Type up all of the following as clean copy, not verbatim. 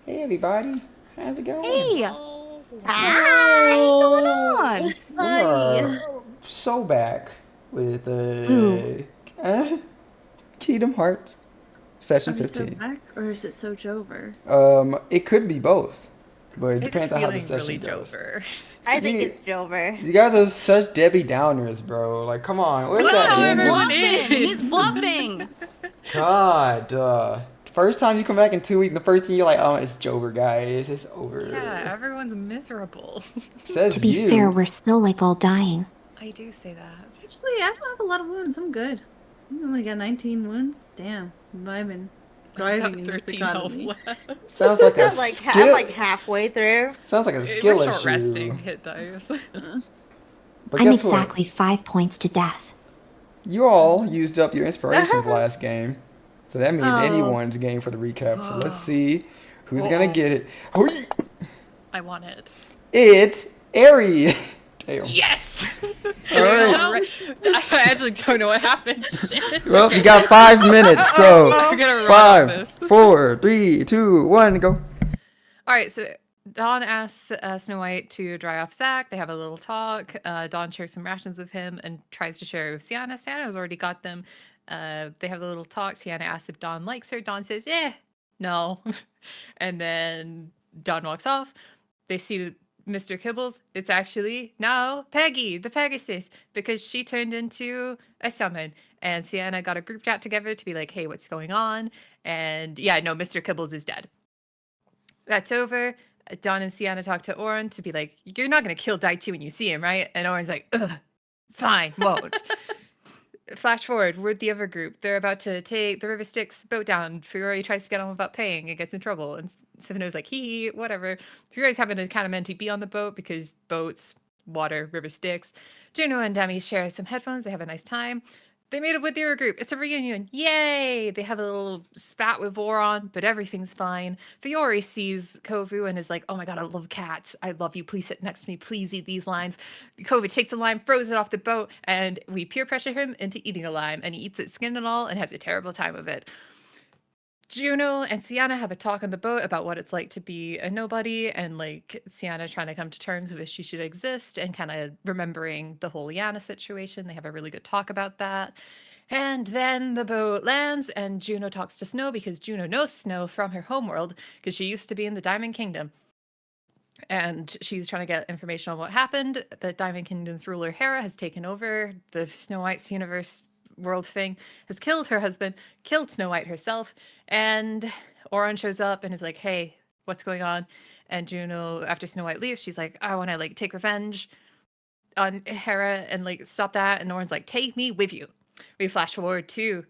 Hey everybody, how's it going? Hey, Hi. what's going Oh, on? we Hi. are so back with Ooh, Kingdom Hearts Session Are we so 15. back or is it so Jover? It could be both, but it It's depends on how the feeling session really goes. Jover. I think You, it's Jover. you guys are such Debbie Downers, bro. Like, come on, But where's that's that how He's ending? everyone bluffing. He's is. bluffing. God, first time you come back in 2 weeks, the first thing you're like, oh, it's Jover, guys, it's Yeah, over. everyone's miserable. Says To be fair, you. we're still like all dying. I do say that. Actually, I don't have a lot of wounds. I'm good. I only got 19 wounds. Damn. I'm vibing. I Thriving got in this 13 health economy. left. Sounds like a I'm skill. like halfway through. Sounds like a We're skill short issue. resting hit dice. But I'm guess what? exactly 5 points to death. You all used up your inspirations last game. So that means Oh. anyone's game for the recap. So let's Oh. see who's gonna Uh-oh. get it. Oh, I want it. it's Arey. Damn. Yes! All right. I actually don't know what happened. Shit. Well, you got 5 minutes. So I'm gonna run on five, this. 4, 3, 2, 1, go. Alright, so Dawn asks Snow White to dry off Zack. They have a little talk. Dawn shares some rations with him and tries to share with Sienna. Sienna has already got them. They have a little talk. Sienna asks if Dawn likes her. Dawn says, no. And then Dawn walks off. They see Mr. Kibbles. It's actually now Peggy, the Pegasus, because she turned into a summon. And Sienna got a group chat together to be like, hey, what's going on? And yeah, no, Mr. Kibbles is dead. That's over. Dawn and Sienna talk to Oren to be like, you're not going to kill Daichi when you see him, right? And Oren's like, ugh, fine, won't. Flash forward, we're the other group. They're about to take the River Styx boat down. Fiore tries to get on without paying and gets in trouble. And Savino's like, hee, whatever. Fiore's having to kind of mentally be on the boat because boats, water, River Styx. Juno and Demi share some headphones. They have a nice time. They made up with their group. It's a reunion. Yay! They have a little spat with Voron, but everything's fine. Fiore sees Kovu and is like, oh my god, I love cats. I love you. Please sit next to me. Please eat these limes. Kovu takes the lime, throws it off the boat, and we peer pressure him into eating a lime. And he eats it skin and all and has a terrible time of it. Juno and Sienna have a talk on the boat about what it's like to be a nobody and like Sienna trying to come to terms with if she should exist and kind of remembering the whole Xiana situation. They have a really good talk about that. And then the boat lands and Juno talks to Snow because Juno knows Snow from her homeworld because she used to be in the Diamond Kingdom. And she's trying to get information on what happened. The Diamond Kingdom's ruler, Hera, has taken over the Snow White's universe world thing, has killed her husband, killed Snow White herself, and Oron shows up and is like, hey, what's going on? And Juno, after Snow White leaves, she's like, I want to like take revenge on Hera and like stop that. And Oron's like, take me with you. We flash forward to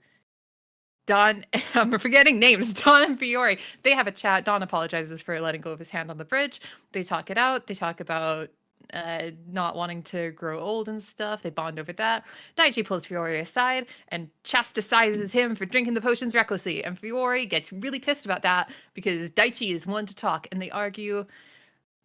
Dawn, I'm forgetting names, Dawn and Fiore. They have a chat. Dawn apologizes for letting go of his hand on the bridge. They talk it out. They talk about not wanting to grow old and stuff. They bond over that. Daichi pulls Fiore aside and chastises him for drinking the potions recklessly. And Fiore gets really pissed about that because Daichi is one to talk and they argue,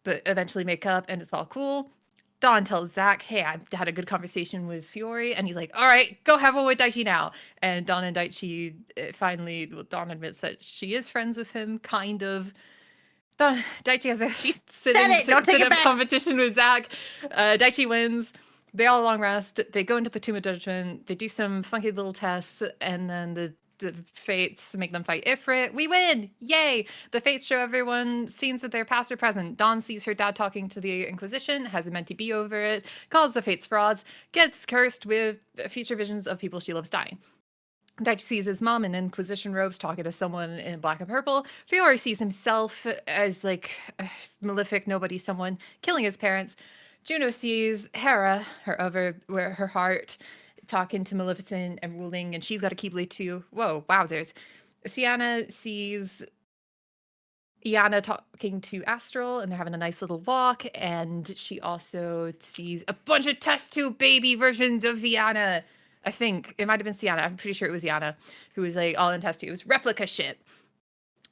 but eventually make up and it's all cool. Dawn tells Zack, hey, I had a good conversation with Fiore. And he's like, all right, go have one with Daichi now. And Dawn and Daichi finally, well, Dawn admits that she is friends with him, kind of. Daichi has a sit-up competition with Zack. Daichi wins. They all long rest. They go into the Tomb of Judgment. They do some funky little tests. And then the fates make them fight Ifrit. We win! Yay! The fates show everyone scenes of their past or present. Dawn sees her dad talking to the Inquisition, has a mentee be over it, calls the fates frauds, gets cursed with future visions of people she loves dying. Daichi sees his mom in Inquisition robes talking to someone in black and purple. Fiore sees himself as like a malefic nobody, someone killing his parents. Juno sees Hera, her heart, talking to Maleficent and ruling, and she's got a Keyblade too. Whoa, wowzers. Sienna sees Xiana talking to Astral, and they're having a nice little walk, and she also sees a bunch of test tube baby versions of Xiana. I think it might have been Sienna. I'm pretty sure it was Xiana who was like all in test tubes. Replica shit.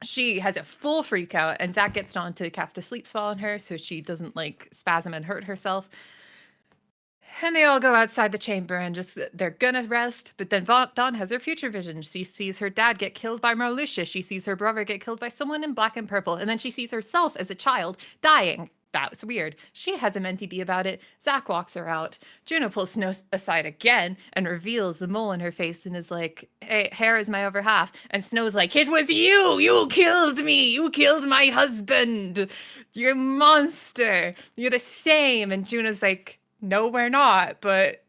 She has a full freak out, and Zack gets Dawn to cast a sleep spell on her so she doesn't like spasm and hurt herself. And they all go outside the chamber and just, they're gonna rest. But then Dawn has her future vision. She sees her dad get killed by Marluxia. She sees her brother get killed by someone in black and purple. And then she sees herself as a child dying. That was weird. She has a mentee bee about it. Zack walks her out. Juno pulls Snow aside again and reveals the mole in her face and is like, hey, hair is my other half. And Snow's like, it was you! You killed me! You killed my husband! You're a monster! You're the same! And Juno's like, no, we're not, but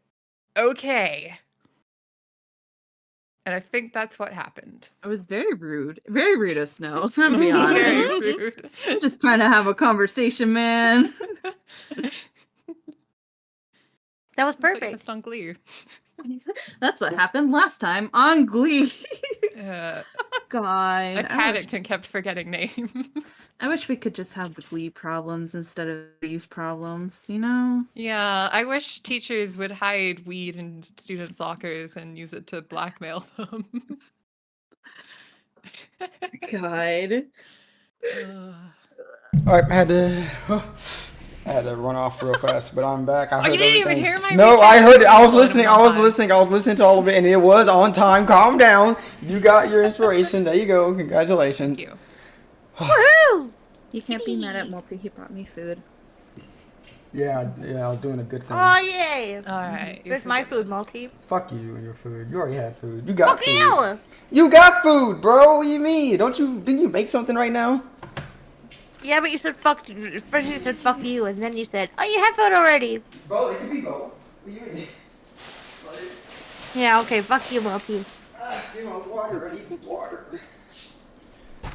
okay. And I think that's what happened. It was very rude. Very rude of Snow. I'm gonna be honest. Very rude. I'm just trying to have a conversation, man. That was That's what you perfect. missed on Glee. That's what happened last time on Glee. Uh, God. I panicked and kept forgetting names. I wish we could just have the Glee problems instead of these problems, you know? Yeah, I wish teachers would hide weed in students' lockers and use it to blackmail them. God. Ugh. All right, I had to run off real fast, but I'm back. I Oh, heard you didn't even everything. hear my No, recap? I heard it. I was Blown listening. in one time. I was listening to all of it, and it was on time. Calm down. You got your inspiration. There you go. Congratulations. Thank you. Woohoo! You can't be mad at Multi. He brought me food. Yeah, I was doing a good thing. Oh, yay! All right. There's my food, Multi. Fuck you and your food. You already had food. You got Fuck food. you! You got food, bro. What do you mean? Didn't you make something right now? Yeah, but you said fuck. First you said fuck you, and then you said, oh, you have food already. Bro, it could be both. What do you mean? Yeah, okay, fuck you, Multi. Give me water. I need water.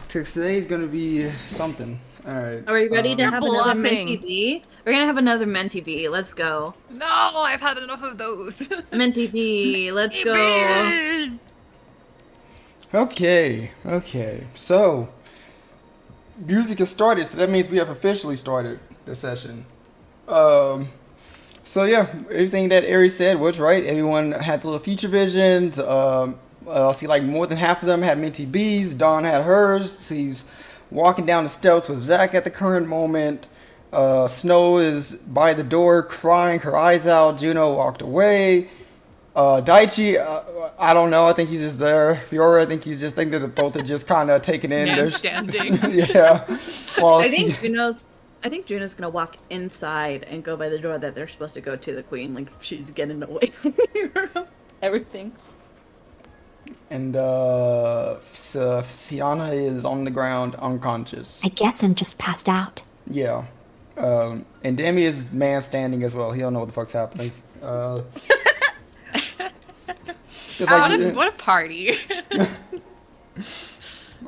Today's gonna be something. All right. Are we ready to You're have another bluffing. Mentee bee? We're gonna have another Mentee bee. Let's go. No, I've had enough of those. Mentee bee, let's go. Okay. So, music has started, so that means we have officially started the session. So yeah, everything that Arey said was right. Everyone had the little feature visions. See, like more than half of them had mentee bees. Dawn had hers. He's walking down the steps with Zack at the current moment. Snow is by the door crying her eyes out. Juno walked away. Daichi, I don't know. I think he's just there. Fiore, I think he's just thinking that both are just kind of taken in. Man There's- standing. Yeah. Well, I think Juno's gonna walk inside and go by the door that they're supposed to go to the queen. Like she's getting away from everything. And Xiana is on the ground, unconscious. I guess I'm just passed out. Yeah. And Demi is man standing as well. He don't know what the fuck's happening. It's like, What a party.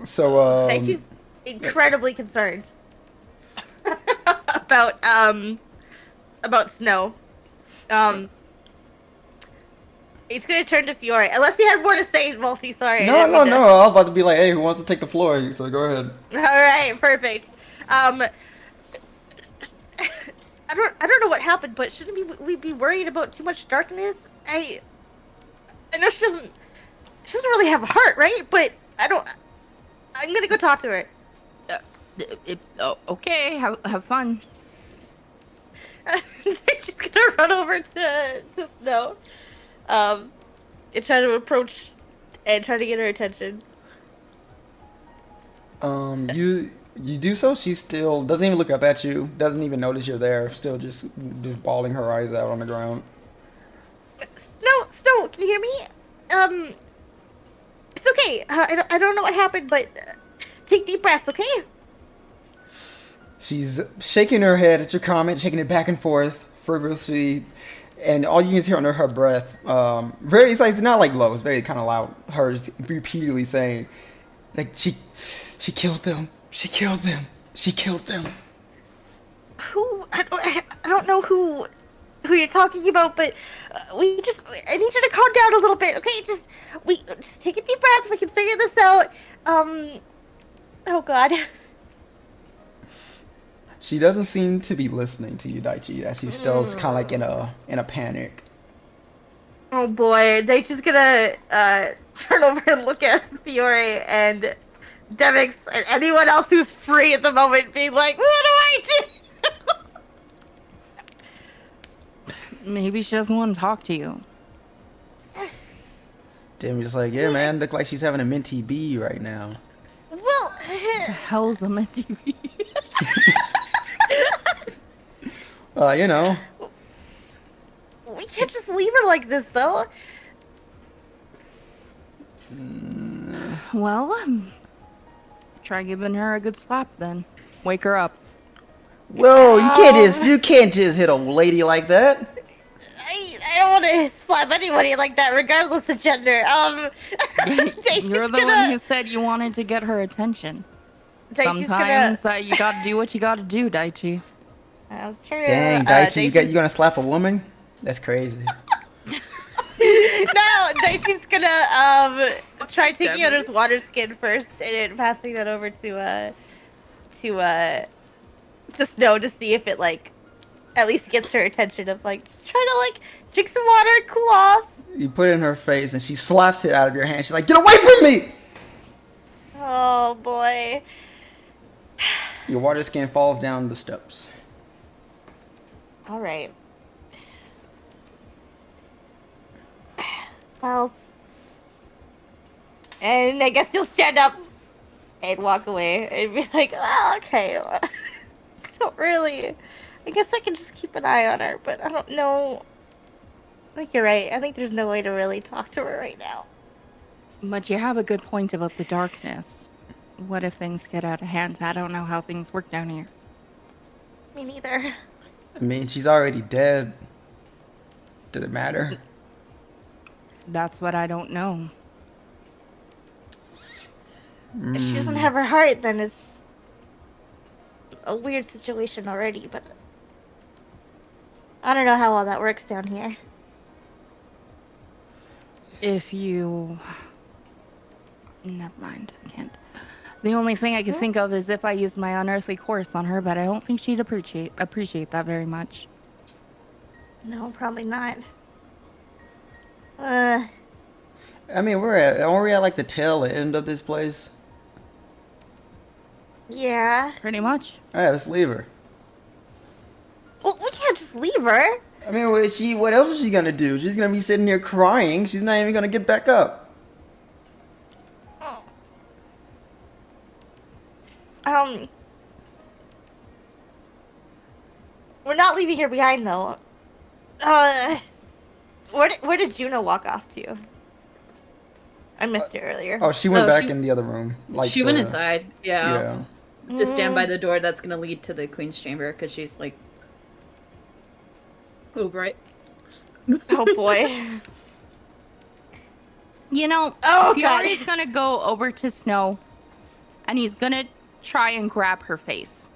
so She's incredibly concerned about Snow. It's gonna turn to Fiore, unless you had more to say, Multi. Sorry. no. I was about to be like, hey, who wants to take the floor? So go ahead. All right, perfect. I don't know what happened, but shouldn't we be worried about too much darkness? I know she doesn't really have a heart, right? But I'm gonna go talk to her. Okay, have fun. She's gonna run over to Snow, and try to approach and try to get her attention. You do so. She still doesn't even look up at you. Doesn't even notice you're there. Still just bawling her eyes out on the ground. Snow, can you hear me? It's okay. I don't know what happened, but take deep breaths, okay? She's shaking her head at your comment, shaking it back and forth frivolously, and all you can hear under her breath, it's not like low, it's very kind of loud. Her just repeatedly saying, like she killed them, she killed them, she killed them. Who? I don't know who you're talking about, but I need you to calm down a little bit, okay? Just take a deep breath. We can figure this out. Oh God. She doesn't seem to be listening to you, Daichi. As she's still kind of like in a panic. Oh boy, Daichi's gonna turn over and look at Fiore and Demix and anyone else who's free at the moment, being like, "What do I do?" Maybe she doesn't want to talk to you. Demi's like, yeah, man, look like she's having a minty bee right now. Well, the hell's a minty bee? You know. We can't just leave her like this, though. Well, try giving her a good slap then. Wake her up. Whoa, you can't just hit a lady like that. I don't want to slap anybody like that, regardless of gender. You're the one who said you wanted to get her attention. Sometimes you gotta do what you gotta do, Daichi. That's true. Dang, Daichi, you gonna slap a woman? That's crazy. No, Daichi's gonna try taking out his water skin first and then passing that over to Snow to see if it at least gets her attention of just try to drink some water and cool off. You put it in her face and she slaps it out of your hand. She's like, get away from me! Oh boy. Your water skin falls down the steps. All right. Well, and I guess you'll stand up and walk away and be like, oh, okay. I don't really. I guess I can just keep an eye on her, but I don't know. I think you're right. I think there's no way to really talk to her right now. But you have a good point about the darkness. What if things get out of hand? I don't know how things work down here. Me neither. I mean, she's already dead. Does it matter? That's what I don't know. If she doesn't have her heart, then it's a weird situation already, but I don't know how all that works down here. If you... Never mind, I can't. The only thing I can think of is if I used my unearthly course on her, but I don't think she'd appreciate that very much. No, probably not. I mean, aren't we at the tail end of this place? Yeah. Pretty much. Alright, let's leave her. Well, we can't just leave her. I mean, what else is she gonna do? She's gonna be sitting here crying. She's not even gonna get back up. We're not leaving her behind, though. Where did Juno walk off to? I missed it earlier. Oh, she went back in the other room. She went inside, yeah. To stand by the door that's gonna lead to the Queen's Chamber, because she's oh, right. Oh boy. You know, Fiore's gonna go over to Snow, and he's gonna try and grab her face.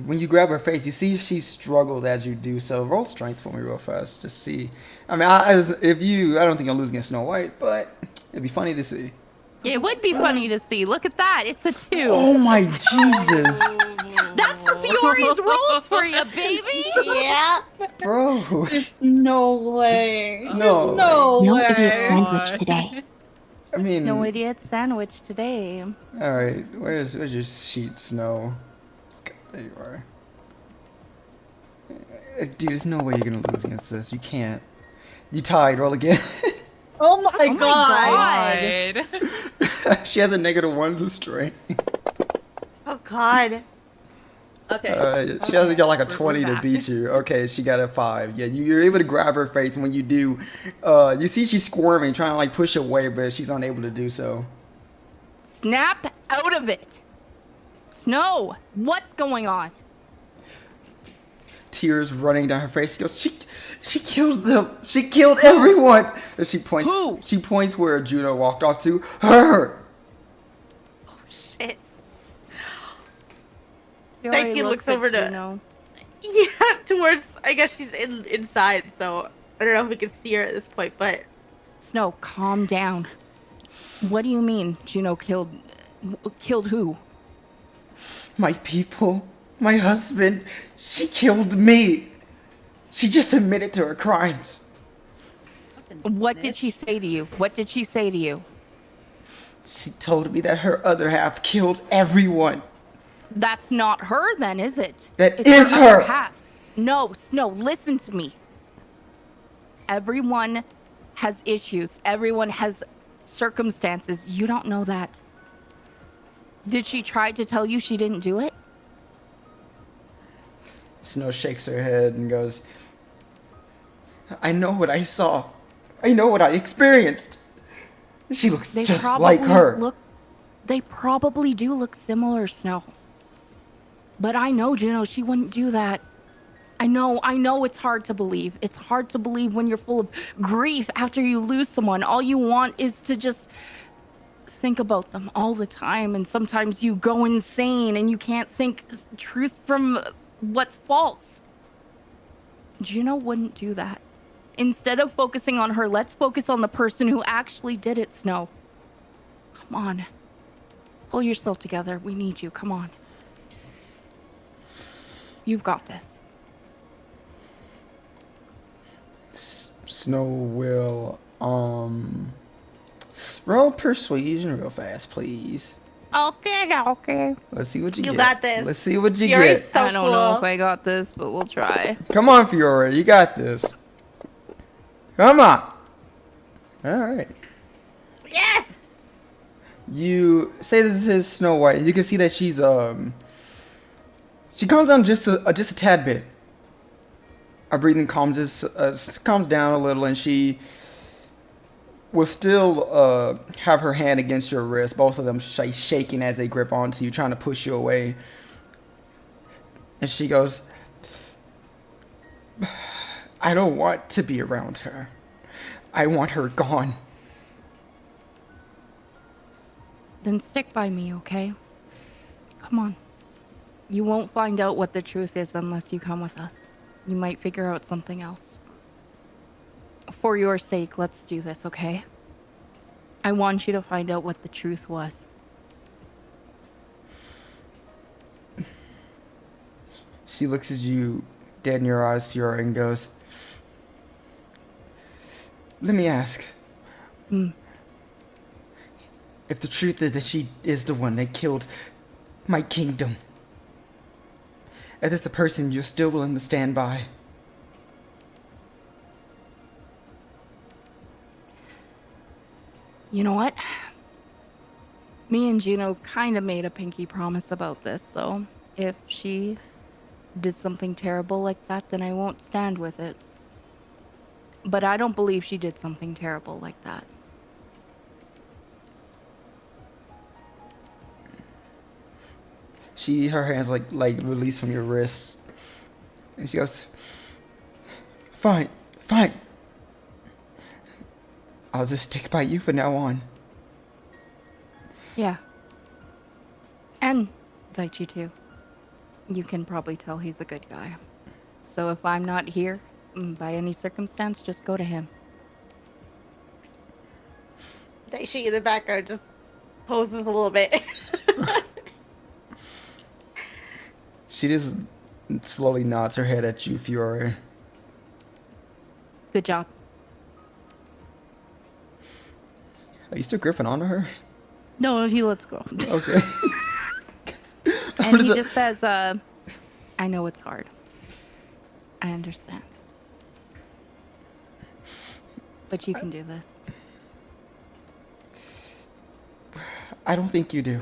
When you grab her face, you see she struggles as you do so. Roll strength for me real fast. Just see. I mean, I don't think I'll lose against Snow White, but it'd be funny to see. It would be funny to see. Look at that. It's a 2. Oh my Jesus. That's the Fiore's rules for you, baby. Yeah. Bro. There's no way. No. No idiot sandwich today. I mean. No idiot sandwich today. Alright, where's your sheet, Snow? Okay, there you are. Dude, there's no way you're gonna lose against this. You can't. You tied. Roll again. Oh my god. She has a -1 to strength. Oh god. Okay. She hasn't got a 20 to beat you. Okay, she got a 5. Yeah, you're able to grab her face, and when you do, you see she's squirming, trying to push away, but she's unable to do so. Snap out of it. Snow, what's going on? Tears running down her face. She goes, she killed them. She killed everyone. And she points. Who? She points where Juno walked off to. Her. Oh shit. Fiore He looks over to Juno. Yeah, towards. I guess she's inside, so I don't know if we can see her at this point, but Snow, calm down. What do you mean Juno killed who? My people. My husband. She killed me. She just admitted to her crimes. What did she say to you? What did she say to you? She told me that her other half killed everyone. That's not her then, is it? That It's is other her. half. No, Snow, listen to me. Everyone has issues. Everyone has circumstances. You don't know that. Did she try to tell you she didn't do it? Snow shakes her head and goes, I know what I saw. I know what I experienced. She looks just like her. They probably do look similar, Snow. But I know, Juno, she wouldn't do that. I know it's hard to believe. It's hard to believe when you're full of grief after you lose someone. All you want is to just think about them all the time. And sometimes you go insane and you can't think truth from what's false. Juno wouldn't do that. Instead of focusing on her, let's focus on the person who actually did it, Snow. Come on. Pull yourself together. We need you. Come on. You've got this. Snow will, roll persuasion real fast, please. Okay. Let's see what you get. You got this. Let's see what you Fiore's get. so I don't cool. know if I got this, but we'll try. Come on, Fiore, you got this. Come on. All right. Yes! You say this is Snow White. You can see that she's she calms down just a tad bit. Her breathing calms down a little, and she will still have her hand against your wrist, both of them shaking as they grip onto you, trying to push you away. And she goes, I don't want to be around her. I want her gone. Then stick by me, okay? Come on. You won't find out what the truth is unless you come with us. You might figure out something else. For your sake, let's do this, okay? I want you to find out what the truth was. She looks at you dead in your eyes, Fiore, and goes, let me ask. If the truth is that she is the one that killed my kingdom, if that's the person you're still willing to stand by. You know what? Me and Juno kind of made a pinky promise about this, so if she did something terrible like that, then I won't stand with it. But I don't believe she did something terrible like that. Her hands like release from your wrists, and she goes, fine. I'll just stick by you from now on. Yeah. And Daichi too. You can probably tell he's a good guy. So if I'm not here, by any circumstance, just go to him. Daichi in the background just poses a little bit. She just slowly nods her head at you, Fiore. Good job. Are you still gripping onto her? No, he lets go. Okay. And he just says, I know it's hard. I understand. But you can do this. I don't think you do.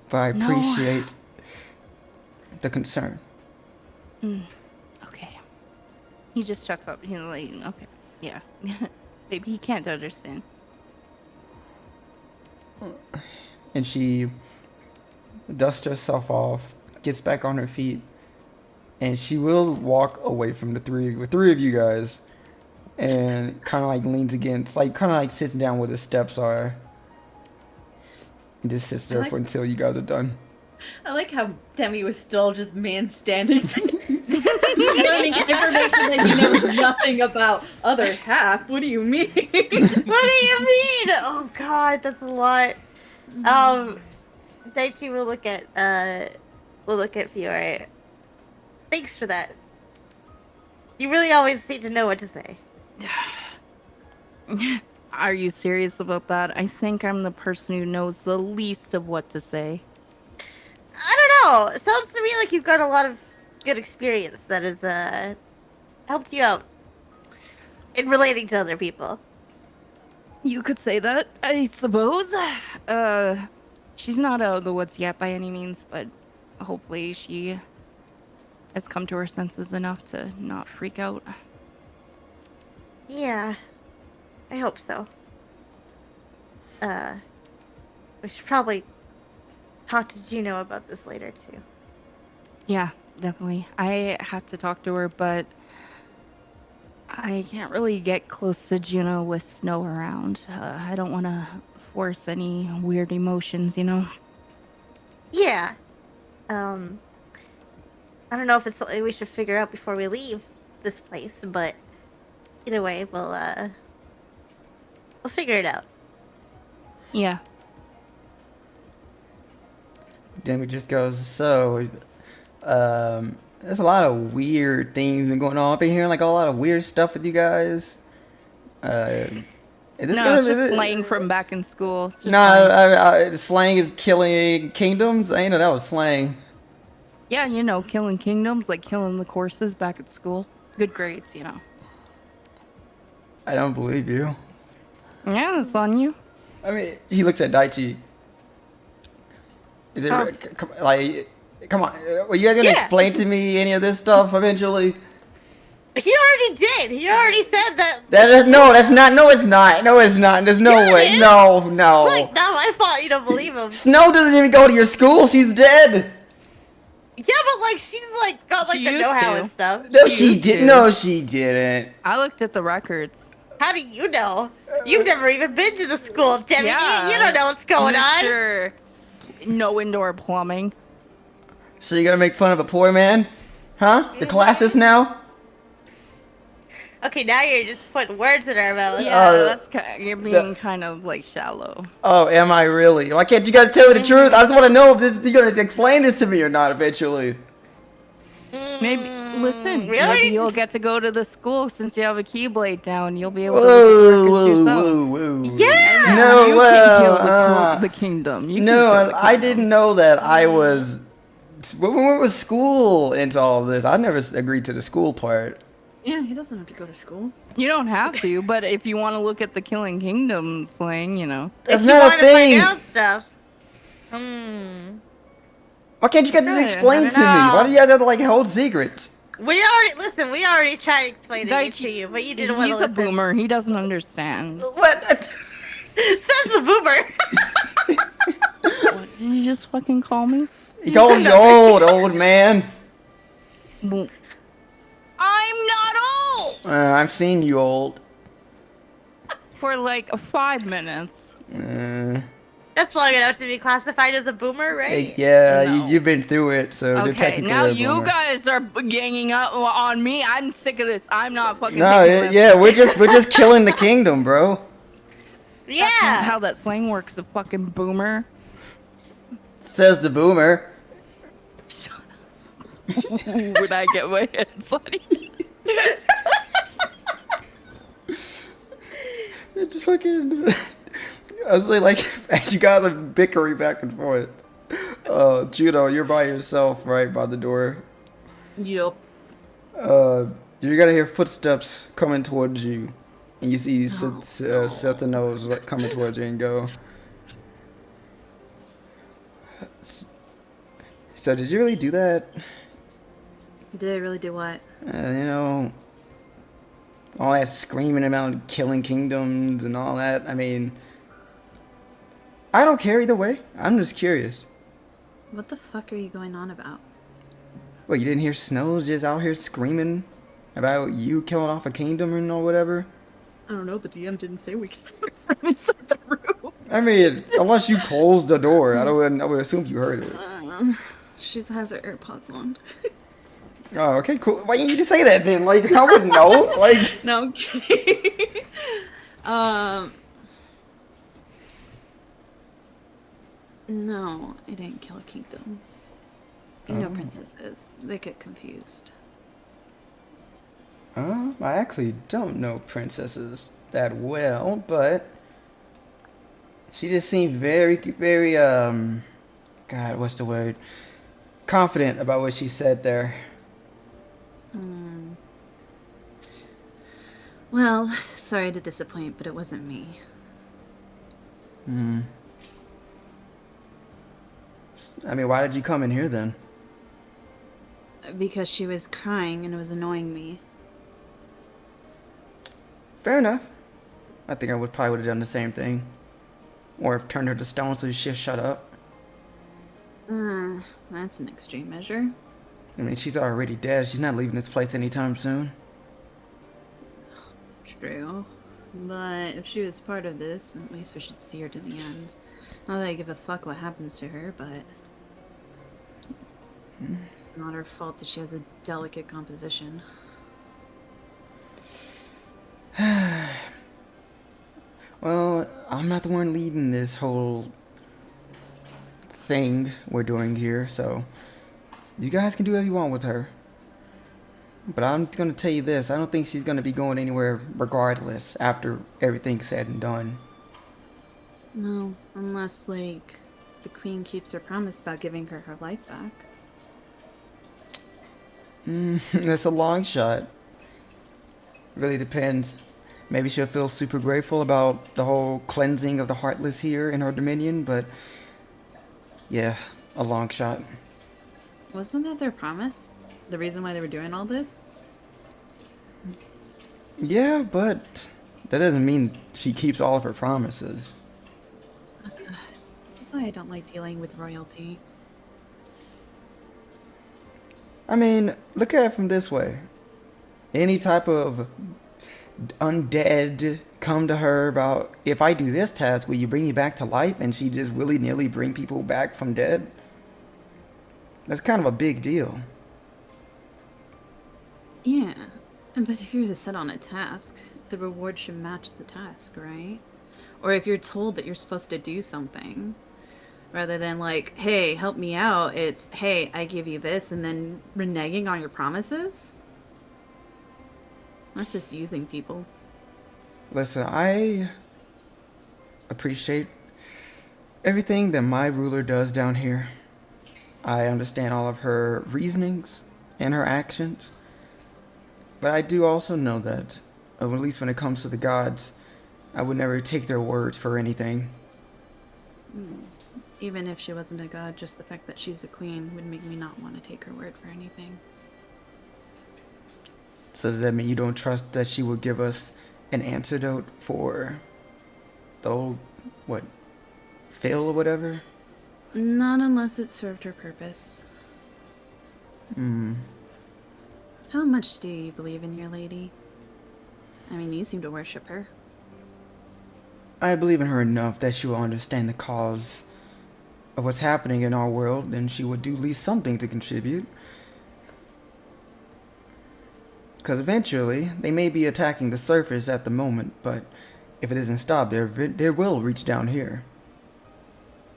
But I appreciate the concern. Okay. He just shuts up. He's like, okay, yeah. Maybe he can't understand. And she dusts herself off, gets back on her feet, and she will walk away from the three of you guys, and kind of like leans against, kind of sits down where the steps are, and just sits there until you guys are done. I like how Demi was still just man standing, learning information that he knows nothing about. Other half? What do you mean? What do you mean? Oh god, that's a lot. Daichi will look at Fiore. Thanks for that. You really always seem to know what to say. Are you serious about that? I think I'm the person who knows the least of what to say. I don't know. It sounds to me like you've got a lot of good experience that has helped you out in relating to other people. You could say that, I suppose. She's not out of the woods yet by any means, but hopefully she has come to her senses enough to not freak out. Yeah, I hope so. We should probably talk to Juno about this later, too. Yeah, definitely. I have to talk to her, but I can't really get close to Juno with Snow around. I don't want to force any weird emotions, you know? Yeah. I don't know if it's something we should figure out before we leave this place, but either way, we'll figure it out. Yeah. Then it just goes, so, there's a lot of weird things been going on. I've been hearing like a lot of weird stuff with you guys. Is this No, it's just slang from back in school. It's just No, slang is killing kingdoms. I ain't know that was slang. Yeah, you know, killing kingdoms, like killing the courses back at school. Good grades, you know. I don't believe you. Yeah, that's on you. I mean, he looks at Daichi. Is it like, come on? Were you guys gonna explain to me any of this stuff eventually? He already did. He already said that. No, that's not. No, it's not. No, it's not. There's no way. No. Look, not my fault. You don't believe him. Snow doesn't even go to your school. She's dead. Yeah, but like she's like got like the know-how and stuff. No, she didn't. No, she didn't. I looked at the records. How do you know? You've never even been to the school, Timmy. Yeah. You don't know what's going on. Sure. No indoor plumbing. So you're gonna make fun of a poor man, huh? The classes now. Okay, now you're just putting words in our mouth. Yeah, you're being kind of like shallow. Oh, am I really? Why can't you guys tell me the truth? I just want to know if you're gonna explain this to me or not eventually. Maybe listen. Maybe you'll get to go to the school since you have a Keyblade now, and you'll be able to Whoa. Yeah. No, you well, kill the kingdom. You no, can kill the I kingdom. didn't know that I was. When was school into all this? I never agreed to the school part. Yeah, he doesn't have to go to school. You don't have to, but if you want to look at the killing kingdom slang, you know. That's if not you a want to thing. find out stuff. Why can't you guys just explain to me? Why do you guys have to like hold secrets? We already tried explaining it to you, but you didn't want to He's a listen. boomer. He doesn't understand. What? Says the boomer. What did you just fucking call me? He calls you old man. Well, I'm not old! I've seen you old. For like 5 minutes. That's long enough to be classified as a boomer, right? Yeah, No. you've been through it, so they're Okay, technically now a you boomer. guys are ganging up on me. I'm sick of this. I'm not fucking No, taking this. yeah, we're just killing the kingdom, bro. Yeah. That's not how that slang works, a fucking boomer. Says the boomer. Would I get my head funny? It's just fucking. I was like, as you guys are bickering back and forth. Juno, you're by yourself, right by the door. Yup. You're gonna hear footsteps coming towards you, and you see Ichinose coming towards you and go. So did you really do that? Did I really do what? You know, all that screaming about killing kingdoms and all that. I mean, I don't care either way. I'm just curious. What the fuck are you going on about? What, you didn't hear Snow's just out here screaming about you killing off a kingdom or whatever? I don't know, the DM didn't say we can from inside the room. I mean, unless you closed the door, I would assume you heard it. She has her AirPods on. Oh, okay, cool. Why didn't you just say that then? Like, I wouldn't know. Like, No, I'm kidding. No, I didn't kill a kingdom. You know princesses. They get confused. I actually don't know princesses that well, but she just seemed very, very, God, what's the word? Confident about what she said there. Well, sorry to disappoint, but it wasn't me. I mean, why did you come in here then? Because she was crying and it was annoying me. Fair enough. I think I probably would have done the same thing. Or turned her to stone so she shut up. That's an extreme measure. I mean, she's already dead. She's not leaving this place anytime soon. True. But if she was part of this, at least we should see her to the end. Not that I give a fuck what happens to her, but it's not her fault that she has a delicate composition. Well, I'm not the one leading this whole thing we're doing here, so you guys can do whatever you want with her. But I'm going to tell you this, I don't think she's going to be going anywhere regardless after everything's said and done. No, unless, like, the queen keeps her promise about giving her her life back. That's a long shot. Really depends. Maybe she'll feel super grateful about the whole cleansing of the Heartless here in her dominion, but yeah, a long shot. Wasn't that their promise? The reason why they were doing all this? Yeah, but that doesn't mean she keeps all of her promises. This is why I don't like dealing with royalty. I mean, look at it from this way. Any type of undead come to her about, if I do this task, will you bring me back to life? And she just willy-nilly bring people back from dead? That's kind of a big deal. Yeah, but if you're set on a task, the reward should match the task, right? Or if you're told that you're supposed to do something, rather than like, hey, help me out, it's, hey, I give you this, and then reneging on your promises? That's just using people. Listen, I appreciate everything that my ruler does down here. I understand all of her reasonings and her actions. But I do also know that, at least when it comes to the gods, I would never take their words for anything. Even if she wasn't a god, just the fact that she's a queen would make me not want to take her word for anything. So does that mean you don't trust that she will give us an antidote for the old, Phil or whatever? Not unless it served her purpose. How much do you believe in your lady? I mean, you seem to worship her. I believe in her enough that she will understand the cause of what's happening in our world, and she would do at least something to contribute. Because eventually, they may be attacking the surface at the moment, but if it isn't stopped, they will reach down here.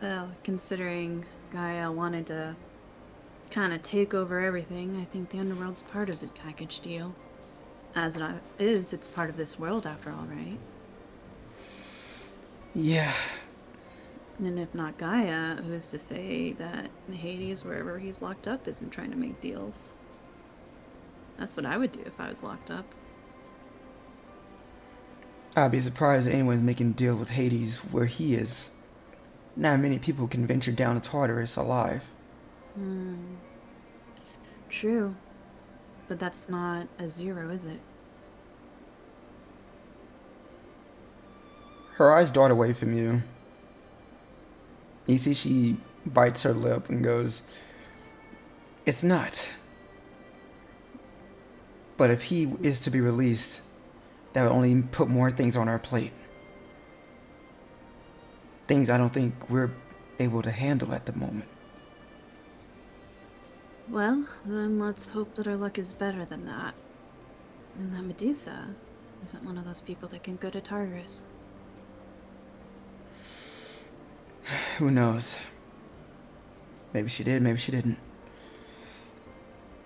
Well, considering Gaia wanted to kind of take over everything, I think the Underworld's part of the package deal. As it is, it's part of this world after all, right? Yeah. And if not Gaia, who's to say that Hades, wherever he's locked up, isn't trying to make deals? That's what I would do if I was locked up. I'd be surprised if anyone's making a deal with Hades where he is. Not many people can venture down to Tartarus alive. True. But that's not a zero, is it? Her eyes dart away from you. You see she bites her lip and goes, "It's not. But if he is to be released, that would only put more things on our plate. Things I don't think we're able to handle at the moment." Well, then let's hope that our luck is better than that. And that Medusa isn't one of those people that can go to Tartarus. Who knows? Maybe she did, maybe she didn't.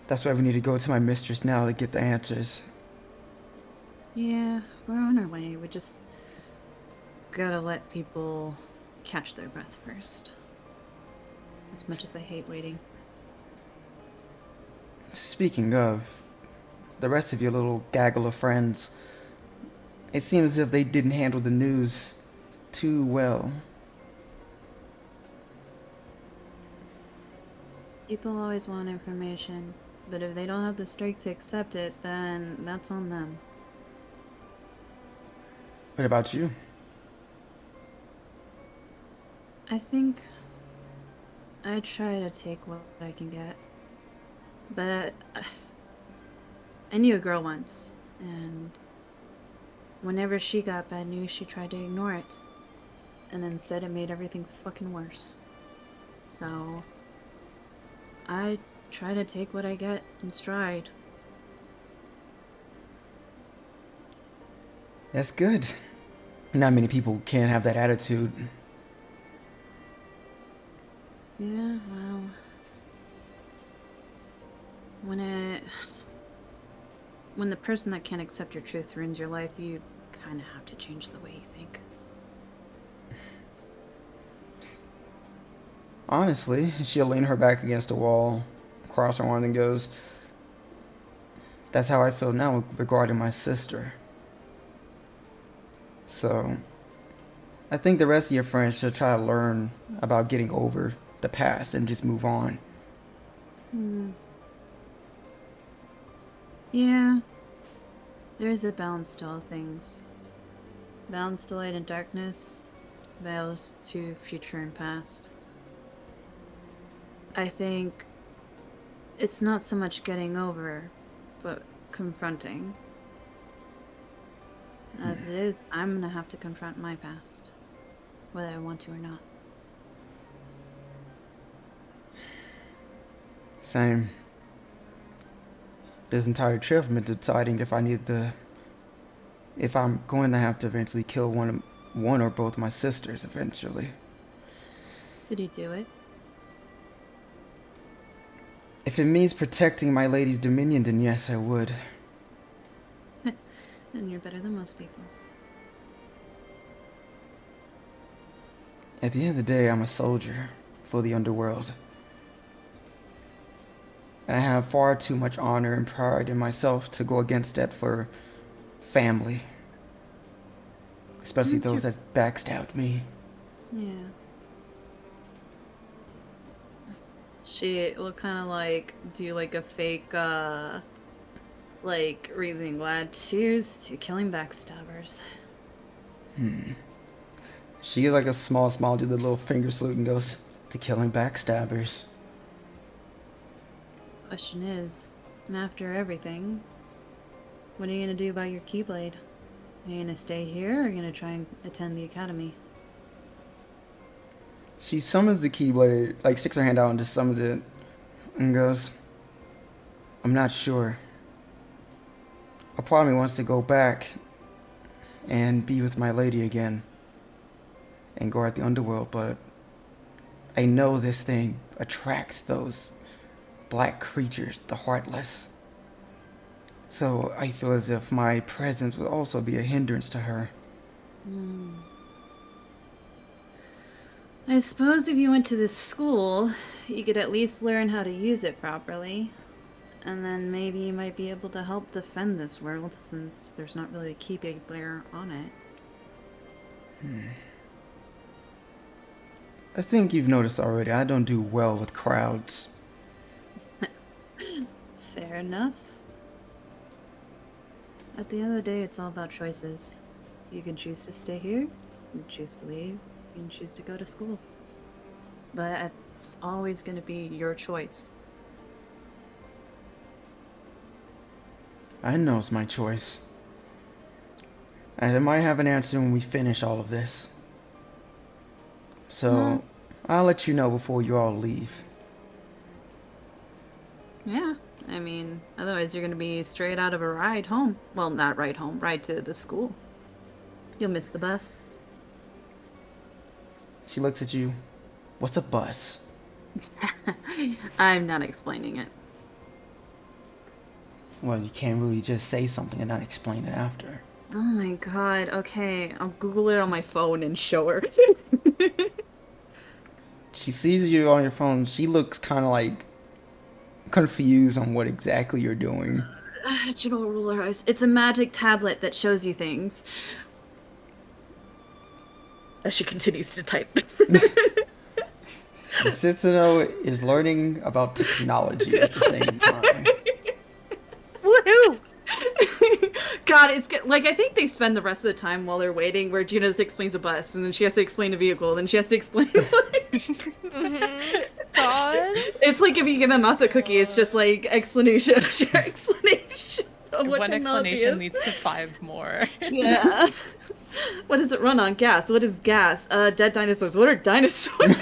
That's why we need to go to my mistress now to get the answers. Yeah, we're on our way. We just gotta let people catch their breath first. As much as I hate waiting. Speaking of, the rest of your little gaggle of friends? It seems as if they didn't handle the news too well. People always want information, but if they don't have the strength to accept it, then that's on them. What about you? I think I try to take what I can get. But I knew a girl once, and whenever she got bad news, she tried to ignore it. And instead it made everything fucking worse. So I try to take what I get in stride. That's good. Not many people can have that attitude. Yeah, well, when the person that can't accept your truth ruins your life, you kind of have to change the way you think. Honestly, she'll lean her back against the wall, cross her arms, and goes, "That's how I feel now regarding my sister." So, I think the rest of your friends should try to learn about getting over the past and just move on. Yeah, there is a balance to all things. Balance to light and darkness, balance to future and past. I think it's not so much getting over, but confronting. As it is, I'm gonna have to confront my past, whether I want to or not. Same. This entire trip, I've been deciding if I'm going to have to eventually kill one or both my sisters eventually. Did you do it? If it means protecting my lady's dominion, then yes, I would. Then you're better than most people. At the end of the day, I'm a soldier for the Underworld. And I have far too much honor and pride in myself to go against that for family. Especially those that backstabbed me. Yeah. She will kind of like do like a fake, like raising glad cheers to killing backstabbers. She gives like a smile, do the little finger salute and goes, "To killing backstabbers." Question is, after everything, what are you gonna do about your Keyblade? Are you gonna stay here or are you gonna try and attend the academy? She summons the Keyblade, like sticks her hand out and just summons it, and goes, "I'm not sure. A part of me wants to go back and be with my lady again and guard the Underworld, but I know this thing attracts those black creatures, the heartless. So I feel as if my presence would also be a hindrance to her." I suppose if you went to this school, you could at least learn how to use it properly. And then maybe you might be able to help defend this world, since there's not really a Keyblade on it. I think you've noticed already, I don't do well with crowds. Fair enough. At the end of the day, it's all about choices. You can choose to stay here, you can choose to leave, you can choose to go to school. But it's always going to be your choice. I know it's my choice. And I might have an answer when we finish all of this. So, I'll let you know before you all leave. Yeah, I mean, otherwise you're going to be straight out of a ride home. Well, not ride home, ride to the school. You'll miss the bus. She looks at you. "What's a bus?" I'm not explaining it. Well, you can't really just say something and not explain it after. Oh my god, okay, I'll Google it on my phone and show her. She sees you on your phone. She looks kind of like confused on what exactly you're doing. Juno will roll her eyes. It's a magic tablet that shows you things. As she continues to type. Cicino is learning about technology at the same time. Woohoo! God, it's like I think they spend the rest of the time while they're waiting where Juno explains a bus, and then she has to explain a vehicle, and then she has to explain God. It's like if you give a mouse a cookie, it's just like explanation of what One technology explanation is. leads to 5 more. Yeah. What does it run on? Gas. What is gas? Dead dinosaurs. What are dinosaurs?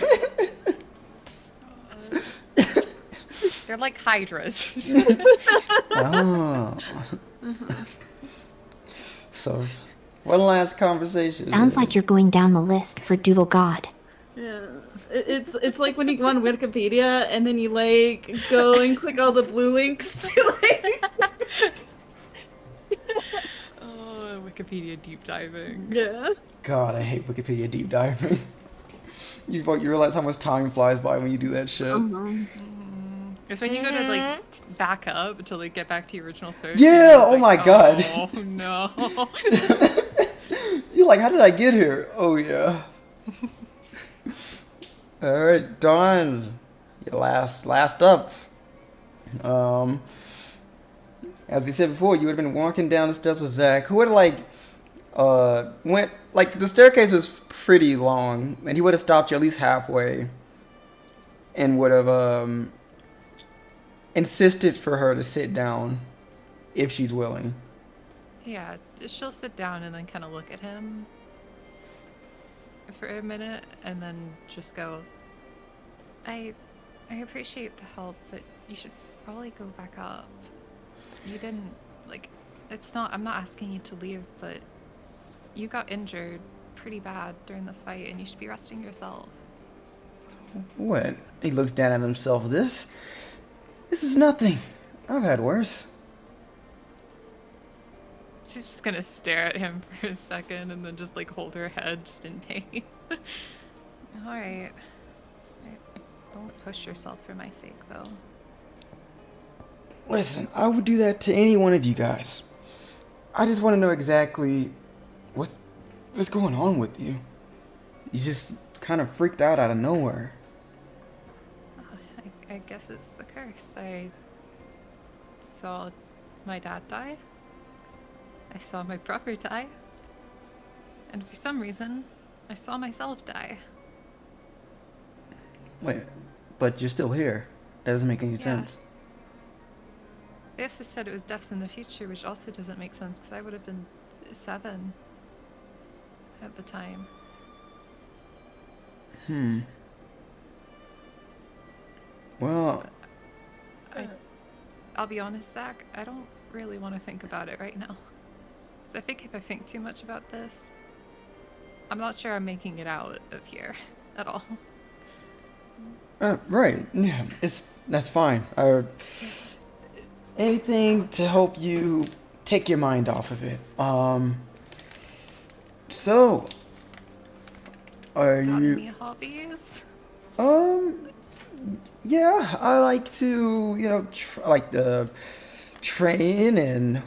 They're like hydras. Oh. So, one last conversation. Sounds like you're going down the list for Doodle God. Yeah. It's like when you go on Wikipedia and then you like go and click all the blue links to like Oh, Wikipedia deep diving. yeah. God, I hate Wikipedia deep diving. You realize how much time flies by when you do that shit. It's when you go to like back up to like get back to your original search. Yeah, and oh it's my like, God. Oh no. You're like, how did I get here? Oh yeah. All right, Dawn, your last up. As we said before, you would have been walking down the steps with Zach, who would have like went like the staircase was pretty long, and he would have stopped you at least halfway, and would have insisted for her to sit down if she's willing. Yeah, she'll sit down and then kind of look at him for a minute and then just go, I appreciate the help, but you should probably go back up. You didn't, like, I'm not asking you to leave, but you got injured pretty bad during the fight and you should be resting yourself. What? He looks down at himself. This is nothing. I've had worse. She's just gonna stare at him for a second and then just like hold her head just in pain. Alright. Don't push yourself for my sake though. Listen, I would do that to any one of you guys. I just want to know exactly what's going on with you. You just kind of freaked out of nowhere. I guess it's the curse. I saw my dad die. I saw my brother die. And for some reason, I saw myself die. Wait, but you're still here. That doesn't make any sense. They also said it was deaths in the future, which also doesn't make sense because I would have been 7 at the time. Well, I'll be honest, Zach, I don't really want to think about it right now. 'Cause I think if I think too much about this, I'm not sure I'm making it out of here at all. right. Yeah, that's fine. Anything to help you take your mind off of it. So, are Got you? any hobbies? Yeah, I like to, I like to train, and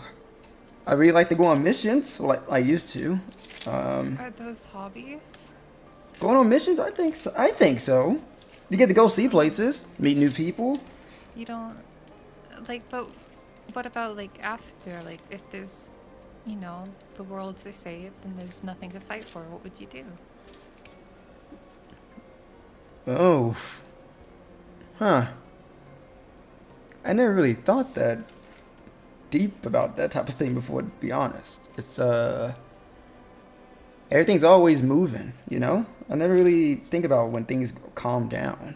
I really like to go on missions, like I used to. Are those hobbies? Going on missions, I think so. You get to go see places, meet new people. You don't like, but what about like after? Like, if there's, the worlds are saved and there's nothing to fight for, what would you do? Oh. Huh. I never really thought that deep about that type of thing before, to be honest. It's, everything's always moving, I never really think about when things calm down.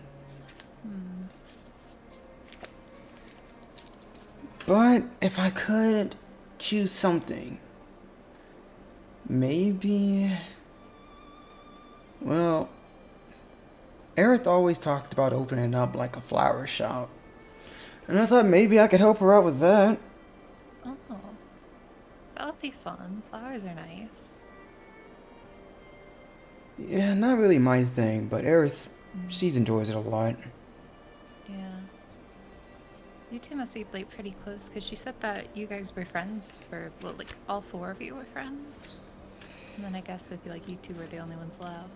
But if I could choose something, maybe... Well, Aerith always talked about opening up like a flower shop. And I thought maybe I could help her out with that. Oh, that would be fun. Flowers are nice. Yeah, not really my thing, but Aerith, she enjoys it a lot. Yeah. You two must be like pretty close because she said that you guys were friends for, well, like all four of you were friends. And then I guess I feel like you two were the only ones left.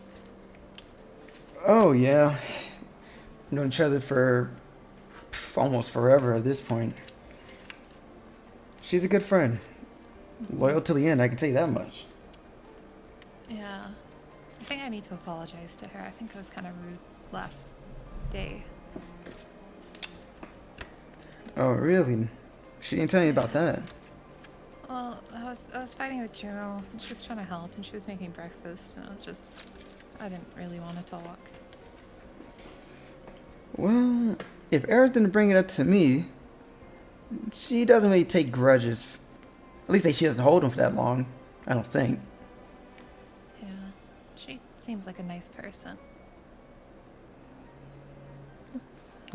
Oh, yeah. Known each other for almost forever at this point. She's a good friend. Loyal till the end, I can tell you that much. Yeah. I think I need to apologize to her. I think I was kind of rude last day. Oh, really? She didn't tell you about that. Well, I was fighting with Juno, and she was trying to help, and she was making breakfast, and I didn't really want to talk. Well, if Eris didn't bring it up to me, she doesn't really take grudges. At least she doesn't hold them for that long, I don't think. Yeah, she seems like a nice person.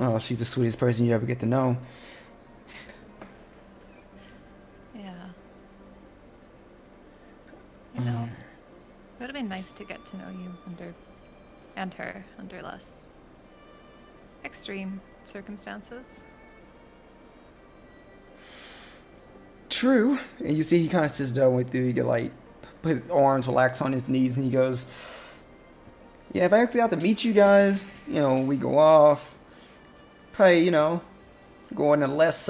Oh, she's the sweetest person you ever get to know. Yeah. You know, it would have been nice to get to know you and her under less extreme circumstances. True. And you see he kind of sits down with you. You get like, put his arms relax on his knees and he goes, yeah, if I actually have to meet you guys, we go off. Probably, go in a less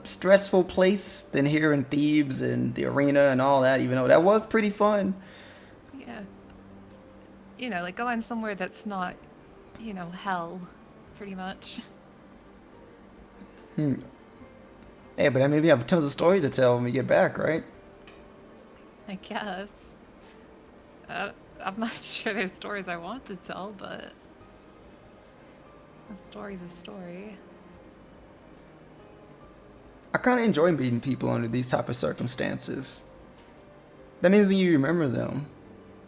stressful place than here in Thebes and the arena and all that, even though that was pretty fun. Yeah. Like going somewhere that's not, hell, pretty much. Hey, but I mean, we have tons of stories to tell when we get back, right? I guess. I'm not sure there's stories I want to tell, but a story's a story. I kind of enjoy meeting people under these type of circumstances. That means when you remember them,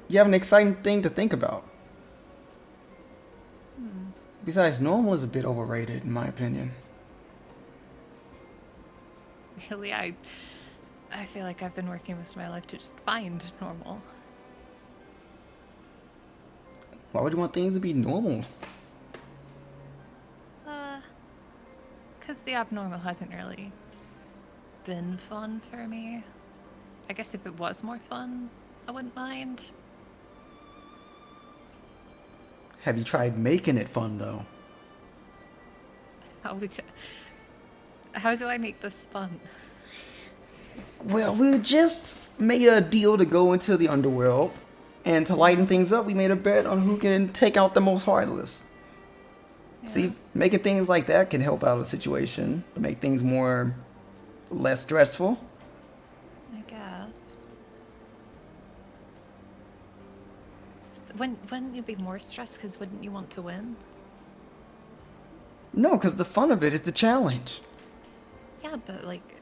you have an exciting thing to think about. Besides, normal is a bit overrated, in my opinion. Really, I feel like I've been working most of my life to just find normal. Why would you want things to be normal? 'Cause the abnormal hasn't really been fun for me. I guess if it was more fun, I wouldn't mind. Have you tried making it fun, though? How do I make this fun? Well, we just made a deal to go into the Underworld, and to lighten things up, we made a bet on who can take out the most heartless. Yeah. See, making things like that can help out a situation, to make things less stressful. I guess. Wouldn't you be more stressed because wouldn't you want to win? No, because the fun of it is the challenge. Yeah, but like,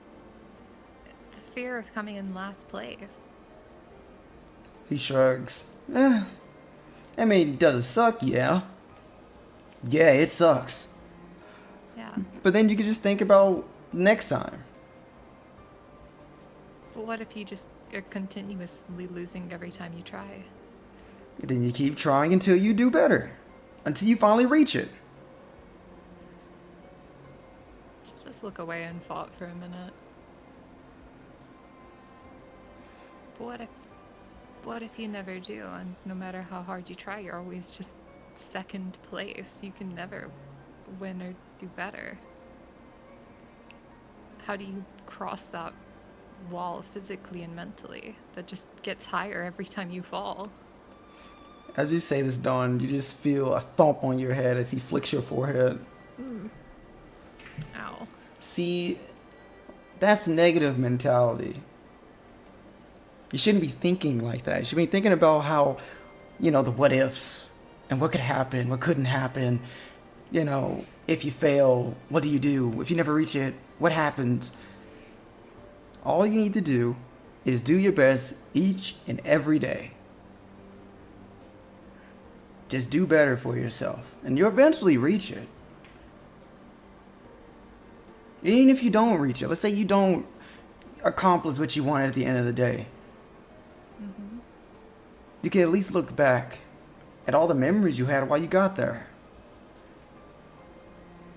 the fear of coming in last place. He shrugs. I mean, does it suck? Yeah. Yeah, it sucks. Yeah. But then you could just think about next time. But what if you just are continuously losing every time you try? Then you keep trying until you do better. Until you finally reach it. Just look away and fought for a minute. But what if you never do, and no matter how hard you try, you're always just second place? You can never win or do better. How do you cross that wall physically and mentally that just gets higher every time you fall? As you say this, Dawn, you just feel a thump on your head as he flicks your forehead. Ow. See, that's negative mentality. You shouldn't be thinking like that. You should be thinking about how, the what ifs and what could happen, what couldn't happen. If you fail, what do you do? If you never reach it, what happens? All you need to do is do your best each and every day. Just do better for yourself, and you'll eventually reach it. Even if you don't reach it, let's say you don't accomplish what you wanted at the end of the day. You can at least look back at all the memories you had while you got there.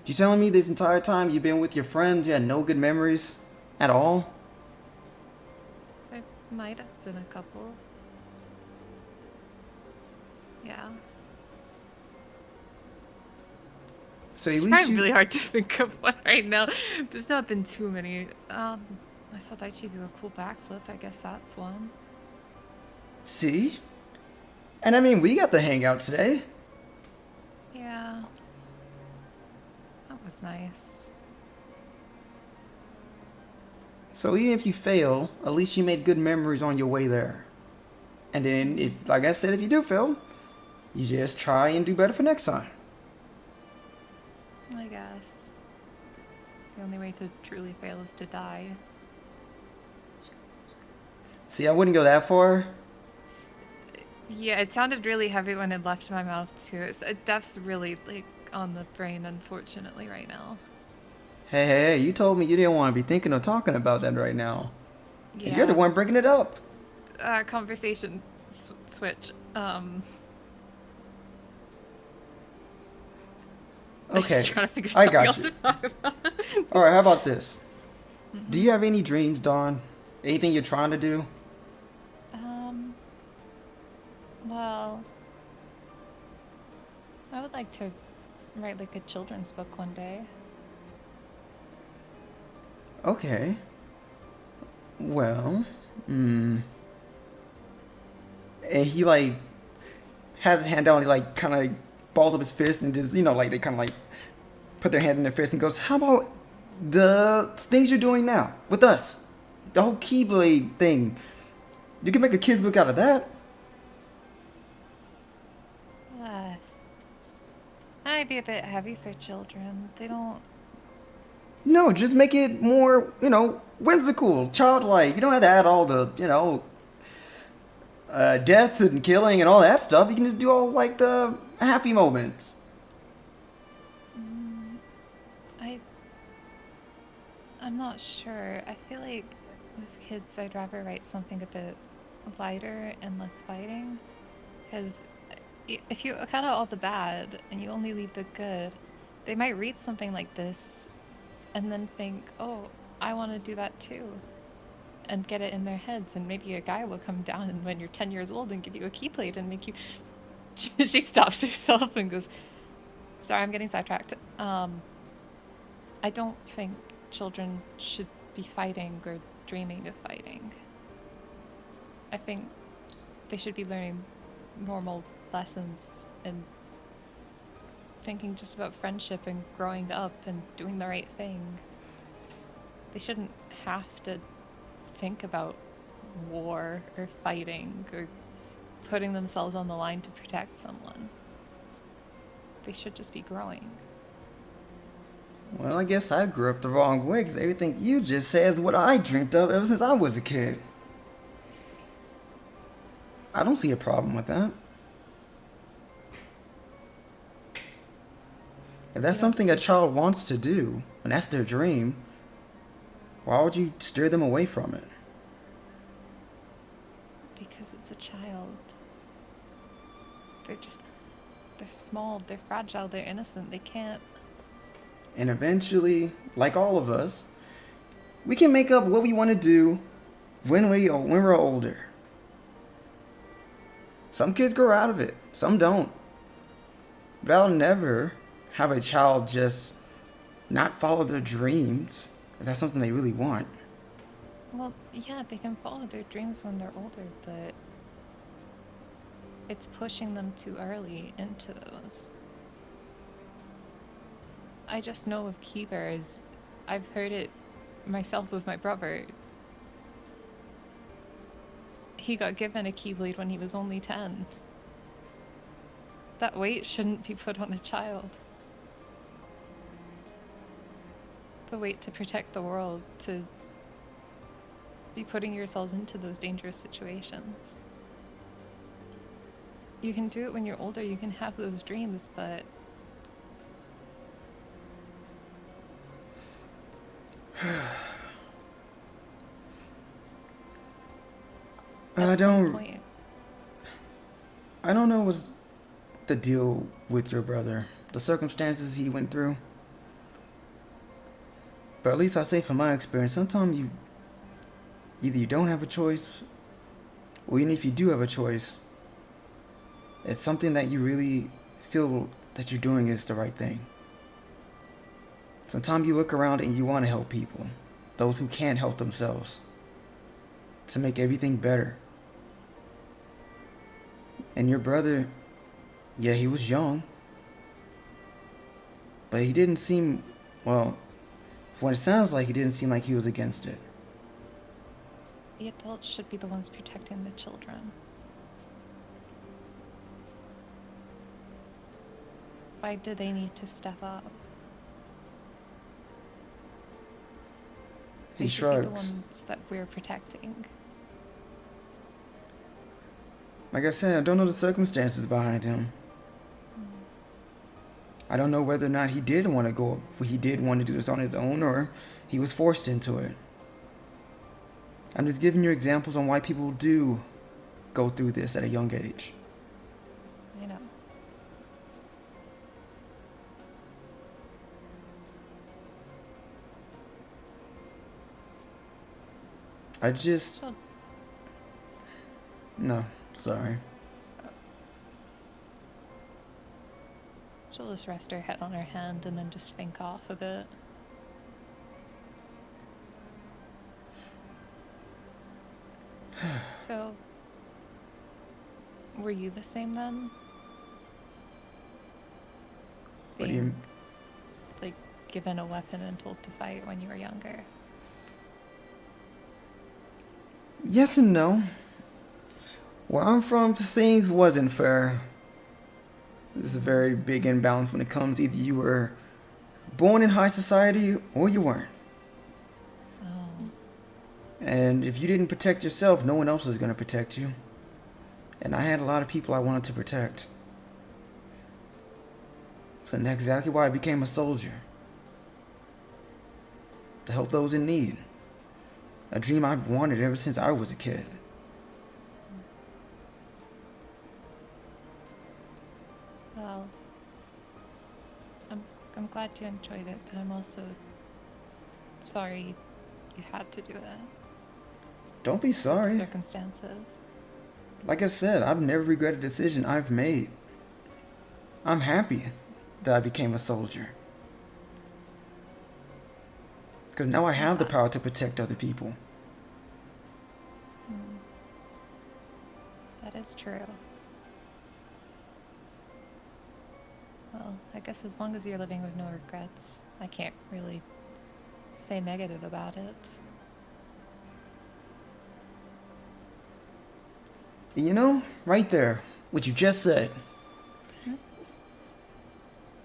You telling me this entire time you've been with your friends, you had no good memories at all? There might have been a couple. Yeah. So at It's least trying you... really hard to think of one right now. There's not been too many. I saw Daichi do a cool backflip. I guess that's one. See? And I mean, we got the hangout today. Yeah. That was nice. So even if you fail, at least you made good memories on your way there. And then, if, like I said, if you do fail, you just try and do better for next time. I guess. The only way to truly fail is to die. See, I wouldn't go that far. Yeah, it sounded really heavy when it left my mouth too. Death's really like on the brain, unfortunately, right now. Hey, you told me you didn't want to be thinking or talking about that right now. Yeah. And you're the one bringing it up. Conversation switch. Okay, Just trying to figure I something got else you. to talk about. Alright, how about this? Do you have any dreams, Dawn? Anything you're trying to do? Well, I would like to write like a children's book one day. Okay. Well, And he like has his hand down, he like kind of balls up his fist and just, like they kind of like put their hand in their fist and goes, how about the things you're doing now with us? The whole Keyblade thing. You can make a kid's book out of that. Might be a bit heavy for children. They don't. No, just make it more, whimsical, childlike. You don't have to add all the, death and killing and all that stuff. You can just do all like the happy moments. I'm not sure. I feel like with kids, I'd rather write something a bit lighter and less fighting. Because if you cut out all the bad and you only leave the good, they might read something like this and then think, oh, I want to do that too. And get it in their heads. And maybe a guy will come down and when you're 10 years old and give you a keyblade and make you... She stops herself and goes, sorry, I'm getting sidetracked. I don't think children should be fighting or dreaming of fighting. I think they should be learning normal lessons and thinking just about friendship and growing up and doing the right thing. They shouldn't have to think about war or fighting or putting themselves on the line to protect someone. They should just be growing. Well, I guess I grew up the wrong way because everything you just said is what I dreamt of ever since I was a kid. I don't see a problem with that. If that's something a child wants to do, and that's their dream, why would you steer them away from it? Because it's a child. They're small, they're fragile, they're innocent, they can't... And eventually, like all of us, we can make up what we want to do when we're older. Some kids grow out of it, some don't. But I'll never have a child just not follow their dreams if that's something they really want. Well, yeah, they can follow their dreams when they're older, but it's pushing them too early into those. I just know of key bears. I've heard it myself with my brother. He got given a keyblade when he was only 10. That weight shouldn't be put on a child. The weight to protect the world, to be putting yourselves into those dangerous situations. You can do it when you're older, you can have those dreams, but I don't know what's the deal with your brother, the circumstances he went through. But at least I say from my experience, sometimes either you don't have a choice, or even if you do have a choice, it's something that you really feel that you're doing is the right thing. Sometimes you look around and you want to help people, those who can't help themselves, to make everything better. And your brother, yeah, he was young, but he didn't seem, well, from what it sounds like, he didn't seem like he was against it. The adults should be the ones protecting the children. Why do they need to step up? He They should be the shrugs. ones that we're protecting. Like I said, I don't know the circumstances behind him. I don't know whether or not he did want to do this on his own, or he was forced into it. I'm just giving you examples on why people do go through this at a young age. I know. I just... So, No, sorry. she'll just rest her head on her hand and then just think off a bit. So, were you the same then? What do you... Like, given a weapon and told to fight when you were younger? Yes and no. Where I'm from, things wasn't fair. This is a very big imbalance when it comes, either you were born in high society or you weren't. Oh. And if you didn't protect yourself, no one else was going to protect you. And I had a lot of people I wanted to protect. So that's exactly why I became a soldier. To help those in need. A dream I've wanted ever since I was a kid. Well, I'm glad you enjoyed it, but I'm also sorry you had to do it. Don't be sorry. Circumstances. Like I said, I've never regretted a decision I've made. I'm happy that I became a soldier. Because now I have the power to protect other people. That is true. Well, I guess as long as you're living with no regrets, I can't really say negative about it. You know, right there, what you just said.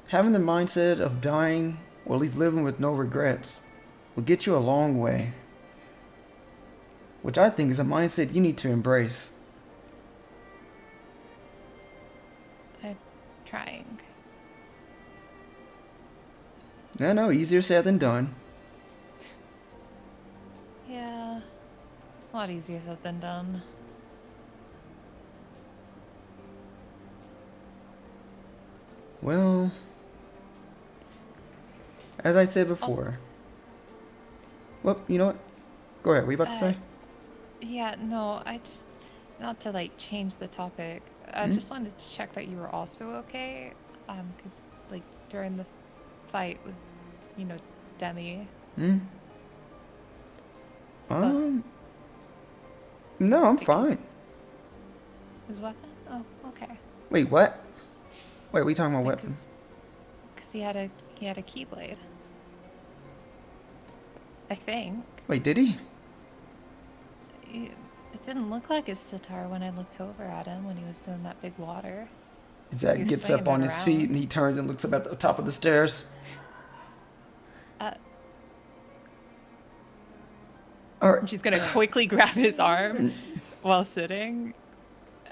Having the mindset of dying, or at least living with no regrets, will get you a long way. Which I think is a mindset you need to embrace. I'm trying. No, easier said than done. Yeah, a lot easier said than done. Well, as I said before. Also- Well, you know what? Go ahead. What are you about to say? Yeah, no, I just, not to like change the topic, I just wanted to check that you were also okay. Because like during the fight with, you know, Demi. No, I'm fine. His weapon? Oh, okay. Wait, what? Wait, we talking about weapon? Because he had a Keyblade. I think. Wait, did he? It didn't look like his sitar when I looked over at him when he was doing that big water. Zach He was gets up swinging on it his feet around. and he turns and looks up at the top of the stairs. Or She's gonna quickly grab his arm while sitting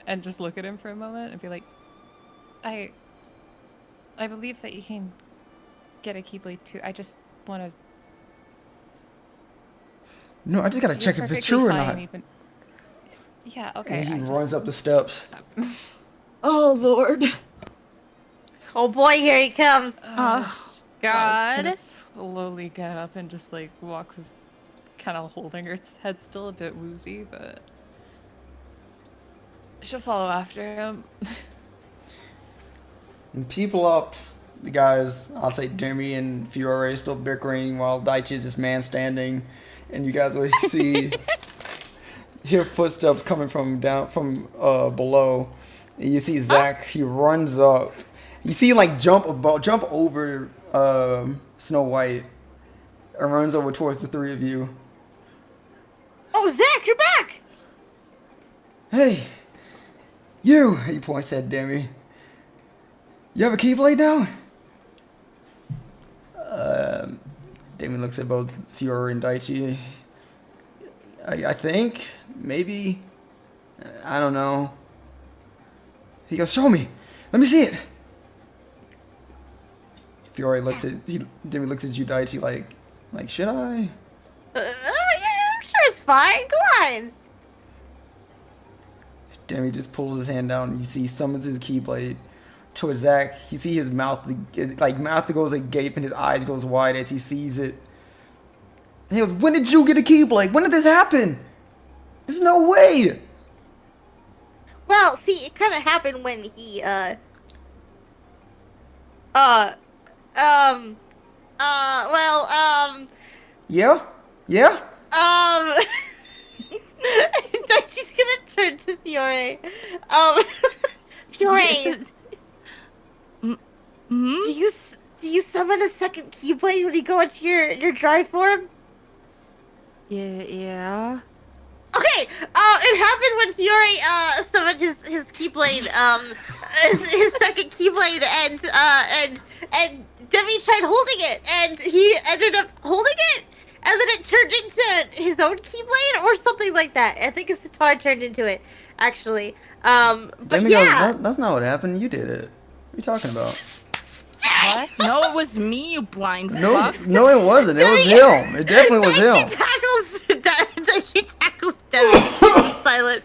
and just look at him for a moment and be like, I believe that you can get a Keyblade too. I just want to... no, I just gotta check if it's true or not. Yeah, okay. And he I just- runs up the steps. Oh Lord. Oh boy, here he comes. Oh, I was God. gonna slowly get up and just like walk, kind of holding her head still a bit woozy, but she'll follow after him. And people up, the guys, I'll say Demi and Fiore still bickering while Daichi is just man standing, and you guys will hear footsteps coming from below. And you see Zach, he runs up. You see him like jump over Snow White and runs over towards the three of you. Oh, Zach, you're back! Hey, you! He points at Demi. You have a Keyblade now? Demi looks at both Fiore and Daichi. I think, maybe, I don't know. He goes, show me. Let me see it. Fiore looks at Demi looks at you, Daichi, like should I? Yeah, I'm sure it's fine. Go on. Demi just pulls his hand down. You see, summons his Keyblade towards Zach. You see his mouth goes agape and his eyes goes wide as he sees it. And he goes, when did you get a Keyblade? When did this happen? There's no way. Well, see, it kind of happened when he, Yeah? Yeah? Daichi's gonna turn to Fiore. Fiore, do you summon a second Keyblade when you go into your dry form? Yeah. Okay, it happened when Fiore summoned his Keyblade, his second Keyblade, and Demi tried holding it, and he ended up holding it, and then it turned into his own Keyblade or something like that. I think his guitar turned into it, actually. But Demi yeah, goes, that's not what happened. You did it. What are you talking about? What? No, it was me, you blind No, fuck. no, it wasn't. It was him. It definitely was him. She tackles Demi. Silent.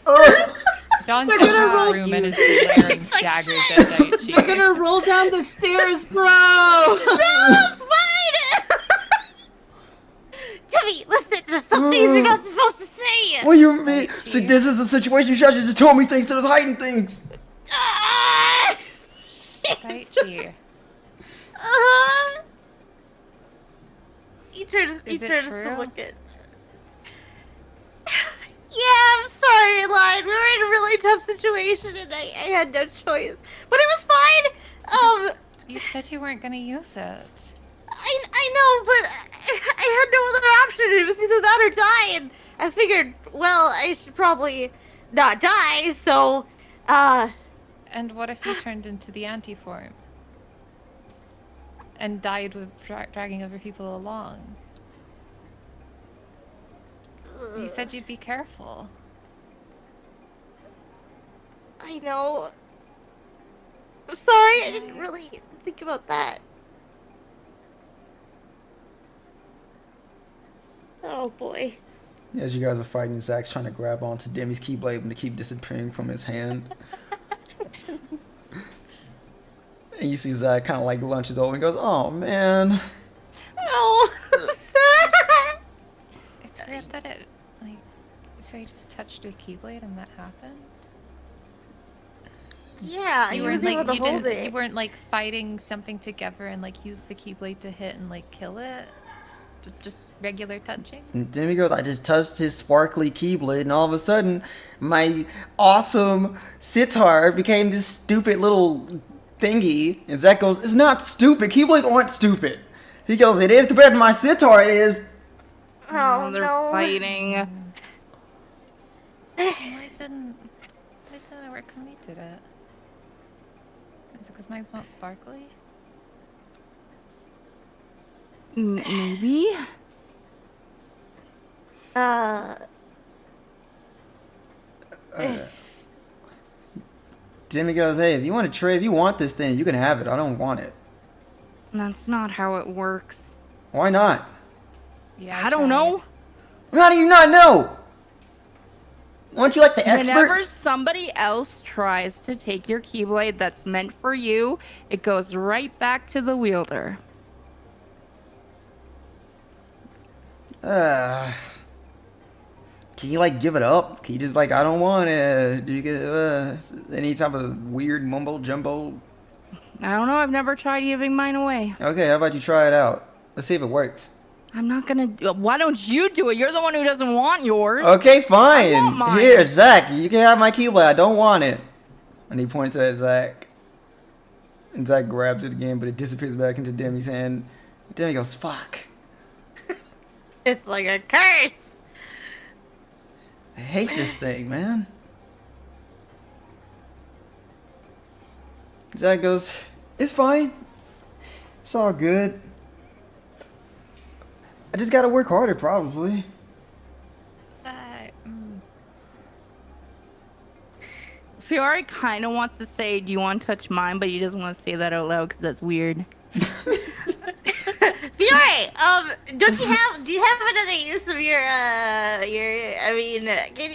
John's They're in gonna the roll room you. and is glaring Like daggers shit. at Daichi. They're gonna roll down the stairs, bro! No, it's fine! Demi, listen, there's some things you're not supposed to say! What do you mean? See, this is a situation you should have just told me things that was hiding things. Ah! Shit! Daichi. He turns Is it to true? look at... Yeah, I'm sorry, Lion. We were in a really tough situation and I had no choice. But it was fine! You said you weren't gonna use it. I know, but I had no other option. It was either that or die, and I figured, well, I should probably not die, so, And what if you turned into the anti-form? And died with dragging other people along? You said you'd be careful. I know. I'm sorry, I didn't really think about that. Oh boy. As you guys are fighting, Zach's trying to grab onto Demi's Keyblade and to keep disappearing from his hand. And you see Zach kind of like lunches over and goes, oh man. Oh. It's weird that it, like, so you just touched a Keyblade and that happened? Yeah, You he was weren't able like, to hold you it. weren't like fighting something together and like use the Keyblade to hit and like kill it? Just regular touching? And Demi goes, I just touched his sparkly Keyblade and all of a sudden my awesome sitar became this stupid little thingy. And Zach goes, it's not stupid. Keyblades aren't stupid. He goes, it is compared to my sitar, it is. Oh, They're no. fighting. Why didn't it work when we did it? Is it because mine's not sparkly? Maybe? Demi goes, hey, if you want to trade, if you want this thing, you can have it. I don't want it. That's not how it works. Why not? Yeah, I don't know. How do you not know? Aren't you like the Whenever experts? somebody else tries to take your Keyblade that's meant for you, it goes right back to the wielder. Can you like give it up? Can you just like I don't want it? Do you get any type of weird mumbo jumbo? I don't know. I've never tried giving mine away. Okay, how about you try it out? Let's see if it works. I'm not gonna. Why don't you do it? You're the one who doesn't want yours. Okay, I fine. want mine. Here, Zach, you can have my Keyblade. I don't want it. And he points at Zach. And Zach grabs it again, but it disappears back into Demi's hand. Demi goes, fuck. It's like a curse. I hate this thing, man. Zach goes, it's fine. It's all good. I just gotta work harder, probably. Fiore kind of wants to say, do you want to touch mine? But he doesn't want to say that out loud because that's weird. Fiore, do you have another use of your,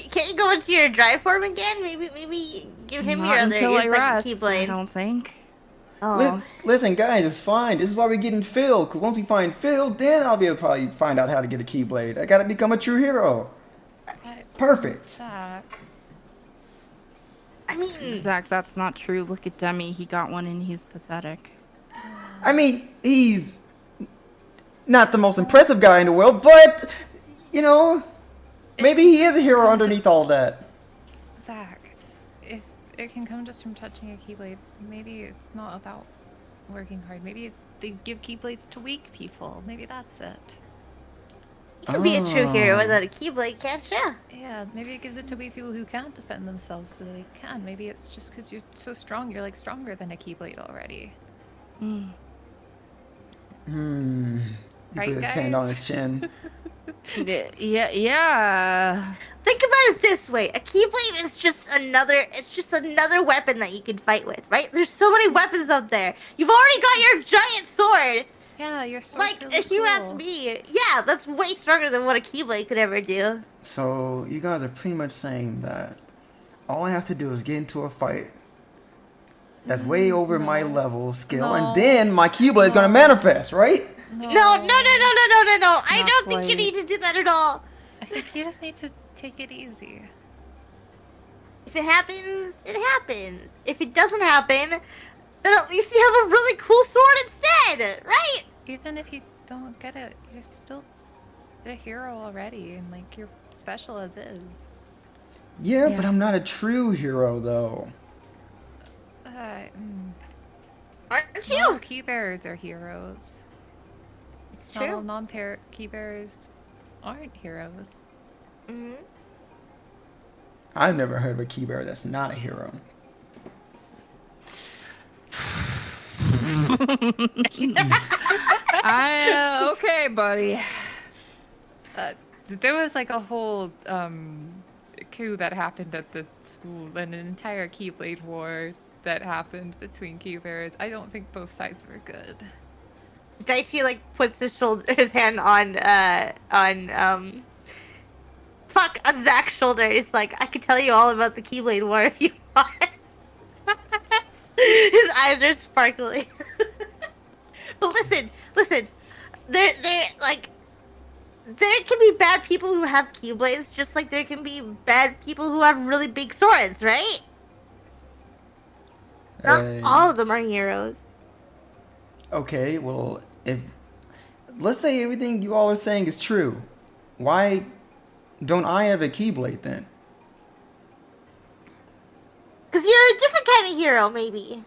can you go into your dry form again? Maybe give him Not your other until I rest, Keyblade. I don't think. Oh. Listen, guys, it's fine. This is why we're getting Phil. Because once we find Phil, then I'll be able to probably find out how to get a Keyblade. I gotta become a true hero. Perfect. I mean, Zach, that's not true. Look at Demi. He got one and he's pathetic. I mean, he's not the most impressive guy in the world, but, you know, maybe he is a hero underneath all that. Zach, if it can come just from touching a Keyblade, maybe it's not about working hard. Maybe they give Keyblades to weak people. Maybe that's it. you can be a true hero without a Keyblade, can't you? Yeah, maybe it gives it to weak people who can't defend themselves so they can. Maybe it's just because you're so strong, you're like stronger than a Keyblade already. He Right, put his hand guys? on his chin. Yeah. Think about it this way: a Keyblade is just another weapon that you can fight with, right? There's so many weapons out there. You've already got your giant sword. Yeah, you're so Like, if you ask me, yeah, that's way stronger than what a Keyblade could ever do. So, you guys are pretty much saying that all I have to do is get into a fight that's way over my level skill, and then my Keyblade is gonna manifest, right? No. I don't think you quite. need to do that at all. I think you just need to take it easy. If it happens, it happens. If it doesn't happen, then at least you have a really cool sword instead, right? Even if you don't get it, you're still a hero already, and like you're special as is. Yeah, but I'm not a true hero, though. Aren't All you? key bearers are heroes. It's Not all true. non-pair key bearers aren't heroes. Hmm. I've never heard of a key bearer that's not a hero. Okay, buddy. There was like a whole coup that happened at the school, and an entire Keyblade War that happened between key bearers. I don't think both sides were good. Daichi like puts his hand on Zach's shoulder. He's like, I could tell you all about the Keyblade War if you want. His eyes are sparkling. But listen. There can be bad people who have Keyblades, just like there can be bad people who have really big swords, right? Not all of them are heroes. Okay, well, if let's say everything you all are saying is true, why don't I have a Keyblade then? Because you're a different kind of hero, maybe.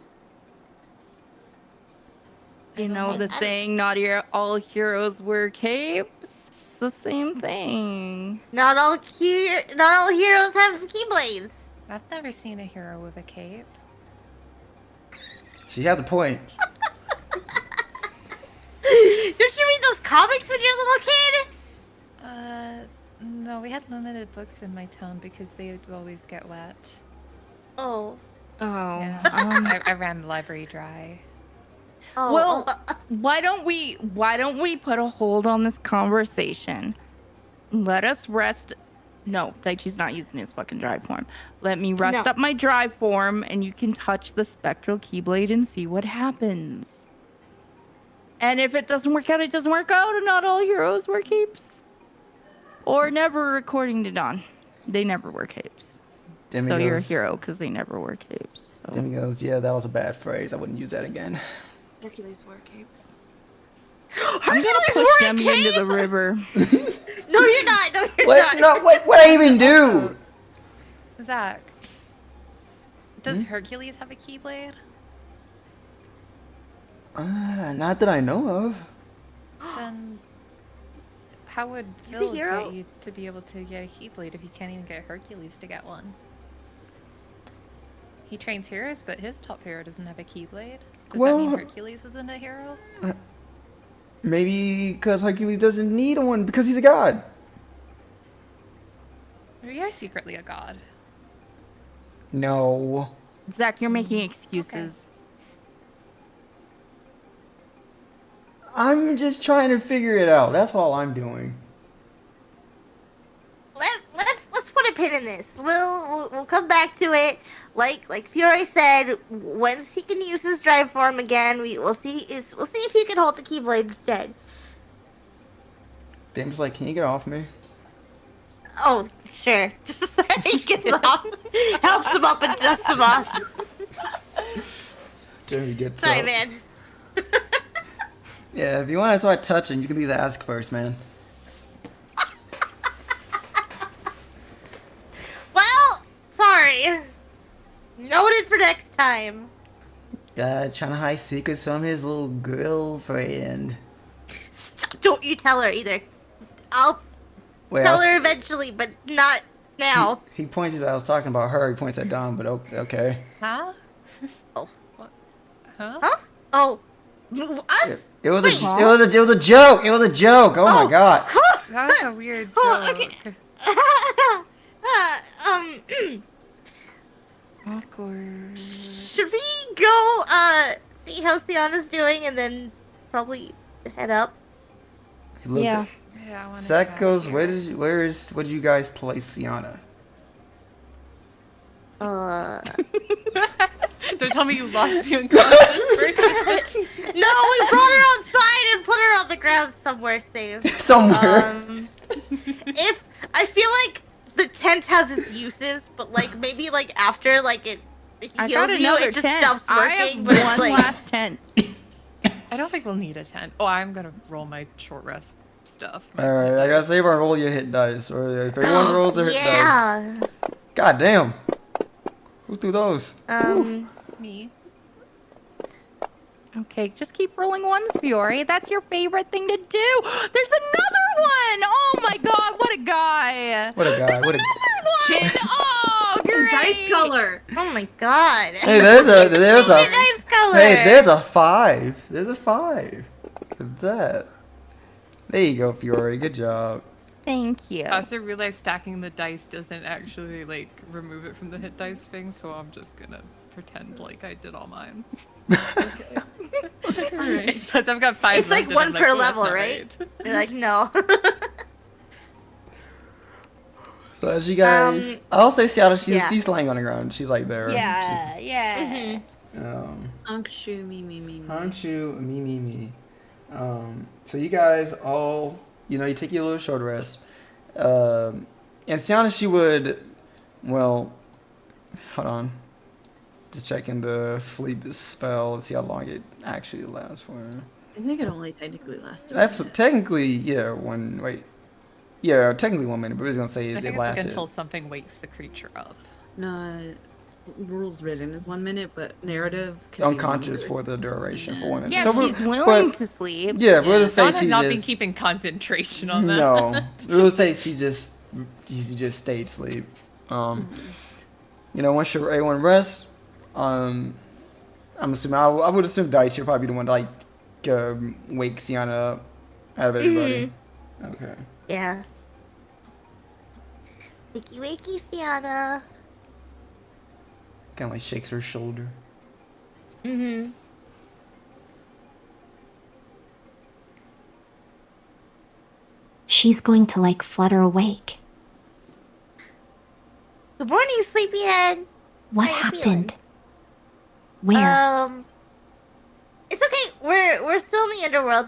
You know the saying, not all heroes wear capes? It's the same thing. Not all heroes have Keyblades. I've never seen a hero with a cape. She has a point. Did you read those comics when you were a little kid? No, we had limited books in my town because they would always get wet. Oh. Oh. Yeah, I ran the library dry. Oh. Well, why don't we put a hold on this conversation? Let us rest. No, Daichi's not using his fucking drive form. Let me rest up my drive form, and you can touch the spectral Keyblade and see what happens. And if it doesn't work out, it doesn't work out, and not all heroes wear capes. Or never, according to Don. They never wear capes. Demi So you're a goes, hero because they never wear capes. So. Demi goes, yeah, that was a bad phrase. I wouldn't use that again. Hercules wore a cape. I'm gonna push Demi into the river. No, you're not. No, you're What? not. No, what I even do? Zach, does Hercules have a Keyblade? Not that I know of. Then how would He's a Phil hero. get you to be able to get a Keyblade if you can't even get Hercules to get one? He trains heroes, but his top hero doesn't have a Keyblade. Does that mean Well- Hercules isn't a hero? Maybe because Hercules doesn't need one because he's a god. Or are you secretly a god? No. Zach, you're making excuses. I'm just trying to figure it out. That's all I'm doing. Let's put a pin in this. We'll come back to it. Like Fiore said, once he can use his drive form again, we'll see if he can hold the Keyblade instead. Dame's like, can you get off me? Oh, sure. Just so he gets off, helps him up and dusts him off. Dame gets Sorry, up. man. Yeah, if you want to start touching, you can at least ask first, man. Well, sorry. Noted for next time. God, trying to hide secrets from his little girlfriend. Don't you tell her either. I'll Wait, tell her eventually, but not now. He points. I was talking about her. He points at Dom, but okay. Huh? Oh. What? Huh? Huh? Oh. Us? It was Wait. a joke. It was a joke. Oh my god. That was a weird joke. Oh, okay. Awkward. Should we go see how Sienna's doing and then probably head up? He looks Yeah. at- Yeah, I wanna Zach get goes, out of here. where did you guys place Xiana? Don't tell me you lost the unconscious person. No, we brought her outside and put her on the ground somewhere safe. Somewhere. If I feel like the tent has its uses, but like maybe like after like it I heals got you, another it just tent. stops I working. have But it's one like last tent. I don't think we'll need a tent. Oh, I'm gonna roll my short rest stuff. Alright, I gotta say, everyone roll your hit dice. Or if everyone rolls their hit dice. yeah. God damn. Who threw those? Me. Okay, just keep rolling ones, Fiore. That's your favorite thing to do. There's another one. Oh my god, what a guy. What a guy. What a. One. Oh, great. Dice color. Oh my god. Hey, there's a. nice color. Hey, there's a 5. There's a 5. Look at that. There you go, Fiore. Good job. Thank you. I also realized stacking the dice doesn't actually like remove it from the hit dice thing, so I'm just gonna pretend like I did all mine. It says I've got 5 It's like left, and one I'm per "Oh, that's level, not right? You're like, no. So as you guys, I'll say Seattle. yeah. She's laying on the ground. She's like there. Yeah, She's, yeah. Unkshu, me. Hanshu, me. So you guys all, you take your little short rest. And Sienna, she would, well, hold on. Just checking the sleep spell. Let's see how long it actually lasts for. I think it only technically lasts. That's technically, technically 1 minute, but I was gonna say I it think it's like lasted. until something wakes the creature up. No, rules written is 1 minute, but narrative can Unconscious be for the duration for 1 minute. Yeah, So we'll- she's willing but- to sleep. Yeah, we'll just say Dawn has she not just been keeping concentration on that. no. We'll say she just stayed asleep. Once everyone rests, I'm assuming I would assume Daichi would probably be the one to like wake Sienna up out of everybody. Okay. Yeah. Wakey wakey, Sienna. Kind of like shakes her shoulder. She's going to like flutter awake. Good morning, sleepyhead. What How you happened? Where? It's okay. We're still in the underworld.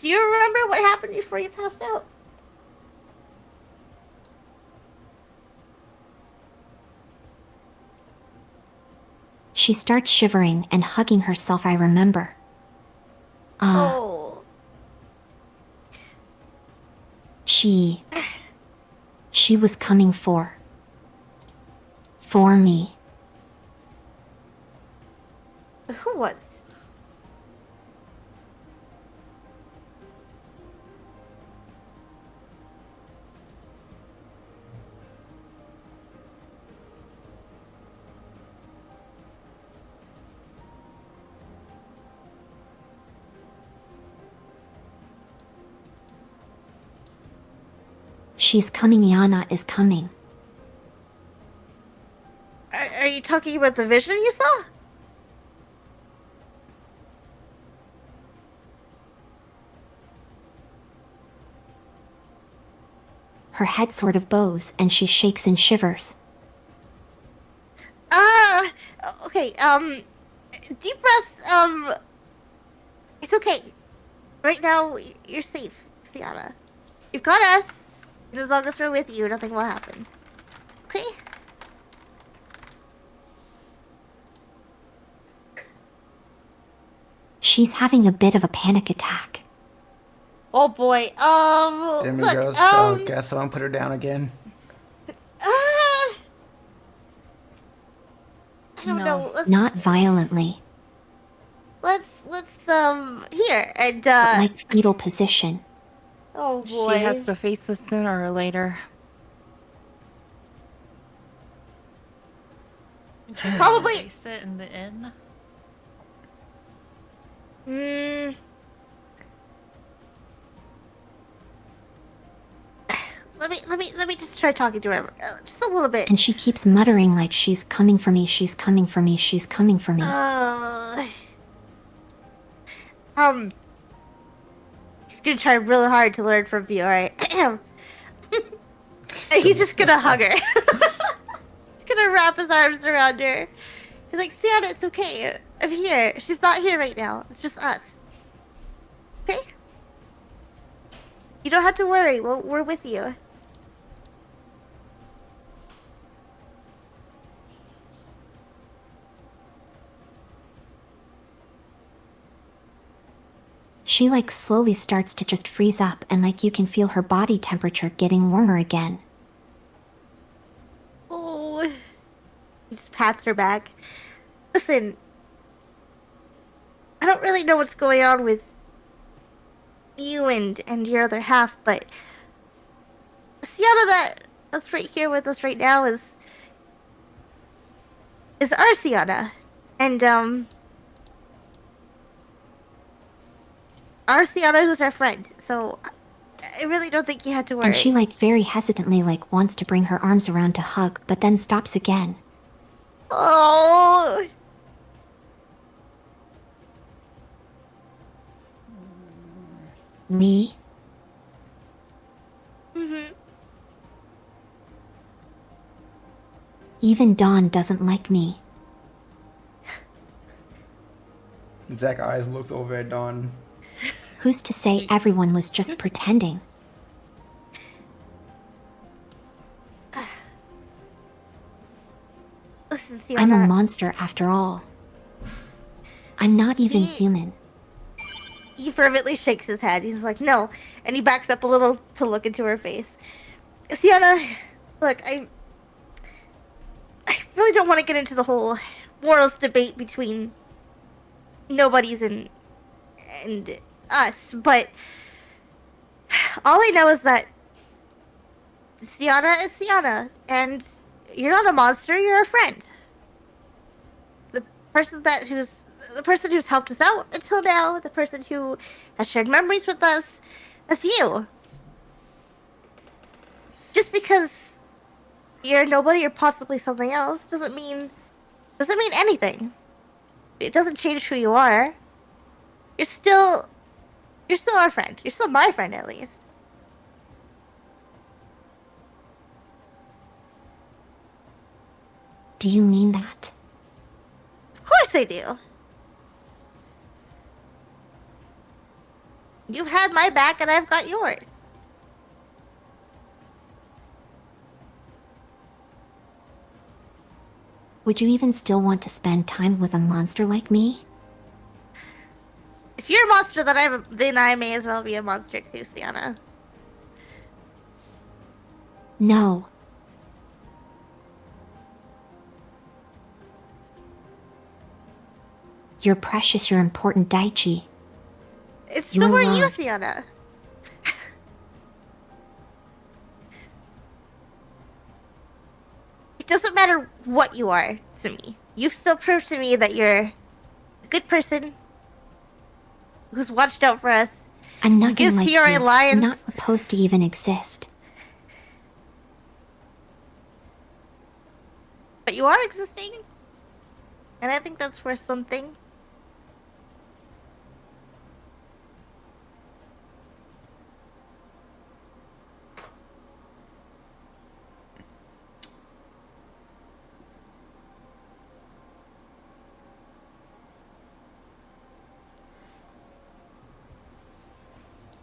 Do you remember what happened before you passed out? She starts shivering and hugging herself. I remember. Oh. She was coming for me. Who was? She's coming. Xiana is coming. Are you talking about the vision you saw? Her head sort of bows and she shakes and shivers. Okay, deep breaths, it's okay. Right now, you're safe, Xiana. You've got us, and as long as we're with you, nothing will happen. Okay? She's having a bit of a panic attack. Oh boy, There we look, go. Guess someone put her down again. I don't No. know. Not violently, Let's, here, and, but like fetal position. oh boy. She has to face this sooner or later. Probably- Face it in the inn. Let me just try talking to her, just a little bit. And she keeps muttering like she's coming for me, she's coming for me, she's coming for me. He's gonna try really hard to learn from Fiore. And he's just gonna hug her. He's gonna wrap his arms around her. He's like, Sienna, it's okay. I'm here. She's not here right now. It's just us. Okay? You don't have to worry. We're with you. She like slowly starts to just freeze up and like you can feel her body temperature getting warmer again. Oh. He just pats her back. Listen. I don't really know what's going on with you and your other half, but Xiana that's right here with us right now is our Xiana. And our Xiana who's our friend. So I really don't think you had to worry. And she like very hesitantly like wants to bring her arms around to hug, but then stops again. Oh. Me? Mhm. Even Dawn doesn't like me. Zach's eyes looked over at Dawn. Who's to say everyone was just pretending? Listen, I'm a Sienna. monster after all. I'm not even human. He fervently shakes his head. He's like, no. And he backs up a little to look into her face. Sienna, look, I really don't want to get into the whole morals debate between nobodies and us, but all I know is that Sienna is Sienna, and you're not a monster, you're a friend. The person who's helped us out until now, the person who has shared memories with us, that's you. Just because you're nobody or possibly something else doesn't mean anything. It doesn't change who you are. You're still our friend. You're still my friend, at least. Do you mean that? Of course I do. You've had my back and I've got yours. Would you even still want to spend time with a monster like me? If you're a monster, then I may as well be a monster too, Xiana. No. You're precious, you're important, Daichi. It's Your so are you, love. Xiana. It doesn't matter what you are to me. You've still proved to me that you're a good person who's watched out for us. A nothing Gives like Fiore you, Alliance. not supposed to even exist. But you are existing. And I think that's worth something.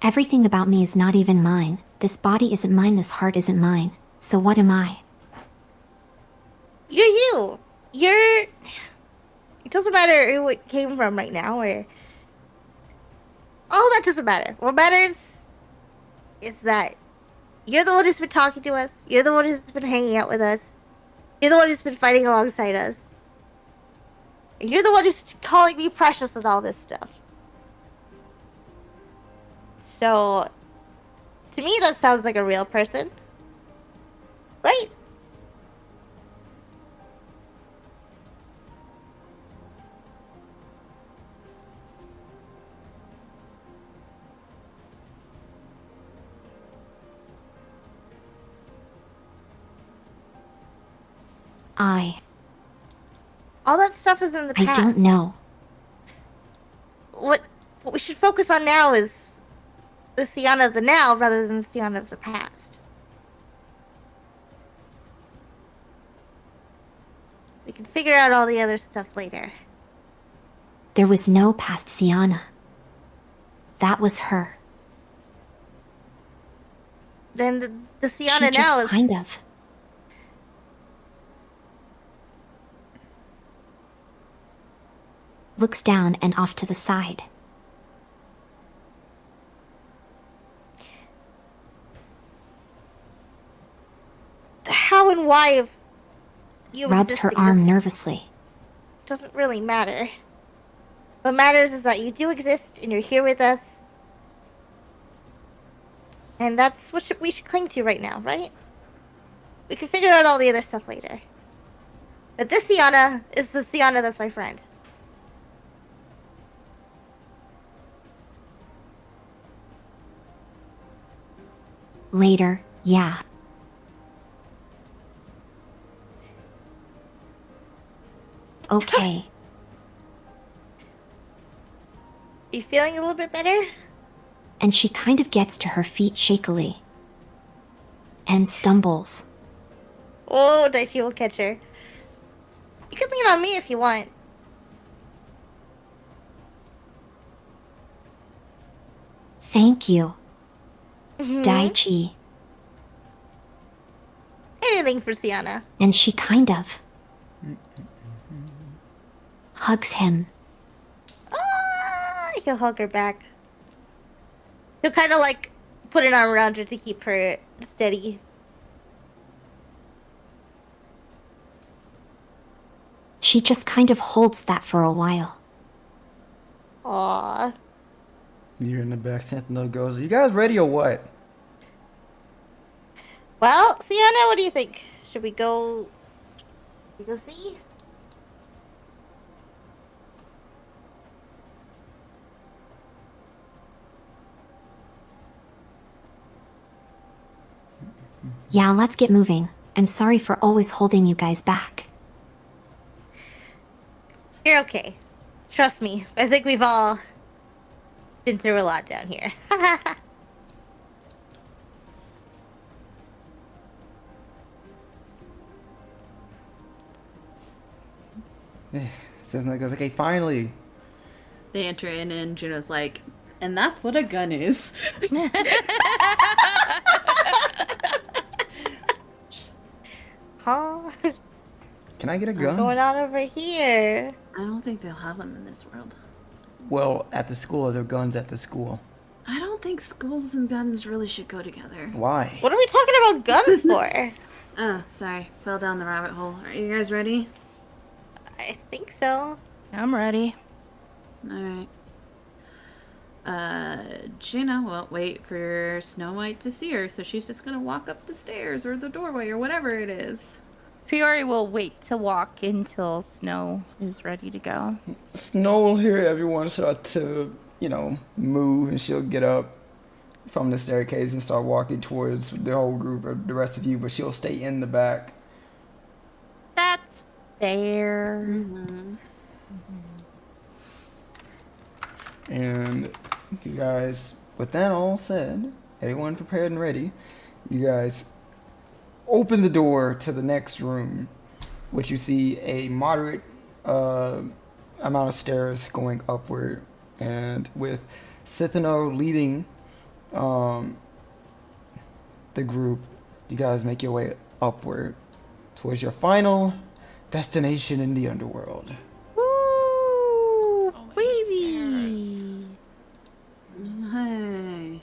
Everything about me is not even mine. This body isn't mine, this heart isn't mine. So what am I? You're you. You're... It doesn't matter who it came from right now, or... All that doesn't matter. What matters is that you're the one who's been talking to us. You're the one who's been hanging out with us. You're the one who's been fighting alongside us. And you're the one who's calling me precious and all this stuff. So, to me, that sounds like a real person. Right? All that stuff is in the past. I don't know. What we should focus on now is the Xiana of the now rather than the Xiana of the past. We can figure out all the other stuff later. There was no past Xiana. That was her. Then the She Xiana now just is... kind of. Looks down and off to the side. How and why of you Rubs her existing arm nervously. doesn't really matter. What matters is that you do exist and you're here with us. And that's what we should cling to right now, right? We can figure out all the other stuff later. But this Xiana is the Xiana that's my friend. Later, yeah. Okay. You feeling a little bit better? And she kind of gets to her feet shakily. And stumbles. Oh, Daichi will catch her. You can lean on me if you want. Thank you, Mhm. Daichi. Anything for Xiana. And she kind of hugs him. Ah, he'll hug her back. He'll kind of like put an arm around her to keep her steady. She just kind of holds that for a while. Aww. You're in the back. Sentinel goes, "You guys ready or what?" Well, Sienna, what do you think? Should we go... see? Yeah, let's get moving. I'm sorry for always holding you guys back. You're okay. Trust me. I think we've all been through a lot down here. Sentinel goes, "Okay, finally." They enter in and Juno's like, And that's what a gun is. Huh? Can I get a What's gun? going on over here? I don't think they'll have them in this world. Well, at the school, are there guns at the school? I don't think schools and guns really should go together. Why? What are we talking about guns for? Oh, sorry. Fell down the rabbit hole. Are you guys ready? I think so. I'm ready. Alright. Juno won't wait for Snow White to see her, so she's just gonna walk up the stairs or the doorway or whatever it is. Fiore will wait to walk until Snow is ready to go. Snow will hear everyone start to, move, and she'll get up from the staircase and start walking towards the whole group or the rest of you, but she'll stay in the back. That's fair. Mm-hmm. And you guys, with that all said, everyone prepared and ready, you guys open the door to the next room, which you see a moderate amount of stairs going upward, and with Sithino leading the group, you guys make your way upward towards your final destination in the Underworld. Woo! my Baby! Hey. If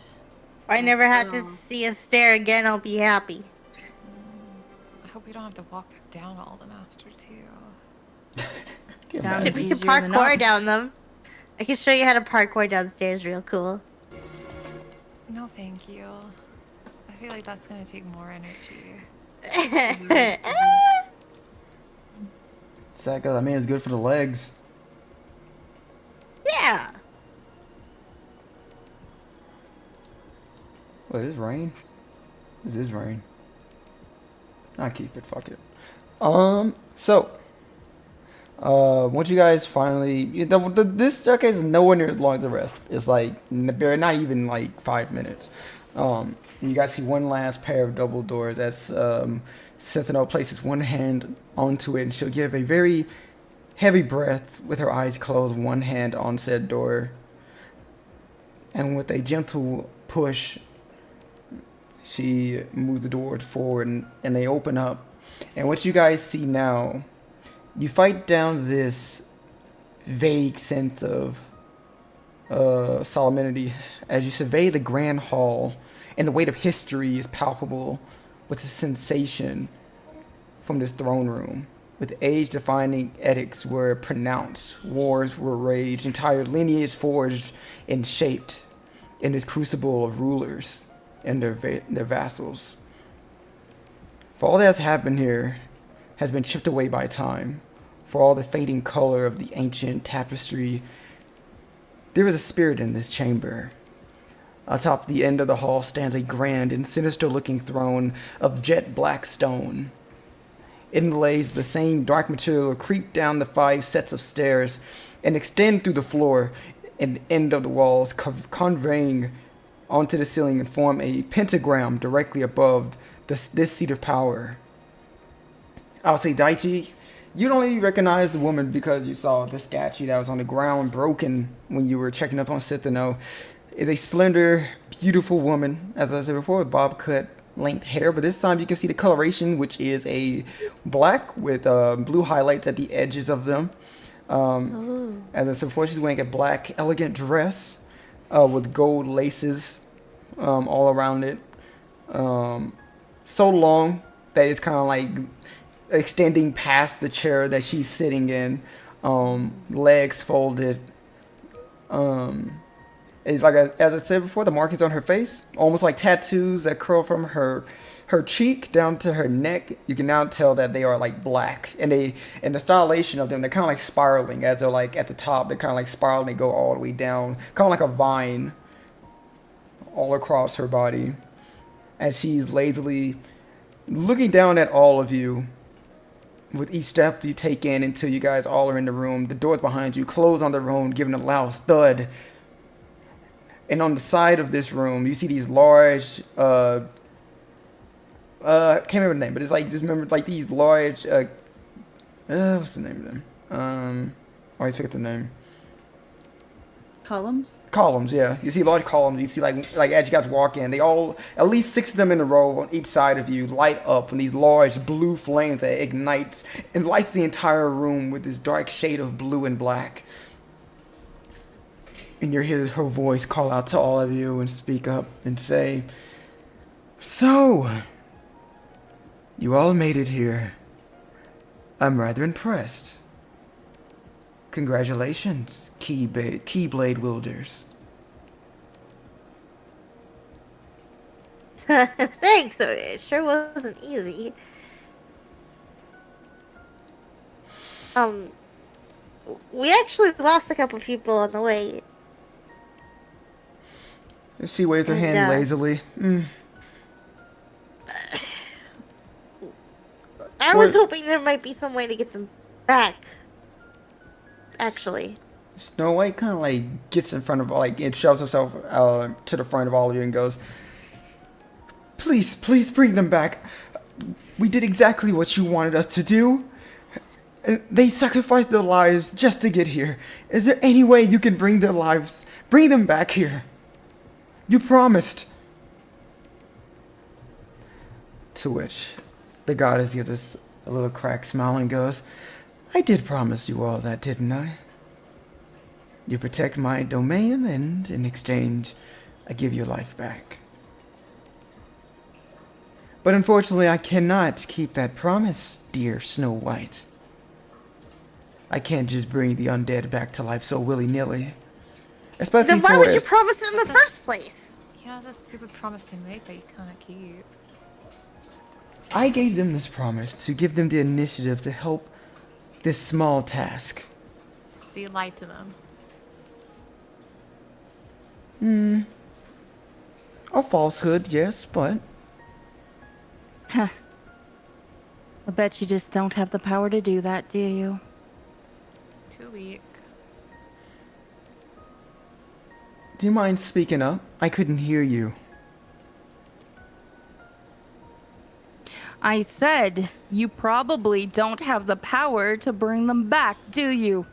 I never have to go. see a stair again, I'll be happy. I hope we don't have to walk back down all of them after too. Get Down back. We easier can than parkour up. down them. I can show you how to parkour downstairs real cool. No, thank you. I feel like that's gonna take more energy. Saka, I mean, it's good for the legs. Yeah. What is rain? This is rain. I'll keep it, fuck it. Once you guys finally, this staircase is nowhere near as long as the rest. It's like, not even like 5 minutes. You guys see one last pair of double doors as Sithino places one hand onto it, and she'll give a very heavy breath with her eyes closed, one hand on said door. And with a gentle push, she moves the door forward, and they open up. And what you guys see now, you fight down this vague sense of solemnity as you survey the grand hall, and the weight of history is palpable with the sensation from this throne room. With age-defining edicts were pronounced, wars were waged, entire lineages forged and shaped in this crucible of rulers and their vassals. For all that has happened here has been chipped away by time. For all the fading color of the ancient tapestry, there is a spirit in this chamber. Atop the end of the hall stands a grand and sinister-looking throne of jet black stone. Inlays of the same dark material creep down the 5 sets of stairs and extend through the floor and end of the walls, conveying onto the ceiling and form a pentagram directly above this seat of power. I'll say, Daichi, you'd only recognize the woman because you saw the statue that was on the ground broken when you were checking up on Sithino. Is a slender, beautiful woman, as I said before, with bob cut length hair, but this time you can see the coloration, which is a black with blue highlights at the edges of them. As I said before, she's wearing a black elegant dress with gold laces all around it. So long that it's kind of like extending past the chair that she's sitting in. Legs folded. It's like, as I said before, the markings on her face, almost like tattoos that curl from her cheek down to her neck. You can now tell that they are like black, and the stylization of them, they're kind of like spiraling. As they're like at the top, they're kind of like spiraling. They go all the way down, kind of like a vine, all across her body. As she's lazily looking down at all of you, with each step you take in until you guys all are in the room. The doors behind you close on their own, giving a loud thud. And on the side of this room, you see these large, I can't remember the name, but it's like, just remember, like these large, what's the name of them? I always forget the name. Columns? Columns, yeah. You see large columns. You see like as you guys walk in, they all, at least 6 of them in a row on each side of you, light up from these large blue flames that ignites and lights the entire room with this dark shade of blue and black. And you hear her voice call out to all of you and speak up and say, "So, you all made it here. I'm rather impressed. Congratulations, Keyblade wielders." Thanks. It sure wasn't easy. We actually lost a couple people on the way. She waves her hand lazily. I was hoping there might be some way to get them back. Actually. Snow White kind of like gets in front of, like, it shoves herself to the front of all of you and goes, "Please, please bring them back. We did exactly what you wanted us to do. They sacrificed their lives just to get here. Is there any way you can bring them back here? You promised." To which the goddess gives us a little cracked smile and goes, "I did promise you all that, didn't I? You protect my domain, and in exchange, I give your life back. But unfortunately, I cannot keep that promise, dear Snow White. I can't just bring the undead back to life so willy-nilly. Especially Then why would you promise it in the first place? Yeah, that's a stupid promise to make that you can't keep. I gave them this promise to give them the initiative to help this small task. So you lied to them. A falsehood, yes, but I bet you just don't have the power to do that, do you? Too weak. do you mind speaking up? I couldn't hear you. I said you probably don't have the power to bring them back, do you?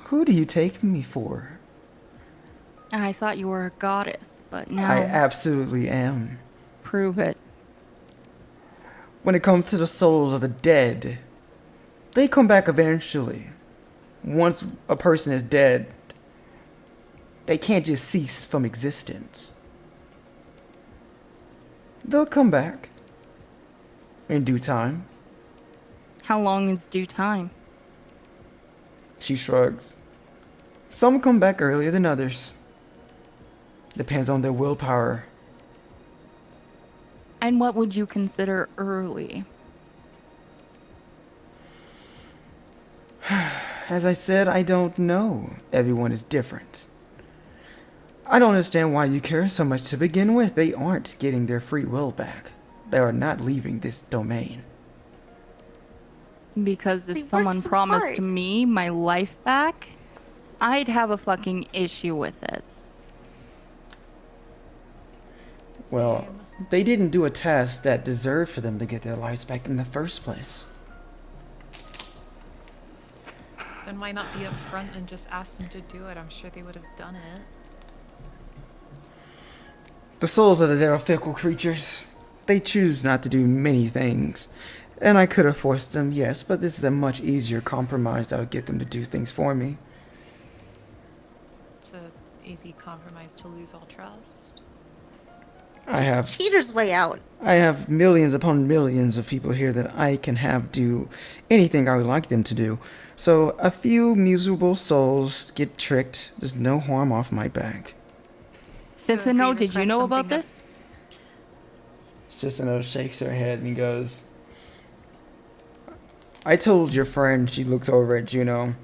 Who do you take me for? I thought you were a goddess, but now I absolutely am. prove it. When it comes to the souls of the dead, they come back eventually. Once a person is dead, they can't just cease from existence. They'll come back in due time. How long is due time? She shrugs. Some come back earlier than others. Depends on their willpower. And what would you consider early? As I said, I don't know. Everyone is different. I don't understand why you care so much to begin with. They aren't getting their free will back. They are not leaving this domain. Because if They worked someone so promised hard. me my life back, I'd have a fucking issue with it. Well, they didn't do a task that deserved for them to get their lives back in the first place. Then why not be upfront and just ask them to do it? I'm sure they would have done it. The souls of the dead are fickle creatures. They choose not to do many things. And I could have forced them, yes, but this is a much easier compromise that would get them to do things for me. It's an easy compromise to lose all trust. I have Cheater's way out. millions upon millions of people here that I can have do anything I would like them to do. So a few miserable souls get tricked. There's no harm off my back. So if we Sithino, did you request know about something that- this? Sissano shakes her head and goes, I told your friend, she looks over at Juno,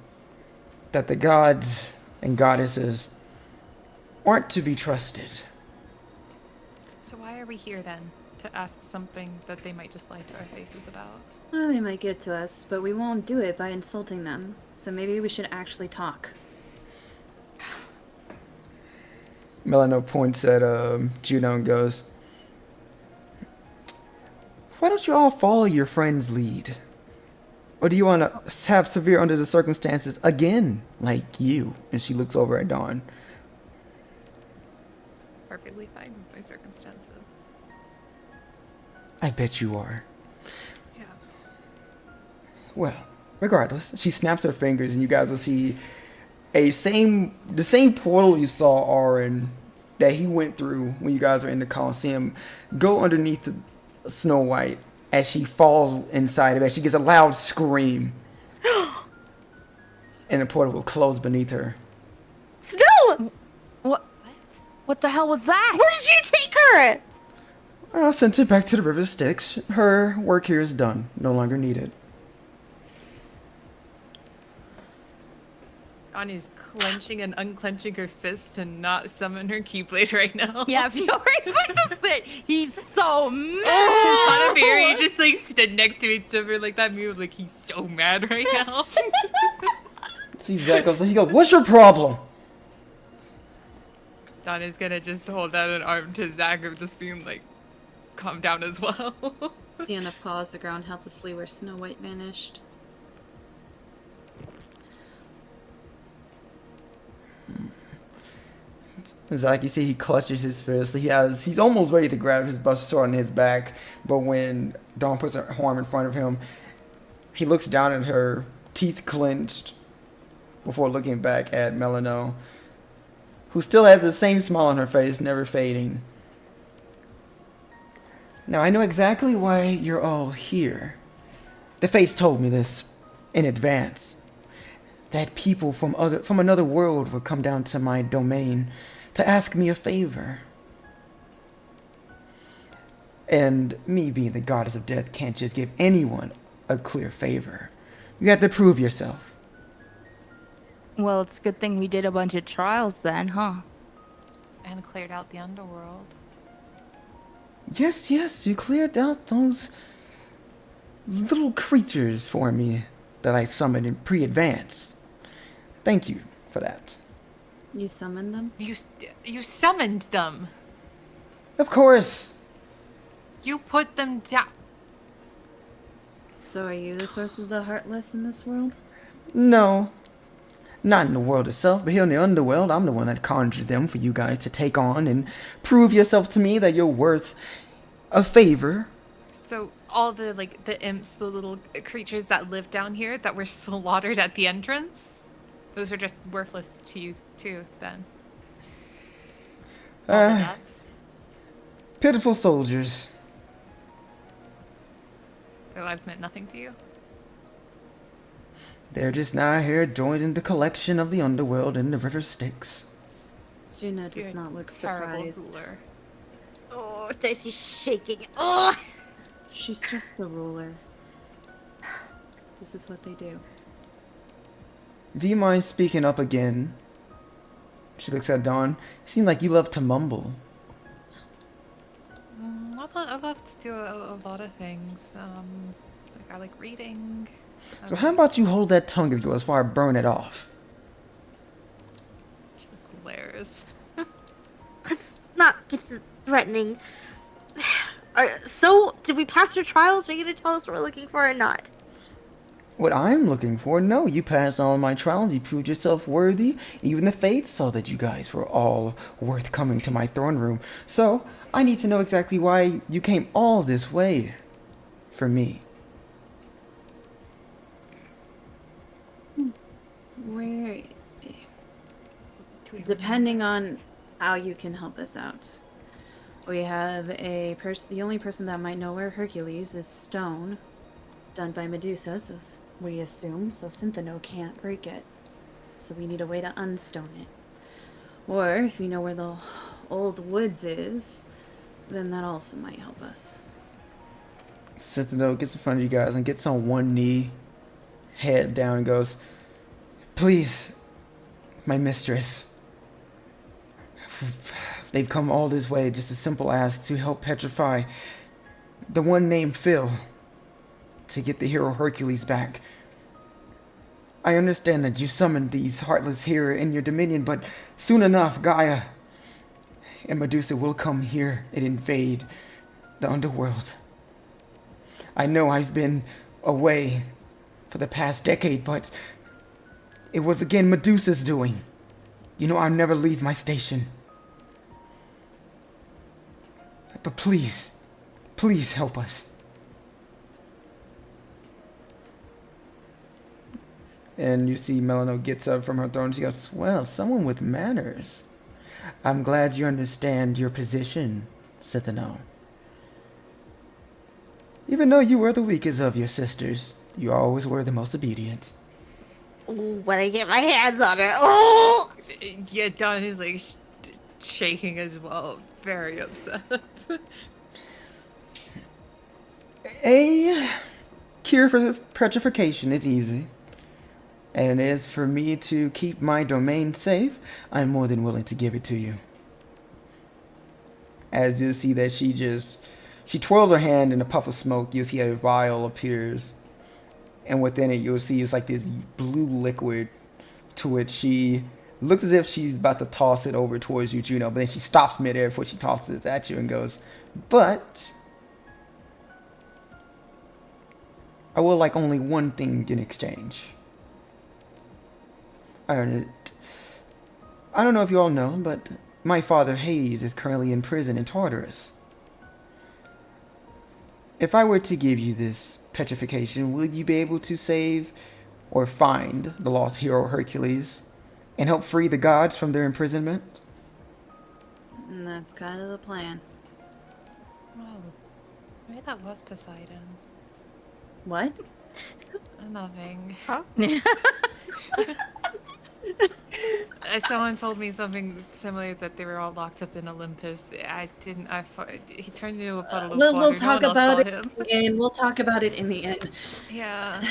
that the gods and goddesses aren't to be trusted. So why are we here then? To ask something that they might just lie to our faces about? Well, they might get to us, but we won't do it by insulting them. So maybe we should actually talk. Melano points at Juno and goes, why don't you all follow your friend's lead? Or do you want to have severe under the circumstances again, like you? And she looks over at Dawn. Perfectly fine with my circumstances. I bet you are. Yeah. Well, regardless, she snaps her fingers and you guys will see the same portal you saw Auron that he went through when you guys were in the Coliseum go underneath Snow White as she falls inside of it. She gets a loud scream. And the portal will close beneath her. Snow! What the hell was that? Where did you take her? I sent her back to the river Styx. Her work here is done. No longer needed. Annie's clenching and unclenching her fist to not summon her Keyblade right now. Yeah, Fiore's like to say he's so mad. Hana and Fiore just like stood next to each other like that move, like he's so mad right now. See Zach goes, he goes, what's your problem? Donna's gonna just hold out an arm to Zach of just being like, calm down as well. Sienna paws the ground helplessly where Snow White vanished. Zach, you see he clutches his fist. He's almost ready to grab his buster sword on his back, but when Dawn puts her arm in front of him, he looks down at her, teeth clenched, before looking back at Melano, who still has the same smile on her face, never fading. Now, I know exactly why you're all here. The Fates told me this in advance. That people from another world would come down to my domain to ask me a favor. And me being the goddess of death can't just give anyone a clear favor. You have to prove yourself. Well, it's a good thing we did a bunch of trials then, huh? And cleared out the Underworld. Yes, you cleared out those little creatures for me that I summoned in pre-advance. Thank you for that. You summoned them? You summoned them. Of course. You put them down. So are you the source of the Heartless in this world? No. Not in the world itself, but here in the Underworld, I'm the one that conjured them for you guys to take on and prove yourself to me that you're worth a favor. So all the imps, the little creatures that live down here that were slaughtered at the entrance, those are just worthless to you too, then. All the deaths? Pitiful soldiers. Their lives meant nothing to you? They're just now here joining the collection of the Underworld in the river Styx. Juno does not look surprised. Ruler. Oh, Daichi's shaking. Oh! She's just the ruler. This is what they do. Do you mind speaking up again? She looks at Dawn. You seem like you love to mumble. I love to do a lot of things. I like reading. So how about you hold that tongue of yours before I burn it off? She glares. Let's not get threatening. So, did we pass your trials? Are you going to tell us what we're looking for or not? What I'm looking for? No, you passed all of my trials. You proved yourself worthy. Even the Fates saw that you guys were all worth coming to my throne room. So, I need to know exactly why you came all this way for me. Where, depending on how you can help us out, we have the only person that might know where Hercules is stone, done by Medusa, so we assume, so Syntheno can't break it. So we need a way to unstone it. Or, if you know where the old woods is, then that also might help us. Syntheno gets in front of you guys and gets on one knee, head down, and goes, "Please, my mistress. They've come all this way, just a simple ask to help petrify the one named Phil to get the hero Hercules back. I understand that you summoned these heartless here in your dominion, but soon enough, Gaia and Medusa will come here and invade the Underworld. I know I've been away for the past decade, but it was again Medusa's doing. You know, I'll never leave my station. But please, please help us. And you see Melano gets up from her throne. She goes, well, someone with manners. I'm glad you understand your position, Cithano. Even though you were the weakest of your sisters, you always were the most obedient. Ooh, when I get my hands on her, oh! Yeah, Don is like shaking as well, very upset. A cure for petrification is easy. And as for me to keep my domain safe, I'm more than willing to give it to you. As you see that she twirls her hand in a puff of smoke, you see a vial appears. And within it, you'll see it's like this blue liquid to which she looks as if she's about to toss it over towards you, Juno. But then she stops midair before she tosses it at you and goes, but I would like only one thing in exchange. I don't know if you all know, but my father Hades is currently in prison in Tartarus. If I were to give you this petrification, will you be able to save or find the lost hero Hercules and help free the gods from their imprisonment? And that's kind of the plan. Oh, maybe that was Poseidon. What? Nothing. Huh? Someone told me something similar that they were all locked up in Olympus. He turned into a puddle of water. We'll talk No one else about saw it him. and we'll talk about it in the end. Yeah.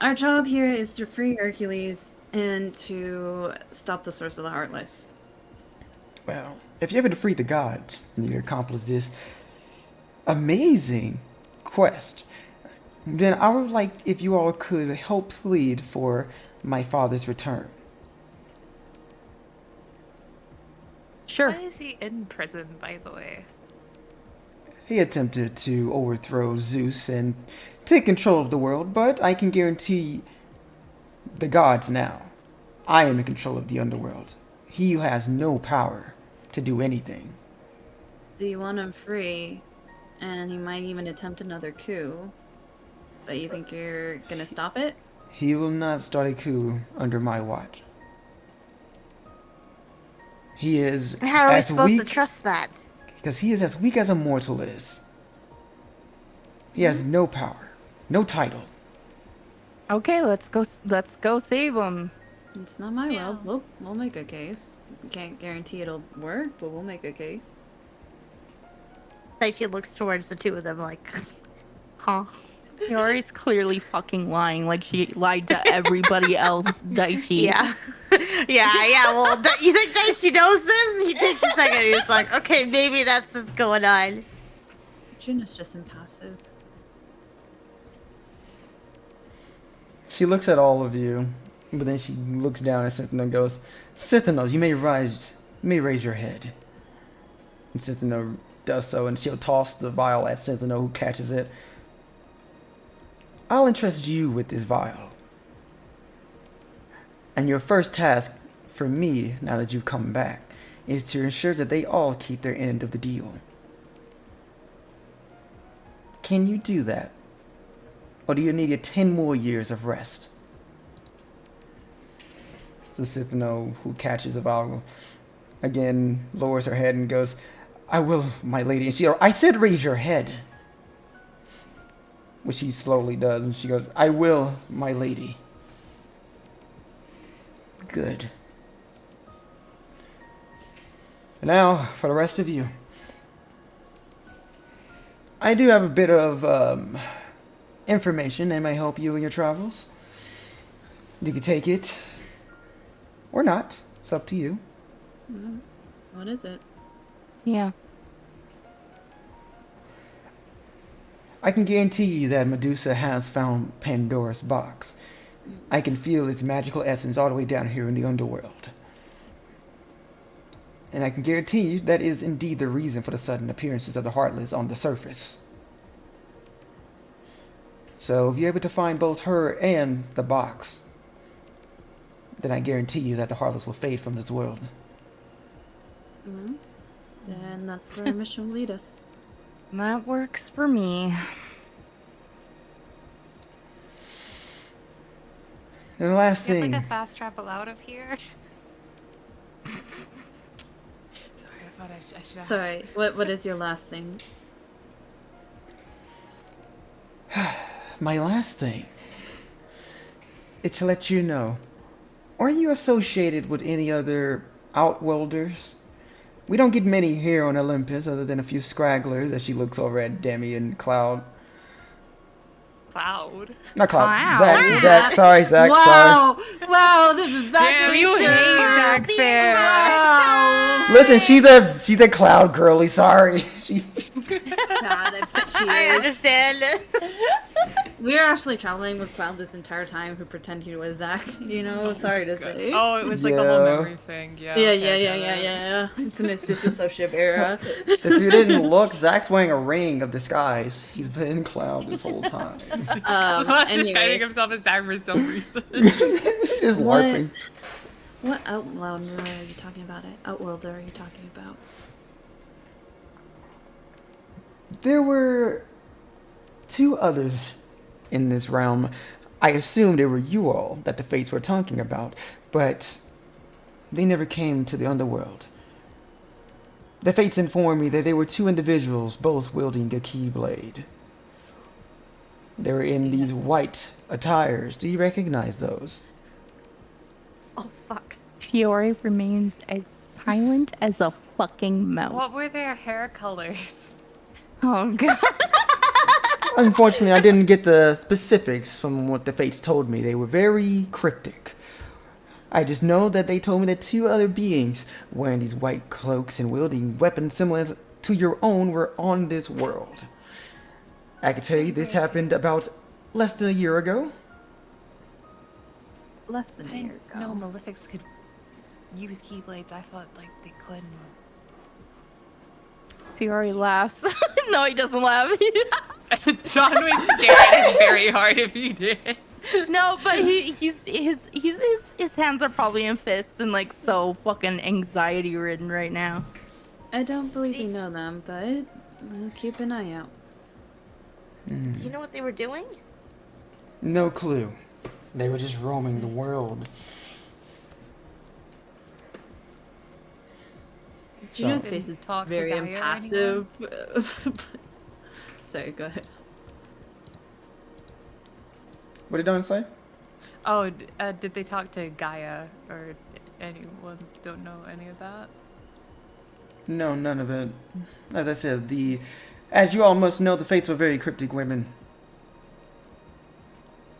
Our job here is to free Hercules and to stop the source of the Heartless. Well, if you're able to free the gods and you accomplish this amazing quest, then I would like if you all could help plead for my father's return. Sure. Why is he in prison, by the way? He attempted to overthrow Zeus and take control of the world, but I can guarantee the gods now. I am in control of the Underworld. He has no power to do anything. Do you want him free? And he might even attempt another coup. But you think you're gonna stop it? He will not start a coup under my watch. He is How are we as supposed weak to trust that? because he is as weak as a mortal is. He has no power, no title. Okay, let's go save him. It's not my Yeah. world. We'll make a case. Can't guarantee it'll work, but we'll make a case. Daichi looks towards the two of them like, huh? Fiоре's clearly fucking lying, like she lied to everybody else, Daichi. Yeah. yeah. Well, you think Daichi knows this? He takes a second. He's like, okay, maybe that's what's going on. Juno's just impassive. She looks at all of you, but then she looks down at Cithano and goes, Cithanos, you may raise your head. And Cithano does so, and she'll toss the vial at Cithano, who catches it. I'll entrust you with this vial. And your first task for me, now that you've come back, is to ensure that they all keep their end of the deal. Can you do that? Or do you need 10 more years of rest? So Cithano, who catches the vial, again lowers her head and goes, I will, my lady. And I said raise your head. Which she slowly does, and she goes, I will, my lady. Good. Now, for the rest of you. I do have a bit of information that may help you in your travels. You can take it, or not. It's up to you. What is it? Yeah. I can guarantee you that Medusa has found Pandora's box. I can feel its magical essence all the way down here in the Underworld. And I can guarantee you that is indeed the reason for the sudden appearances of the Heartless on the surface. So if you're able to find both her and the box, then I guarantee you that the Heartless will fade from this world. Mm-hmm. And that's where our mission will lead us. That works for me. And the last Do you have thing. like a fast travel out of here? Sorry, I thought I should ask. Sorry, what is your last thing? My last thing is to let you know, are you associated with any other Outworlders? We don't get many here on Olympus other than a few scragglers as she looks over at Demi and Cloud. Cloud. Not Cloud. Wow. Zach, sorry, Zach, sorry. Wow, this is Zach. Damn, you hate Zach there. Wow. Listen, she's a Cloud girly, sorry. She's God, I bet she I is. understand. We're actually traveling with Cloud this entire time who pretend he was Zach, you know? Sorry to say. Oh, it was like the whole Yeah. memory thing. Yeah. Yeah, okay, yeah, got yeah, it. yeah, yeah. It's in his disassociative era. If you didn't look, Zach's wearing a ring of disguise. He's been Cloud this whole time. Not describing Anyways, himself as Zach for some reason. Just What? LARPing. what Outlander are you talking about? Outworlder are you talking about? There were two others in this realm. I assumed they were you all that the Fates were talking about, but they never came to the Underworld. The Fates informed me that they were two individuals, both wielding a Keyblade. They were in these white attires. Do you recognize those? Oh fuck. Fiore remains as silent as a fucking mouse. What were their hair colors? Oh god. Unfortunately, I didn't get the specifics from what the Fates told me. They were very cryptic. I just know that they told me that two other beings wearing these white cloaks and wielding weapons similar to your own were on this world. I can tell you this happened about less than a year ago. Less than I a year didn't ago. know Malefics could use Keyblades. I thought like they couldn't. Fiore laughs. No, he doesn't laugh. John would stare at him very hard if he did. No, but his hands are probably in fists and like so fucking anxiety ridden right now. I don't believe we know them, but we'll keep an eye out. Do you know what they were doing? No clue. They were just roaming the world. Juno's So- face is Talk to very Gaia or impassive. Sorry, go ahead. What did Don say? Oh, did they talk to Gaia or anyone? Don't know any of that. No, none of it. As I said, as you all must know, the Fates were very cryptic women.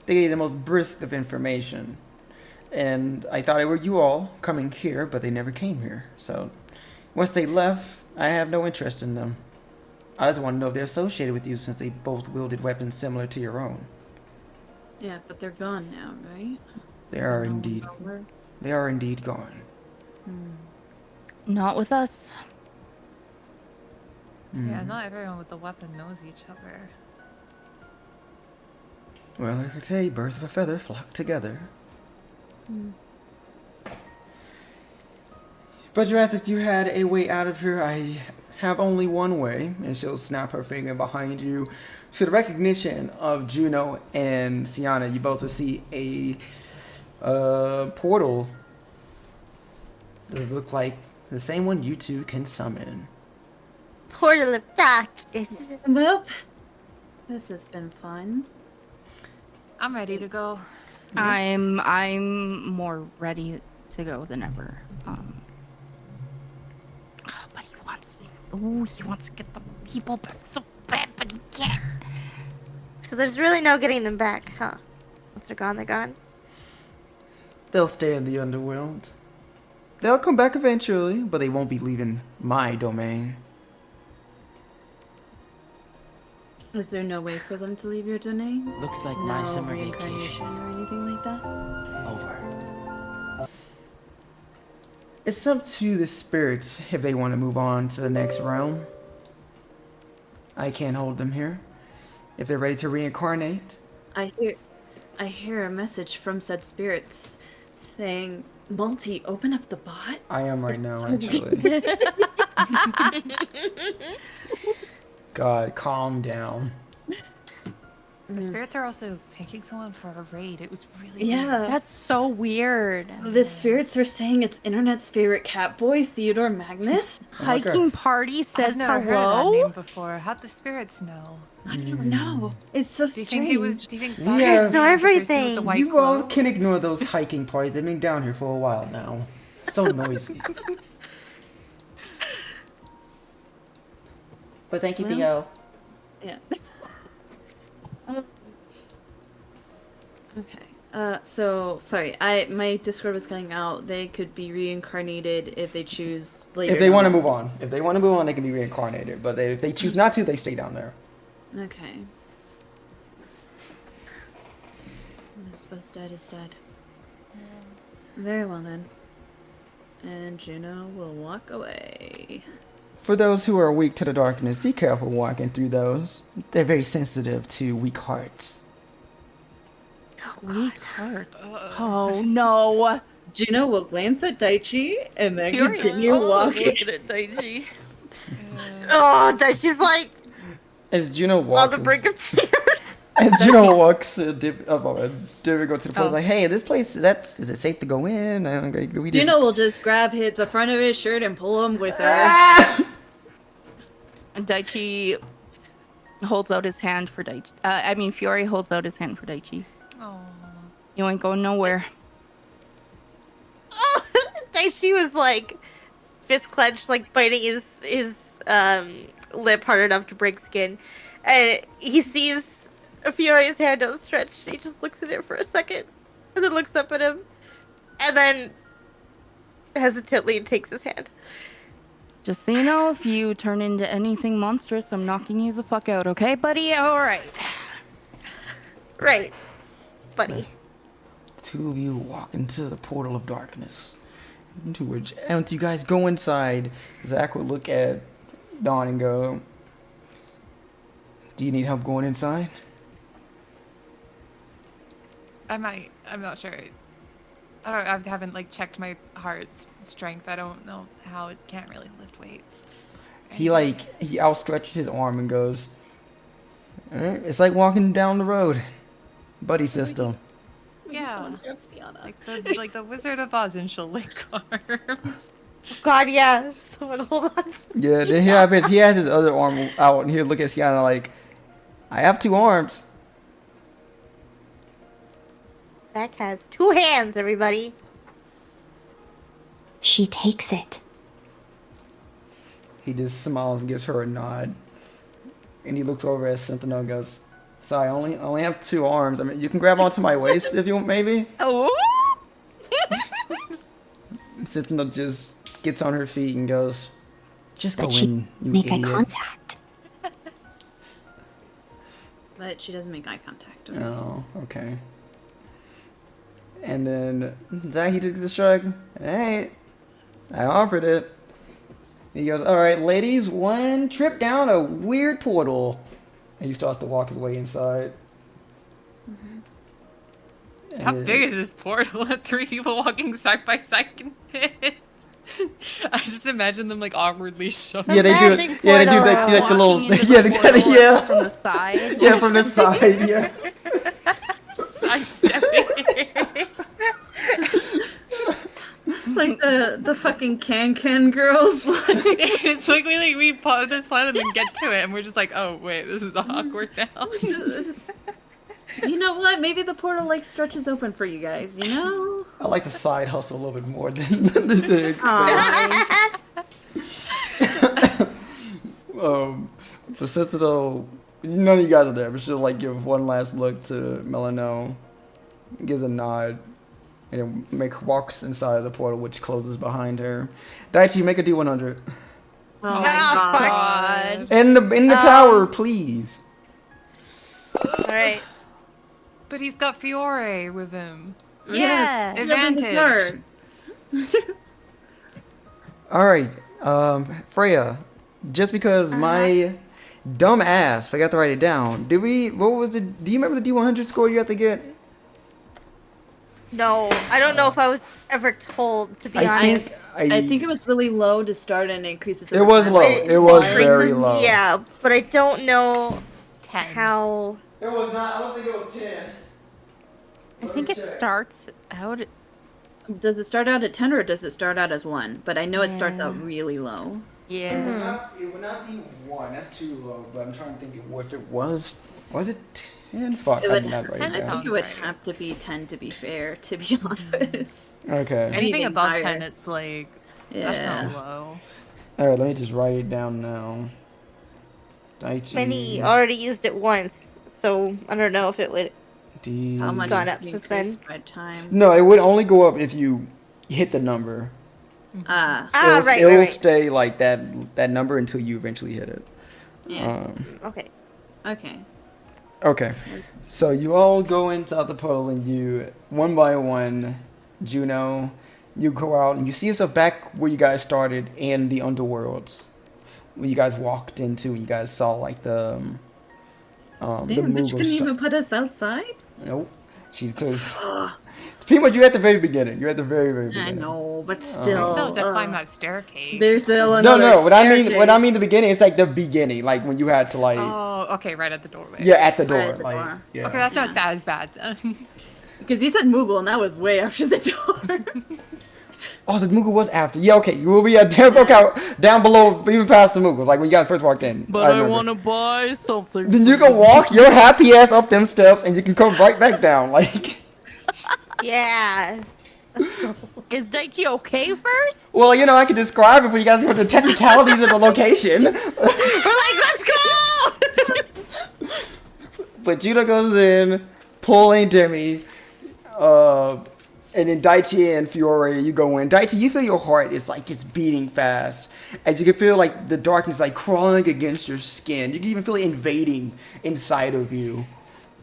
They gave the most brisk of information. And I thought it were you all coming here, but they never came here. So, once they left, I have no interest in them. I just want to know if they're associated with you since they both wielded weapons similar to your own. Yeah, but they're gone now, right? They are No indeed. longer? They are indeed gone. Not with us. Yeah, not everyone with the weapon knows each other. Well, like I say, birds of a feather flock together. But Jurassic, if you had a way out of here, I have only one way, and she'll snap her finger behind you. To the recognition of Juno and Sienna, you both will see a portal. Does look like the same one you two can summon. Portal of darkness. Nope. This has been fun. I'm ready to go. I'm more ready to go than ever. But he wants to get the people back so bad, but he can't. So there's really no getting them back, huh? Once they're gone, they're gone. They'll stay in the Underworld. They'll come back eventually, but they won't be leaving my domain. Is there no way for them to leave your domain? Looks like my No summer reincarnation vacation's or anything like that? over. It's up to the spirits if they want to move on to the next realm. I can't hold them here. If they're ready to reincarnate, I hear a message from said spirits saying, Multi, open up the bot. I am right now, so actually. God, calm down. The spirits are also thanking someone for a raid. It was really Yeah. That's so weird. The spirits are saying it's internet's favorite cat boy, Theodore Magnus. Oh my God. Hiking party says I've never heard of that hello. name before. How'd the spirits know? I don't know. It's so Do you strange. think it was? Do you think? Yeah. Spirits Know were the person with everything. the white You all cloak? can ignore those hiking parties. They've been down here for a while now. So noisy. But thank you, Well- Theo. Yeah. Okay. So sorry. My Discord was cutting out. They could be reincarnated if they choose later. If they want to move on. If they want to move on, they can be reincarnated. But if they choose not to, they stay down there. Okay. I suppose dead is dead. Very well then. And Juno will walk away. For those who are weak to the darkness, be careful walking through those. They're very sensitive to weak hearts. Weak hearts. Oh no. Juno will glance at Daichi and then Fiore continue also walking. looking at Daichi. Oh, Daichi's like As Juno on walks, the brink of tears. as Juno walks, Divy go to the Oh. place like, "Hey, this place is it safe to go in?" We just, Juno will just grab the front of his shirt and pull him with her. And Daichi holds out his hand for Daichi. Fiore holds out his hand for Daichi. Oh. You ain't going nowhere. Daichi was like fist clenched, like biting his lip hard enough to break skin, and he sees Fiore's hand outstretched. He just looks at it for a second, and then looks up at him, and then hesitantly takes his hand. Just so you know, if you turn into anything monstrous, I'm knocking you the fuck out, okay, buddy? Alright. Right, buddy. The two of you walk into the portal of darkness. Into which, and you guys go inside. Zach would look at Dawn and go, "Do you need help going inside?" I might. I'm not sure. I haven't like checked my heart's strength. I don't know how it can't really lift weights. He outstretches his arm and goes, "Alright, it's like walking down the road. Buddy system." Yeah, Xiana. like the Wizard of Oz, and she'll link arms. God, yeah. Someone hold on. Yeah, then he has his other arm out and he'll look at Sienna like, "I have two arms." Zach has two hands, everybody. She takes it. He just smiles and gives her a nod. And he looks over at Sentinel and goes, "Sorry, I only have two arms. I mean, you can grab onto my waist if you want, maybe." Oh! And Sentinel just gets on her feet and goes, "Just go But she in, you make eye idiot." contact. But she doesn't make eye contact. Okay. Oh, okay. And then Zach, he just gets a shrug. "Hey, I offered it." He goes, "All right, ladies, one trip down a weird portal." And he starts to walk his way inside. And How then- big is this portal? 3 people walking side by side can fit. I just imagine them like awkwardly shoving. Yeah, they do Magic it. Yeah, they do portal. like the little. Walking into Yeah, the they portal yeah. from the side. Yeah, from the side. Yeah. Sidestepping. Like the fucking can girls. It's like we pause this plan and then get to it, and we're just like, oh wait, this is awkward now. Just- you know what? Maybe the portal like stretches open for you guys. You know. I like the side hustle a little bit more than the expense. For Sentinel, none of you guys are there, but she'll like give one last look to Melano, gives a nod, and then walks inside of the portal, which closes behind her. Daichi, make a D100. Oh Ah, fuck. God. In the tower, please. Alright. But he's got Fiore with him. Yeah. Advantage. All right, Freya. Just because my Dumbass, forgot to write it down. Did we? What was it? Do you remember the D100 score you had to get? No, I don't know if I was ever told, to be honest. I think it was really low to start and increases. It was low. It was very low. Yeah, but I don't know 10. how. It was not. I don't think it was 10. I think it starts out. Does it start out at 10 or does it start out as 1? But I know it starts out really low. Yeah. It would not be 1. That's too low. But I'm trying to think if it was. Was it 10? Fuck. It I would, did not write I it think down. it would right. have to be 10 to be fair, to be honest. Okay. Anything Anything above higher. 10, it's like that's Yeah. not low. All right. Let me just write it down now. Daichi. Many already used it once, so I don't know if it would. How much Gone does up it since increase then. by time? No, it would only go up if you hit the number. Ah, right, It'll right, right. stay like that number until you eventually hit it. Yeah. Okay. Okay. Okay. So you all go inside the puddle and you, one by one, Juno, you go out and you see yourself back where you guys started in the Underworld. Where you guys walked into and you guys saw like the Damn, bitch Moogle couldn't even put us outside? Nope. She says, pretty much you're at the very beginning. You're at the very, very I beginning. know, but We still. still have to climb that staircase. There's still No, another no. When staircase. I mean the beginning, it's like the beginning, like when you had to like, Oh, okay, right at the doorway. yeah, at the door, Right at the like, door. yeah. Okay, that's not that as bad then. Because you said Moogle, and that was way after the door. Oh, the Moogle was after. Yeah, okay. You will be at down below, even past the Moogle, like when you guys first walked in. But I remember. want to buy something. Then you can walk your happy ass up them steps, and you can come right back down. Like, Yeah. Is Daichi okay first? well, you know, I can describe it for you guys with the technicalities of the location. We're like, let's go! But Juno goes in, pulling Demi, and then Daichi and Fiore, you go in. Daichi, you feel your heart is like just beating fast. As you can feel like the darkness like crawling against your skin. You can even feel it invading inside of you.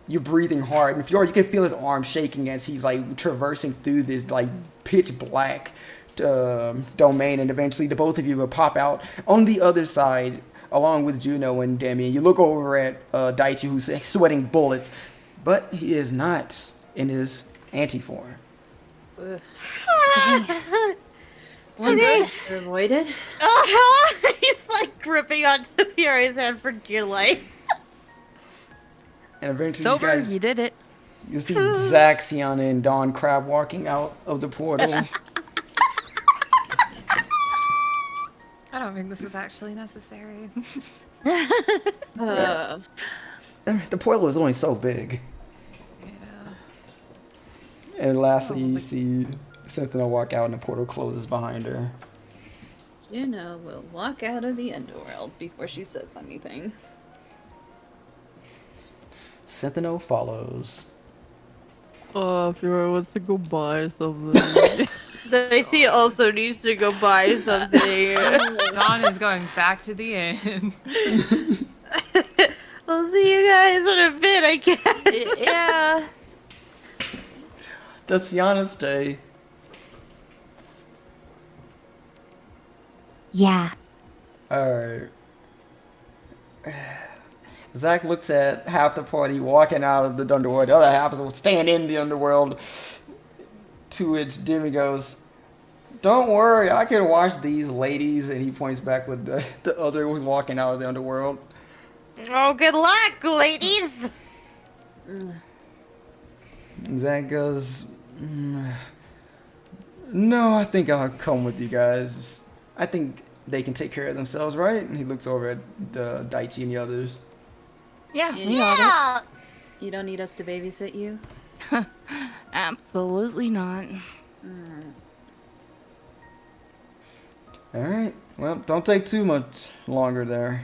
You're breathing hard. And Fiore, you can feel his arm shaking as he's like traversing through this like pitch black domain. And eventually the both of you will pop out on the other side along with Juno and Demi. You look over at Daichi, who's sweating bullets. But he is not in his anti-form. One thing avoided. Oh, he's like gripping onto Fiore's hand for dear life. And eventually Sober, you guys, you did it. you see Zach, Xiana, and Dawn Crab walking out of the portal. I don't think this is actually necessary. Uh, The portal is only so big. Yeah. And lastly, you see Cynthia walk out and the portal closes behind her. Juno will walk out of the Underworld before she says anything. Cynthia follows. Fiore wants to go buy something. Daichi also needs to go buy something. Dawn is going back to the inn. We'll see you guys in a bit, I guess. Yeah. Does Xiana stay? Yeah. Alright. Zach looks at half the party walking out of the Underworld. The other half is staying in the Underworld. To which Demi goes, "Don't worry, I can watch these ladies." And he points back with the other who's walking out of the Underworld. Oh, good luck, ladies. And Zach goes, "No, I think I'll come with you guys. I think they can take care of themselves, right?" And he looks over at Daichi and the others. Yeah, Yeah. we got Yeah. You don't need us to babysit you? it. Absolutely not. Alright, well, don't take too much longer there.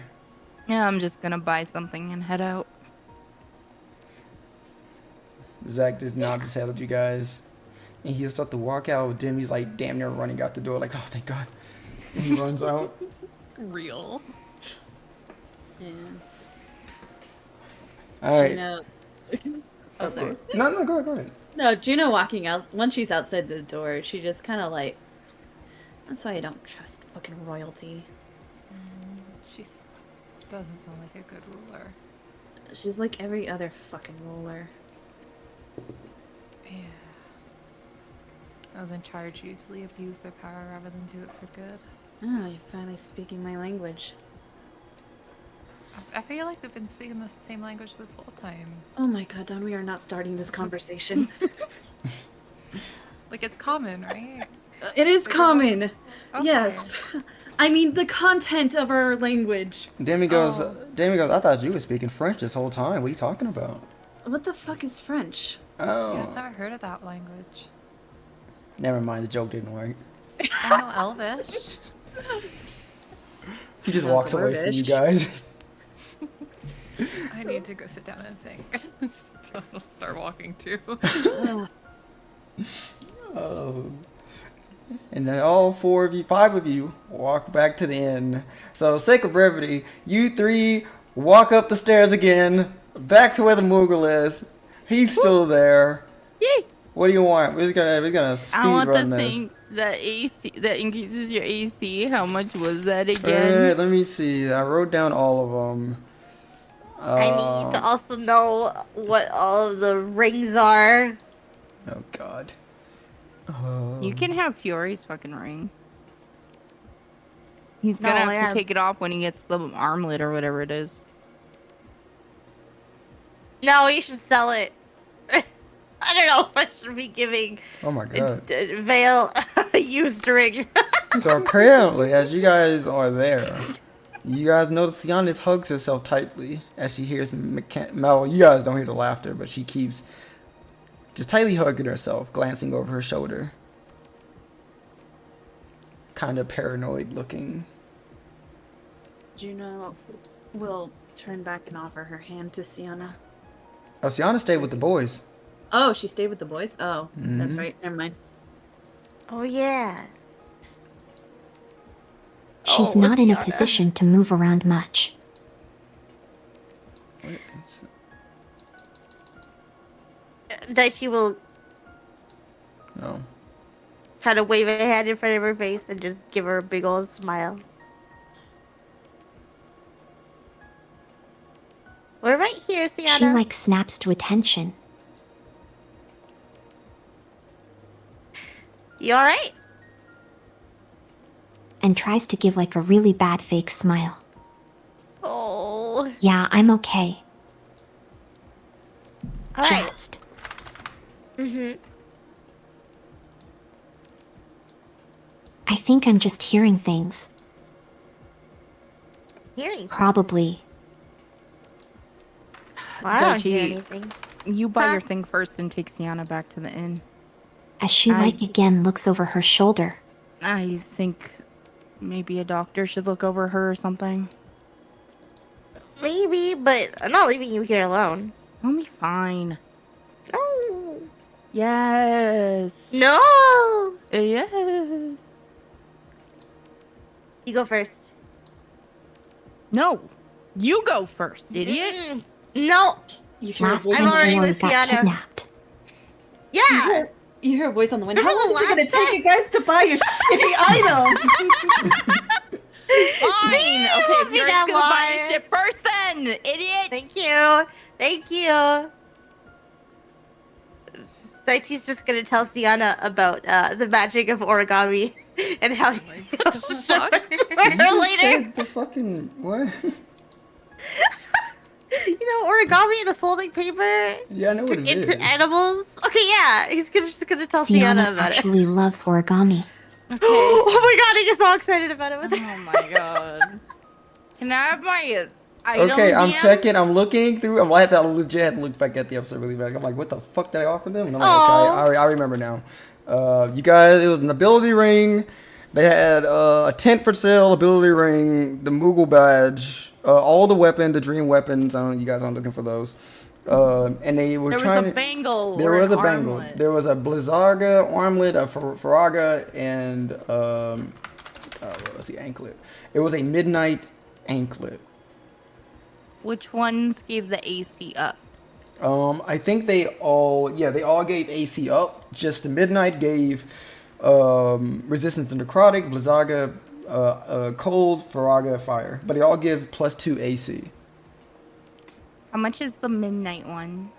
Yeah, I'm just gonna buy something and head out. Zach just nods his head at you guys. And he'll start to walk out. Demi's like damn near running out the door, like, "Oh, thank God." And he runs out. Real. Yeah. Alright. Juno. Oh, sorry. No, go ahead. No, Juno walking out, once she's outside the door, she just kind of like, that's why I don't trust fucking royalty. She's Doesn't sound like a good ruler. She's like every other fucking ruler. Yeah. Those in charge usually abuse their power rather than do it for good. Oh, you're finally speaking my language. I feel like we've been speaking the same language this whole time. Oh my god, Don, we are not starting this conversation. Like, it's common, right? It is common. Okay. Yes. I mean, the content of our language. Demi goes, I thought you were speaking French this whole time. What are you talking about? What the fuck is French? Oh. Yeah, I've never heard of that language. Never mind, the joke didn't work. I know Elvish. He just walks away from you guys. I need to go sit down and think. Just start walking too. Oh. And then all 5 of you, walk back to the inn. So, sake of brevity, you 3 walk up the stairs again, back to where the Moogle is. He's still there. Yay! What do you want? We're gonna speed I want run the this. thing that AC that increases your AC. How much was that again? Alright, let me see. I wrote down all of them. I need to also know what all of the rings are. Oh god. You can have Fiore's fucking ring. He's No, gonna I have to have- take it off when he gets the armlet or whatever it is. No, you should sell it. I don't know if I should be giving Oh my god. Vale a used ring. So apparently, as you guys are there, you guys notice Xiana hugs herself tightly as she hears Mel. You guys don't hear the laughter, but she keeps just tightly hugging herself, glancing over her shoulder. Kind of paranoid looking. Juno will turn back and offer her hand to Sienna. Oh, Xiana stayed with the boys. Oh, she stayed with the boys? Oh, that's Mhm. right. Never mind. Oh yeah. She's Oh, not in a Sienna. position to move around much. Wait, Daichi will no. kind of wave a hand in front of her face and just give her a big old smile. We're right here, She Sienna. like snaps to attention. You alright? And tries to give like a really bad fake smile. Oh. Yeah, I'm okay. Alright. Just. Mm-hmm. I think I'm just hearing things. Hearing. Probably. Well, I don't hear Daichi, anything. You buy Huh? your thing first and take Sienna back to the inn. As she like again looks over her shoulder. I think maybe a doctor should look over her or something. Maybe, but I'm not leaving you here alone. I'll be fine. No. Yes. No. Yes. You go first. No. You go first, idiot. No. You hear a Last voice I'm on the already wind. with got Sienna. kidnapped. Yeah. You hear a voice on the wind. How Remember long is it the gonna last take you guys to buy your shitty item? Fine. Okay, if Be you're that just gonna buy this liar. shit first, then, idiot. Thank you. Thank you. Daichi's just gonna tell Sienna about the magic of origami and how he'll show fuck? it to her later. Said the fucking what? You know, origami and the folding paper Yeah, I know what it is. into animals. Okay, yeah, he's just gonna tell Sienna Sienna about it. actually loves origami. Oh my god, he gets so excited about it with her. Oh my god. Can I have my item? Okay, I'm DM? checking. I'm looking through. I had to legit look back at the episode really back. I'm like, what the fuck did I offer them? And I'm like, Aw. okay, I remember now. You guys, it was an ability ring. They had a tent for sale, ability ring, the Moogle badge, all the weapons, the dream weapons. I don't know, you guys aren't looking for those. And they were There trying was a to. bangle. There or was an a bangle. armlet. There was a Blizzaga armlet, a Faraga, and what was the anklet? It was a midnight anklet. Which ones gave the AC up? I think they all gave AC up. Just the midnight gave resistance to necrotic. Blizzaga cold, Faraga, fire. But they all give +2 AC. How much is the midnight one?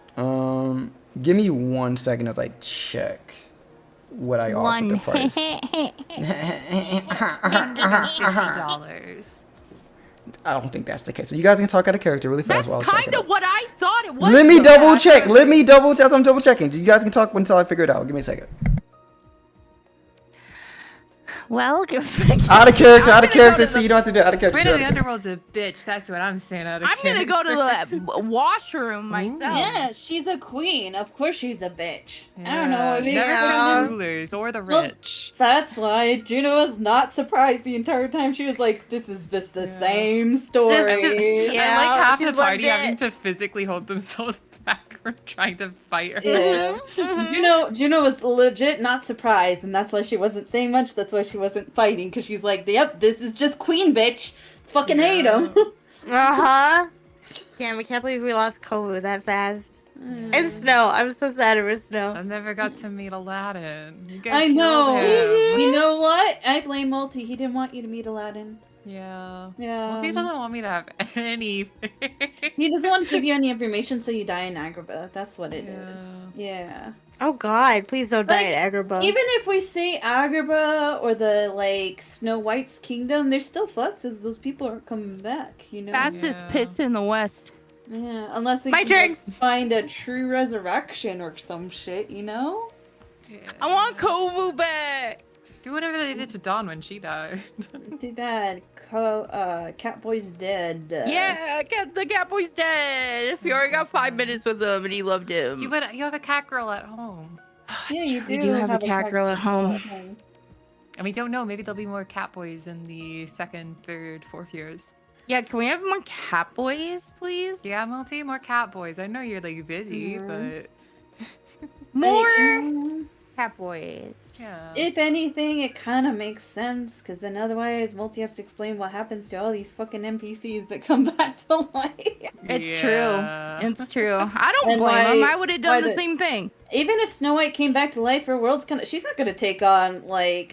Give me 1 second as I check what I offered the price. $150. I don't think that's the case. So you guys can talk out of character really fast That's while I check kind it of out. what I thought it was. Let me though. double check. Let me double check. I'm double checking. You guys can talk until I figure it out. Give me a second. Well, Out of character. Out of I'm gonna go character. to See, you don't have to do it. Out of character. Brandon, Out the of character. Underworld's a bitch. That's what I'm saying out of I'm gonna go to character. the washroom myself. Yeah, she's a queen. Of course she's a bitch. I don't know. Yeah, Maybe never Yeah. chosen rulers or the Well, rich. That's why Juno was not surprised the entire time. She was like, "This is the Yeah. same story." Yeah, I like half she's the party lived having it. to physically hold themselves back from trying to fight her. Yeah. Juno was legit not surprised, and that's why she wasn't saying much. That's why she wasn't fighting, because she's like, "Yep, this is just queen bitch. Fucking hate him." Uh-huh. Damn, I can't believe we lost Kovu that fast. And Snow. I'm so sad over Snow. I never got to meet Aladdin. You guys I killed know. him. You know what? I blame Multi. He didn't want you to meet Aladdin. Yeah. Yeah. Well, he doesn't want me to have anything. He doesn't want to give you any information, so you die in Agrabah. That's what it is. Yeah. Oh god, please don't die at Agrabah. Even if we say Agrabah or the Snow White's kingdom, they're still fucked because those people aren't coming back. You know. Fastest Yeah. piss in the west. Yeah. Unless we My can turn. find a true resurrection or some shit. You know. Yeah. I want Kovu back. Do whatever they did to Dawn when she died. Too bad. Catboy's dead. Yeah, the cat boy's dead. Fiore got 5 minutes with him and he loved him. You have a cat girl at home. Yeah, you We do have a cat girl at home. And we don't know. Maybe there'll be more cat boys in the 2nd, 3rd, 4th years. Yeah, can we have more cat boys, please? Yeah, Multi, more cat boys. I know you're busy, Mhm. but More cat boys. yeah. If anything, it kind of makes sense, because then otherwise, Multi has to explain what happens to all these fucking NPCs that come back to life. It's Yeah. true. It's true. I don't And blame why- him. I would have why done the the- same thing. Even if Snow White came back to life, her world's kind of. She's not gonna take on, Yeah.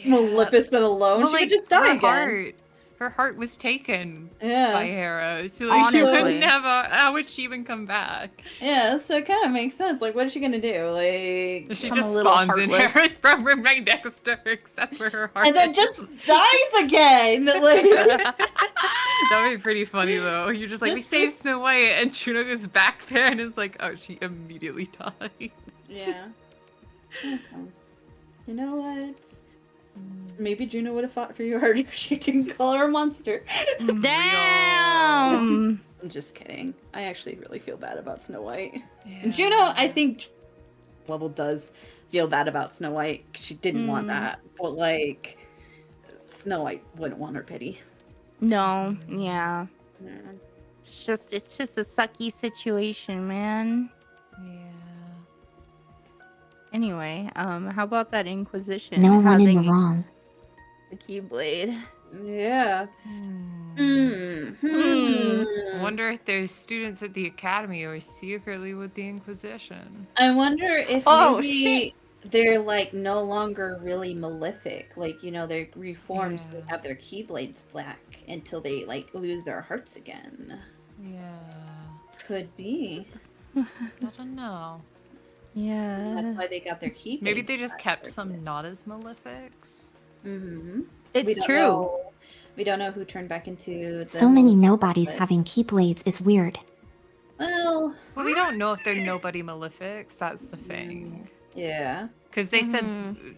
Maleficent alone. Well, she would just die again. Her heart was taken by Yeah. Hera, so she Honestly. would never. How would she even come back? Yeah, so it kind of makes sense. What is she gonna do? She I'm a just little spawns in heartless. Hera's from room right next to her, 'cause that's where her heart And then is. just dies again! That would be pretty funny though. You're just we Just saved for- Snow White, and Juno goes back there and is like, oh, she immediately died. Yeah. That's fine. You know what? Maybe Juno would have fought for you harder if she didn't call her a monster. Damn. I'm just kidding. I actually really feel bad about Snow White. Yeah. And Juno, I think, level does feel bad about Snow White. 'Cause she didn't want that. But, Snow White wouldn't want her pity. No, yeah. Yeah. It's just a sucky situation, man. Yeah. Anyway, how about that Inquisition? No one in having the wrong. the Keyblade. Yeah. I wonder if there's students at the academy who are secretly with the Inquisition. I wonder if Oh, maybe they're no longer really malefic. They're reformed, so they Yeah. have their keyblades black until they lose their hearts again. Yeah. Could be. I don't know. Yeah. That's why they got their keyblades. Maybe they just kept some not as malefics. Mm-hmm. It's true. We don't know who turned back into the So many malefic, nobodies but- having keyblades is weird. Well, Well, we don't know if they're nobody malefics. That's the thing. yeah. Because they said,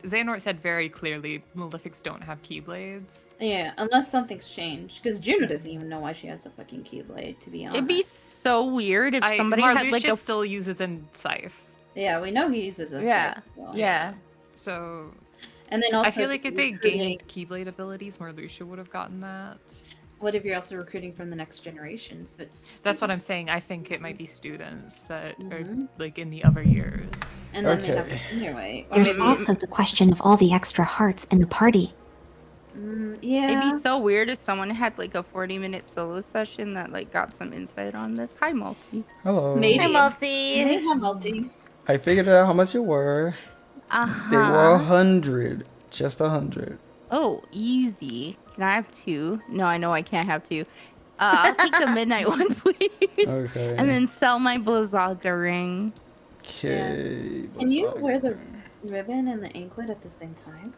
Xehanort said very clearly, malefics don't have keyblades. Yeah, unless something's changed. Because Juno doesn't even know why she has a fucking keyblade, to be honest. It'd be so weird if somebody had Marluxia a still uses a scythe. Yeah, we know he uses a Yeah, scythe, so- yeah. So And then also, I feel like if they recruiting- gained keyblade abilities, Marluxia would have gotten that. What if you're also recruiting from the next generations? That's what I'm saying. I think it might be students that Mhm. are in the other years. And then Okay. they have to find their way. Or There's maybe, also the question of all the extra hearts in the party. yeah. It'd be so weird if someone had a 40-minute solo session that got some insight on this. Hi, Multi. Hello. Maybe. Hi, They Multi. have multi. I figured out how much you were. They were 100. Just 100. Oh, easy. Can I have 2? No, I know I can't have 2. I'll take the midnight one, please. Okay. And then sell my Blizzaga ring. Okay. Can you Blizzaga. wear the ribbon and the anklet at the same time?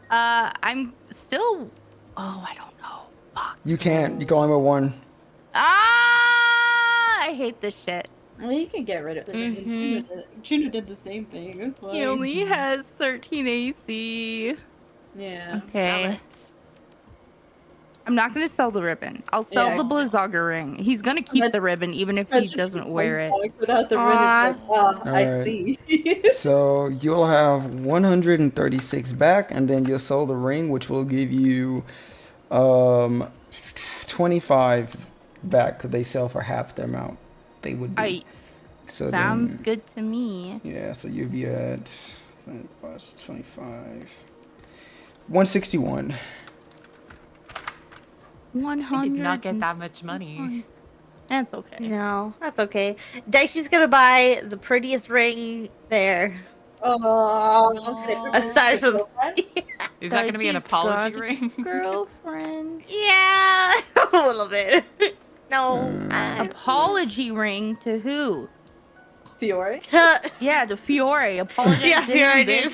I'm still. Oh, I don't know. Fuck. You can't. You can only wear one. I hate this shit. Well, you can get rid of it. Juno did the same thing. It's fine. He only has 13 AC. Yeah. Okay. I'm not gonna sell the ribbon. I'll sell the Blizzaga ring. He's gonna keep the ribbon even if he doesn't wear it. Without the ribbon, it's like, I Alright. see. So you'll have 136 back, and then you'll sell the ring, which will give you 25 back, because they sell for half the amount they would be. So Sounds then, good to me. Yeah, so you'll be at plus 25. 161. 100. I did not get that much money. That's okay. No, that's okay. Daichi's gonna buy the prettiest ring there. Oh, Aside from Is that going to be an Daichi's apology got ring? Girlfriend. yeah, a little bit. No, Apology ring to who? Fiore? Yeah, to Fiore. Apology. yeah, Fiore did.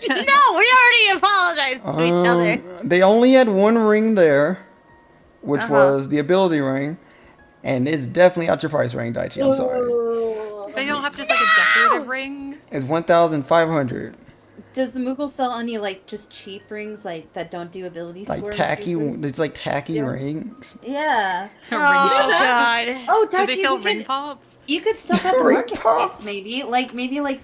No, we already apologized to each other. They only had one ring there, which was the ability ring, and it's definitely out your price range, Daichi. I'm sorry. They don't have just like a decorative ring? It's 1,500. Does the Moogle sell any like just cheap rings like that don't do ability Like score tacky. increases? It's like tacky rings. Yeah. Oh god. Oh, Do they Daichi, sell we ring could, pops? you could stop at the Ring marketplace, pops? maybe like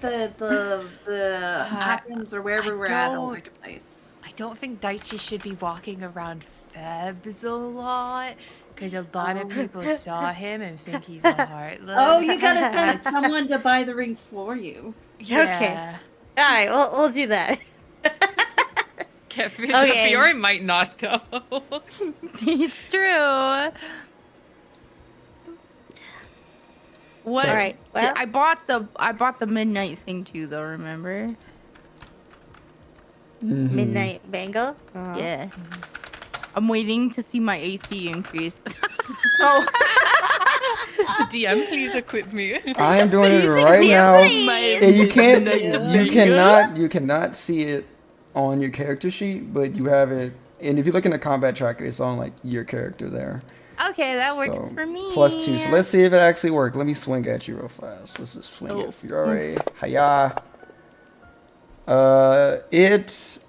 the Athens or wherever we're at on the don't- marketplace. I don't think Daichi should be walking around Febs a lot, because a lot of people saw him and think he's a heartless. Oh, you gotta send someone to buy the ring for you. Yeah. All right, we'll do that. Okay. Fiore might not though. It's true. What? So- All right. Well, I bought the midnight thing too, though. Remember? midnight bangle. Yeah. I'm waiting to see my AC increase. Oh, DM, please equip me. I am doing it right now. My And you can't. midnight You cannot see it on your character sheet, but you have it. And if you look in the combat tracker, it's on like your character there. Okay, that works So, for me. +2. So let's see if it actually worked. Let me swing at you real fast. Let's just swing at Fiore. Hiya. It's.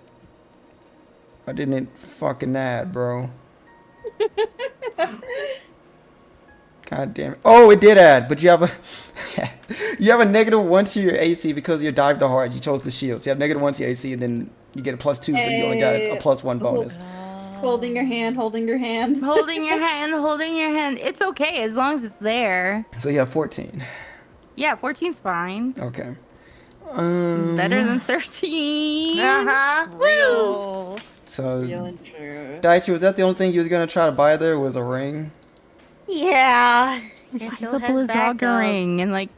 I didn't fucking add, bro. God damn it. Oh, it did add, but you have a you have a -1 to your AC because you dived the hard. You chose the shield. So you have -1 to your AC, and then you get a +2, so you only got a +1 bonus. Holding your hand, holding your hand. Holding your hand, holding your hand. It's okay as long as it's there. So you have 14. Yeah, 14's fine. Okay. Better than 13. Woo! So, Feeling true. Daichi, was that the only thing you was gonna try to buy there? Was a ring? Yeah. Buy Still the has Blizzaga backup. ring and like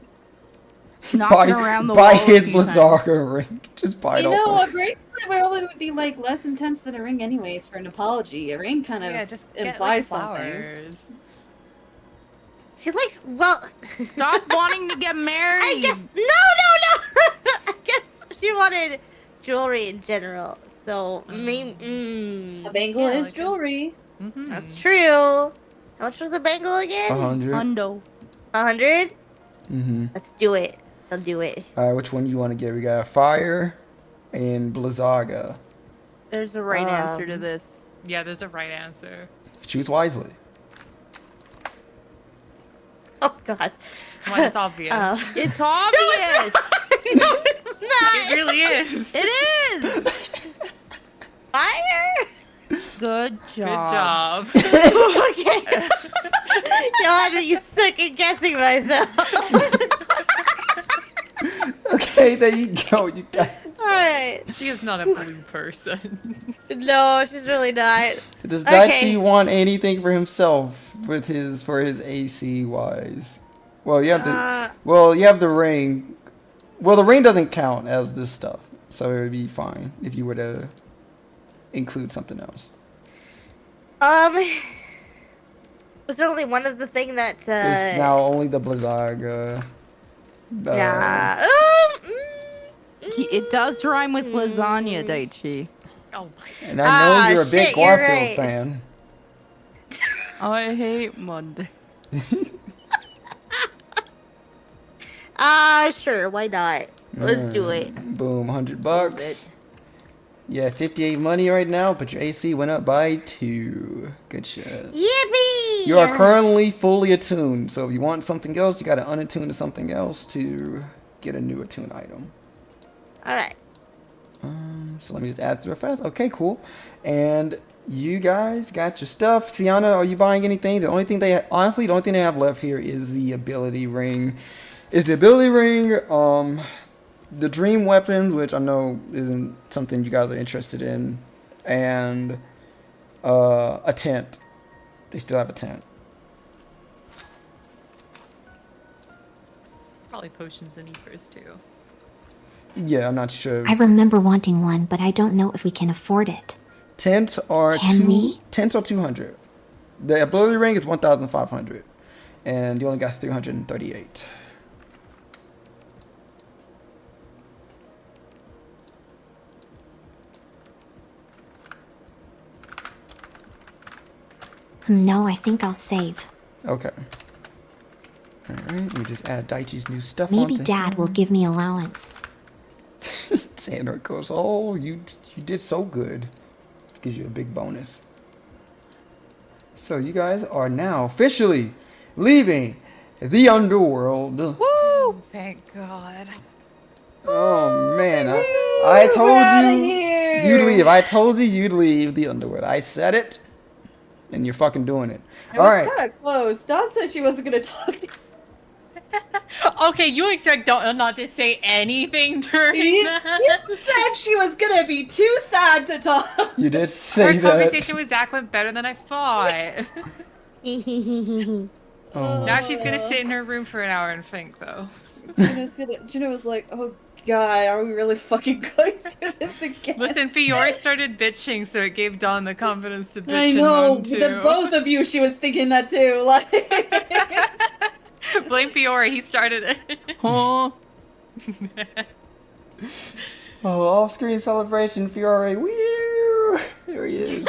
knock Buy, it around the buy wall his a few times. Blizzaga ring. Just buy it You know, all. a bracelet probably would be like less intense than a ring, anyways, for an apology. A ring kind of Yeah, just get implies like something. flowers. She likes, well, Stop wanting to get married. I guess, no. I guess she wanted jewelry in general. So, maybe, A bangle Yeah, is like a- jewelry. Mm-hmm. that's true. How much was the bangle again? 100. Hundo. 100? Mm-hmm. Let's do it. I'll do it. Alright, which one do you want to get? We got fire and Blizzaga. There's a right answer to this. Yeah, there's a right answer. Choose wisely. Oh, God. Come on, it's obvious. It's obvious. No, it's not. It really is. It is. Fire? Good Good job. job. Okay. God, you second guessing myself. Okay, there you go. You got. Alright. She is not a blue person. No, she's really not. Does Daichi Okay. want anything for himself with his AC wise? Well, you have you have the ring. Well, the ring doesn't count as this stuff, so it would be fine if you were to. include something else? Was there only one of the thing that? It's now only the Blizzard. Nah. It does rhyme with lasagna, Daichi. Oh my. And I know you're a big shit, you're Garfield right. fan. I hate Monday. Sure, why not? Let's do it. Boom, $100. Yeah, 58 money right now, but your AC went up by 2. Good shit. Yippee! You are currently fully attuned, so if you want something else, you gotta unattune to something else to get a new attuned item. Alright. So let me just add this real fast. Okay, cool. And you guys got your stuff. Xiana, are you buying anything? The only thing they have left here is the ability ring. The dream weapons, which I know isn't something you guys are interested in, and a tent. They still have a tent. Probably potions and ethers too. Yeah, I'm not sure. I remember wanting one, but I don't know if we can afford it. Tents are Can we? 200. The ability ring is 1,500, and you only got 338. No, I think I'll save. Okay. Alright, we just add Daichi's new stuff Maybe onto Dad will give me allowance. Sandra goes, oh, you did so good. This gives you a big bonus. So you guys are now officially leaving the Underworld. Woo! Thank God. Oh man, I told you you'd leave. I told you you'd leave the Underworld. I said it, and you're fucking doing it. It All was right. kind of close. Dawn said she wasn't going to talk to Okay, you expect Dawn not to say anything during you. that? You said she was going to be too sad to talk. You did Our say that. conversation with Zach went better than I thought. Oh. Now she's gonna sit in her room for an hour and think, though. Juno was like, oh god, are we really fucking going through this again? Listen, Fiore started bitching, so it gave Dawn the confidence to bitch I and know, moan, too. the both of you, she was thinking that too. Like, Blame Fiore, he started it. Oh, Oh, off-screen celebration, Fiore. Woo! There he is.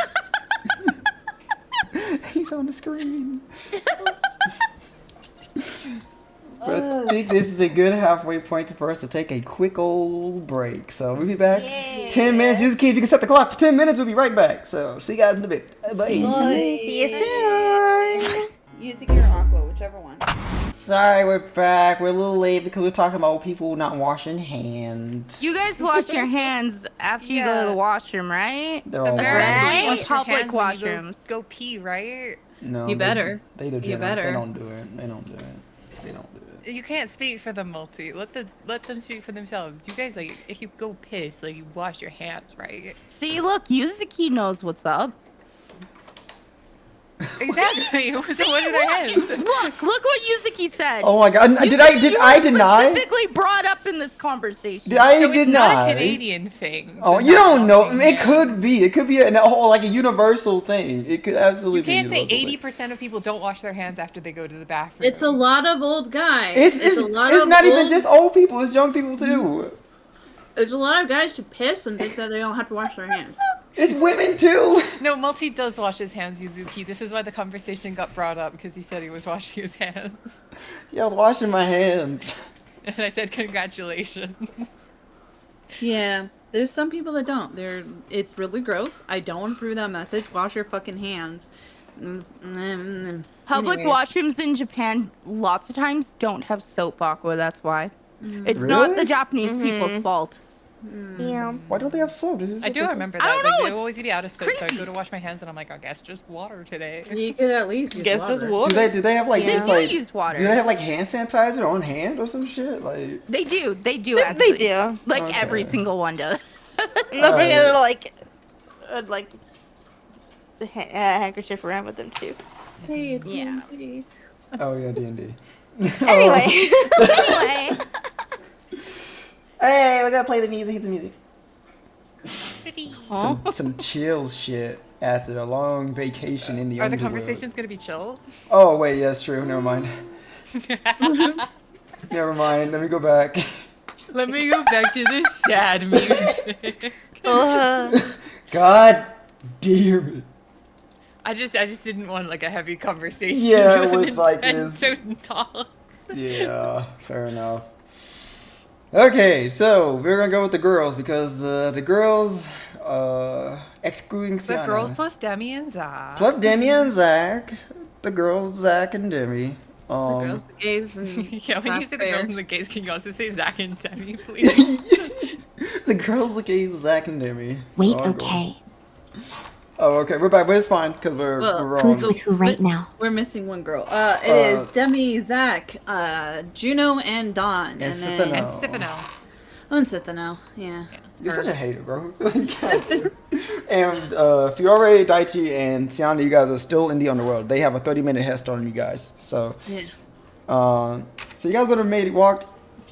He's on the screen. But I think this is a good halfway point for us to take a quick old break. So we'll be back. 10 minutes. Use the key. If you can set the clock for 10 minutes, we'll be right back. So see you guys in a bit. Bye. See you soon. using your aqua, whichever one. Sorry, we're back. We're a little late because we're talking about people not washing hands. You guys wash your hands after you go to the washroom, right? They're all Right? Wash your Public hands when you washrooms. Go pee, right? No, You better. They do. You better. They don't do it. They don't do it. They don't do it. You can't speak for them, Multi. Let them speak for themselves. You guys, like, if you go piss, like, you wash your hands, right? See, look, Yuzuki knows what's up. Exactly. So what are their hands? Look what Yuzuki said. Oh my god! Did I deny? Specifically brought up in this conversation. Did I So it's not deny? a Canadian thing. Oh, to you not don't know. washing It hands. could be. It could be a whole like a universal thing. It could absolutely You be. can't a say universal thing. 80% of people don't wash their hands after they go to the bathroom. It's a lot of old guys. It's a lot it's of not even old- just old people. It's young people too. There's a lot of guys who piss and think that they don't have to wash their hands. It's women too. No, Multi does wash his hands, Yuzuki. This is why the conversation got brought up, because he said he was washing his hands. Yeah, I was washing my hands. And I said, congratulations. Yeah, there's some people that don't. It's really gross. I don't approve that message. Wash your fucking hands. Public Anyways. washrooms in Japan lots of times don't have soap aqua, that's why. It's Really? not the Japanese people's fault. Yeah. Why don't they have soap? This is I what do the- remember I that. don't Like, know, they it's always be out of soap, so I crazy. go to wash my hands and I'm like, I guess just water today. You could at least use Guess water. just water. Do they have like They this do like? use water. Do they have like hand sanitizer on hand or some shit? Like They do They actually. do. Like Okay. every single one does. They'll bring a Alright. little like handkerchief around with them too. Hey, it's Yeah. D&D. oh yeah, D&D. Anyway. Anyway, Hey, we gotta play the music. Hit the music. Huh? some chill shit after a long vacation in the Are the Underworld. conversations gonna be chill? Oh wait, yeah, that's true. Never mind. Never mind. Let me go back. Let me go back to the sad music. God damn it. I just didn't want like a heavy conversation. Yeah, with with, like, intense talks. Yeah, fair enough. Okay, so we're gonna go with the girls because the girls, excluding The Xiana. girls plus Demi and Zach. Plus Demi and Zach. The girls, Zach and Demi. The girls, the gays, and Yeah, when you say the girls fair. and the gays, can you also say Zach and Demi, please? The girls, the gays, Zach and Demi. Wait, Oh, okay. Oh, okay, we're back, but it's fine because we're Who's wrong. with who right now? We're missing one girl. It is Demi, Zach, Juno, and Dawn. And then Sithano. And Sifino. Oh, and Sithano. Yeah. You're such a hater, bro. God. And Fiore, Daichi, and Xiana, you guys are still in the Underworld. They have a 30-minute head start on you guys. So, Yeah. so you guys would have walked,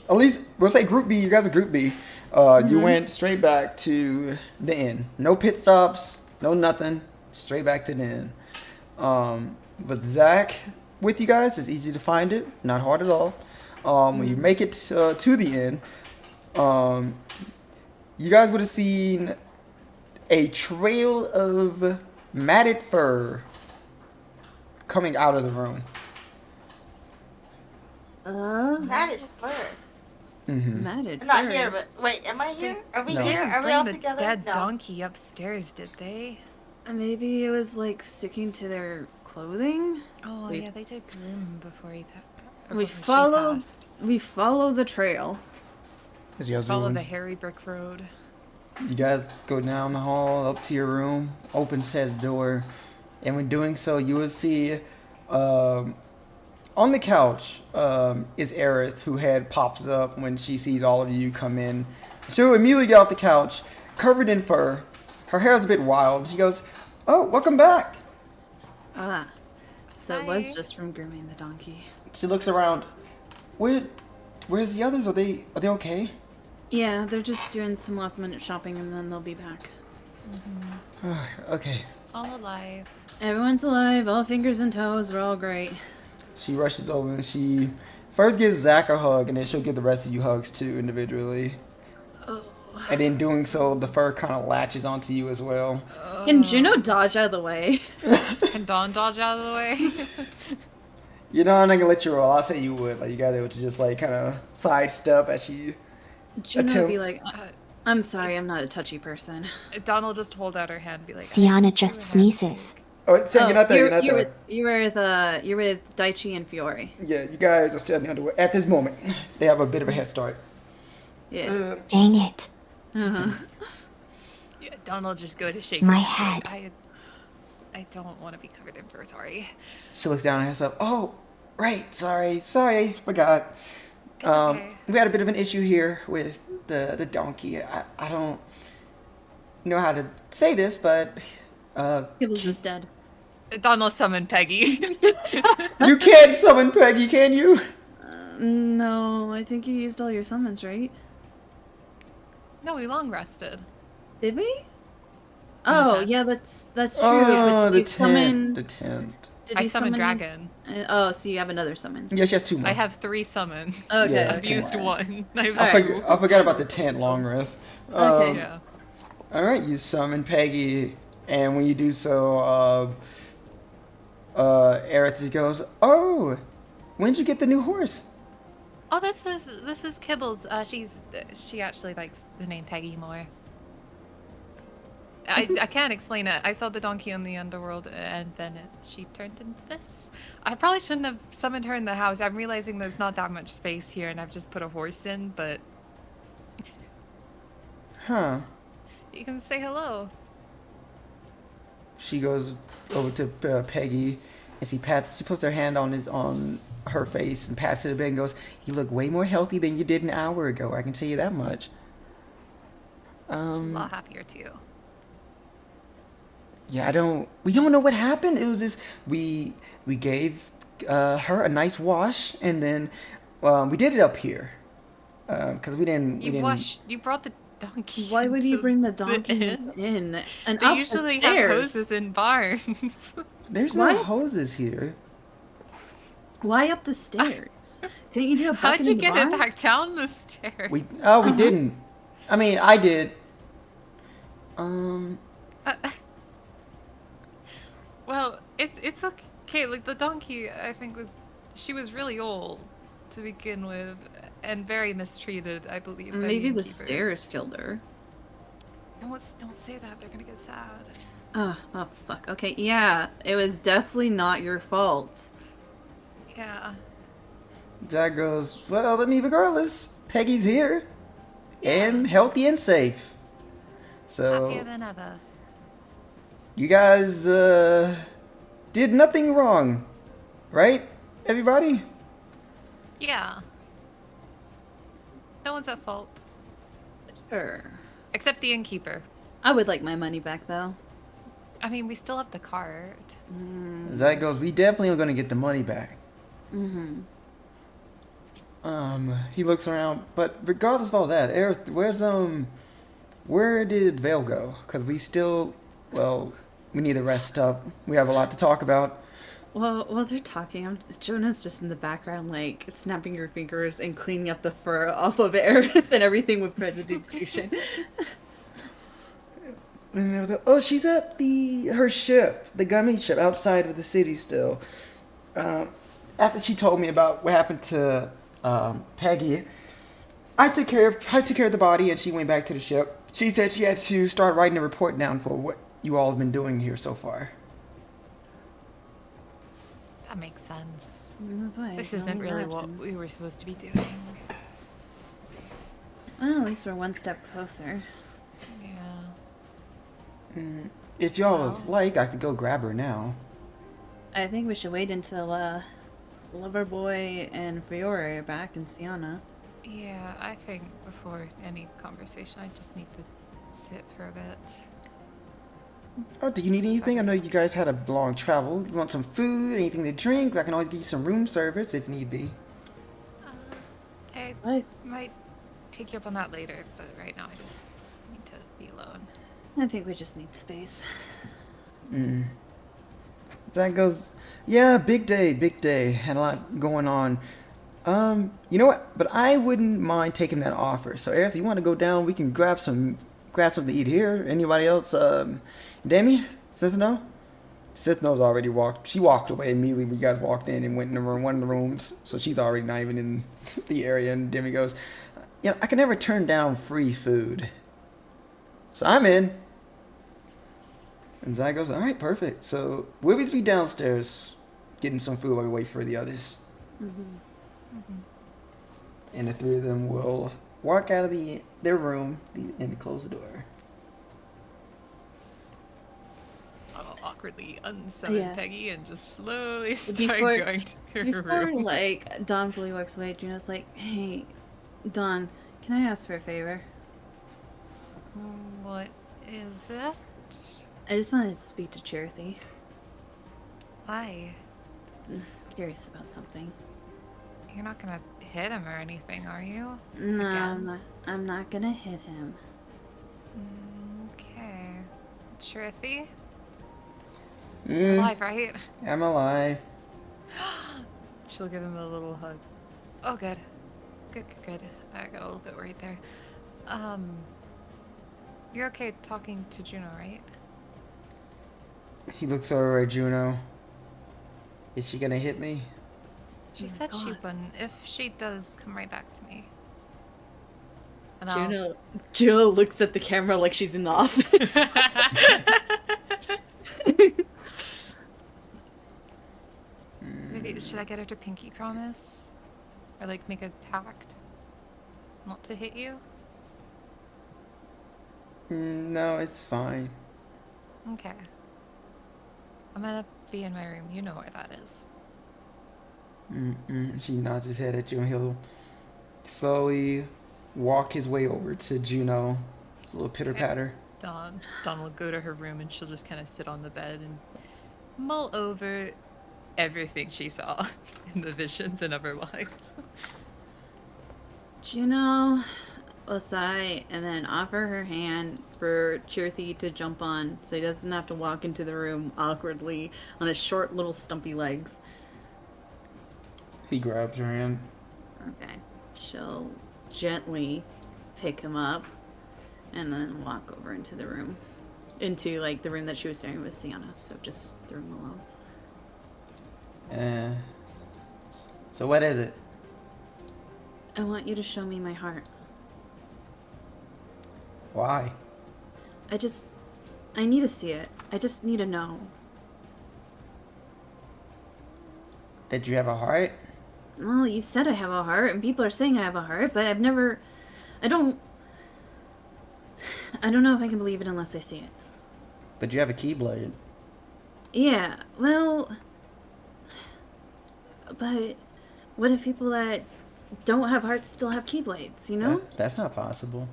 at least, we'll say Group B, you guys are Group B. You went straight back to the inn. No pit stops, no nothing. Straight back to the inn. But Zach with you guys, it's easy to find it. Not hard at all. When you make it to the inn, you guys would have seen a trail of matted fur coming out of the room. That is fur. Matted. I'm not fur. here, but wait, am I here? Are we No. here? Are we Bring all the together? dead No. donkey upstairs, did they? Maybe it was like sticking to their clothing. Oh We- yeah, they did groom before he passed. We follow the trail. As you guys Follow doing- the hairy brick road. You guys go down the hall, up to your room, open said door, and when doing so, you will see on the couch is Aerith, who head pops up when she sees all of you come in. She'll immediately get off the couch, covered in fur. Her hair is a bit wild. She goes, "Oh, welcome back." Ah. So it was Hi. just from grooming the donkey. She looks around. Where's the others? Are they okay? Yeah, they're just doing some last minute shopping and then they'll be back. Okay. All alive. Everyone's alive, all fingers and toes, we're all great. She rushes over and she first gives Zach a hug, and then she'll give the rest of you hugs too individually. And in doing so, the fur kind of latches onto you as well. Can Juno dodge out of the way? Can Dawn dodge out of the way? You know, I'm not gonna let you roll. I'll say you would. Like, you gotta to just like kind of sidestep as she Juno would be attempts. like, I'm sorry, I'm not a touchy person. Dawn will just hold out her hand and be like, Sienna just sneezes. Oh, so you're not there. You're not there. You're with Daichi and Fiore. Yeah, you guys are still in the Underworld at this moment. They have a bit of a head start. Yeah. Dang it. Uh-huh. Yeah, Dawn will just go to shake My her head. I don't want to be covered in fur, sorry. She looks down at herself. Oh, right. Sorry, forgot. okay. We had a bit of an issue here with the donkey. I don't know how to say this, but He was just dead. Dawn will summon Peggy. you can't summon Peggy, can you? No, I think you used all your summons, right? No, we long rested. Did we? Oh, tents. yeah, that's true. Oh, but the you summon... tent. The tent. Did I you summoned summon... Dragon. Oh, so you have another summon. Yeah, she has two more. I have 3 summons. Okay, Yeah, I've okay. used one. I have I, two. I forgot about the tent long rest. Okay. Yeah. All right, you summon Peggy, and when you do so, Aerith just goes, "Oh, when'd you get the new horse?" Oh, this is Kibbles. She actually likes the name Peggy more. I can't explain it. I saw the donkey in the Underworld, and then she turned into this. I probably shouldn't have summoned her in the house. I'm realizing there's not that much space here, and I've just put a horse in. But Huh. you can say hello. She goes over to Peggy, and she puts her hand on her face and pats it a bit and goes, "You look way more healthy than you did an hour ago. I can tell you that much." A lot happier too. Yeah, we don't know what happened. It was just, we gave her a nice wash, and then we did it up here. Because we didn't. You brought the donkey. Why would you into bring the the donkey inn? in and They up usually the have stairs? hoses in barns. There's What? no hoses here. Why up the stairs? Couldn't you do a How'd bucket you in the get barn? it back down the stairs? We Uh-huh. didn't. I mean, I did. Well, it's okay. Like the donkey, I think she was really old to begin with, and very mistreated, I believe. by Maybe the innkeeper. stairs killed her. No, don't say that. They're gonna get sad. Oh fuck. Okay, yeah, it was definitely not your fault. Yeah. Zach goes, well, I mean, regardless, Peggy's here. And healthy and safe. So, Happier than ever. you guys, did nothing wrong. Right? Everybody? Yeah. No one's at fault. Sure. Except the innkeeper. I would like my money back though. I mean, we still have the cart. Zach goes, we definitely are gonna get the money back. Mm-hmm. He looks around, but regardless of all that, Aerith, where did Vale go? Because we still, well, we need to rest up. We have a lot to talk about. Well, while they're talking, Jonah's just in the background, like, snapping her fingers and cleaning up the fur off of Aerith and everything with prestidigitation. And they were like, oh, she's at her ship, the Gummy ship, outside of the city still. After she told me about what happened to Peggy, I took care of the body, and she went back to the ship. She said she had to start writing a report down for what you all have been doing here so far. That makes sense. Boy, This I can isn't only really what imagine. we were supposed to be doing. Well, at least we're one step closer. Yeah. If y'all would like, I could go grab her now. I think we should wait until Loverboy and Fiore are back in Xiana. Yeah, I think before any conversation, I just need to sit for a bit. Oh, do you need anything? I know you guys had a long travel. You want some food, anything to drink? I can always give you some room service if need be. I What? might take you up on that later, but right now I just need to be alone. I think we just need space. Zach goes, yeah, big day. Had a lot going on. You know what? But I wouldn't mind taking that offer. So, Aerith, you want to go down? We can grab something to eat here. Anybody else? Demi? Sithno? Sithno's already walked. She walked away immediately when you guys walked in and went in one of the rooms. So she's already not even in the area. And Demi goes, yeah, I can never turn down free food. So I'm in. And Zach goes, all right, perfect. So we'll be downstairs getting some food while we wait for the others. And the three of them will walk out of their room and close the door. I'll awkwardly unsummon Yeah. Peggy and just slowly start Before- going to her Before, room. like, Dawn fully walks away, Juno's like, hey, Dawn, can I ask for a favor? What is it? I just wanted to speak to Cherothy. Why? Curious about something. You're not gonna hit him or anything, are you? No, Again? I'm not gonna hit him. Okay. Shrithy? Mm, Alive, right? I'm alive. She'll give him a little hug. Oh, good. Good. I got a little bit worried there. You're okay talking to Juno, right? He looks over at Juno. Is she gonna hit me? She my said she God. wouldn't. If she does, come right back to me. And I'll- Juno looks at the camera like she's in the office. Maybe should I get her to pinky promise? Or like make a pact? Not to hit you? No, it's fine. Okay. I'm gonna be in my room. You know where that is. She nods his head at you, and he'll slowly walk his way over to Juno. It's a little pitter patter. Dawn will go to her room and she'll just kind of sit on the bed and mull over everything she saw in the visions and otherwise. Juno, aside and then offer her hand for Chirthy to jump on so he doesn't have to walk into the room awkwardly on his short little stumpy legs. He grabs her hand. Okay. She'll gently pick him up and then walk over into the room. Into, like, the room that she was sharing with Sienna, so just the room alone. So what is it? I want you to show me my heart. Why? I need to see it. I just need to know. That you have a heart? Well, you said I have a heart, and people are saying I have a heart, but I don't know if I can believe it unless I see it. But you have a Keyblade. Yeah, well, but what if people that don't have hearts still have Keyblades, you know? That's not possible.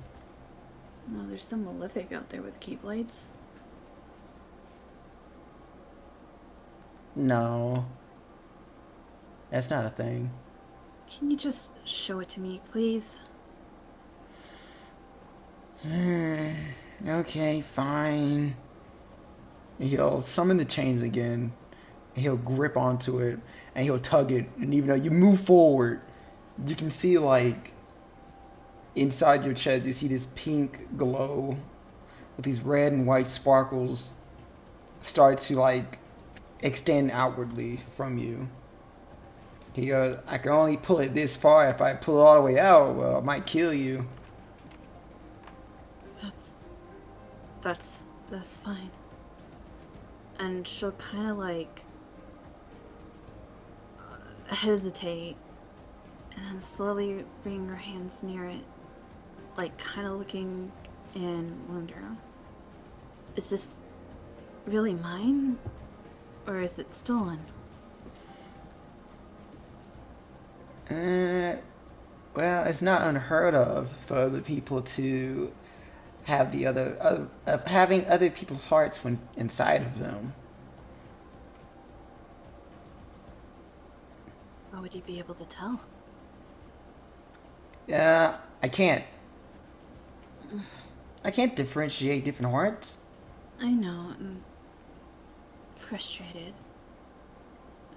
Well, there's some Malefic out there with Keyblades. No. That's not a thing. Can you just show it to me, please? Okay, fine. He'll summon the chains again. He'll grip onto it, and he'll tug it. And even though you move forward, you can see, like, inside your chest, you see this pink glow with these red and white sparkles start to, like, extend outwardly from you. He goes, I can only pull it this far. If I pull it all the way out, well, I might kill you. That's fine. And she'll kind of, like, hesitate and then slowly bring her hands near it, like, kind of looking in wonder. Is this really mine? Or is it stolen? Well, it's not unheard of for other people to have the having other people's hearts when inside of them. How would you be able to tell? I can't differentiate different hearts. I know, I'm frustrated.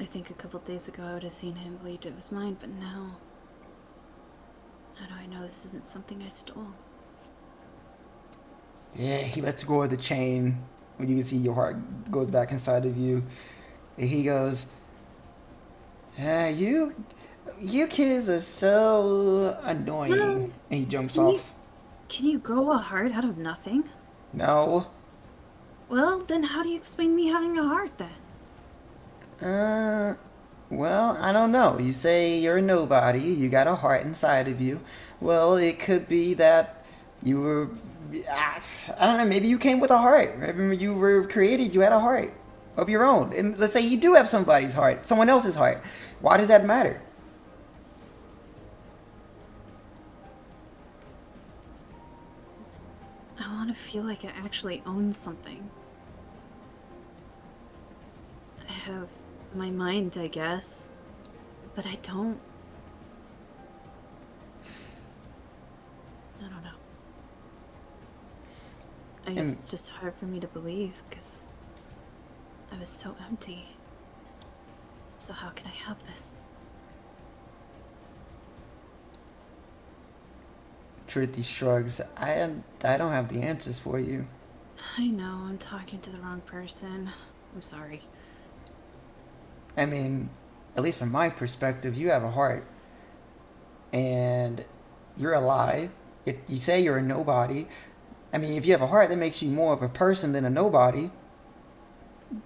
I think a couple days ago I would have seen him, believed it was mine, but now... How do I know this isn't something I stole? Yeah, he lets go of the chain when you can see your heart goes back inside of you. And he goes, you kids are so annoying. No. And he jumps off. Can you grow a heart out of nothing? No. Well, then how do you explain me having a heart then? Well, I don't know. You say you're a nobody, you got a heart inside of you. Well, it could be that you were, I don't know, maybe you came with a heart. Maybe when you were created, you had a heart of your own. And let's say you do have somebody's heart, someone else's heart. Why does that matter? I want to feel like I actually own something. I have my mind, I guess, but I don't. I don't know. I guess it's just hard for me to believe because I was so empty. So how can I have this? Trudy shrugs. I don't have the answers for you. I know, I'm talking to the wrong person. I'm sorry. I mean, at least from my perspective, you have a heart. And you're alive. You say you're a nobody. I mean, if you have a heart, that makes you more of a person than a nobody.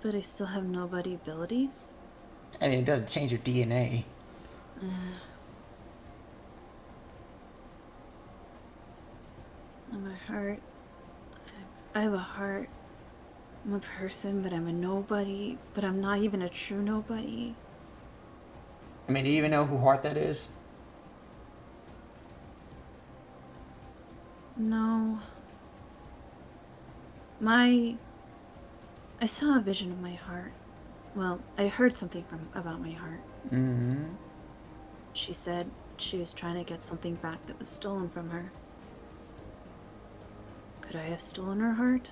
But I still have nobody abilities? I mean, it doesn't change your DNA. I'm a heart. I have a heart. I'm a person, but I'm a nobody. But I'm not even a true nobody. I mean, do you even know who Heart that is? No. I saw a vision of my heart. Well, I heard something about my heart. Mm-hmm. She said she was trying to get something back that was stolen from her. Could I have stolen her heart?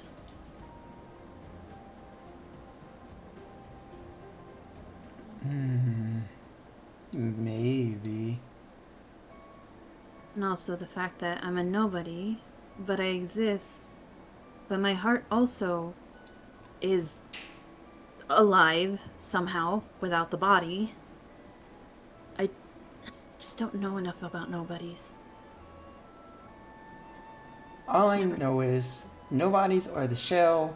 Maybe. And also the fact that I'm a nobody, but I exist, but my heart also is alive somehow without the body. I just don't know enough about nobodies. All I know is nobodies are the shell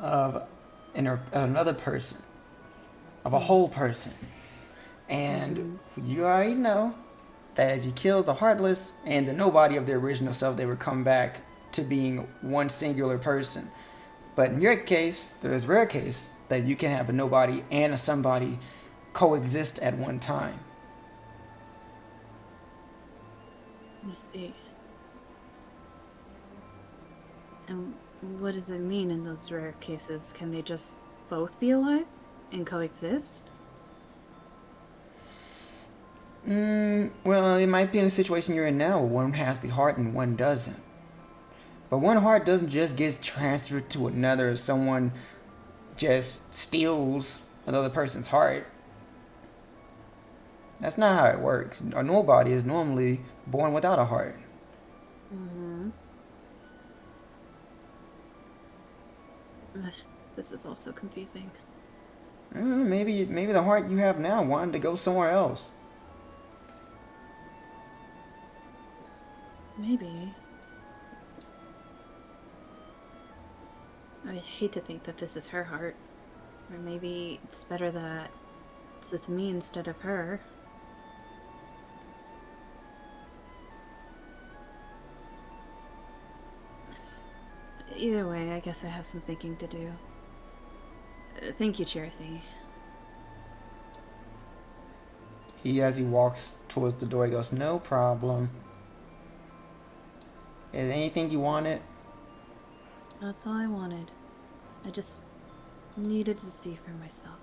of another person, of a whole person. And you already know that if you kill the heartless and the nobody of their original self, they would come back to being one singular person. But in your case, there's a rare case that you can have a nobody and a somebody coexist at one time. Let's see. And what does it mean in those rare cases? Can they just both be alive and coexist? Well, it might be in the situation you're in now where one has the heart and one doesn't. But one heart doesn't just get transferred to another if someone just steals another person's heart. That's not how it works. A nobody is normally born without a heart. This is also confusing. Maybe the heart you have now wanted to go somewhere else. Maybe. I hate to think that this is her heart. Or maybe it's better that it's with me instead of her. Either way, I guess I have some thinking to do. Thank you, Cherothy. As he walks towards the door, he goes, "No problem. Is there anything you wanted?" That's all I wanted. I just needed to see for myself.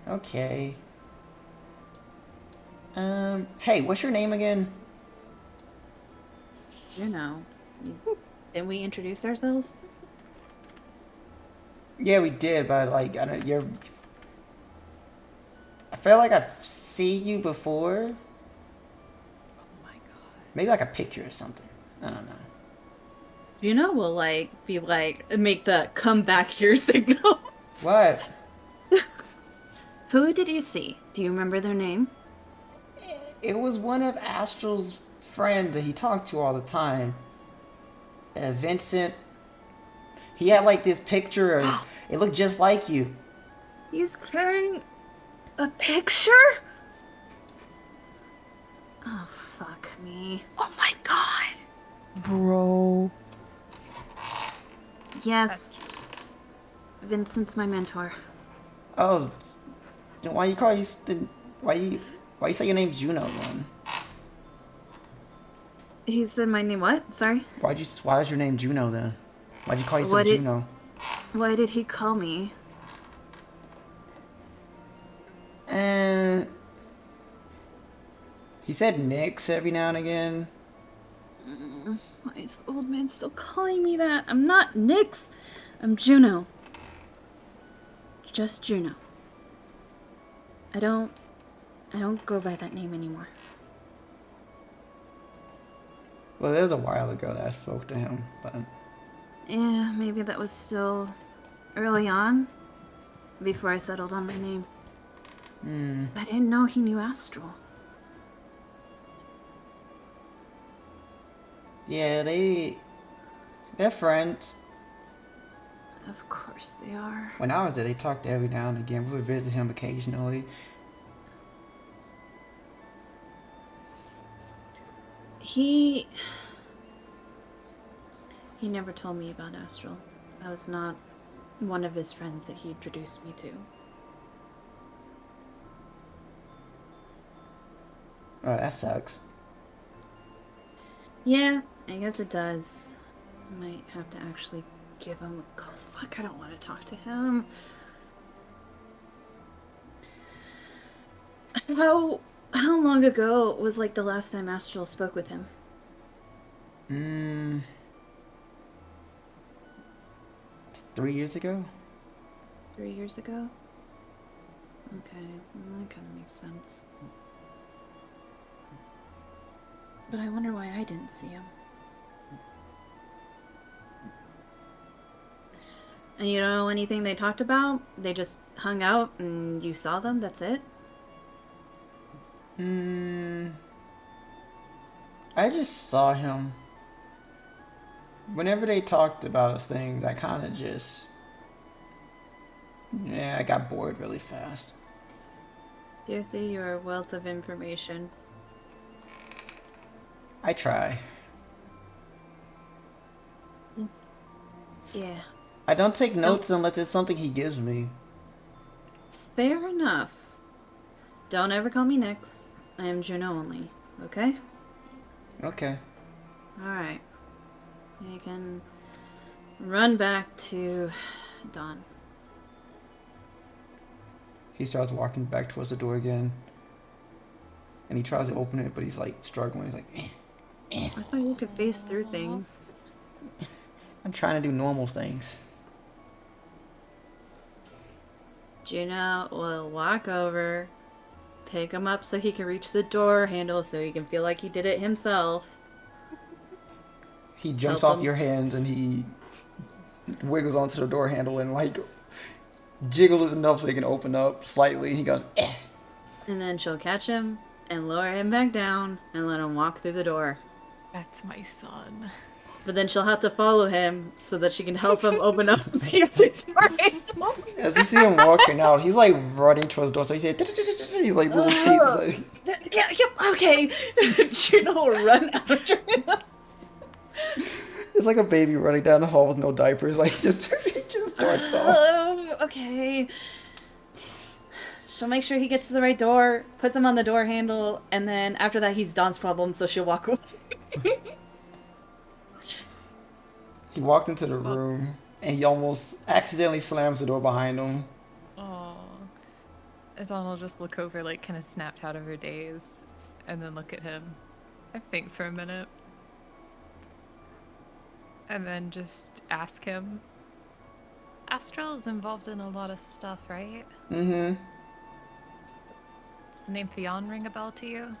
Okay. Hey, what's your name again? You know. Didn't we introduce ourselves? Yeah, we did, but like, I feel like I've seen you before. Oh my god. Maybe like a picture or something. I don't know. Juno will be make the come back here signal. What? Who did you see? Do you remember their name? It was one of Astral's friends that he talked to all the time. Vincent. He had like this picture of, it looked just like you. He's carrying a picture? Oh, fuck me. Oh my god. Bro. Yes. Vincent's my mentor. Oh, why you call you? Why you say your name's Juno then? He said my name what? Sorry? Why is your name Juno then? Why'd you call yourself Juno? Why did he call me? He said Nix every now and again. Why is the old man still calling me that? I'm not Nix. I'm Juno. Just Juno. I don't go by that name anymore. Well, it was a while ago that I spoke to him, but... Yeah, maybe that was still early on, before I settled on my name. I didn't know he knew Astral. Yeah, they're friends. Of course they are. When I was there, they talked every now and again. We would visit him occasionally. He never told me about Astral. I was not one of his friends that he introduced me to. Oh, that sucks. Yeah, I guess it does. I might have to actually give him a call. Fuck, I don't want to talk to him. How long ago was like the last time Astral spoke with him? 3 years ago? 3 years ago? Okay, well, that kind of makes sense. But I wonder why I didn't see him. And you don't know anything they talked about? They just hung out and you saw them? That's it? I just saw him. Whenever they talked about things, I kind of just... Yeah, I got bored really fast. Yurthy, you're a wealth of information. I try. Yeah. I don't take notes unless it's something he gives me. Fair enough. Don't ever call me Nyx. I am Juno only, okay? Okay. Alright. You can run back to Dawn. He starts walking back towards the door again. And he tries to open it, but he's like struggling. He's like, I thought you could face through things. I'm trying to do normal things. Juno will walk over, pick him up so he can reach the door handle so he can feel like he did it himself. He jumps Help off him. your hands and he wiggles onto the door handle and like jiggles enough so he can open up slightly. He goes, eh. And then she'll catch him and lower him back down and let him walk through the door. That's my son. But then she'll have to follow him so that she can help him open up the other door handle. As you see him walking out, he's like running towards the door. So he says, he's like little feet. He's like, Yeah, okay. Juno will run after him. it's like a baby running down the hall with no diapers. Like he just darts off. Okay. She'll make sure he gets to the right door, puts him on the door handle, and then after that he's Dawn's problem, so she'll walk away. He walked into the room and he almost accidentally slams the door behind him. Oh. And Dawn will just look over, like, kind of snapped out of her daze, and then look at him. I think for a minute. And then just ask him. Astral is involved in a lot of stuff, right? Mm-hmm. Does the name Fion ring a bell to you?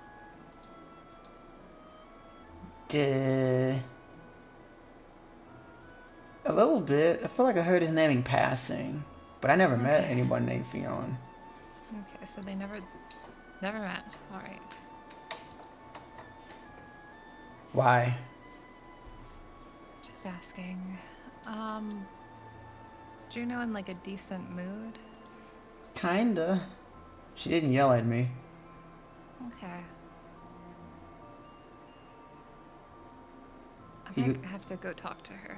A little bit. I feel like I heard his name in passing, but I never met Okay. anyone named Fion. Okay, so they never met. Alright. Why? Just asking. Is Juno in like a decent mood? Kinda. She didn't yell at me. Okay. I You- might have to go talk to her.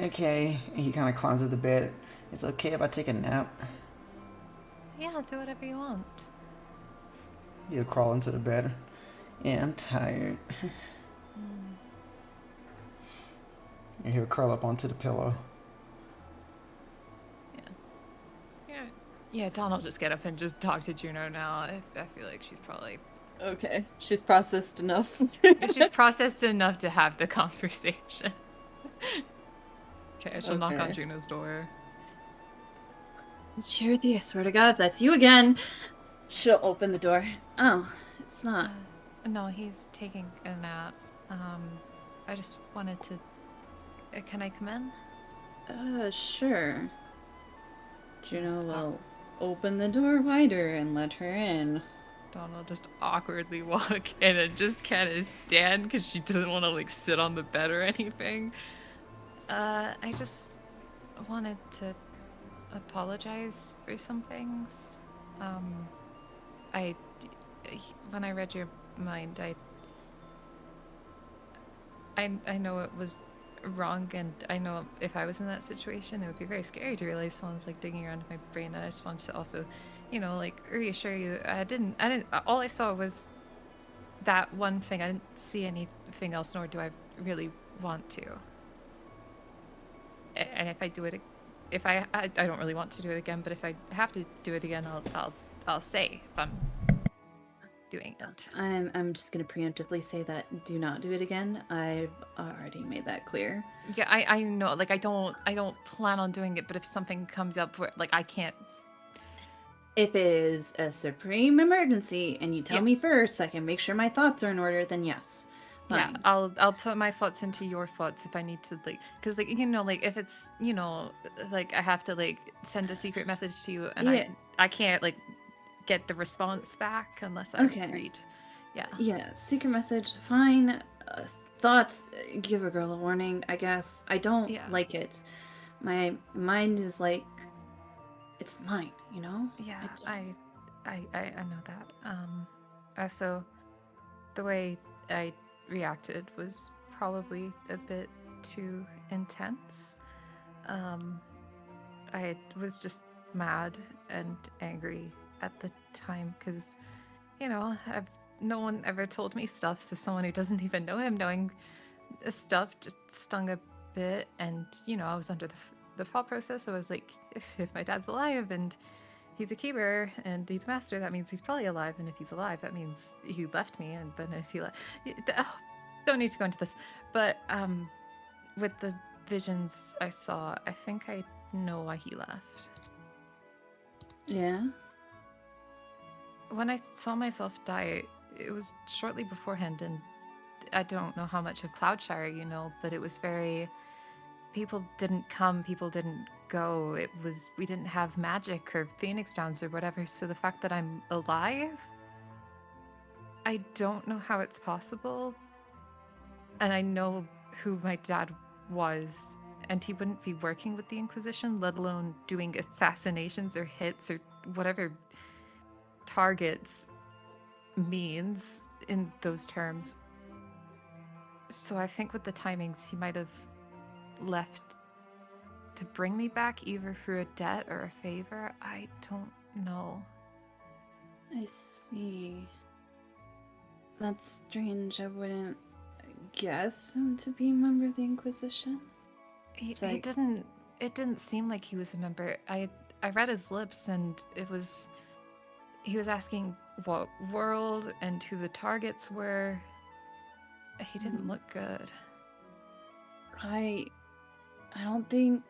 Okay. And he kind of climbs up the bed. It's okay if I take a nap. Yeah, do whatever you want. He'll crawl into the bed. Yeah, I'm tired. And he'll curl up onto the pillow. Yeah, Dawn will just get up and just talk to Juno now. I feel like she's probably... Okay, she's processed enough. she's processed enough to have the conversation. Okay, she'll knock on Okay. Juno's door. Charity, I swear to God, if that's you again. She'll open the door. Oh, it's not. No, he's taking a nap. I just wanted to... can I come in? Sure. Juno will open the door wider and let her in. Dawn will just awkwardly walk in and just kind of stand because she doesn't want to like sit on the bed or anything. I just wanted to apologize for some things. When I read your mind, I know it was wrong, and I know if I was in that situation, it would be very scary to realize someone's like digging around in my brain. And I just wanted to also, like reassure you. I didn't. All I saw was that one thing. I didn't see anything else, nor do I really want to. And if I do it, I don't really want to do it again. But if I have to do it again, I'll say if I'm doing it. I'm just gonna preemptively say that do not do it again. I've already made that clear. Yeah, I know. Like I don't plan on doing it, but if something comes up where like I can't. If it is a supreme emergency and you tell me Yes. first, I can make sure my thoughts are in order. Then yes, Yeah, fine. I'll put my thoughts into your thoughts if I need to, like, because like like if it's like I have to like send a secret message to you and Yeah. I can't like get the response back unless I Okay. read. Yeah. Yeah, secret message, fine. Thoughts, give a girl a warning, I guess. I don't Yeah. like it. My mind is like, it's mine, you know? Yeah, I know that. Also, the way I reacted was probably a bit too intense. I was just mad and angry at the time because, no one ever told me stuff, so someone who doesn't even know him knowing stuff just stung a bit. And, I was under the thought process. I was like, if my dad's alive and he's a keeper and he's a master, that means he's probably alive. And if he's alive, that means he left me. And then if he left, don't need to go into this. But with the visions I saw, I think I know why he left. Yeah? When I saw myself die, it was shortly beforehand, and I don't know how much of Cloudshire you know, but it was very... People didn't come, people didn't go. We didn't have magic or Phoenix Downs or whatever, so the fact that I'm alive, I don't know how it's possible. And I know who my dad was, and he wouldn't be working with the Inquisition, let alone doing assassinations or hits or whatever targets means in those terms. So I think with the timings, he might have left to bring me back either through a debt or a favor. I don't know. I see. That's strange. I wouldn't guess him to be a member of the Inquisition. It didn't seem like he was a member. I read his lips, and he was asking what world and who the targets were. He didn't look good. I don't think...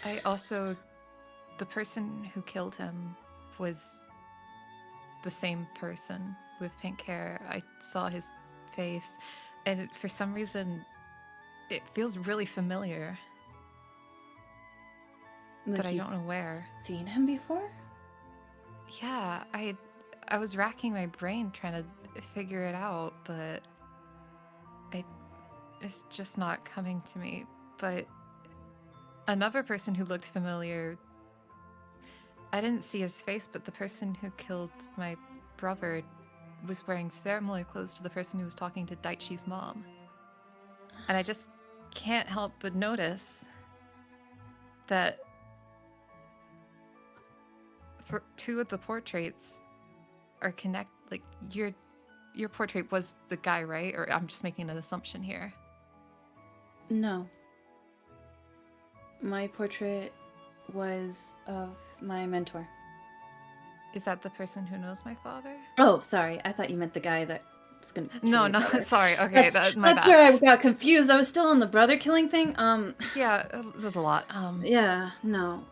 The person who killed him was the same person with pink hair. I saw his face, and for some reason, it feels really familiar. But I don't know where. Seen him before? Yeah, I was racking my brain trying to figure it out, but it's just not coming to me. But another person who looked familiar, I didn't see his face, but the person who killed my brother was wearing similar clothes to the person who was talking to Daichi's mom. And I just can't help but notice that for two of the portraits are like your portrait was the guy, right? Or I'm just making an assumption here. No. My portrait was of my mentor. Is that the person who knows my father? Oh, sorry. I thought you meant the guy that's gonna kill No, your no, brother. sorry. Okay, that's my bad. where I got confused. I was still on the brother killing thing. Yeah, there's a lot. Yeah, no.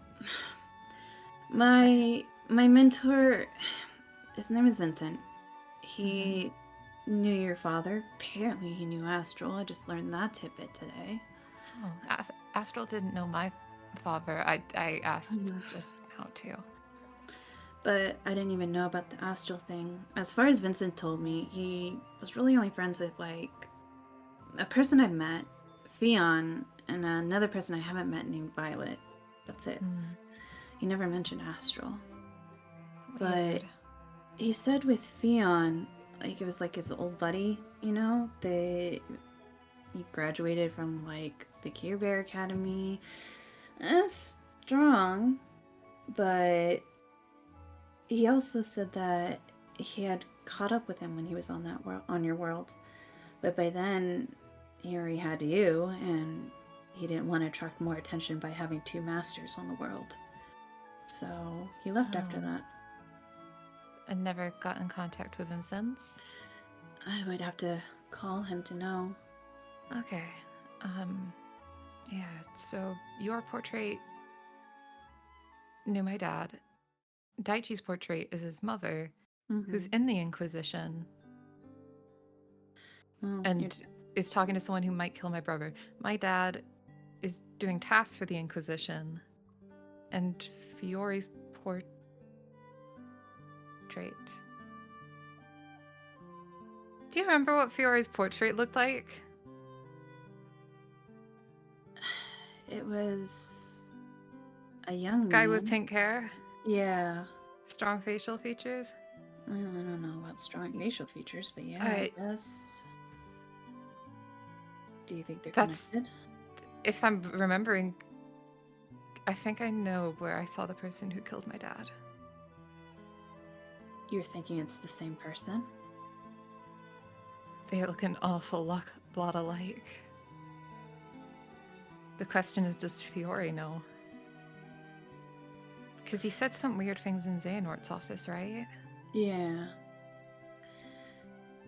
My mentor, his name is Vincent. He knew your father. Apparently he knew Astral. I just learned that tidbit today. Oh, Astral didn't know my father. I asked just how to. But I didn't even know about the Astral thing. As far as Vincent told me, he was really only friends with, like, a person I've met, Fion, and another person I haven't met named Violet. That's it. He never mentioned Astral. But he said with Fion, like, it was like his old buddy, you know? He graduated from, like, the Care Bear Academy. Strong, but he also said that he had caught up with him when he was on that on your world. But by then, he already had you, and he didn't want to attract more attention by having two masters on the world. So he left after that. and never got in contact with him since? I would have to call him to know. Okay. Yeah, so your portrait knew my dad. Daichi's portrait is his mother, who's in the Inquisition, Well, and is talking to someone who might kill my brother. My dad is doing tasks for the Inquisition, and Fiore's portrait. Do you remember what Fiore's portrait looked like? it was a young Guy man. with pink hair, Yeah. strong facial features. Well, I don't know about strong facial features, but yeah, I- I guess. Do you think they're That's- connected? If I'm remembering, I think I know where I saw the person who killed my dad. You're thinking it's the same person? They look an awful lot alike. The question is, does Fiore know? Because he said some weird things in Xehanort's office, right? Yeah.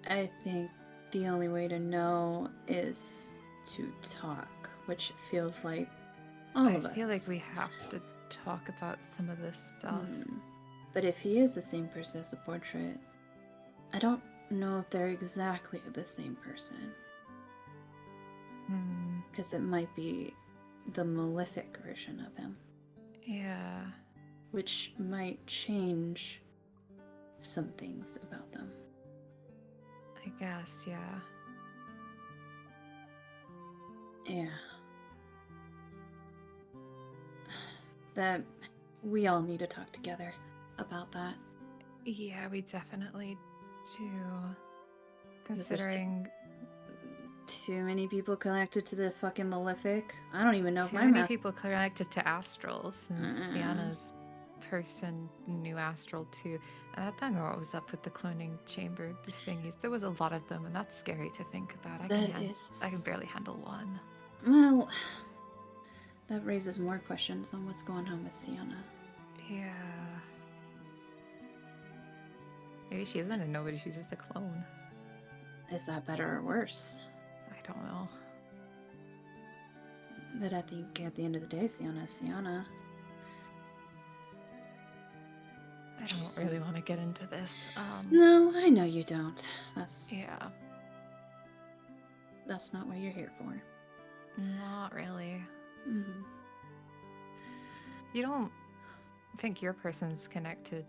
I think the only way to know is to talk, which feels like all of us. I feel like we have to talk about some of this stuff. But if he is the same person as the portrait, I don't know if they're exactly the same person. Because it might be the Malefic version of him. Yeah. Which might change some things about them. I guess, yeah. Yeah. That we all need to talk together about that. Yeah, we definitely do. Because there's Considering too many people connected to the fucking Malefic. I don't even know too if my many people connected to Astral, since Sienna's person knew Astral too. And I don't know what was up with the cloning chamber thingies. There was a lot of them, and that's scary to think about. I can barely handle one. Well, that raises more questions on what's going on with Xiana. Yeah. Maybe she isn't a nobody, she's just a clone. Is that better or worse? I don't know. But I think at the end of the day, Xiana is Xiana. I don't really want to get into this. No, I know you don't. That's Yeah. That's not what you're here for. Not really. Mm-hmm. You don't think your person's connected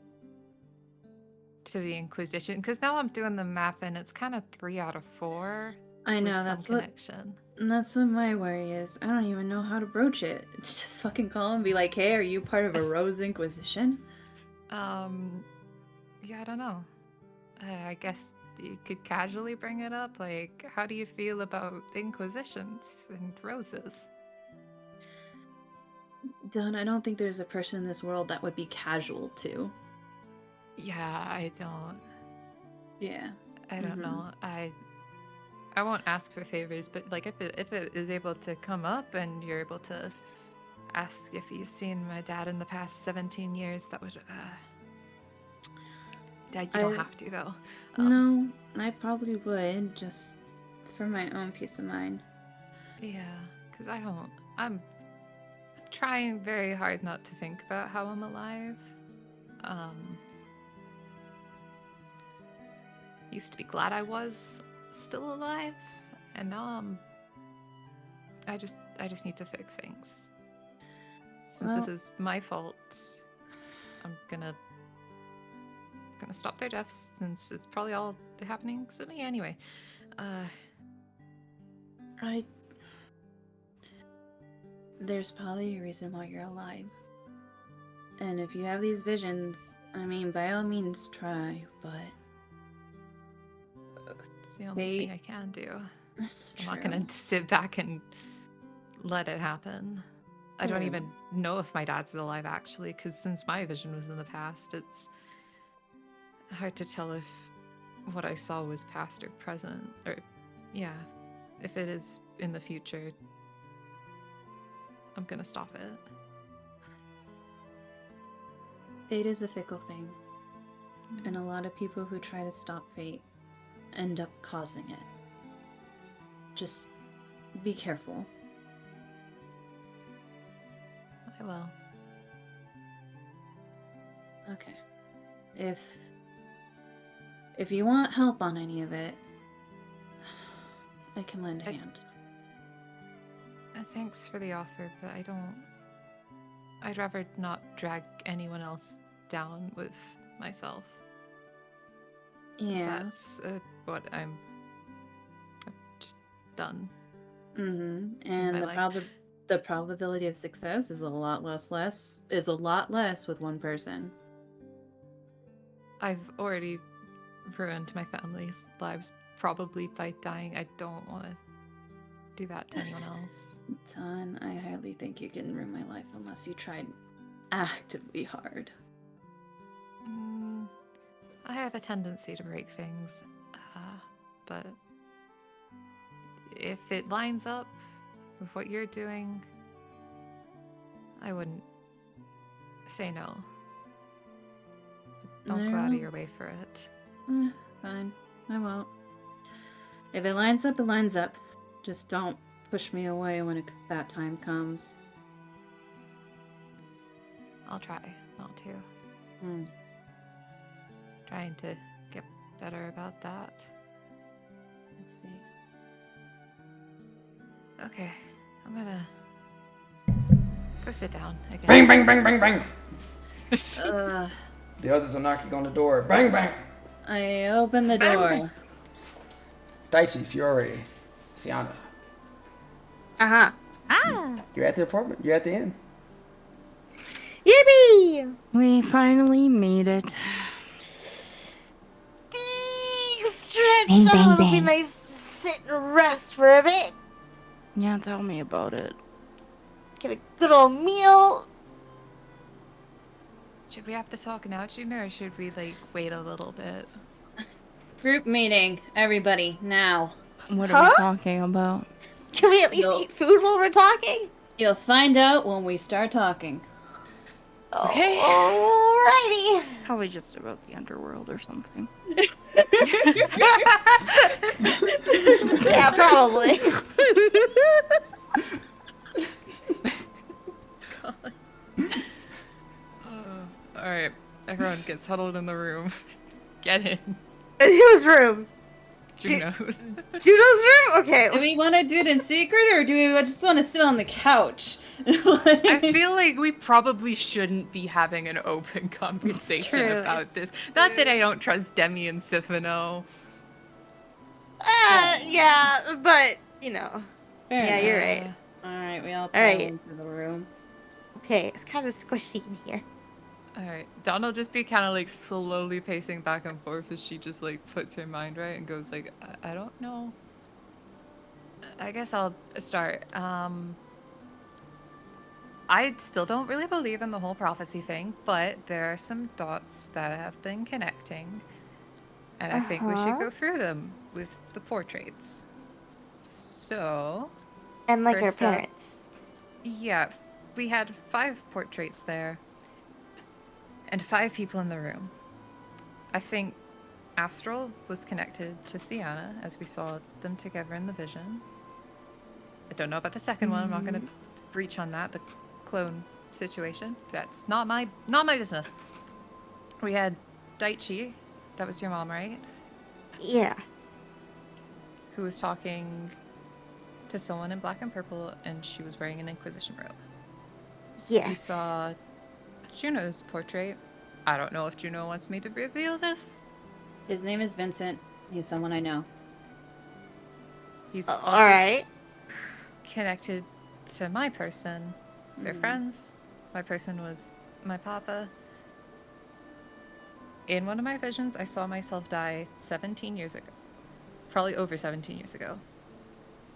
to the Inquisition? Because now I'm doing the math and it's kind of 3 out of 4. I know, with that's some what connection. that's what my worry is. I don't even know how to broach it. It's just fucking call and be like, hey, are you part of a Rose Inquisition? Yeah, I don't know. I guess you could casually bring it up. Like, how do you feel about Inquisitions and roses? Don, I don't think there's a person in this world that would be casual to. Yeah, I don't. Yeah. I don't know. I won't ask for favors, but like if it is able to come up and you're able to ask if he's seen my dad in the past 17 years, that would yeah, you don't have to though. No, I probably would, just for my own peace of mind. Yeah, because I'm trying very hard not to think about how I'm alive. Used to be glad I was still alive, and now I just need to fix things. Since this is my fault, I'm gonna stop their deaths, since it's probably all happening to me anyway. There's probably a reason why you're alive. And if you have these visions, I mean, by all means try, but... It's the only thing I can do. I'm not gonna sit back and let it happen. I don't even know if my dad's alive, actually, because since my vision was in the past, it's hard to tell if what I saw was past or present. Or, yeah, if it is in the future, I'm gonna stop it. Fate is a fickle thing. And a lot of people who try to stop fate end up causing it. Just be careful. I will. Okay. If you want help on any of it, I can lend a hand. Thanks for the offer, but I'd rather not drag anyone else down with myself. Since Yeah. that's what I've just done. Mm-hmm. in And my life. the probability of success is a lot less with one person. I've already ruined my family's lives, probably by dying. I don't want to do that to anyone else. Ton, I hardly think you can ruin my life unless you tried actively hard. I have a tendency to break things, but if it lines up with what you're doing, I wouldn't say no. Don't go out of your way for it. Fine, I won't. If it lines up, it lines up. Just don't push me away when that time comes. I'll try not to. Mm. Trying to get better about that. Let's see. Okay, I'm gonna go sit down again. Bang, bang, bang, bang, bang. Uh, The others are knocking on the door. Bang, bang. I open the door. Daichi, Fiore, Xiana. Uh-huh. Ah! You're at the apartment. You're at the inn. Yippee! We finally made it. Big stretch. Bang, bang, It'll be bang. nice to sit and rest for a bit. Yeah, tell me about it. Get a good old meal. Should we have to talk now, Juno, or should we wait a little bit? Group meeting, everybody, now. What are Huh? we talking about? Can we at least No. eat food while we're talking? You'll find out when we start talking. Okay. Alrighty. Probably just about the Underworld or something. Yeah, probably. Alright, everyone gets huddled in the room. Get in. In whose room? Juno's. Juno's room? Okay. Do we want to do it in secret, or do we just want to sit on the couch? I feel like we probably shouldn't be having an open conversation True. about this. Not that I don't trust Demi and Sifino. Yeah, but, you know. Fair Yeah, enough. you're right. Alright, we all Alright. pile into the room. Okay, it's kind of squishy in here. Alright, Dawn will just be kind of slowly pacing back and forth as she just puts her mind right and goes I don't know. I guess I'll start. I still don't really believe in the whole prophecy thing, but there are some dots that have been connecting, and I think we should Uh-huh. go through them with the portraits. So, And like our First up- parents. yeah, we had 5 portraits there, and 5 people in the room. I think Astral was connected to Sienna, as we saw them together in the vision. I don't know about the second one. I'm not going to breach on that. The clone situation. That's not my business. We had Daichi. That was your mom, right? Yeah. Who was talking to someone in black and purple, and she was wearing an Inquisition robe. Yes. We saw Juno's portrait. I don't know if Juno wants me to reveal this. His name is Vincent. He's someone I know. He's also Alright. connected to my person. They're Mhm. friends. My person was my papa. In one of my visions, I saw myself die 17 years ago. Probably over 17 years ago.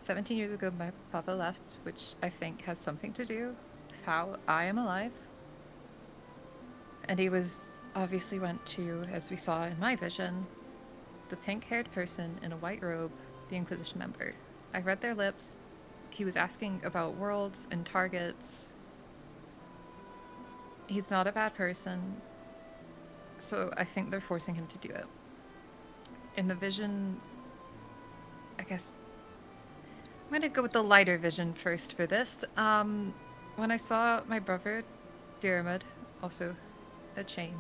17 years ago, my papa left, which I think has something to do with how I am alive. And he obviously went to, as we saw in my vision, the pink-haired person in a white robe, the Inquisition member. I read their lips. He was asking about worlds and targets. He's not a bad person. So I think they're forcing him to do it. In the vision, I guess I'm gonna go with the lighter vision first for this. When I saw my brother, Diarmid, also a chain,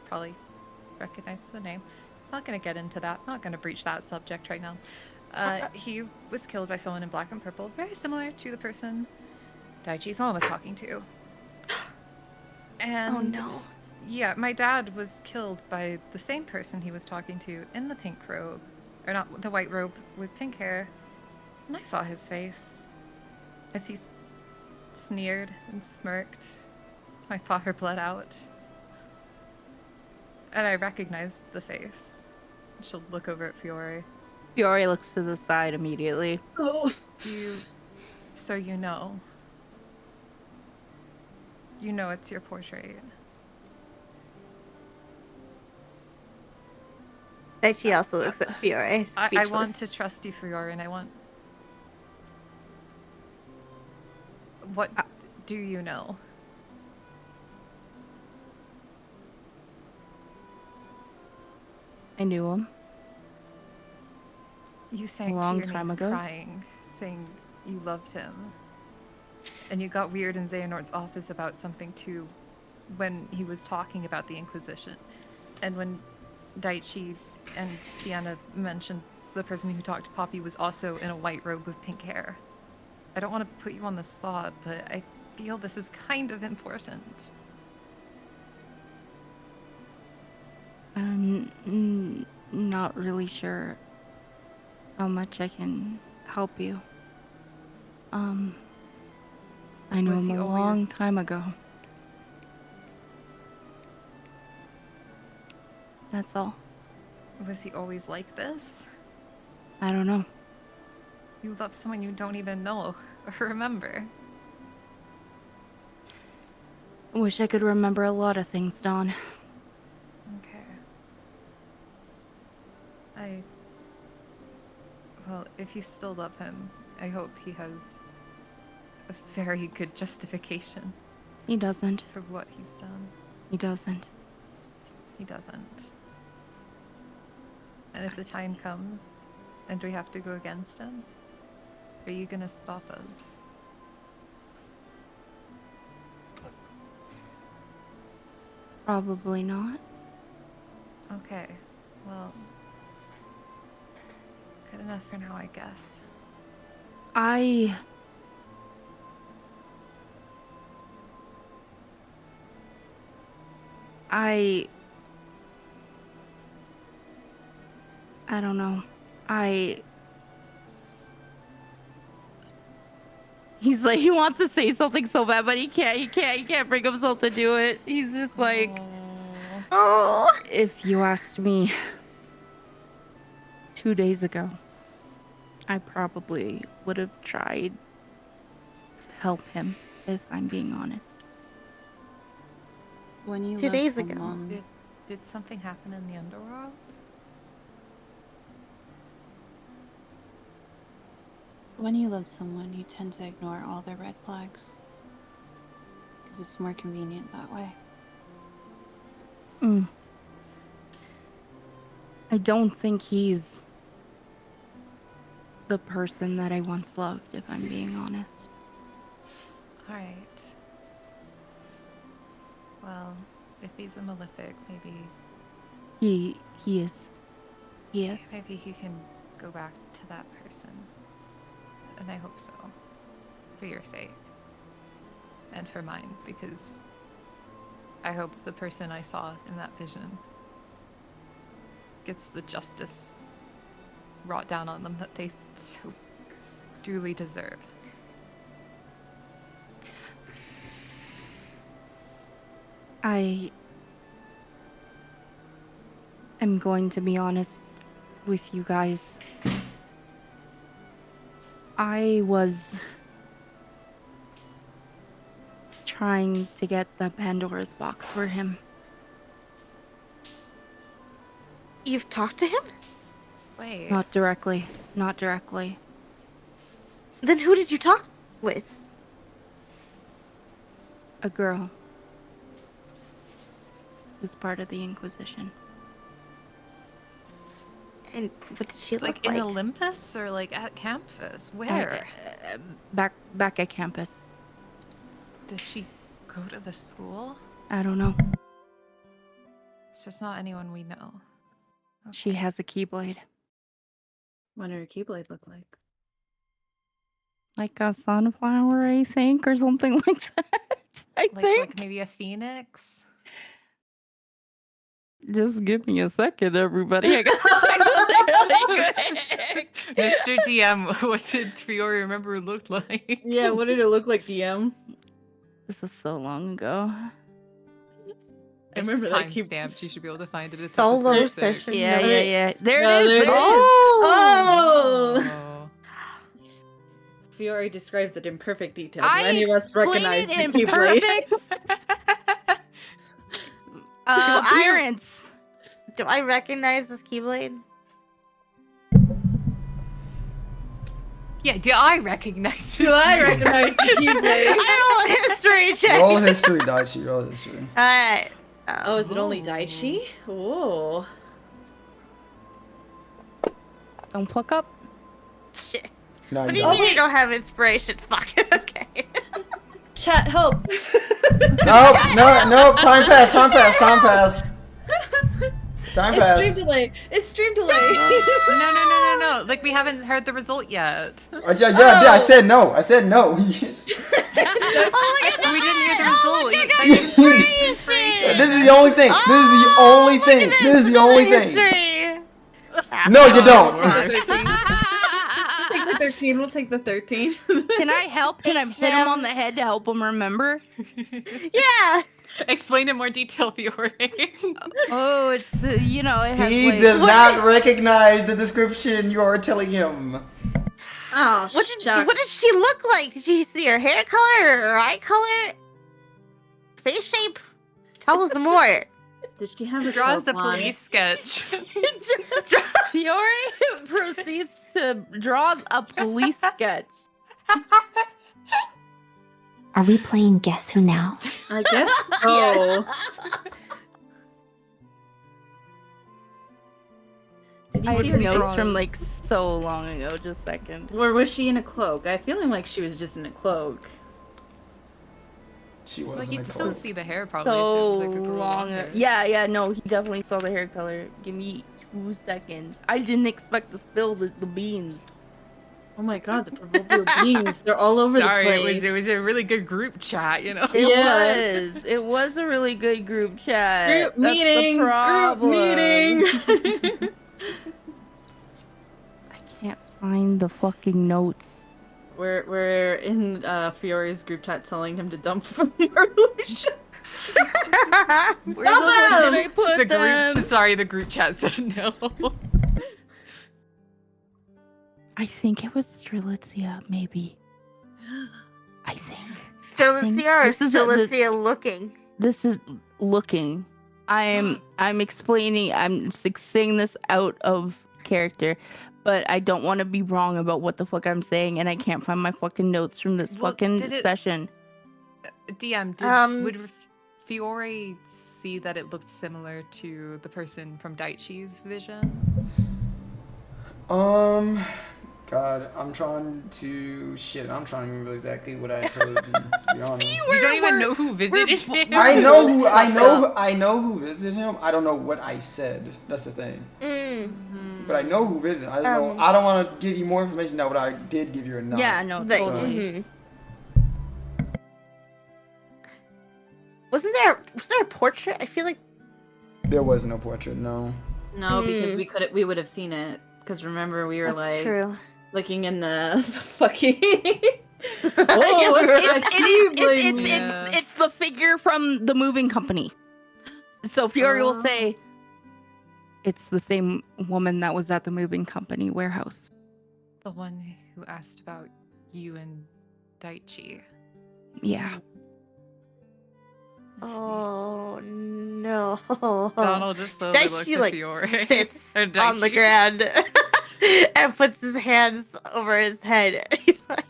probably recognize the name. Not gonna get into that. Not gonna breach that subject right now. He was killed by someone in black and purple, very similar to the person Daichi's mom was talking to. And Oh no. yeah, my dad was killed by the same person he was talking to in the pink robe, or not the white robe with pink hair. And I saw his face as he sneered and smirked as my father bled out. And I recognized the face. She'll look over at Fiore. Fiore looks to the side immediately. Oh. So you know. You know it's your portrait. Daichi also looks at Fiore. I want to trust you, Fiore, and I want... What do you know? I knew him. You sank A long to your time knees ago. crying, saying you loved him. And you got weird in Xehanort's office about something too when he was talking about the Inquisition. And when Daichi and Sienna mentioned the person who talked to Poppy was also in a white robe with pink hair. I don't want to put you on the spot, but I feel this is kind of important. Not really sure how much I can help you. I knew Was him he a long always- time ago. That's all. Was he always like this? I don't know. You love someone you don't even know or remember. Wish I could remember a lot of things, Dawn. Okay. Well, if you still love him, I hope he has a very good justification He doesn't. for what he's done. He doesn't. He doesn't. And if the time comes and we have to go against him, are you gonna stop us? Probably not. Okay. Well, good enough for now, I guess. I don't know. He's like, he wants to say something so bad, but he can't bring himself to do it. He's just like, Oh. if you asked me 2 days ago, I probably would have tried to help him, if I'm being honest. When you 2 love days ago. someone, Did something happen in the Underworld? when you love someone, you tend to ignore all their red flags. Because it's more convenient that way. I don't think he's the person that I once loved, if I'm being honest. Alright. Well, if he's a Malefic, maybe He is. He is. maybe he can go back to that person. And I hope so. For your sake. And for mine, because I hope the person I saw in that vision gets the justice wrought down on them that they so duly deserve. I am going to be honest with you guys. I was trying to get the Pandora's box for him. You've talked to him? Wait. Not directly. Not directly. Then who did you talk with? A girl. who's part of the Inquisition. And what did she look Like in Olympus or like at campus? Where? Back at campus. Did she go to the school? I don't know. It's just not anyone we know. She has a Keyblade. What did her Keyblade look like? Like a sunflower, I think, or something like that. I think. Like maybe a phoenix? Just give me a second, everybody. I gotta check something really quick. Mr. DM, what did Fiore remember it looked like? Yeah, what did it look like, DM? This was so long ago. I remember that timestamped. You should be able to find it. It's Solo episode 6. session. Yeah. There No, it is. there it is. Oh! Oh. Fiore describes it in perfect detail. Do any of us explained recognize it the in Keyblade? perfect appearance. Do I recognize this Keyblade? Yeah, do I recognize Do I recognize the Keyblade? I roll a history check. Roll history, Daichi. Roll history. Alright. Oh, is it only Daichi? Oh. Don't fuck up. Shit. No, What do you you don't. mean you don't have inspiration? Fuck. Okay. Chat, help! Nope. Time passed. It's stream delay. It's stream delay. No. Like we haven't heard the result yet. I said no. Oh, look at We didn't hear the Oh, result. look at That's that inspiration. This is the only thing. This is the only thing. History. No, you don't. Take the 13. We'll take the 13. Can I help? Can I hit him on the head to help him remember? Yeah. Explain in more detail, Fiore. Oh, it's it has He like, does not recognize the description you are telling him. Oh, What did she look like? Did you see her hair color, her eye color, face shape? Tell us more. Did she have a Draws the cloak on? police sketch. Fiore proceeds to draw a police sketch. Are we playing Guess Who now? I guess so. Did you I see have her notes drawings? from like so long ago. Just a second. Or was she in a cloak? I feeling like she was just in a cloak. She Like wasn't you'd a still close. see the hair probably. So if it was like a girl long. hair. Yeah. No, he definitely saw the hair color. Give me 2 seconds. I didn't expect to spill the beans. Oh my god, the proverbial beans. They're all over Sorry, the place. it was a really good group chat, you know. It was a really good group chat. Group meeting. That's the problem. Group meeting. I can't find the fucking notes. We're in Fiore's group chat telling him to dump from your illusion. Where the fuck did I put The them? the group chat said no. I think it was Strelitzia, maybe. I think. Strelitzia or This is a- Strelitzia looking? This is looking. I'm explaining. I'm just like saying this out of character, but I don't want to be wrong about what the fuck I'm saying, and I can't find my fucking notes from this Well, fucking did it- session. DM, would Fiore see that it looked similar to the person from Daichi's vision? God, I'm trying to remember exactly what I told you. To be honest. You don't even know who visited him. I know who visited him. I don't know what I said. That's the thing. But I know who visited. I don't know. I don't want to give you more information than what I did give you or not. Yeah, no, But- totally. Was there a portrait? I feel like There was no portrait. No. No, because we would have seen it. Because remember, we were that's like true. looking in the fucking. It's the figure from the moving company. So Fiore will say, it's the same woman that was at the moving company warehouse. The one who asked about you and Daichi. Yeah. Oh no. Donald just slowly Daichi, looked at like, Fiore. sits and on the Daichi. ground and puts his hands over his head. He's like,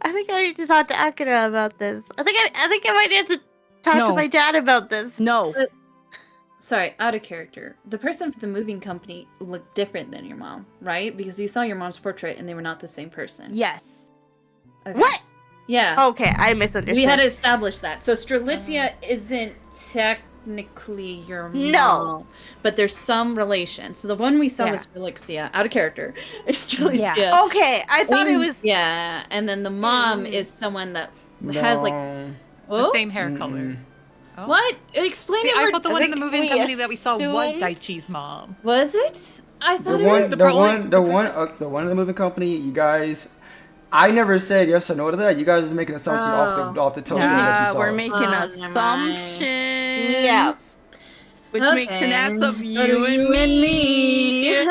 I think I need to talk to Akira about this. I think I might have to talk to No. my dad about this. No. sorry, out of character. The person for the moving company looked different than your mom, right? Because you saw your mom's portrait and they were not the same person. Yes. Okay. What? Yeah. Okay, I misunderstood. We had to establish that. So Strelitzia isn't technically your mom. No. But there's some relation. So the one we saw was Strelitzia, out of character. It's Strelitzia. Yeah. Okay, I thought it was... Yeah, and then the mom is someone that has like... The same hair color. Oh. What? Explain See, it I more. thought the one in the moving we company that we saw was assumed- Daichi's mom. Was it? I thought The it was one in the moving company. You guys, I never said yes or no to that. You guys are making assumptions off the token that you saw. We're making assumptions. Yeah. Which makes an ass of you and me.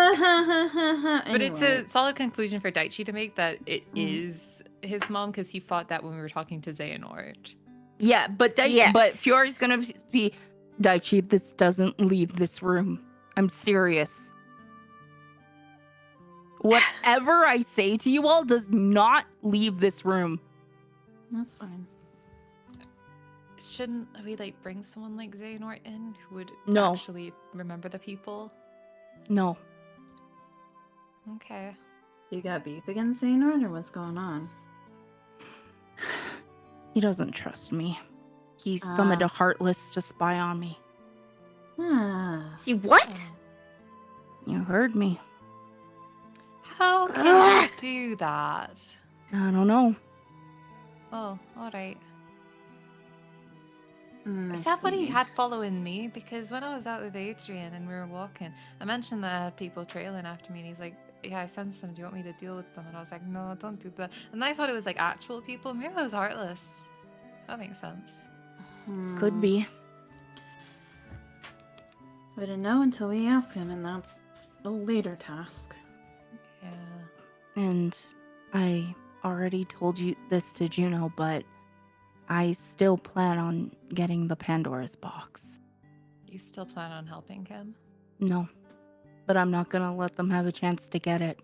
But it's a solid conclusion for Daichi to make that it is his mom because he thought that when we were talking to Xehanort. Yeah, but but Fiore's gonna be Daichi. This doesn't leave this room. I'm serious. Whatever I say to you all does not leave this room. That's fine. Shouldn't we like bring someone like Xehanort in who would No. actually remember the people? No. Okay. You got beef against Xehanort, or what's going on? He doesn't trust me. He summoned a Heartless to spy on me. He what? You heard me. How can you do that? I don't know. Oh, alright. Is that what he had following me? Because when I was out with Adrian and we were walking, I mentioned that I had people trailing after me, and he's like, yeah, I sensed them. Do you want me to deal with them? And I was like, no, don't do that. And I thought it was like actual people. Maybe it was Heartless. That makes sense. Could be. We didn't know until we asked him, and that's a later task. Yeah. And I already told you this to Juno, but I still plan on getting the Pandora's box. You still plan on helping him? No. But I'm not gonna let them have a chance to get it.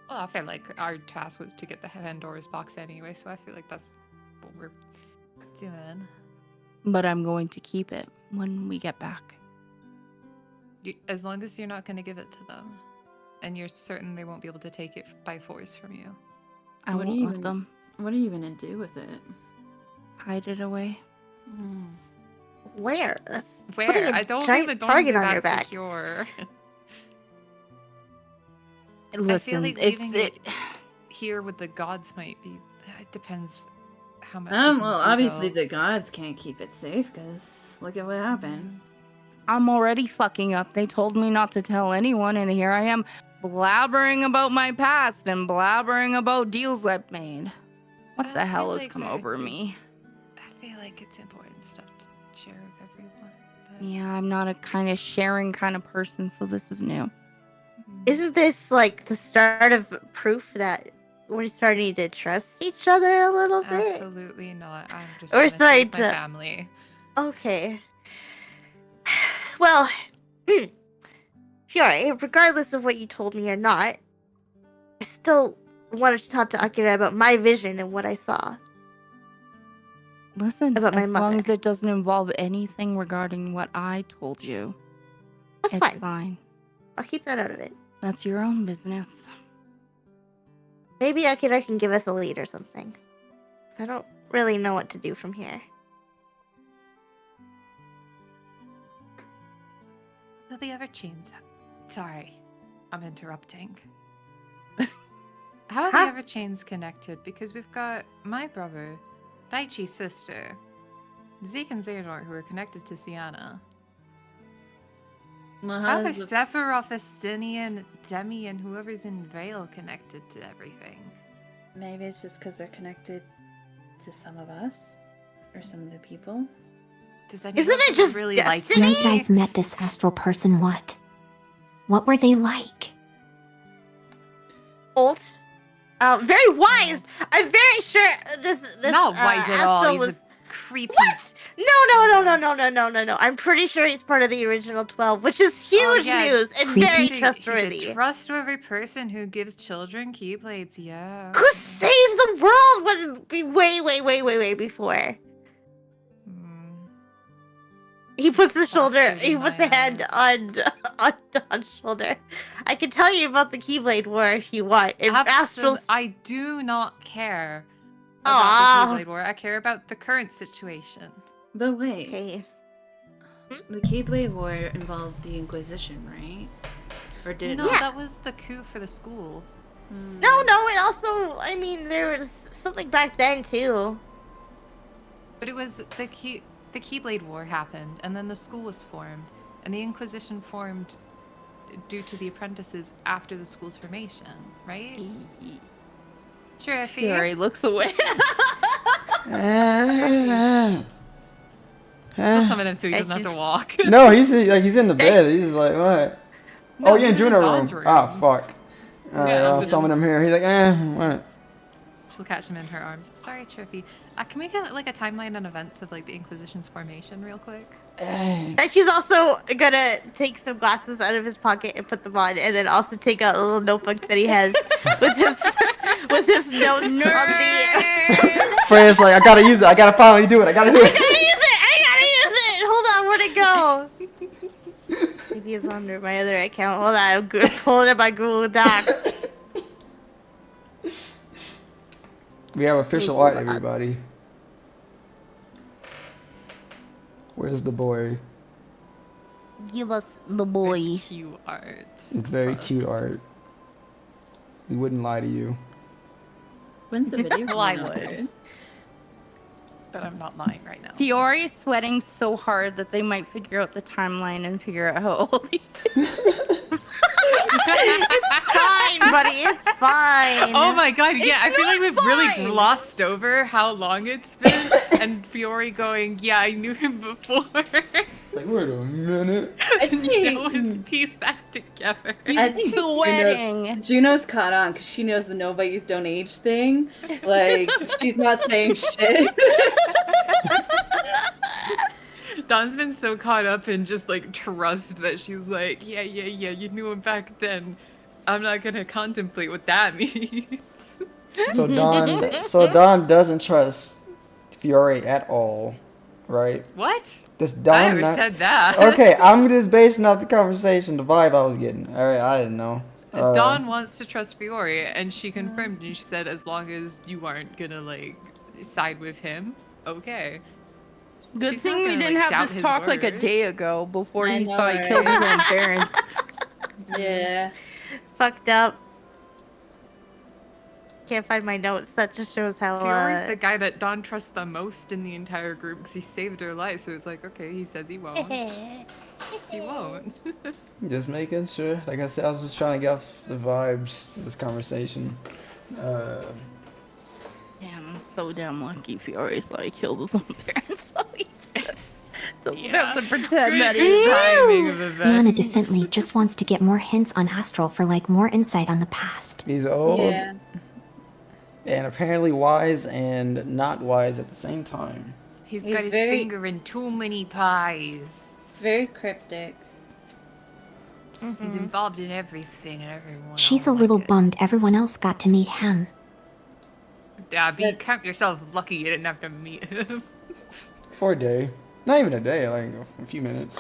Well, I feel like our task was to get the Pandora's box anyway, so I feel like that's what we're doing. But I'm going to keep it when we get back. As long as you're not going to give it to them. And you're certain they won't be able to take it by force from you. I won't let them. What are you gonna do with it? Hide it away. Where? That's Where? putting a I don't giant think the target guns on are your that back. secure. Listen, I feel like it's leaving it here with the gods might be. It depends how much. Well, obviously the gods can't keep it safe, because look at what happened. I'm already fucking up. They told me not to tell anyone, and here I am blabbering about my past and blabbering about deals I've made. What the hell has come over me? I feel like it's important stuff to share with everyone. But... Yeah, I'm not a kind of sharing kind of person, so this is new. Isn't this like the start of proof that we're starting to trust each other a little bit? Absolutely not. I'm just We're trying to starting save my to- family. Okay. Well, Fiore, regardless of what you told me or not, I still wanted to talk to Akira about my vision and what I saw. Listen, About my as long mother. as it doesn't involve anything regarding what I told you, That's it's fine. fine. I'll keep that out of it. That's your own business. Maybe Akira can give us a lead or something. 'Cause I don't really know what to do from here. So the other chains. Sorry, I'm interrupting. How are Huh? the other chains connected? Because we've got my brother, Daichi's sister, Zeke and Xehanort, who are connected to Sienna. How are Sephiroth, Estinian, Demi, and whoever's in Vale connected to everything? Maybe it's just because they're connected to some of us, or some of the people. Does anyone Isn't it just really like destiny? You guys met this astral person, what? What were they like? Old. Very wise. I'm very sure this Not wise at all. Astral He's was... a creepy. What? No. I'm pretty sure he's part of the original 12, which is huge yeah. news and Creepy. very He's trustworthy. a trustworthy person who gives children keyblades. Yeah. Who saved the world when way before. Hmm. He puts the shoulder. Frosted He in puts my the hand on Don's shoulder. I can tell you about the Keyblade War if you want. And Astral. I do not care Aw. about the Keyblade War. I care about the current situation. But wait, Okay. the Keyblade War involved the Inquisition, right? Or did it No, not? Yeah. that was the coup for the school. No, it also. I mean, there was something back then too. But it was the Keyblade War happened, and then the school was formed, and the Inquisition formed due to the apprentices after the school's formation, right? Sure, Fiore looks away. Just summon him so he doesn't have to walk. No, he's in the bed. He's just like, what? No, Oh, you're in he's in Juno Dawn's room. room. Ah, fuck. Yeah, I'll that's summon him here. He's like, what? She'll catch him in her arms. Sorry, Triffy. Can we get like a timeline on events of like the Inquisition's formation real quick? And she's also gonna take some glasses out of his pocket and put them on, and then also take out a little notebook that he has with his notes on the. Freya's like, I gotta use it. I gotta finally do it. I gotta do I it. gotta use it. Hold on, where'd it go? Maybe it's under my other account. Hold on, I'm pulling up my Google Docs. We have official art, everybody. Where's the boy? Give us the boy. It's cute art. It's very cute art. We wouldn't lie to you. When's the video? Well, I coming out? would. But I'm not lying right now. Fiore's sweating so hard that they might figure out the timeline and figure out how old he is. Fine, buddy. It's fine. Oh my god, yeah, I feel like we've really fine. glossed over how long it's been, and Fiore going, yeah, I knew him before. It's like, wait a minute. I think No one's pieced that together. I think Sweating. Juno's caught on because she knows the nobody's don't age thing. Like, she's not saying shit. Dawn's been so caught up in just like trust that she's like, yeah, you knew him back then. I'm not gonna contemplate what that means. So Dawn doesn't trust Fiore at all, right? What? Does I Dawn never not? said that. Okay, I'm just basing off the conversation, the vibe I was getting. All right, I didn't know. Dawn wants to trust Fiore, and she confirmed, and she said, as long as you aren't gonna like side with him, okay. Good She's not thing we gonna, didn't like, have doubt this his talk like a words. day ago before I he know, saw he right? killed his own parents. Yeah. Fucked up. Can't find my notes. That just shows how. Fiore's the guy that Dawn trusts the most in the entire group because he saved her life, so it's like, okay, he says he won't. He won't. Just making sure. Like I said, I was just trying to get off the vibes of this conversation. Damn, I'm so damn lucky Fiore's like killed his own parents, so he just doesn't Yeah. have to pretend that Great he's timing of Xiana events. definitely just wants to get more hints on Astral for like more insight on the past. He's old Yeah. and apparently wise and not wise at the same time. He's He's got his very- finger in too many pies. It's very cryptic. He's involved in everything and everyone. She's a Oh my little God. bummed everyone else got to meet him. Abby, count yourself lucky you didn't have to meet him. For a day. Not even a day, like a few minutes.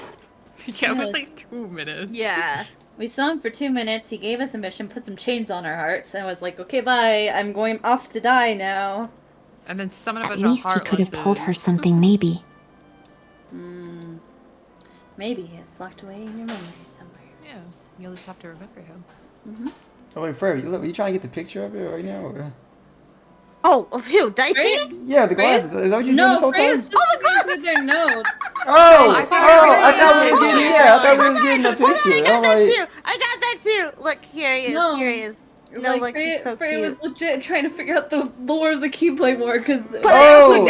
Yeah, it was like 2 minutes. Yeah. We saw him for 2 minutes. He gave us a mission, put some chains on our hearts, and was like, "Okay, bye. I'm going off to die now." And then summon a At bunch least of he could have told her heartlesses. something, maybe. Maybe it's locked away in your memory somewhere. Yeah, you'll just have to remember him. Oh wait, Freya, you trying to get the picture of it right now? Or? Oh, of who? Daichi? Freya? Yeah, the glasses. Is that what you're doing No, this whole time? Freya's just with their notes. I thought we was Yeah. getting. Yeah, I thought we was getting a Hold on, I picture. got I'm that like, too. I got that too. Look, here he is. No. Here he is. No, Like, look, he's so Freya cute. was legit trying to figure out the lore of the Keyblade War because. oh,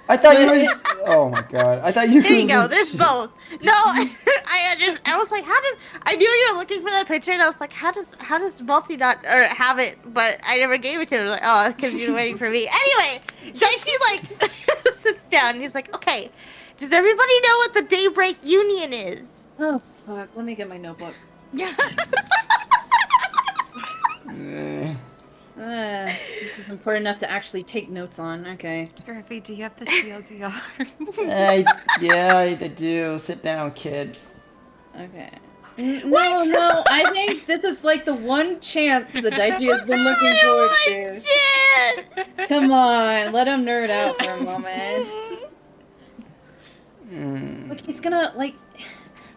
I thought you was. Oh my god, I thought you. Here you was go. legit. There's both. No, I understand. I was like, how does? I knew you were looking for that picture, and I was like, how does Multi not or have it? But I never gave it to him. I was like, oh, because you're waiting for me. Anyway, Daichi like sits down, and he's like, okay, does everybody know what the Daybreak Union is? Oh fuck! Let me get my notebook. Yeah. Eh. This is important enough to actually take notes on. Okay. Griffy, do you have the TLDR? Yeah, I do. Sit down, kid. Okay. No, I think this is like the one chance that Daichi has been looking forward to. Shit! Come on, let him nerd out for a moment. Look, he's gonna, like...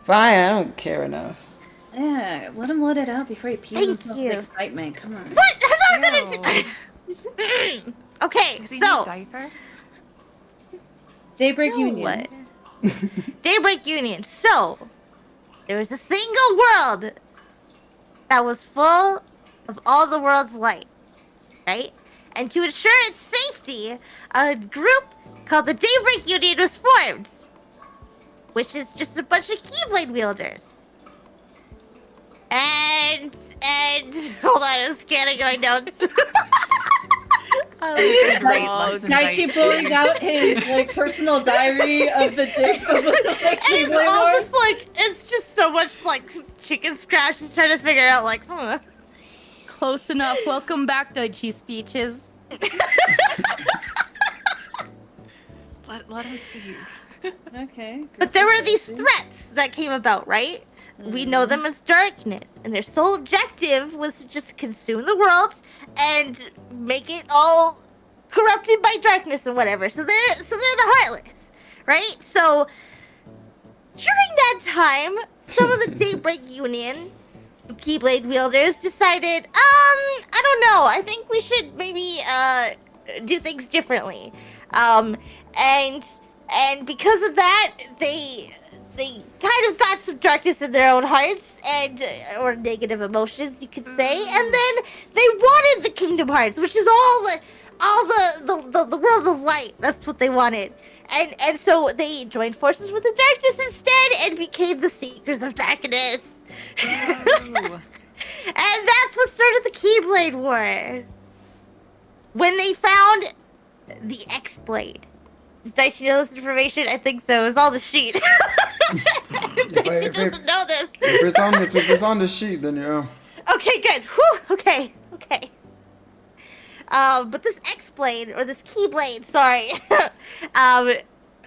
Fine, I don't care enough. Yeah, let him let it out before he pees himself with excitement. Come on. What? I'm not gonna... Okay, Does he so... need diapers? Daybreak Union. Daybreak Union. So, there was a single world that was full of all the world's light, right? And to ensure its safety, a group called the Daybreak Union was formed, which is just a bunch of Keyblade wielders. And hold on, I'm scanning my notes. Daichi pulling out his like personal diary of the day of the And it's all just like, it's just so much like chicken scratch, just trying to figure out like, Close enough. Welcome back, Daichi speeches. Let him speak. Okay. But there were these threats that came about, right? We know them as darkness, and their sole objective was to just consume the world and make it all corrupted by darkness and whatever. So they're the Heartless, right? So during that time, some of the Daybreak Union Keyblade wielders decided, I don't know, I think we should maybe do things differently. And because of that, they kind of got some darkness in their own hearts and or negative emotions, you could say. And then they wanted the Kingdom Hearts, which is all the world of light. That's what they wanted. And so they joined forces with the darkness instead and became the Seekers of Darkness. And that's what started the Keyblade War. When they found the X-Blade. Does Daichi know this information? I think so. It's all the sheet. Daichi doesn't know this. If it's on the sheet, then yeah. Okay, good. Whew, okay. But this X-Blade, or this Keyblade, sorry.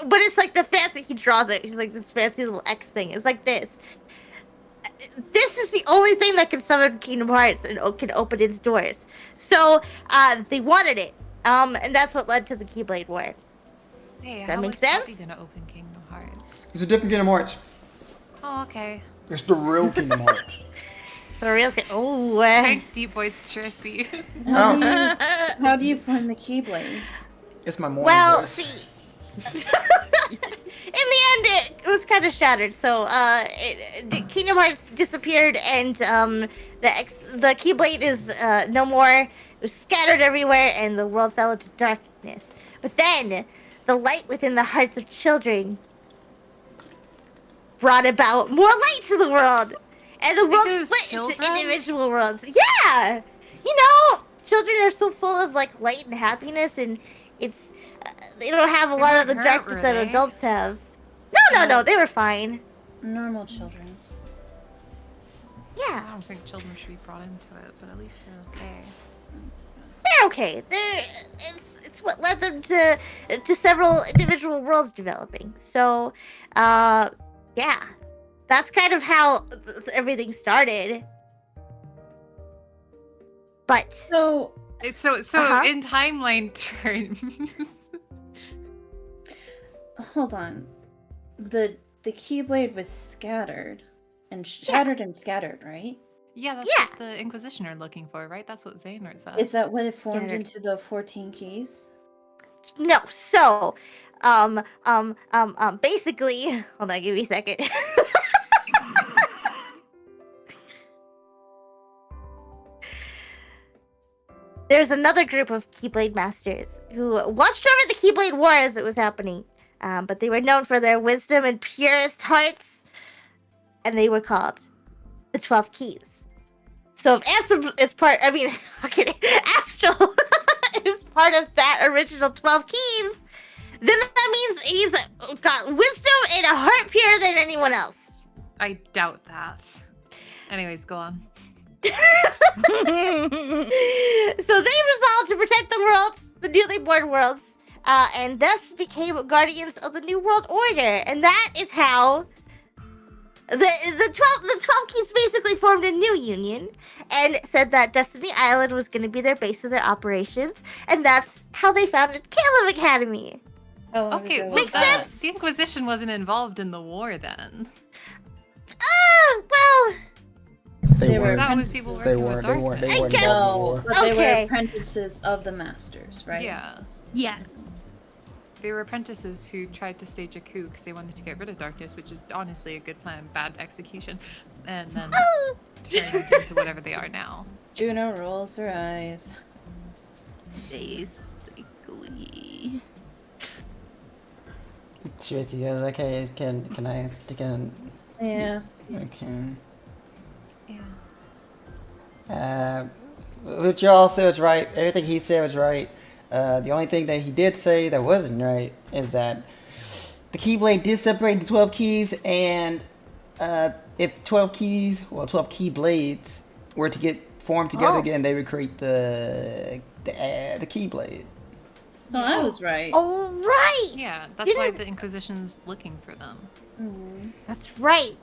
But it's like the fancy, he draws it. He's like this fancy little X thing. It's like this. This is the only thing that can summon Kingdom Hearts and can open its doors. So, they wanted it. And that's what led to the Keyblade War. Hey, that how make is sense? Poppy gonna open Kingdom Hearts? It's a different Kingdom Hearts. Oh, okay. It's the real Kingdom Hearts. The real thing. Oh, Thanks, Deep Voice Trippy. How do you form the Keyblade? It's my morning well, voice. see. In the end, it was kind of shattered. So, Kingdom Hearts disappeared, and the Keyblade is no more. It was scattered everywhere, and the world fell into darkness. But then, the light within the hearts of children brought about more light to the world, and the world split into individual worlds. Yeah, you know, children are so full of like light and happiness, and it's they don't have a lot of the darkness that adults have. No, they were fine. Normal children. Yeah. I don't think children should be brought into it, but at least they're okay. They're okay. It's what led them to several individual worlds developing. So, yeah, that's kind of how everything started. But so in timeline terms. Hold on. The Keyblade was scattered and shattered and scattered, right? Yeah, that's what the Inquisition are looking for, right? That's what Xehanort said. Is that what it formed into the 14 keys? No, so, basically, hold on, give me a second. There's another group of Keyblade Masters who watched over the Keyblade War as it was happening, but they were known for their wisdom and purest hearts, and they were called the 12 Keys. So if Astral is part, Astral is part of that original 12 keys, then that means he's got wisdom and a heart purer than anyone else. I doubt that. Anyways, go on. So they resolved to protect the worlds, the newly born worlds, and thus became guardians of the New World Order. And that is how the 12 Keys basically formed a new union and said that Destiny Island was going to be their base for their operations, and that's how they founded Caleb Academy. How long Okay, ago well, was that? the Inquisition wasn't involved in the war then. Well, They were That was people They working weren't. with They weren't. darkness. They weren't Okay. involved in the No, war. but they were Okay. apprentices of the masters, right? Yeah. Yes. They were apprentices who tried to stage a coup because they wanted to get rid of darkness, which is honestly a good plan, bad execution, and then turned into whatever they are now. Juno rolls her eyes. Basically. Shit, you guys okay? Can I Yeah. okay. Yeah. What y'all said was right. Everything he said was right. The only thing that he did say that wasn't right is that the Keyblade did separate into 12 keys, and if 12 keys, well, 12 Keyblades were to get formed together again, they would create the Keyblade. So I was right. oh, right. Yeah, that's why the Inquisition's looking for them. That's right.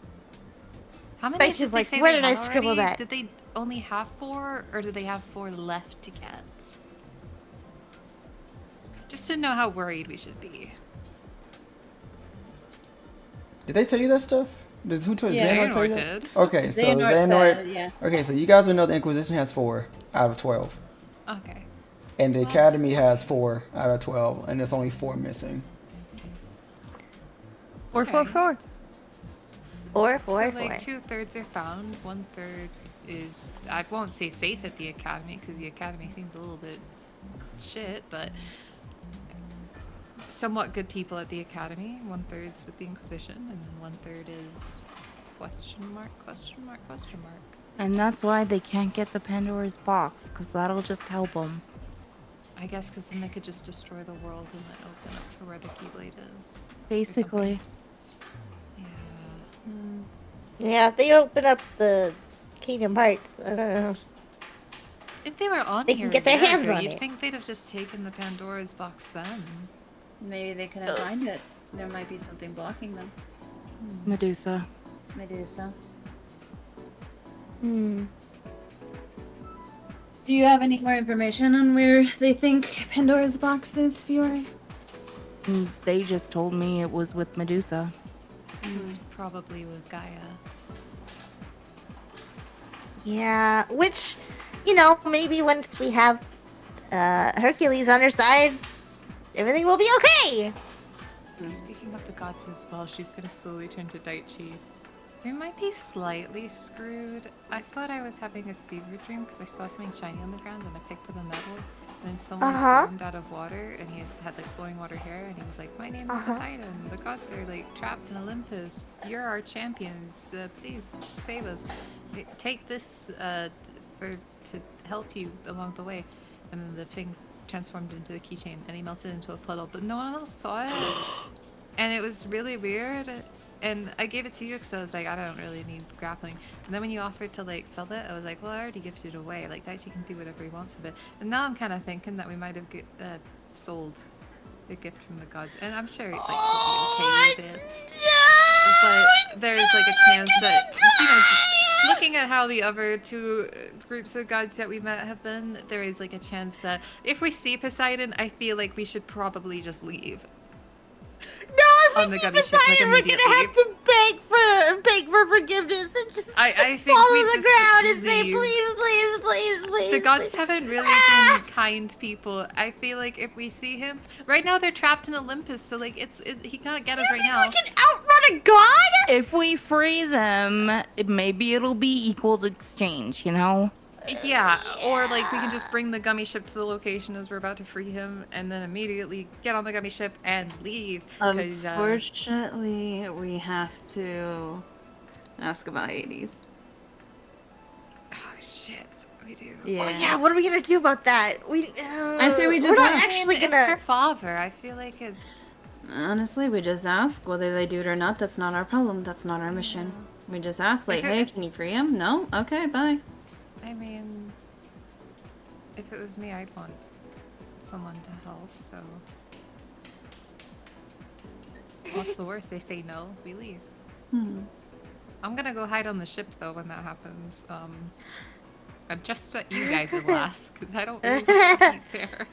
How many Like, she's did they like, say where they did I had scribble already? that? Did they only have 4, or do they have 4 left to get? Just to know how worried we should be. Did they tell you that stuff? Who told Yeah, Xehanort tell you Xehanort that? did. Okay, so Xehanort Xehanort. said, yeah. Okay, so you guys will know the Inquisition has 4 out of 12, Okay. and the Academy has 4 out of 12, and there's only 4 missing. 4, 4, 4. Four. So like 2/3 are found, 1/3 is, I won't say safe at the Academy because the Academy seems a little bit shit, but somewhat good people at the Academy. 1/3's with the Inquisition, and then 1/3 is question mark. And that's why they can't get the Pandora's box, because that'll just help them. I guess because then they could just destroy the world and then open up for where the Keyblade is. Basically. Yeah. Yeah, if they open up the Kingdom Hearts, I don't know. If they were on They here can get their a year hands ago, on you'd it. think they'd have just taken the Pandora's box then. Maybe they couldn't find it. There might be something blocking them. Medusa. Medusa. Hmm. Do you have any more information on where they think Pandora's box is, Fiore? They just told me it was with Medusa. It's probably with Gaia. Yeah, which, you know, maybe once we have Hercules on our side, everything will be okay. Speaking of the gods as well, she's gonna slowly turn to Daichi. We might be slightly screwed. I thought I was having a fever dream because I saw something shiny on the ground and I picked up a medal. And then someone formed out of water and he had like flowing water hair and he was like, "My name is Poseidon. The gods are like trapped in Olympus. You're our champions. Please save us. Take this to help you along the way." And then the thing transformed into the keychain and he melted into a puddle, but no one else saw it. And it was really weird. And I gave it to you because I was like, I don't really need grappling. And then when you offered to like sell it, I was like, well, I already gifted it away. Like Daichi can do whatever he wants with it. And now I'm kind of thinking that we might have sold the gift from the gods. And I'm sure like he'll be okay with it. But there's like a chance that, you know, looking at how the other 2 groups of gods that we met have been, there is like a chance that if we see Poseidon, I feel like we should probably just leave. No, if On we the see Gummy ship, like, Poseidon, we're gonna immediately. have to beg for forgiveness and just I think fall we to the just ground and say, leave. please. The gods haven't really been kind people. I feel like if we see him right now, they're trapped in Olympus, so like he can't get us right now. We can outrun a god? If we free them, maybe it'll be equal to exchange, you know? Yeah, or like we can just bring the Gummy ship to the location as we're about to free him, and then immediately get on the Gummy ship and leave. 'Cause, Unfortunately, we have to ask about Hades. oh shit, we do. Yeah. Oh yeah, what are we gonna do about that? I say we we're just not ask. actually It's gonna. her father. I feel like it's. Honestly, we just ask whether they do it or not. That's not our problem. That's not our mission. We just ask, like, hey, can you free him? No? Okay, bye. I mean, if it was me, I'd want someone to help, so what's the worst? They say no, we leave. I'm gonna go hide on the ship though when that happens. Just so you guys will ask, because I don't really want to be there.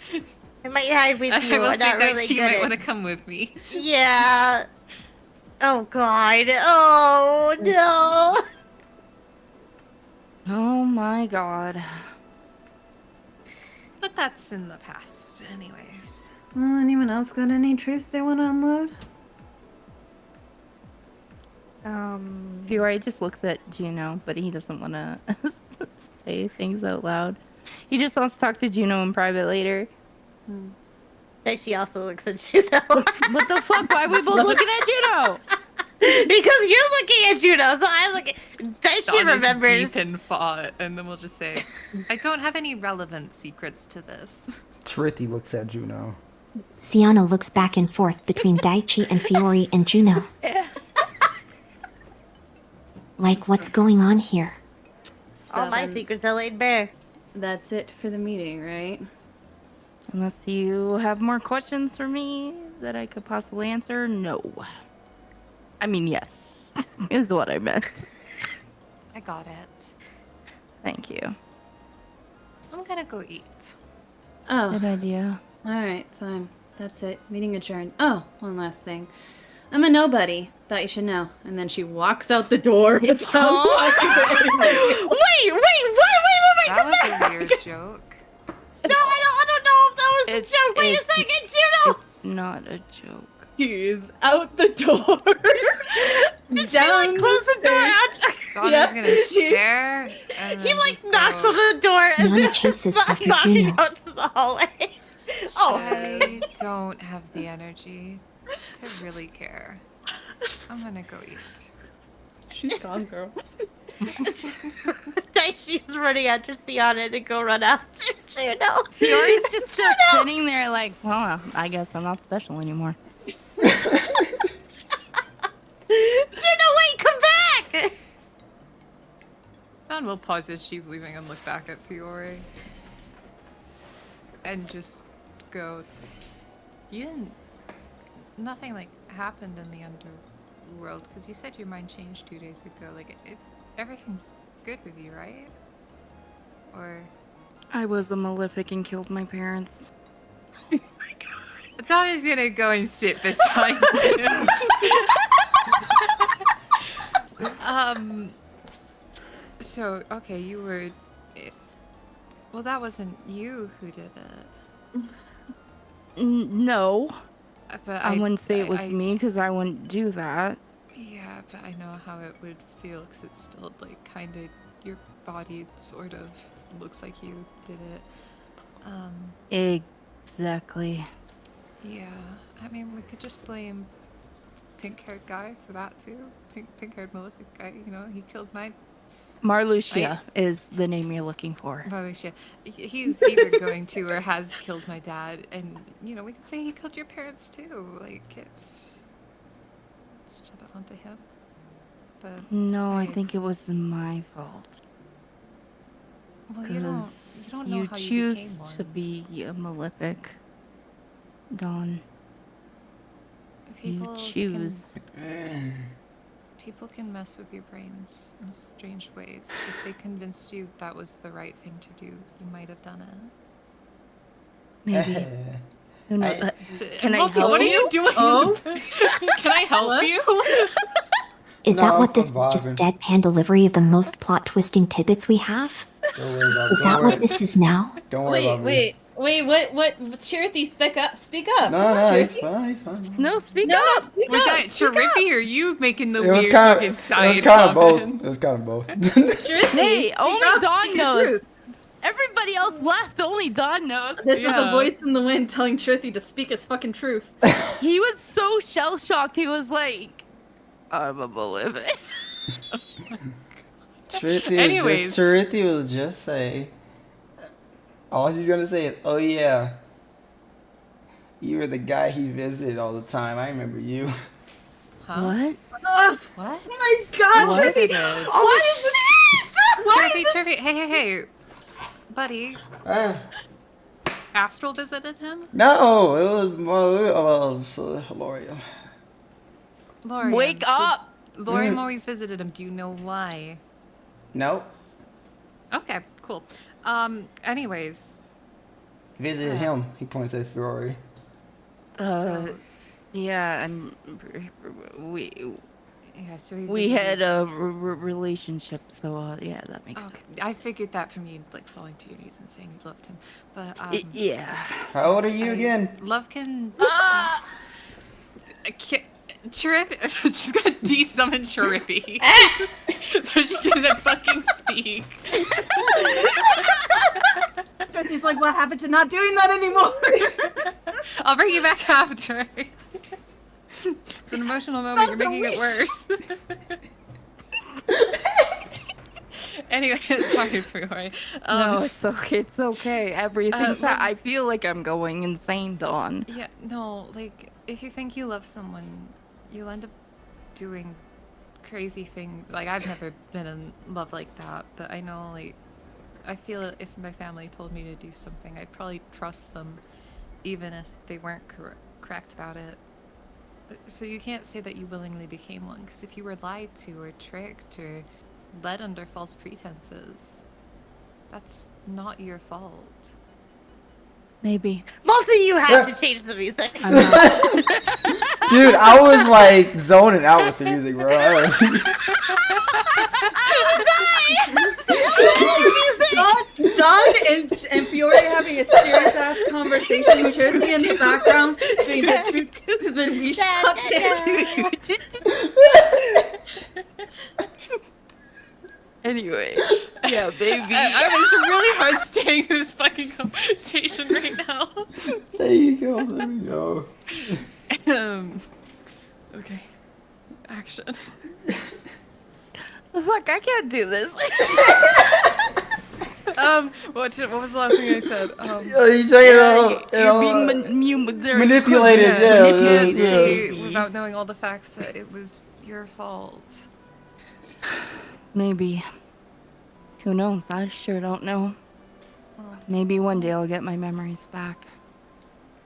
I might hide with you. I will I'm not say that really she good might at... want to come with me. Yeah. Oh god. Oh no. Oh my god. But that's in the past, anyways. Well, anyone else got any truths they want to unload? Fiore just looks at Juno, but he doesn't want to say things out loud. He just wants to talk to Juno in private later. She also looks at Juno. What the fuck? Why are we both looking at Juno? Because you're looking at Juno, so I'm looking. Daichi Dawn is remembers. deep in thought, and then we'll just say, I don't have any relevant secrets to this. Trithy looks at Juno. Xiana looks back and forth between Daichi and Fiore and Juno. Like, what's going on here? All my secrets are laid bare. That's it for the meeting, right? Unless you have more questions for me that I could possibly answer, no. I mean, yes, is what I meant. I got it. Thank you. I'm gonna go eat. Oh, Good idea. alright, fine. That's it. Meeting adjourned. Oh, one last thing. I'm a nobody. Thought you should know. And then she walks out the door. Wait, what? That was a weird joke. No, I don't know if that was the joke. Wait a second, Juno. It's not a joke. She's out the door. Did she like close the door out? Donna's Yep. gonna stare. And He then like just knocks go, on the door as Xiana if chases it's not after knocking Juno. out to the hallway. Oh. I don't have the energy to really care. I'm gonna go eat. She's gone, girl. Daichi's running after Xiana to go run after Juno. Fiore's just sitting there like, well, I guess I'm not special anymore. Juno, wait, come back! Dawn will pause as she's leaving and look back at Fiore. And just go, you didn't... Nothing, like, happened in the Underworld, because you said your mind changed 2 days ago. Like, everything's good with you, right? Or... I was a Malefic and killed my parents. Donna's gonna go and sit beside him. So, okay, you were... Well, that wasn't you who did it. No. But I wouldn't say it was me because I wouldn't do that. Yeah, but I know how it would feel because it's still, like, kind of... Your body sort of looks like you did it. Exactly. Yeah, I mean, we could just blame pink-haired guy for that too. Pink-haired Malefic guy, you know, he killed my... Marluxia is the name you're looking for. Marluxia. He's either going to or has killed my dad, and, you know, we could say he killed your parents too. Like, let's shove it onto him. But... No, I think it was my fault. Well, you don't Because know you how choose you became to one. be a Malefic, Dawn. People You choose. People can mess with your brains in strange ways. If they convinced you that was the right thing to do, you might have done it. Maybe. Who knows? Can I Multi, help what are you? you doing? Oh. Can I help you? Is No, that what this I'm is? Just vibing. deadpan delivery of the most plot-twisting tidbits we have? Don't worry about Is that what this is now? Don't worry about me. Wait, what, Cherothy, speak up. No, it's fine, it's fine. No, speak No, up. speak Was up, that speak up. Chirippy or you making the It was weird kind fucking of, side both. comments? It was kind of both. Cherothy, Hey, speak only up, Dawn speak your knows. truth. Everybody else left. Only Dawn knows. This is Yeah. a voice in the wind telling Cherothy to speak his fucking truth. He was so shell-shocked. He was like, I'm a Malefic. Trithy will just say, all he's gonna say is, oh yeah, you were the guy he visited all the time. I remember you. Huh? What? What? My God, What? Cherothy! Why is this? Why is Chirippy, this? Chirippy, hey, buddy. Ah, Astral visited him? No, it was L'Oreal. Lorian. Wake up! Lorian always visited him. Do you know why? Nope. Okay, cool. Anyways. Visited him. He points at Fiore. Yeah, and so we had a relationship, so yeah, that makes sense. I figured that from you, like, falling to your knees and saying you loved him. But, yeah. How old are you again? Love can... I can't... Terrific. She's gonna de-summon Chirippy. So she can fucking speak. He's like, what happened to not doing that anymore? I'll bring you back after. It's an emotional moment. You're making it worse. Anyway, sorry, Fiore. No, it's okay. It's okay. Everything's fine. I feel like I'm going insane, Dawn. Yeah, no, like, if you think you love someone, you'll end up doing crazy things. Like, I've never been in love like that, but I know, like, I feel if my family told me to do something, I'd probably trust them, even if they weren't correct about it. So you can't say that you willingly became one, because if you were lied to or tricked or led under false pretenses, that's not your fault. Maybe. Multi, you have to change the music. Dude, I was like zoning out with the music, bro. Don and Fiore having a serious ass conversation with Chirippy in the background. Then we shut it. Anyway, yeah, baby. I was really hard staying in this fucking conversation right now. There you go. There you go. Okay. Action. Fuck, I can't do this. What was the last thing I said? You say you're being manipulated. Manipulated without knowing all the facts that it was your fault. Maybe. Who knows? I sure don't know. Maybe one day I'll get my memories back.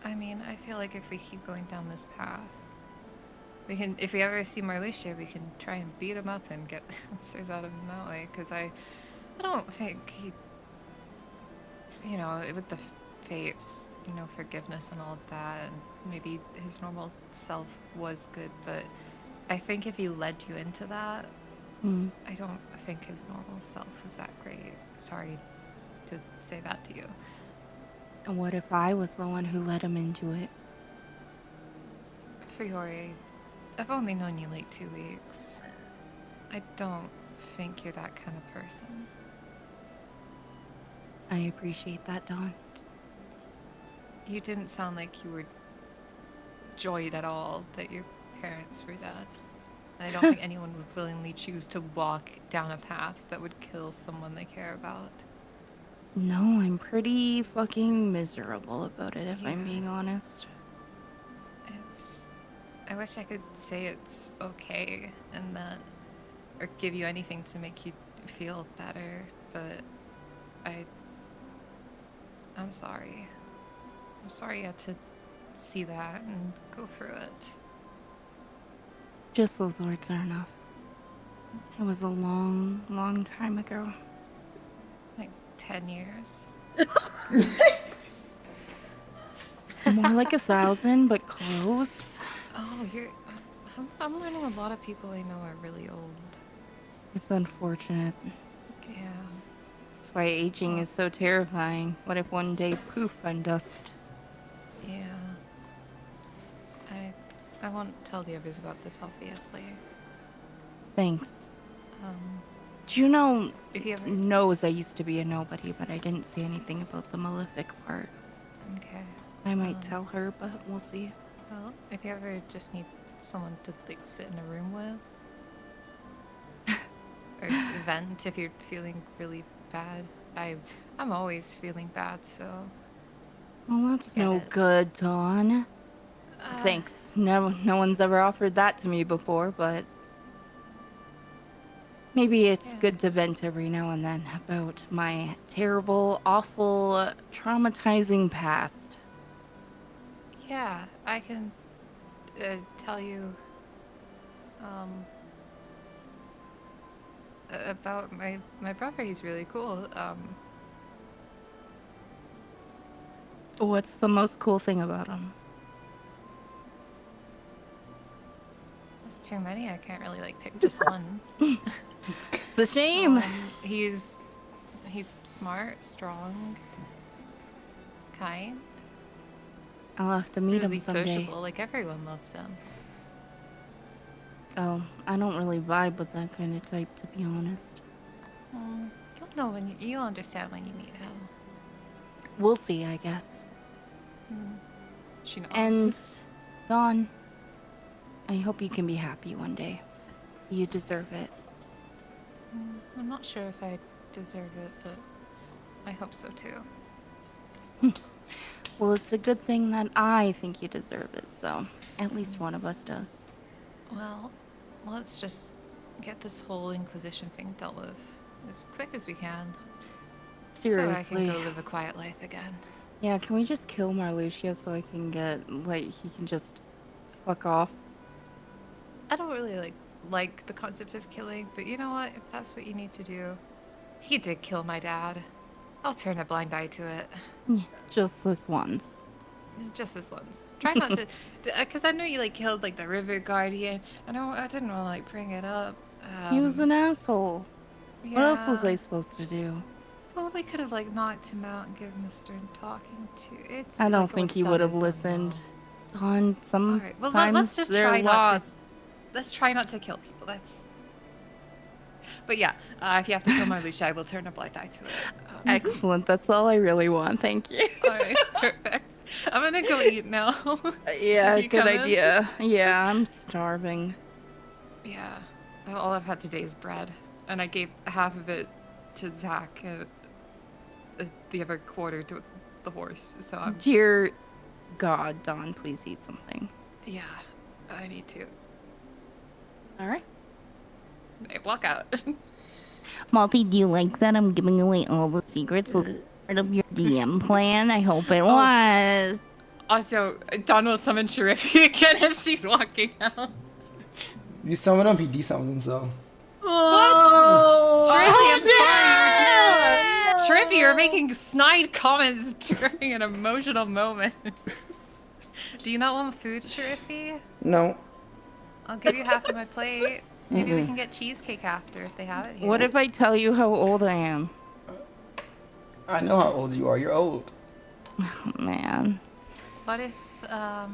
I mean, I feel like if we keep going down this path, we can. If we ever see Marluxia, we can try and beat him up and get answers out of him that way. Because I don't think he. You know, with the fates, you know, forgiveness and all of that, and maybe his normal self was good, but I think if he led you into that, I don't think his normal self was that great. Sorry to say that to you. And what if I was the one who led him into it? Fiore, I've only known you like 2 weeks. I don't think you're that kind of person. I appreciate that, Dawn. You didn't sound like you were joyed at all that your parents were dead. And I don't think anyone would willingly choose to walk down a path that would kill someone they care about. No, I'm pretty fucking miserable about it, if I'm being honest. I wish I could say it's okay and that, or give you anything to make you feel better, but I'm sorry. I'm sorry you had to see that and go through it. Just those words are enough. It was a long, long time ago. Like 10 years. More like 1,000, but close. Oh, I'm learning a lot of people I know are really old. It's unfortunate. Yeah. That's why aging is so terrifying. What if one day, poof, I'm dust? Yeah. I won't tell the others about this, obviously. Thanks. Juno if you ever... knows I used to be a nobody, but I didn't say anything about the Malefic part. Okay. I might tell her, but we'll see. Well, if you ever just need someone to, like, sit in a room with, or vent if you're feeling really bad, I'm always feeling bad, so... Well, that's no good, Dawn. Thanks. No one's ever offered that to me before, but... Maybe it's Yeah. good to vent every now and then about my terrible, awful, traumatizing past. Yeah, I can tell you about my brother. He's really cool. What's the most cool thing about him? There's too many. I can't really like pick just one. It's a shame. He's smart, strong, kind, I'll have to meet really him someday. sociable. Like everyone loves him. Oh, I don't really vibe with that kind of type, to be honest. You'll know when you'll understand when you meet him. We'll see, I guess. She nods. And, Dawn, I hope you can be happy one day. You deserve it. I'm not sure if I deserve it, but I hope so too. Well, it's a good thing that I think you deserve it, so at least one of us does. Well, let's just get this whole Inquisition thing dealt with as quick as we can. Seriously. So I can go live a quiet life again. Yeah, can we just kill Marluxia so I can get, like, he can just fuck off? I don't really like the concept of killing, but you know what? If that's what you need to do, he did kill my dad. I'll turn a blind eye to it. Yeah, just this once. Just this once. Try not to, because I know you like killed like the River Guardian, and I didn't want to like bring it up. He was an asshole. What else was yeah. I supposed to do? Well, we could have like knocked him out and given him a stern talking to. It's. I don't like, think what's he done would have is done listened. now. On some All right. Well, times let's just they're try lost. let's try not to kill people. That's. But yeah, if you have to kill Marluxia, I will turn a blind eye to it. Excellent. That's all I really want. Thank you. All right, perfect. I'm gonna go eat now. Yeah, you good come in? idea. Yeah, I'm starving. Yeah, all I've had today is bread, and I gave half of it to Zach, the other quarter to the horse. So I'm. Dear God, Dawn, please eat something. Yeah, I need to. All right. I walk out. Malty, do you like that I'm giving away all the secrets? Was it part of your DM plan? I hope it was. Also, Dawn will summon Sharifi again as she's walking out. You summon him, he desummons himself. Oh, Sharifi, I'm sorry. Sharifi, you're making snide comments during an emotional moment. Do you not want food, Sharifi? No. I'll give you half of my plate. Maybe we can get cheesecake after if they have it here. What if I tell you how old I am? I know how old you are. You're old. Oh, man. What if I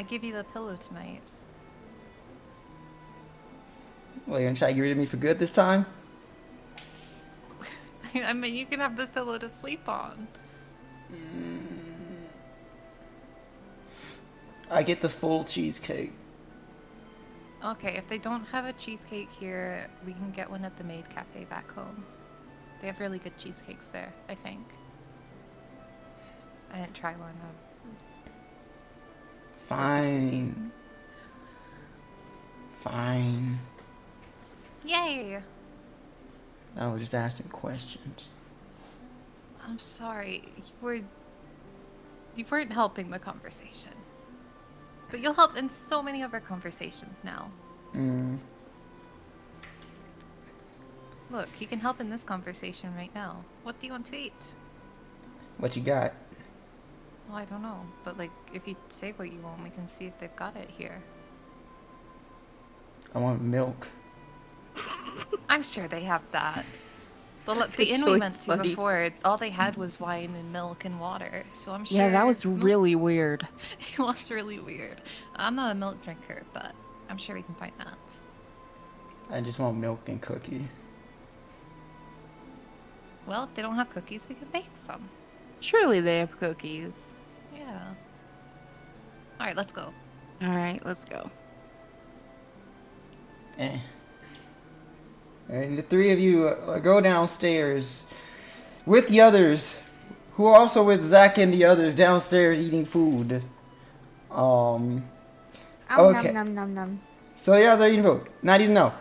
give you the pillow tonight? Well, you're gonna try to get rid of me for good this time? I mean, you can have this pillow to sleep on. I get the full cheesecake. Okay, if they don't have a cheesecake here, we can get one at the Maid Cafe back home. They have really good cheesecakes there, I think. I didn't try one. Fine. Fine. Yay! I was just asking questions. I'm sorry. You weren't helping the conversation. But you'll help in so many other conversations now. Look, you can help in this conversation right now. What do you want to eat? What you got? Well, I don't know. But, like, if you say what you want, we can see if they've got it here. I want milk. I'm sure they have that. The Good inn we choice, went to buddy. before, all they had was wine and milk and water. So I'm sure... Yeah, that was really weird. It was really weird. I'm not a milk drinker, but I'm sure we can find that. I just want milk and cookie. Well, if they don't have cookies, we can bake some. Surely they have cookies. Yeah. Alright, let's go. All right, let's go. And the three of you go downstairs with the others, who are also with Zach and the others downstairs eating food. Okay. Nom nom nom nom. So you guys are eating food. Not even know.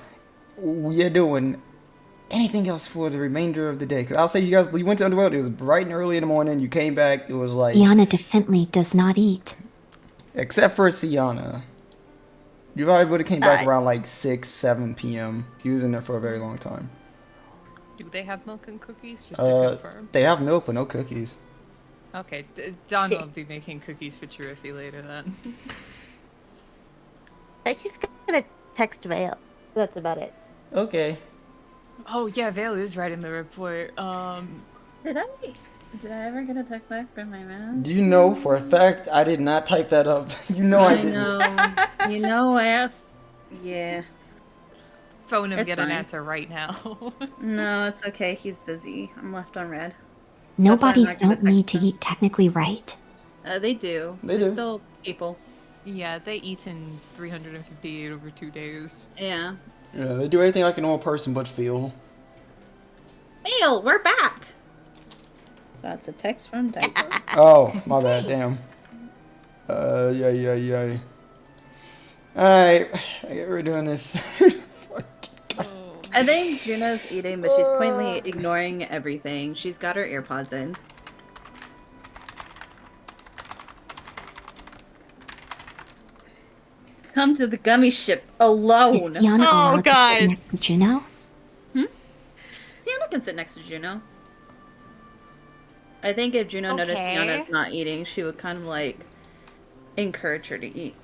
we are doing anything else for the remainder of the day? Because I'll say you went to Underworld. It was bright and early in the morning. You came back. It was like Xiana definitely does not eat. except for Xiana. You probably would have came back around like 6, 7 p.m. He was in there for a very long time. Do they have milk and cookies? Just to confirm. They have milk but no cookies. Okay, Don will be making cookies for Chirifi later then. She's gonna text Vale. That's about it. Okay. Oh yeah, Vale is writing the report. Did I ever get a text back from my man? You know for a fact I did not type that up. You know I didn't. know. You know, I asked. Yeah. Phone him, It's get fine. an answer right now. No, it's okay. He's busy. I'm left on red. Nobodies not gonna don't need text to them. eat technically, right? They do. They They're do. still people. Yeah, they eat in 358 over 2 days. Yeah. Yeah, they do everything like a normal person but feel. Hale, we're back. That's a text from Diaper. Oh, my bad, damn. Yeah. Alright, I guess we're doing this. I think Juno's eating, but she's plainly ignoring everything. She's got her earpods in. Come to the gummy ship alone. Is Xiana Oh, allowed to God. sit next to Juno? Sienna can sit next to Juno. I think if Juno noticed Okay. Sienna's not eating, she would kind of like encourage her to eat.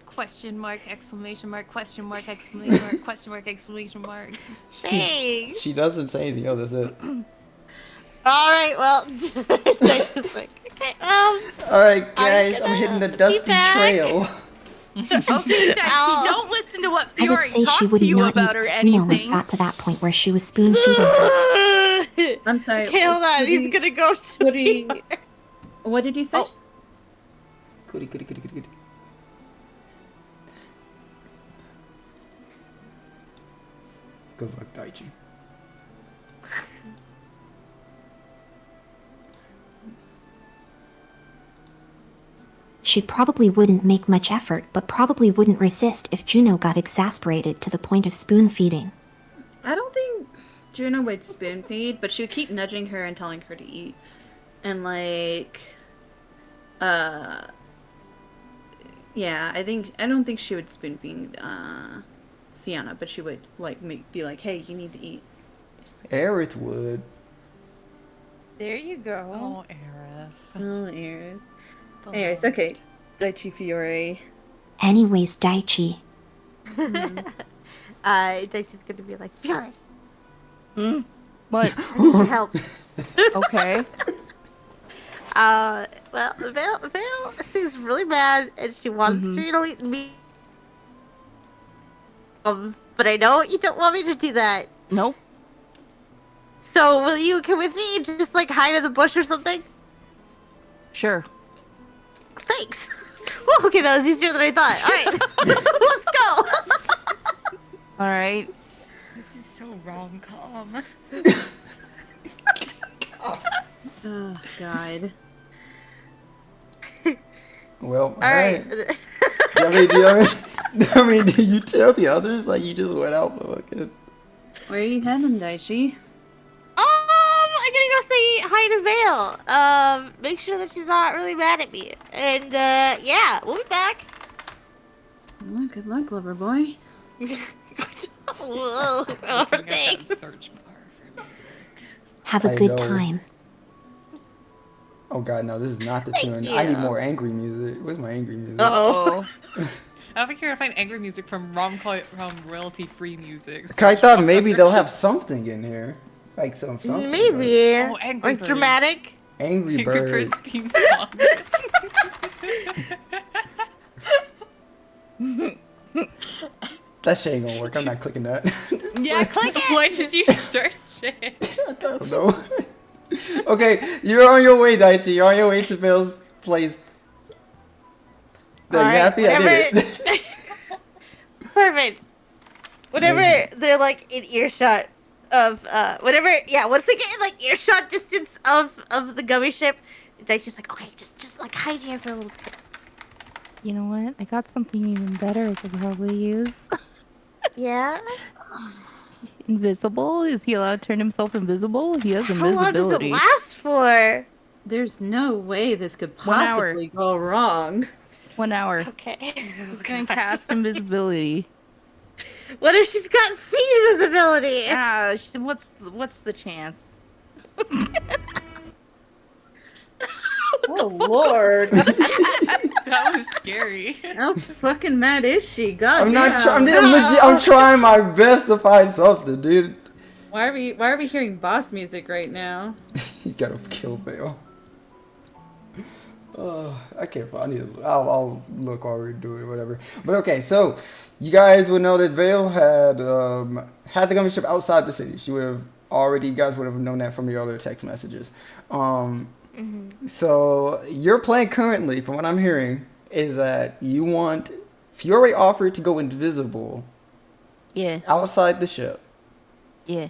Question mark, exclamation mark, question mark, exclamation mark, question mark, exclamation mark. Thanks. She doesn't say anything else, that's it. Alright, well. Just like, okay, Alright, guys, gonna I'm hitting the be dusty back. trail. Okay, Daichi, Ow. don't listen to what I would Fiore say she talked would to you not about eat or Juno when it anything. got to that point where she was spoon feeding her. I'm sorry. Okay, hold on. He's gonna go to Kuri, what did you say? Oh. Goody. Good luck, Daichi. She probably wouldn't make much effort, but probably wouldn't resist if Juno got exasperated to the point of spoon feeding. I don't think Juno would spoon feed, but she would keep nudging her and telling her to eat. And like, yeah, I don't think she would spoon feed Sienna, but she would like be like, hey, you need to eat. Aerith would. There you go. Oh, Aerith. Oh, Aaron. Anyways, okay. Daichi Fiore. Anyways, Daichi, Daichi's gonna be like, Fiore, What? I need your help. Okay. Well, Vale seems really mad, and she wants to eat me. But I know you don't want me to do that. Nope. So will you come with me and just like hide in the bush or something? Sure. Thanks. Well, okay, that was easier than I thought. All right, let's go. All right. This is so rom-com. Oh, God. Well, All right. I mean, did you tell the others? Like, you just went out for fucking... Where are you heading, Daichi? I'm gonna go say hi to Vale. Make sure that she's not really mad at me. And, yeah, we'll be back. Oh, good luck, lover boy. Whoa, Looking at that thanks. search bar for music. have a I good know. time. Oh god, no, this is not the Thank tune. I need you. more angry music. Where's my angry music? Uh-oh. I don't care to find angry music from royalty-free music. Okay, I thought maybe they'll have something in here. Like something. Maybe. Oh, Angry Or Birds. dramatic. Angry Angry Bird. Birds theme song. That shit ain't gonna work. I'm not clicking that. Yeah, click it. Why did you search it? I don't know. Okay, you're on your way, Daichi. You're on your way to Bill's place. Are you Alright, happy? I did it. Perfect. Whenever Amazing. they're like in earshot of once they get in like earshot distance of the gummy ship, Daichi's like, okay, just like hide here for a little bit. You know what? I got something even better I could probably use. Yeah? Invisible? Is he allowed to turn himself invisible? He has How long does it invisibility. last for? There's no way this could 1 hour. possibly go wrong. 1 hour. Okay. He's gonna cast invisibility. What if she's got sea visibility? What's the chance? Oh lord. That was scary. How fucking mad is she? God I'm damn. not. I'm trying my best to find something, dude. Why are we hearing boss music right now? You gotta kill Vale. I can't find. I'll look while we're doing whatever. But okay, so you guys would know that Vale had the Gummy ship outside the city. She would have already. You guys would have known that from the other text messages. So your plan currently, from what I'm hearing, is that you want Fiore offered to go invisible. Yeah. Outside the ship. Yeah.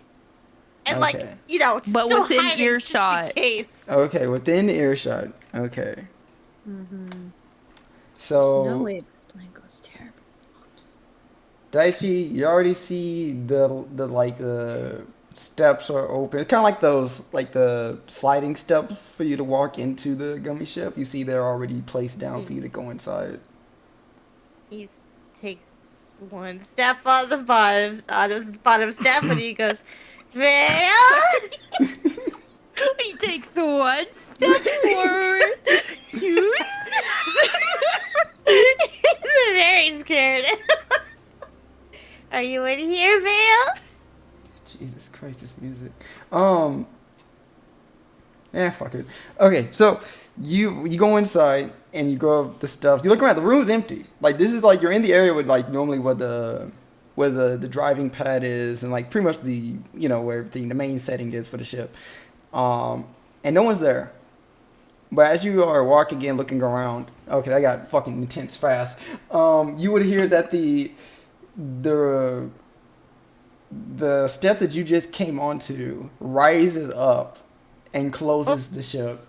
And Okay. But still within hiding earshot. just in case. Okay, within earshot. Okay. Mm-hmm. So There's no way this plan goes terrible. Daichi, you already see the steps are open. It's kind of like those the sliding steps for you to walk into the Gummy ship. You see they're already placed down for you to go inside. He takes one step on the bottom step, and he goes, Vale. He takes one step forward. Two. He's very scared. Are you in here, Vale? Jesus Christ, this music. Fuck it. Okay, so you go inside and you go up the steps. You look around. The room's empty. Like this is like you're in the area with like normally where the driving pad is and like pretty much the where everything the main setting is for the ship. And no one's there. But as you are walking in, looking around, okay, that got fucking intense fast. You would hear that the steps that you just came onto rises up and closes the ship.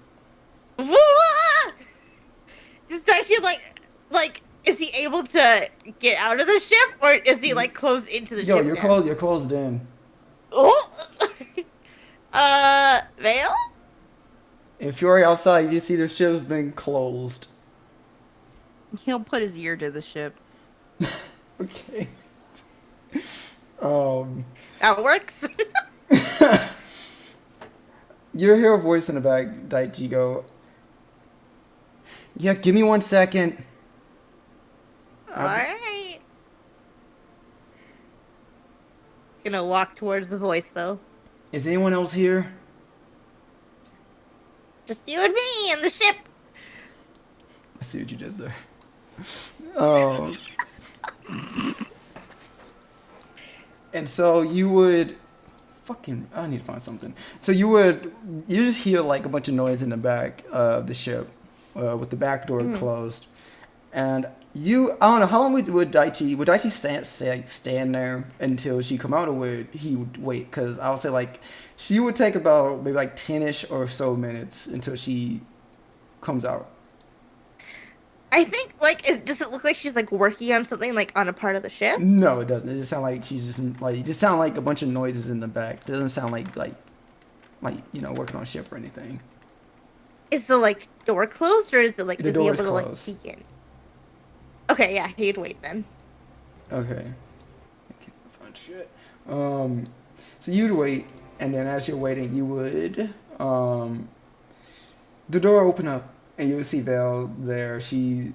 Just actually like is he able to get out of the ship or is he like closed into the ship? You're closed in. Oh. Vale? If you're outside, you see the ship's been closed. He'll put his ear to the ship. Okay. That works. You hear a voice in the back, Daichi go, yeah, give me 1 second. Alright. Gonna walk towards the voice though. Is anyone else here? Just you and me and the ship. I see what you did there. And so you would I need to find something. So you just hear like a bunch of noise in the back of the ship with the back door closed. And I don't know, how long would Daichi stand there until she come out, or would he wait? Because I would say like she would take about maybe like 10-ish or so minutes until she comes out. I think does it look like she's like working on something like on a part of the ship? No, it doesn't. It just sounds like she's just sound like a bunch of noises in the back. It doesn't sound like working on a ship or anything. Is the door closed or is it The door is closed. peek in? Okay, yeah, he'd wait then. Okay. I can't find shit. So you'd wait, and then as you're waiting, you would the door open up, and you would see Vale there. She's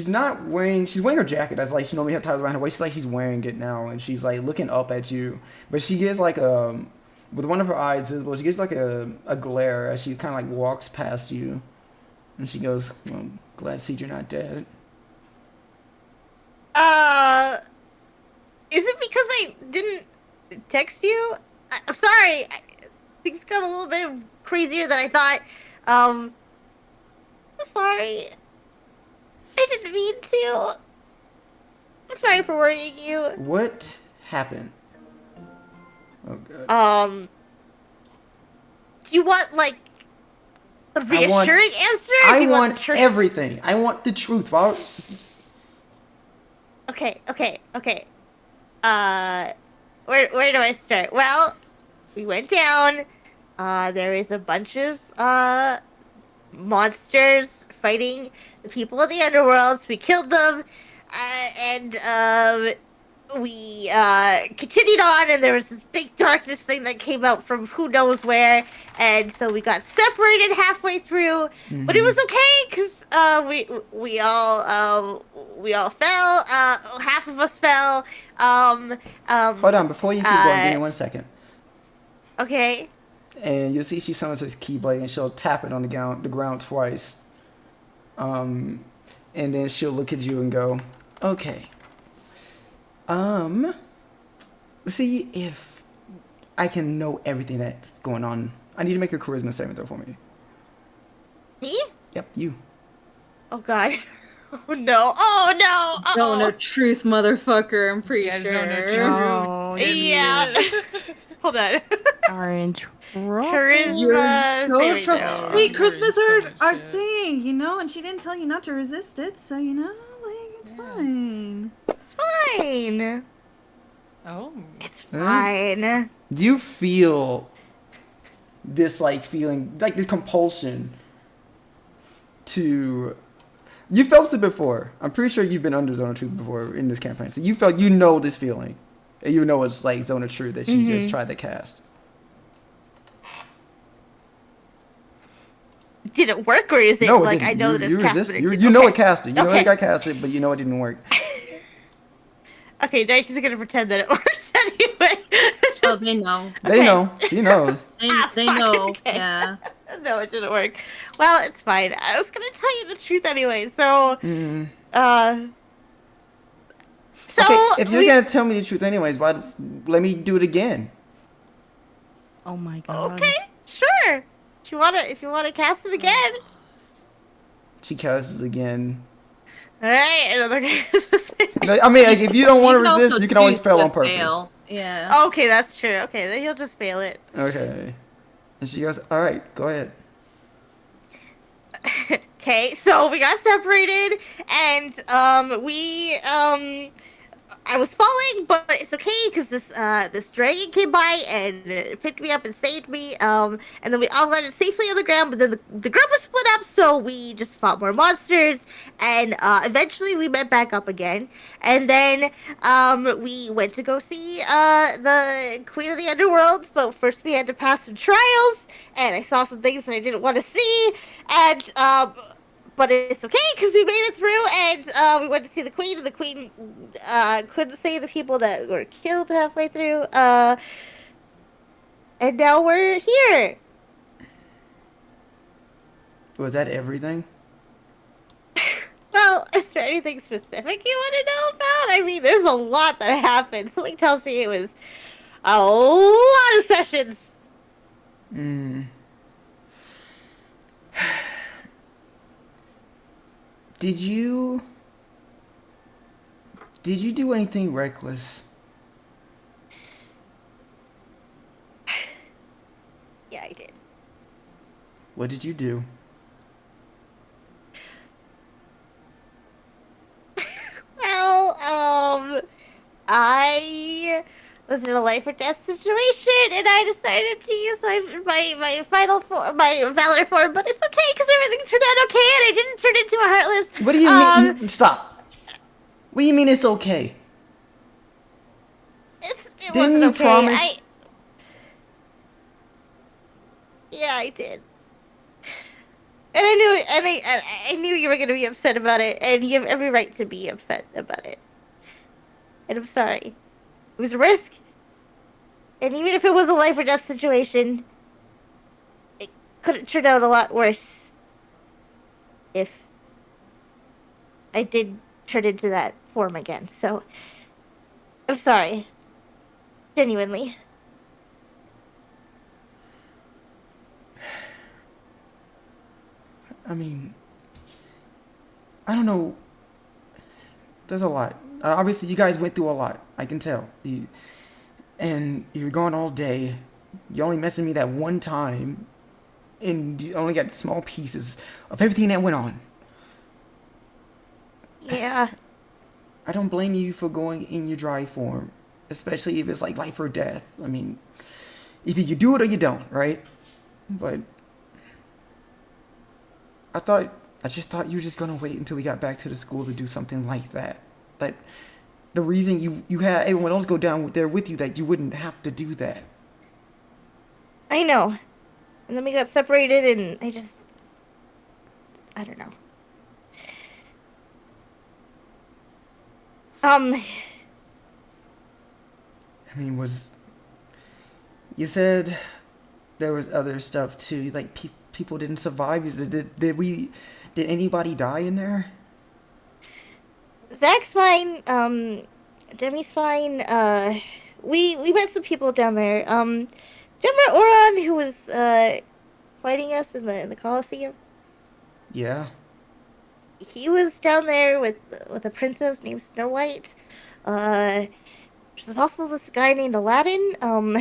wearing her jacket. That's like she normally has tied around her waist. She's like she's wearing it now, and she's like looking up at you. But she gets like with one of her eyes visible, she gets like a glare as she kind of like walks past you. And she goes, well, glad to see you're not dead. Is it because I didn't text you? I'm sorry. Things got a little bit crazier than I thought. I'm sorry. I didn't mean to. I'm sorry for worrying you. What happened? Oh, God. Do you want, a reassuring answer? I want everything. I want the truth. Okay. Where do I start? Well, we went down. There is a bunch of monsters fighting the people of the Underworld. So we killed them, and we continued on, and there was this big darkness thing that came out from who knows where, and so we got separated halfway through, but it was okay because we all fell. Half of us fell. Hold on, before you keep going, give me 1 second. Okay. And you'll see she summons his Keyblade, and she'll tap it on the ground twice. And then she'll look at you and go, okay. Let's see if I can know everything that's going on. I need to make a charisma saving throw for me. Me? Yep, you. Oh God. Oh no. Oh no. Zone of truth, motherfucker. I'm pretty Yeah, sure. zone of truth. Oh, Yeah. Hold on. are in trouble. Charisma. So saving trouble. throw. Wait, You're Christmas in so are much our shit. thing, you know, and she didn't tell you not to resist it, so you know, like it's fine. It's fine. Oh. It's fine. You feel this feeling, this compulsion to... You felt it before. I'm pretty sure you've been under Zone of Truth before in this campaign. So you know this feeling. And you know it's like Zone of Truth that you just tried to cast. Did it work, or is it No, it like didn't. I know that it's you cast, resist. but it You didn't- know okay. it casted. You know Okay. it got casted, but you know it didn't work. Okay, Daichi's gonna pretend that it worked anyway. Oh, they know. They Okay. know. She knows. They fuck, know. okay. Yeah. No, it didn't work. Well, it's fine. I was gonna tell you the truth anyway, so so Okay, if you're we- gonna tell me the truth anyways, why let me do it again? Oh my god. Okay, sure. If you wanna cast it again. She casts again. Alright, another No, I mean, if you don't want to can resist, also you can always choose fail to on purpose. fail. Yeah. Okay, that's true. Okay, then he'll just fail it. Okay. And she goes, all right, go ahead. Okay, so we got separated, and I was falling, but it's okay because this dragon came by and it picked me up and saved me. And then we all landed safely on the ground. But then the group was split up, so we just fought more monsters, and eventually we met back up again. And then we went to go see the Queen of the Underworld, but first we had to pass some trials, and I saw some things that I didn't want to see, and but it's okay because we made it through, and we went to see the Queen, and the Queen couldn't save the people that were killed halfway through. And now we're here. Was that everything? Well, is there anything specific you want to know about? I mean, there's a lot that happened. Something tells me it was a lot of sessions. Did you do anything reckless? Yeah, I did. What did you do? Well, I was in a life or death situation, and I decided to use my final form, my valor form. But it's okay because everything turned out okay, and I didn't turn into a heartless. What do you mean? Stop. What do you mean it's okay? It Didn't wasn't you okay. promise? Yeah, I did. And I knew, I knew you were gonna be upset about it, and you have every right to be upset about it. And I'm sorry. It was a risk. And even if it was a life or death situation, it could have turned out a lot worse if I did turn into that form again. So, I'm sorry. Genuinely. I mean, I don't know. There's a lot. Obviously, you guys went through a lot. I can tell. And you're gone all day. You only messaged me that one time. And you only got small pieces of everything that went on. Yeah. I don't blame you for going in your dry form, especially if it's like life or death. I mean, either you do it or you don't, right? But I just thought you were just gonna wait until we got back to the school to do something like that. That the reason you had everyone else go down there with you, that you wouldn't have to do that. I know. And then we got separated, and I don't know. I mean, you said there was other stuff too, like people didn't survive. Did anybody die in there? Zach's fine, Demi's fine, we met some people down there. Do you remember Oron, who was, fighting us in the Coliseum? Yeah. He was down there with a princess named Snow White. There's also this guy named Aladdin. And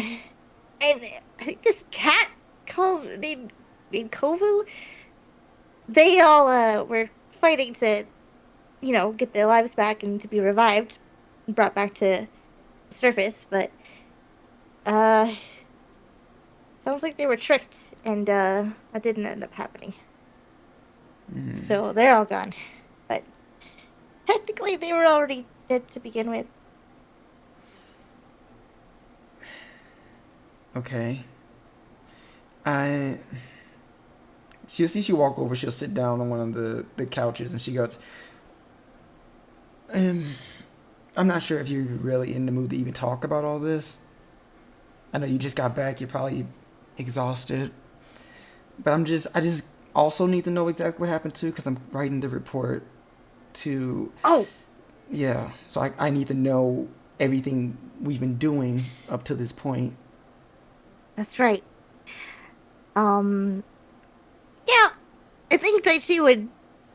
I think this cat named Kovu. They all were fighting to, get their lives back and to be revived and brought back to the surface. But sounds like they were tricked, and that didn't end up happening. So they're all gone. But technically they were already dead to begin with. Okay. She'll see you walk over, she'll sit down on one of the couches, and she goes, I'm not sure if you're really in the mood to even talk about all this. I know you just got back, you're probably exhausted. But I just also need to know exactly what happened too, because I'm writing the report to... Oh! Yeah, so I need to know everything we've been doing up to this point. That's right. Yeah, I think Daichi would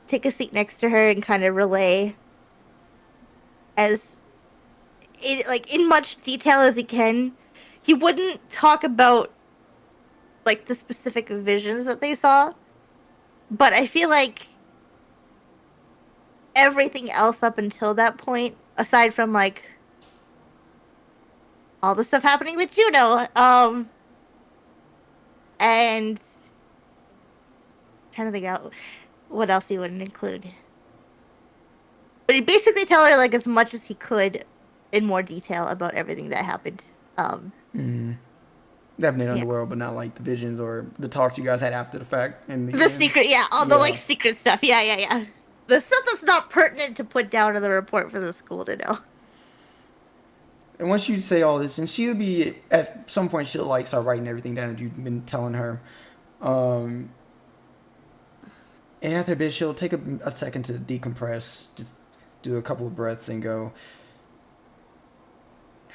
take a seat next to her and kind of relay in much detail as he can. He wouldn't talk about, the specific visions that they saw, but I feel like everything else up until that point, aside from, all the stuff happening with Juno, and trying to think out what else he wouldn't include. But he'd basically tell her, as much as he could in more detail about everything that happened. Definitely Underworld, but not, the visions or the talks you guys had after the fact. And the secret, all the, secret stuff. Yeah. The stuff that's not pertinent to put down in the report for the school to know. And once you say all this, and she'll be, at some point, she'll, start writing everything down that you've been telling her. And after a bit, she'll take a second to decompress, just do a couple of breaths and go,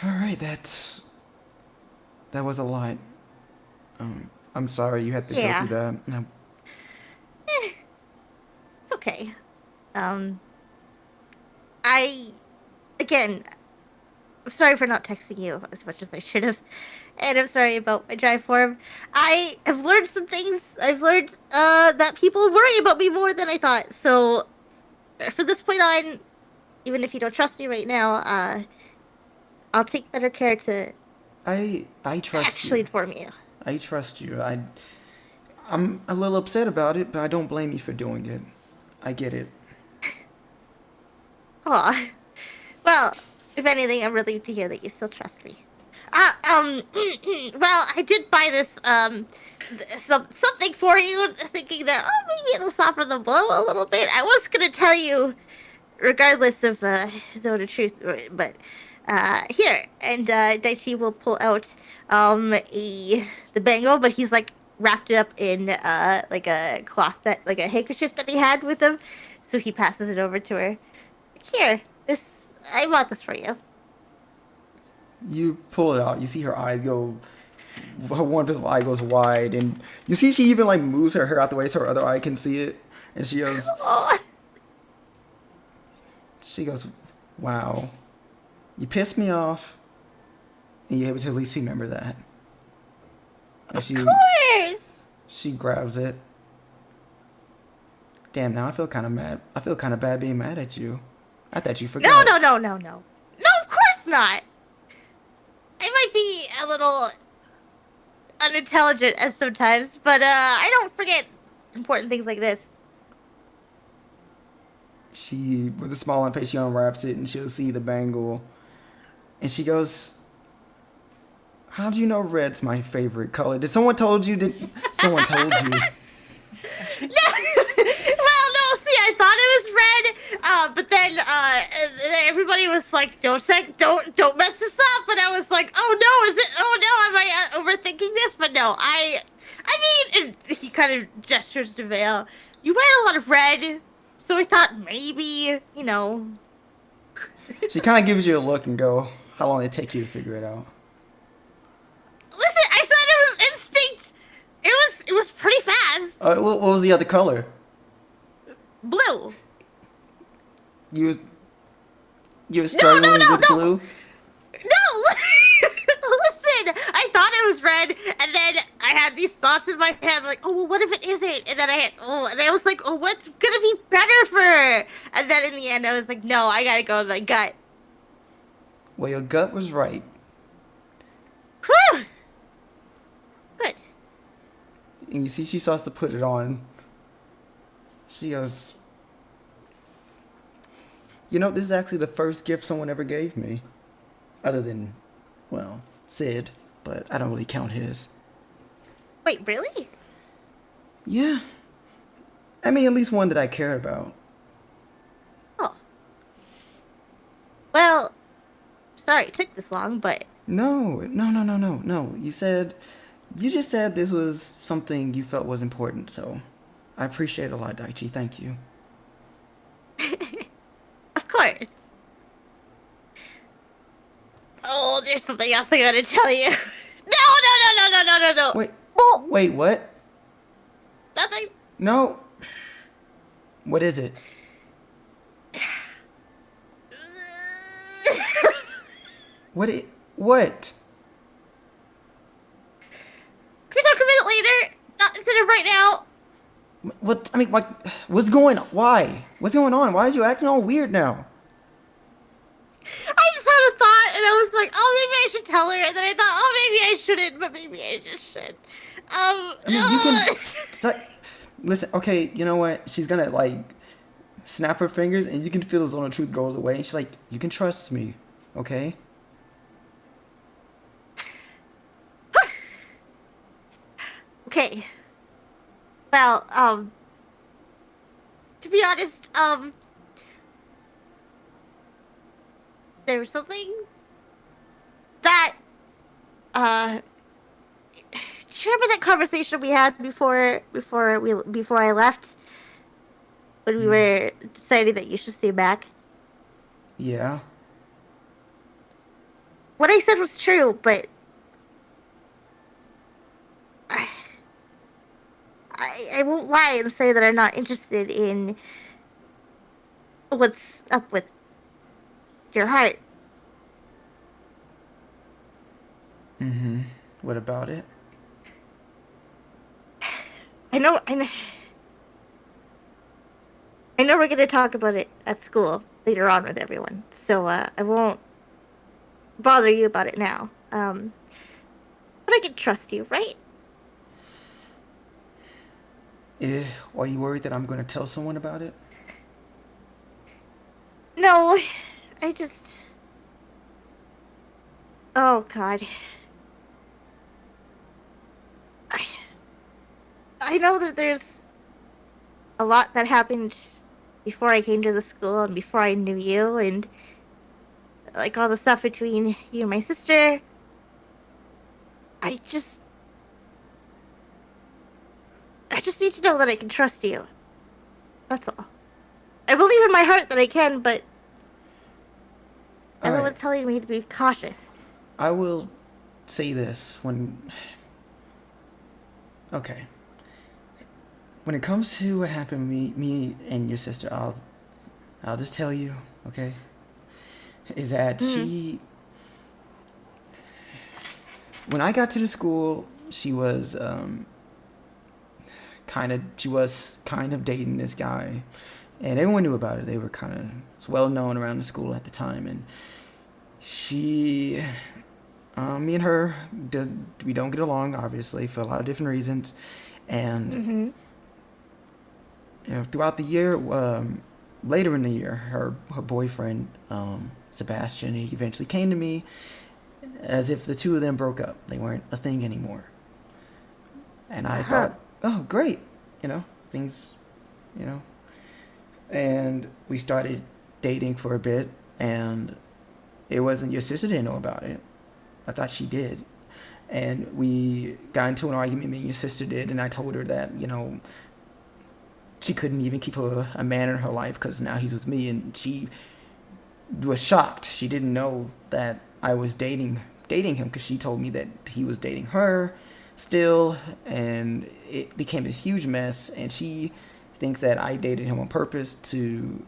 all right, that was a lot. I'm sorry you had to go through that. No. It's okay. I'm sorry for not texting you as much as I should have. And I'm sorry about my dry form. I have learned some things. I've learned that people worry about me more than I thought. So, from this point on, even if you don't trust me right now, I'll take better care to I trust actually you. Inform you. I trust you. I'm a little upset about it, but I don't blame you for doing it. I get it. Aw. Well, if anything, I'm relieved to hear that you still trust me. Well, I did buy this, something for you, thinking that, maybe it'll soften the blow a little bit. I was gonna tell you, regardless of, Zone of Truth, but, here, and, Daichi will pull out, the bangle, but he's, wrapped it up in, a cloth a handkerchief that he had with him, so he passes it over to her. Here, I bought this for you. You pull it out. You see her eyes go. One visible eye goes wide, and you see she even moves her hair out the way so her other eye can see it. And she goes. Oh. She goes, "Wow, you pissed me off, and you're able to at least remember that." And of course. She grabs it. Damn, now I feel kind of mad. I feel kind of bad being mad at you. I thought you forgot. No. No, of course not. I might be a little unintelligent at sometimes, but I don't forget important things like this. She, with a smile on her face, she unwraps it and she'll see the bangle. And she goes, how do you know red's my favorite color? Did someone told you? Someone told you? No, well, no. See, I thought it was red, but then everybody was like, "Don't mess this up." And I was like, "Oh no, is it? Oh no, am I overthinking this?" But no, I mean, and he kind of gestures to Vale. You wear a lot of red, so I thought maybe, you know. She kind of gives you a look and go, "How long did it take you to figure it out?" Listen, I said it was instinct. It was pretty fast. What was the other color? Blue. You were struggling with blue? No! Listen, I thought it was red, and then I had these thoughts in my head, like, oh, well, what if it isn't? And then I was like, oh, what's gonna be better for her? And then in the end, I was like, no, I gotta go with my gut. Well, your gut was right. Whew! Good. And you see she starts to put it on. She goes, you know, this is actually the first gift someone ever gave me. Other than, well, Sid, but I don't really count his. Wait, really? Yeah. I mean, at least one that I cared about. Oh. Well, sorry it took this long, but... No. You just said this was something you felt was important, so I appreciate it a lot, Daichi. Thank you. Of course. Oh, there's something else I gotta tell you. No. Wait, what? Nothing. No. What is it? What? Can we talk a minute later? Not instead of right now. What? I mean, what's going on? Why? What's going on? Why are you acting all weird now? I just had a thought, and I was like, oh, maybe I should tell her. And then I thought, oh, maybe I shouldn't, but maybe I just should. I mean, you can... Listen, okay, you know what? She's gonna, like, snap her fingers, and you can feel the zone of truth goes away. And she's like, you can trust me, okay? Okay. Well, to be honest, there was something that, do you remember that conversation we had before I left? When we were deciding that you should stay back? Yeah. What I said was true, but I won't lie and say that I'm not interested in what's up with your heart. Mm-hmm. What about it? I know we're gonna talk about it at school later on with everyone, so I won't bother you about it now. But I can trust you, right? Are you worried that I'm going to tell someone about it? No, I just... Oh, God. I know that there's a lot that happened before I came to the school and before I knew you, and like all the stuff between you and my sister. I just need to know that I can trust you. That's all. I believe in my heart that I can, but everyone's telling me to be cautious. I will say this when... Okay. When it comes to what happened with me and your sister, I'll just tell you, okay? Is that she... When I got to the school, she was kind of dating this guy, and everyone knew about it. They were kind of well known around the school at the time, and she, me and her, we don't get along, obviously, for a lot of different reasons, and throughout the year, later in the year, her boyfriend, Sebastian, he eventually came to me as if the two of them broke up. They weren't a thing anymore. And I thought, oh, great, things, and we started dating for a bit, and it wasn't your sister didn't know about it. I thought she did. And we got into an argument, me and your sister did, and I told her that, she couldn't even keep a man in her life because now he's with me, and she was shocked. She didn't know that I was dating him because she told me that he was dating her still, and it became this huge mess, and she thinks that I dated him on purpose to,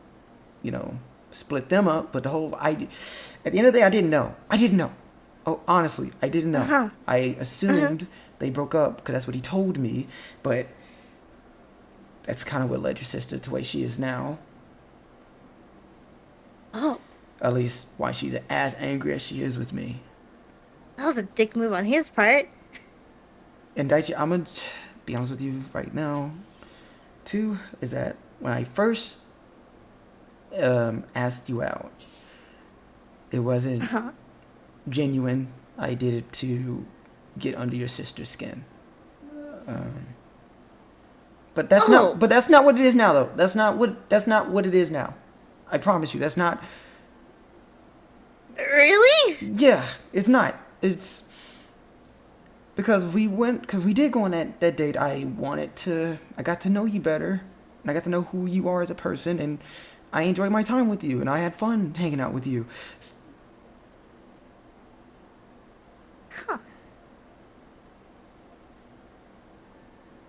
split them up, but at the end of the day, I didn't know. Oh, honestly, I didn't know. I assumed they broke up because that's what he told me, but that's kind of what led your sister to the way she is now. Oh. At least why she's as angry as she is with me. That was a dick move on his part. And Daichi, I'm going to be honest with you right now, too, is that when I first asked you out, it wasn't genuine. I did it to get under your sister's skin. But that's not what it is now, though. That's not what it is now. I promise you, that's not. Really? Yeah, it's not. It's because we did go on that date. I got to know you better, and I got to know who you are as a person, and I enjoyed my time with you, and I had fun hanging out with you. Huh.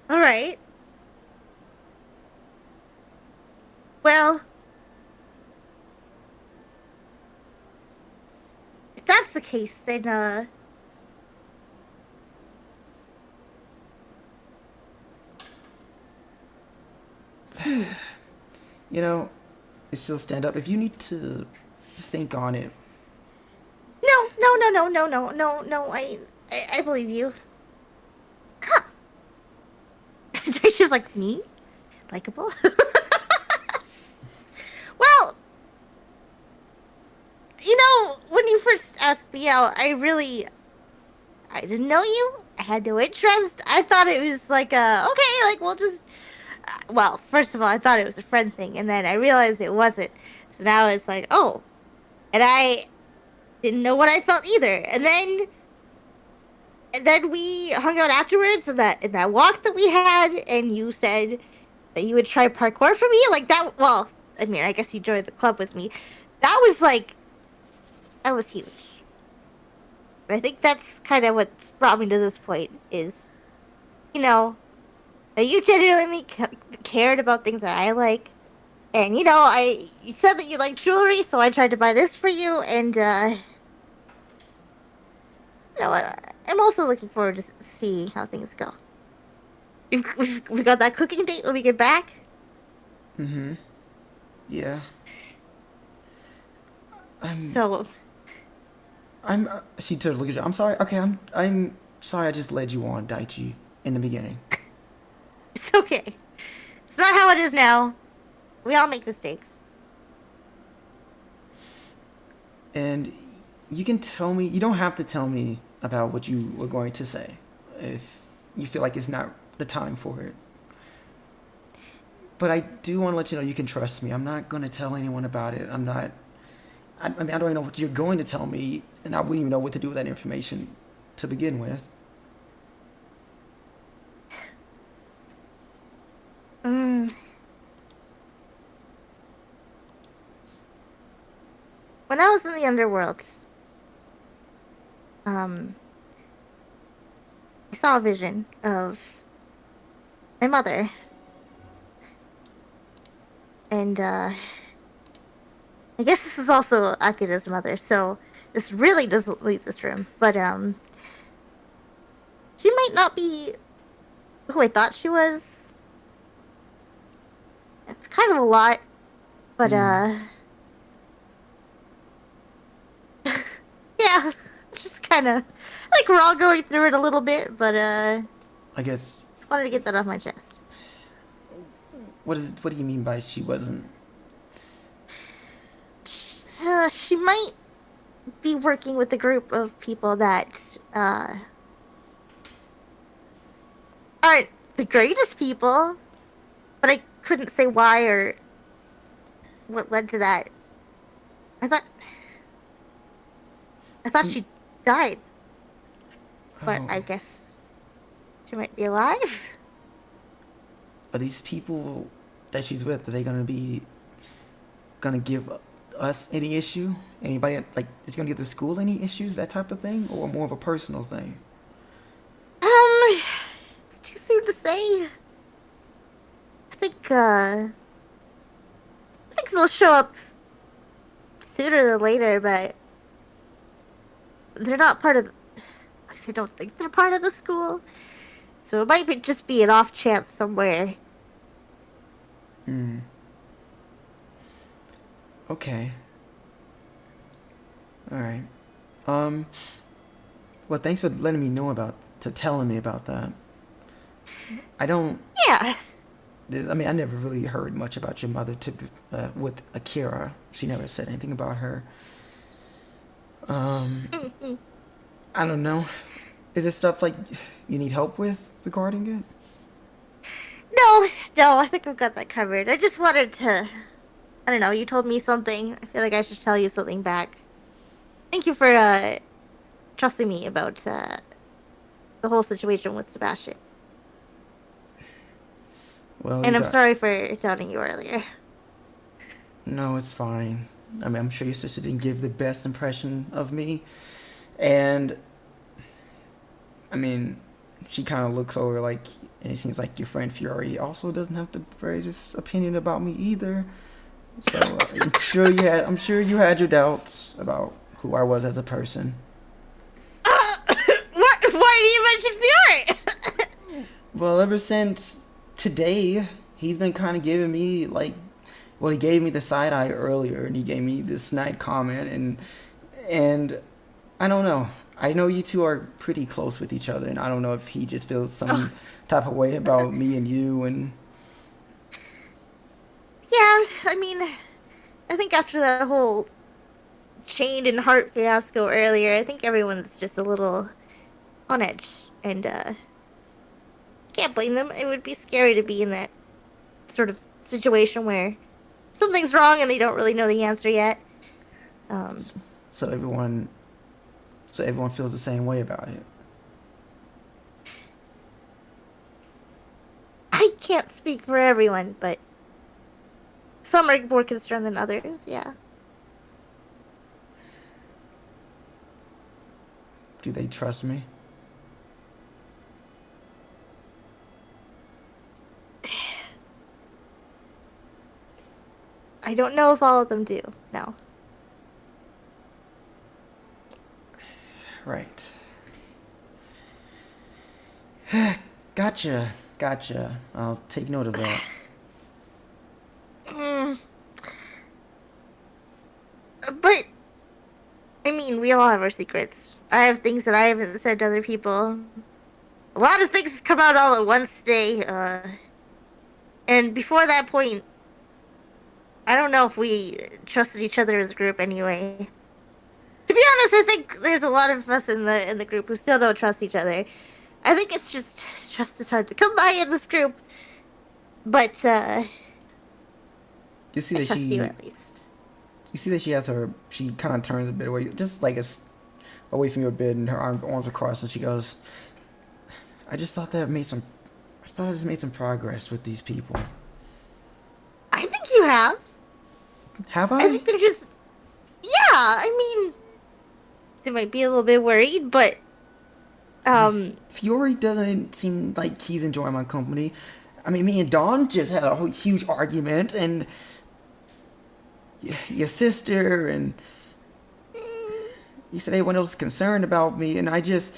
All right. Well, if that's the case, then, it's still stand up. If you need to think on it. No, I believe you. Huh. She's like, me? Likeable? Well, when you first asked me out, I didn't know you. I had no interest. I thought it was like okay, like we'll just, well, first of all, I thought it was a friend thing, and then I realized it wasn't. So now it's like, oh, and I didn't know what I felt either. And then we hung out afterwards in that walk that we had, and you said that you would try parkour for me, like that. Well, I mean, I guess you joined the club with me. That was huge. But I think that's kind of what's brought me to this point is, that you genuinely cared about things that I like. And, you said that you like jewelry, so I tried to buy this for you, and, I'm also looking forward to see how things go. We got that cooking date when we get back. Mm-hmm. Yeah. She took a look at you. I'm sorry. Okay, I'm sorry I just led you on, Daichi, in the beginning. It's okay. It's not how it is now. We all make mistakes. And you can tell me, you don't have to tell me about what you were going to say if you feel like it's not the time for it. But I do want to let you know you can trust me. I'm not going to tell anyone about it. I mean, I don't even know what you're going to tell me, and I wouldn't even know what to do with that information to begin with. When I was in the Underworld, I saw a vision of my mother. And, I guess this is also Akira's mother, so this really doesn't leave this room. But, she might not be who I thought she was. It's kind of a lot, but, kind of like we're all going through it a little bit, but I guess. just wanted to get that off my chest. What do you mean by she wasn't? She might be working with a group of people that aren't the greatest people, but I couldn't say why or what led to that. I thought she died, but Oh. I guess she might be alive. Are these people that she's with, are they gonna give us any issue? Anybody, like, is gonna give the school any issues, that type of thing? Or more of a personal thing? It's too soon to say. I think they'll show up sooner than later, but they're not part of I don't think they're part of the school. So it might just be an off chance somewhere. Okay. Alright. Well, thanks for telling me about that. I don't... Yeah. I mean, I never really heard much about your mother with Akira. She never said anything about her. I don't know. Is it stuff like you need help with regarding it? No, I think I've got that covered. I just wanted to... I don't know, you told me something. I feel like I should tell you something back. Thank you for, trusting me about, the whole situation with Sebastian. Well, And I'm sorry for doubting you earlier. No, it's fine. I mean, I'm sure your sister didn't give the best impression of me. And, I mean, she kind of looks over like, and it seems like your friend Fiore also doesn't have the greatest opinion about me either. So I'm sure you had your doubts about who I was as a person. Why do you mention Fiore? Well, ever since today, he's been kind of giving me like, well, he gave me the side eye earlier, and he gave me this snide comment, and I don't know. I know you two are pretty close with each other, and I don't know if he just feels some type of way about me and you, and... Yeah, I mean, I think after that whole chained and heart fiasco earlier, I think everyone's just a little on edge, and can't blame them. It would be scary to be in that sort of situation where something's wrong and they don't really know the answer yet. So everyone feels the same way about it. I can't speak for everyone, but some are more concerned than others, yeah. Do they trust me? I don't know if all of them do, no. Right. Gotcha. I'll take note of that. But, I mean, we all have our secrets. I have things that I haven't said to other people. A lot of things come out all at once today, and before that point, I don't know if we trusted each other as a group anyway. To be honest, I think there's a lot of us in the group who still don't trust each other. I think it's just trust is hard to come by in this group. But You see that I trust she... you at least. You see that she kind of turns a bit away, just like away from you a bit, and her arms are crossed, and she goes, I just made some progress with these people. I think you have. Have I? I think they're just... Yeah, I mean... They might be a little bit worried, but... Fiore doesn't seem like he's enjoying my company. I mean, me and Dawn just had a whole huge argument, and... Your sister, and... You said everyone else is concerned about me, and I don't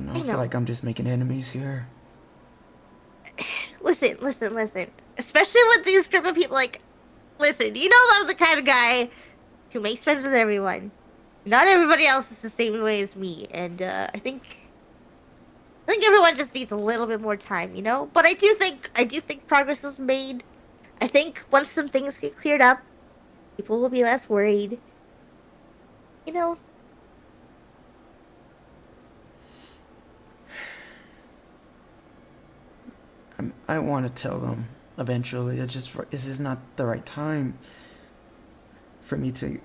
know. I feel like I'm just making enemies here. Listen. Especially with these group of people, like... Listen, you know I'm the kind of guy who makes friends with everyone. Not everybody else is the same way as me, and I think everyone just needs a little bit more time, you know. But I do think progress is made. I think once some things get cleared up, people will be less worried. You know. I want to tell them eventually. This is not the right time for me to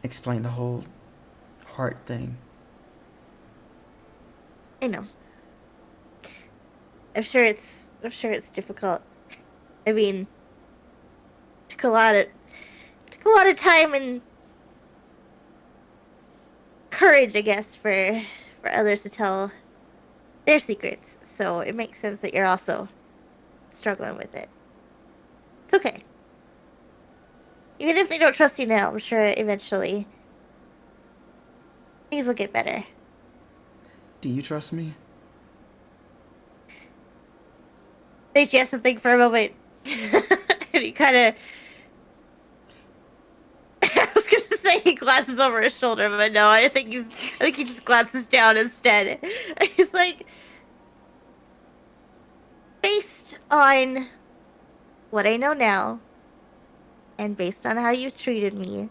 explain the whole heart thing. I know. I'm sure it's difficult. I mean, took a lot of time and courage, I guess, for others to tell their secrets. So it makes sense that you're also struggling with it. It's okay. Even if they don't trust you now, I'm sure eventually things will get better. Do you trust me? Daichi has to think for a moment. And he kind of... I was going to say he glances over his shoulder, but no, I think he just glances down instead. He's like... Based on what I know now, and based on how you've treated me,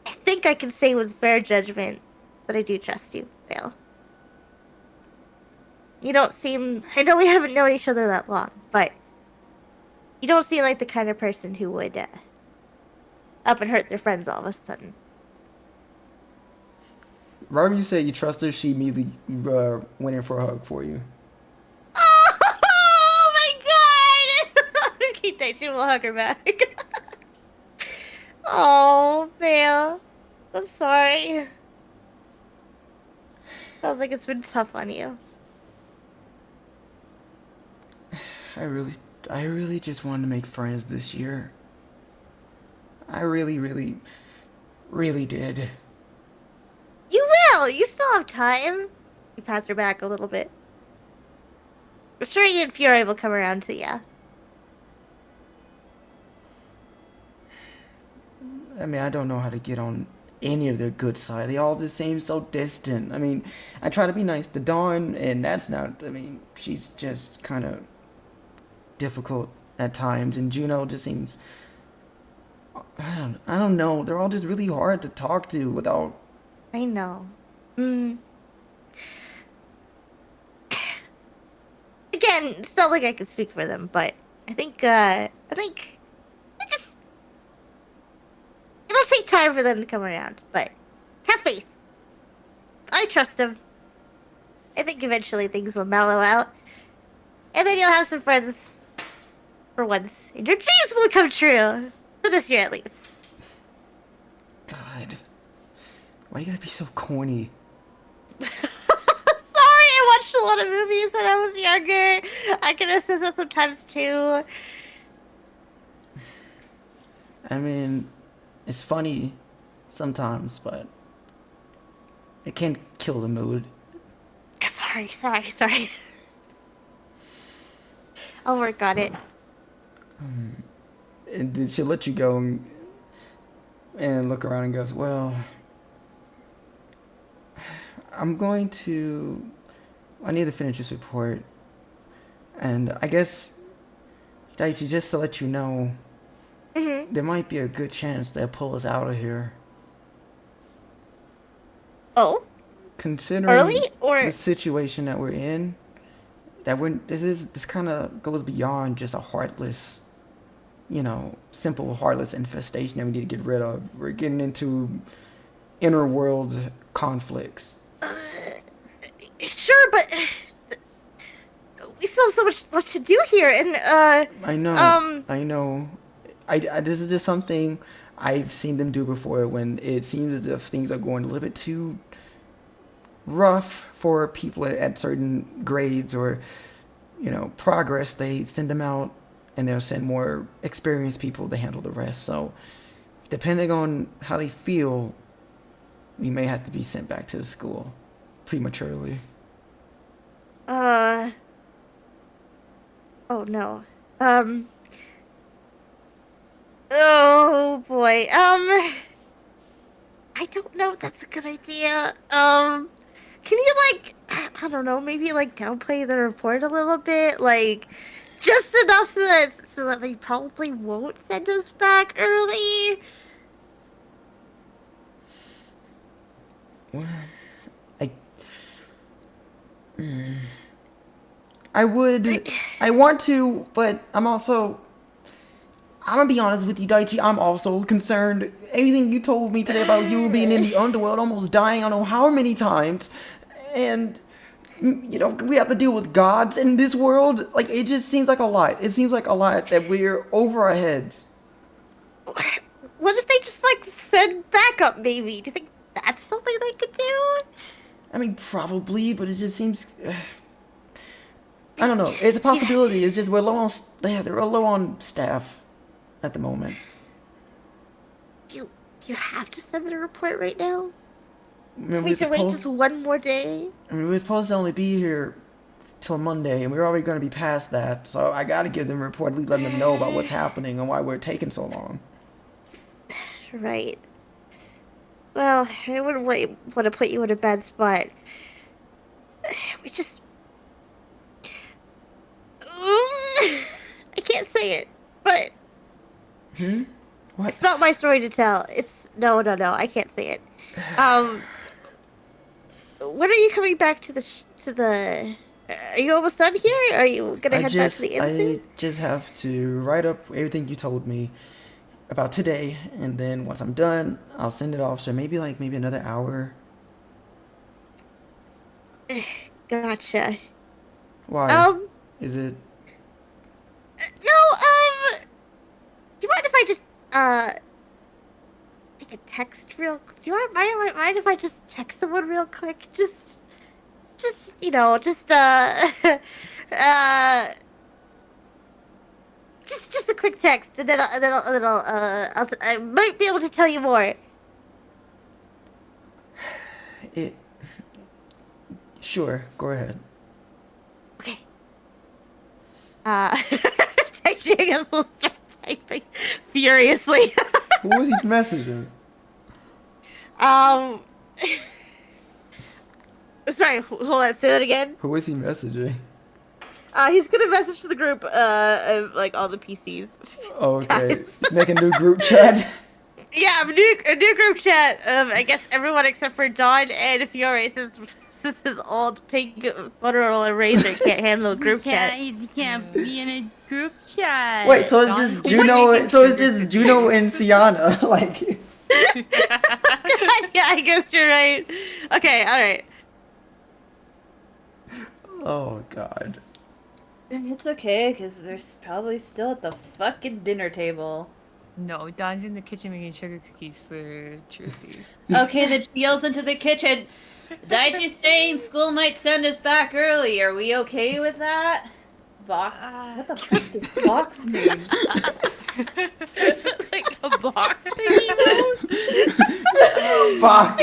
I think I can say with fair judgment that I do trust you, Vale. You don't seem... I know we haven't known each other that long, but you don't seem like the kind of person who would up and hurt their friends all of a sudden. Right when you say you trust her, she immediately went in for a hug for you. Oh my god! Okay, Daichi will hug her back. Oh, Vale. I'm sorry. Sounds like it's been tough on you. I really just wanted to make friends this year. I really did. You will! You still have time. You pats her back a little bit. I'm sure you and Fiore will come around to you. I mean, I don't know how to get on any of their good side. They all just seem so distant. I mean, I try to be nice to Dawn, and that's not... I mean, she's just kind of difficult at times, and Juno just seems... I don't know. They're all just really hard to talk to without... I know. Again, it's not like I can speak for them, but I think just... It'll take time for them to come around, but have faith. I trust them. I think eventually things will mellow out. And then you'll have some friends for once. And your dreams will come true. For this year, at least. God. Why are you gonna be so corny? Sorry, I watched a lot of movies when I was younger. I can assist that sometimes, too. I mean... It's funny sometimes, but it can kill the mood. Sorry. I'll work on it. And did she let you go and look around and goes, well, I need to finish this report. And I guess, Daichi, just to let you know, there might be a good chance they'll pull us out of here. Oh? Considering Early? Or... the situation that we're in, this kind of goes beyond just a heartless, simple heartless infestation that we need to get rid of. We're getting into inner world conflicts. Sure, but we still have so much left to do here, and I know. This is just something I've seen them do before when it seems as if things are going a little bit too rough for people at certain grades or, progress. They send them out and they'll send more experienced people to handle the rest. So, depending on how they feel, we may have to be sent back to the school prematurely. Oh no. Oh boy. I don't know if that's a good idea. Can you like, I don't know, maybe like downplay the report a little bit, like just enough so that they probably won't send us back early. Well, I want to, but I'm gonna be honest with you, Daichi, I'm also concerned. Everything you told me today about you being in the Underworld, almost dying I don't know how many times, and, you know, we have to deal with gods in this world. Like, it just seems like a lot. It seems like a lot that we're over our heads. What if they just, like, send backup, maybe? Do you think that's something they could do? I mean, probably, but it just seems... I don't know. It's a possibility. It's just we're low on... they're low on staff at the moment. You have to send the report right now? I mean, We can wait just one more day? I mean, we're supposed to only be here till Monday, and we're already going to be past that. So I got to give them a report, at least letting them know about what's happening and why we're taking so long. Right. Well, I wouldn't want to put you in a bad spot. We just... I can't say it, but... What? It's not my story to tell. It's... No, I can't say it. When are you coming back to the... Are you almost done here? Or are you gonna head back to the inn soon? I just have to write up everything you told me about today, and then once I'm done, I'll send it off. So maybe another hour. Gotcha. Why? Is it? No. Do you mind if I just make a text real? Do you mind if I just text someone real quick? Just you know, just a quick text, and then I might be able to tell you more. Sure, go ahead. Okay. Daichi, I guess we'll start typing furiously. Who was he messaging? Sorry, hold on, say that again. Who is he messaging? He's gonna message to the group, like all the PCs. Okay, make a new group chat. Yeah, a new group chat. I guess everyone except for Dawn and Fiore, since his old pink Motorola Razr can't handle a group chat. You can't be in a group chat. Wait, so it's just Juno? So it's just Juno and Xiana, like. God, yeah, I guess you're right. Okay, all right. Oh God. It's okay, because they're probably still at the fucking dinner table. No, Don's in the kitchen making sugar cookies for Truthie. Okay, then she yells into the kitchen. Daichi's saying school might send us back early. Are we okay with that? Box? What the fuck does Box mean? Like a box. Box.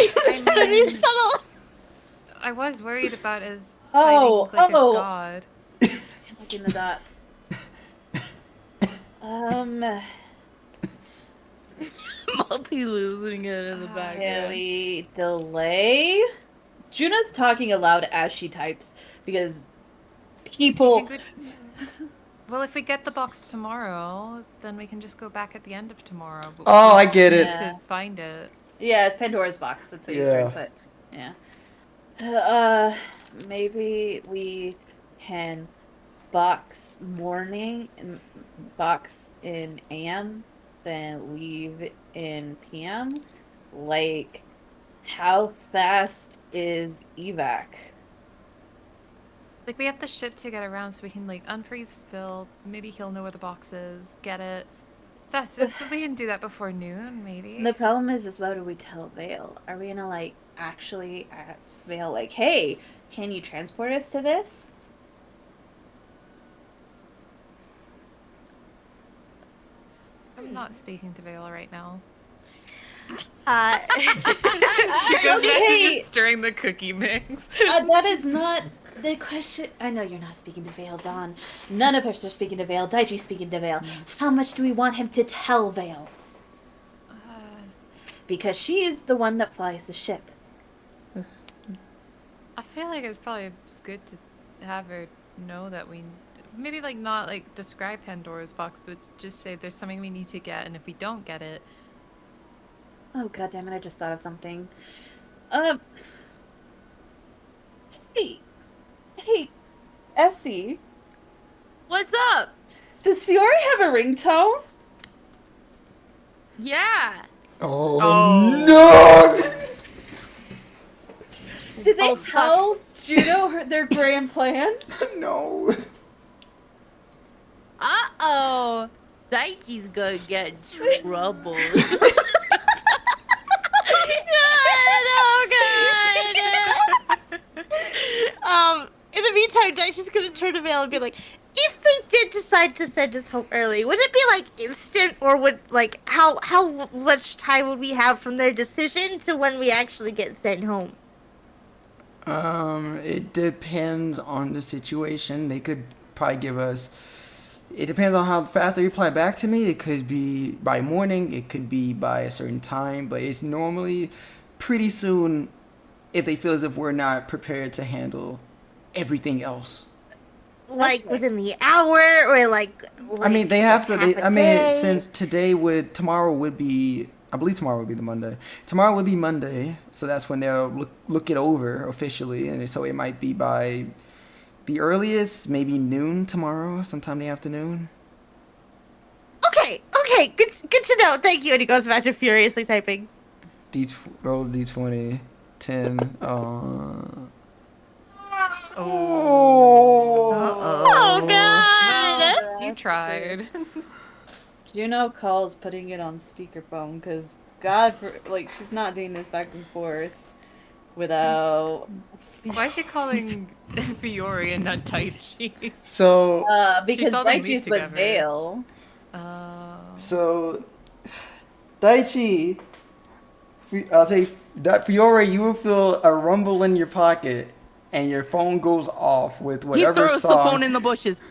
I was worried about his Oh, fighting like oh. a god. Looking the dots. Multi-losing it in the Can background. we delay? Juno's talking aloud as she types because people. Well, if we get the box tomorrow, then we can just go back at the end of tomorrow. But Oh, I get it. Yeah. to find it. Yeah, it's Pandora's box. That's what you Yeah. start, but yeah. Maybe we can box morning and box in AM, then leave in PM. Like, how fast is evac? Like, we have the ship to get around, so we can, like, unfreeze Phil. Maybe he'll know where the box is. Get it. We can do that before noon, maybe. The problem is what do we tell Vale? Are we gonna, like, actually ask Vale, like, hey, can you transport us to this? I'm not speaking to Vale right now. Uh, She goes back to Okay. just stirring the cookie mix. That the question... I know you're not speaking to Vale, Dawn. None of us are speaking to Vale. Daichi's speaking to Vale. How much do we want him to tell Vale? Because she is the one that flies the ship. I feel like it's probably good to have her know that we... Maybe, like, not, like, describe Pandora's box, but just say there's something we need to get, and if we don't get it... Oh, goddammit, I just thought of something. Hey, Essie. What's up? Does Fiore have a ringtone? Yeah. Oh, no! Did they Oh, tell Juno their grand plan? No. Uh-oh. Daichi's gonna get in trouble. In the meantime, Daichi's gonna turn to Vale and be like, if they did decide to send us home early, would it be like instant, or would like how much time would we have from their decision to when we actually get sent home? It depends on the situation. They could probably give us... It depends on how fast they reply back to me. It could be by morning. It could be by a certain time. But it's normally pretty soon if they feel as if we're not prepared to handle everything else. Like within the hour, or like I mean, they have to... half a day? Since tomorrow would be... I believe tomorrow would be the Monday. Tomorrow would be Monday. So that's when they'll look it over officially. And so it might be by... The earliest, maybe noon tomorrow, sometime in the afternoon. Okay, good to know. Thank you. And he goes back to furiously typing. Roll D20, 10. Oh God! Well, you tried. Juno calls putting it on speakerphone because she's not doing this back and forth without. Why is she calling Fiore and not Daichi? So because saw them meet Daichi's with together. Vale. So Daichi, I'll say that Fiore, you will feel a rumble in your pocket, and your phone goes off with He whatever throws song. the phone in the bushes.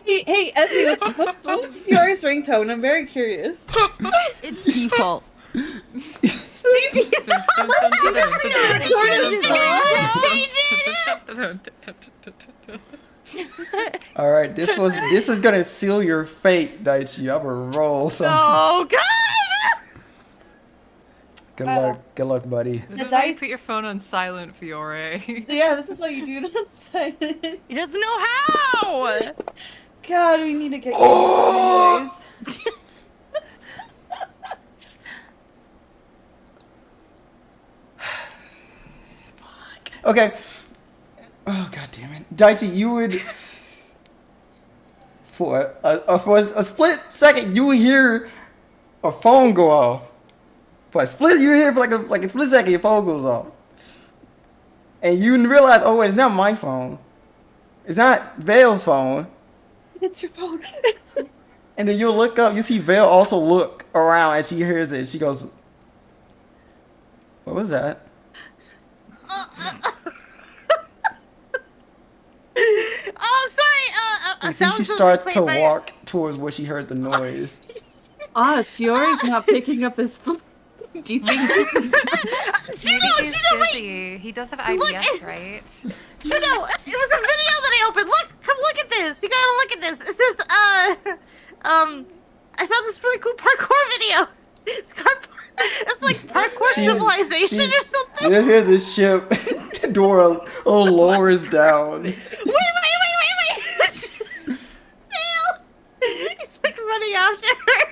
Hey, Essie, what's Fiore's ringtone? I'm very curious. It's default. All right, this is gonna seal your fate, Daichi. I'm gonna roll something. Oh God! Good luck, buddy. This is why you put your phone on silent, Fiore. Yeah, this is what you do to silent. He doesn't know how. God, we need to get anyways. Okay. Oh, God damn it. Daichi, you would... For a split second, you would hear a phone go off. For a split, you hear for like a split second, your phone goes off. And you realize, oh, it's not my phone. It's not Vale's phone. It's your phone. And then you'll look up, you see Vale also look around as she hears it. She goes, what was that? Oh, sorry. You see she starts to walk towards where she heard the noise. Fiore's not picking up his phone. Do you think? Juno, He's wait. busy. He does have IBS, right? Juno, it was a video that I opened. Come look at this. You gotta look at this. It says, I found this really cool parkour video. It's like parkour civilization or something. You hear the ship door lowers down. Wait. Phil! He's like running after her.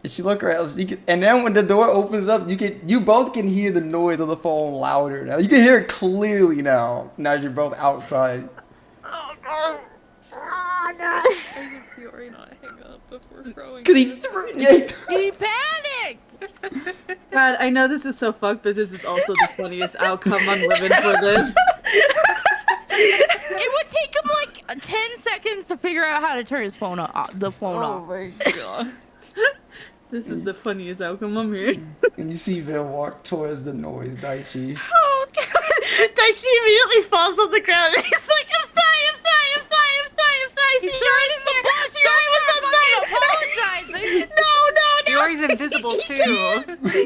And she look around, and then when the door opens up, you both can hear the noise of the phone louder now. You can hear it clearly now. Now you're both outside. Oh God. Fiore not hang up before throwing. Because he He panicked. God, I know this is so fucked, but this is also the funniest outcome I'm living for this. It would take him like 10 seconds to figure out how to turn his phone off. The phone off. my God. This is the funniest outcome I'm here. And you see Vale walk towards the noise, Daichi. Oh God. Daichi immediately falls on the ground and he's like, I'm sorry. He's throwing in the bush. Fiore was outside. Apologizing. No. Fiore's invisible too.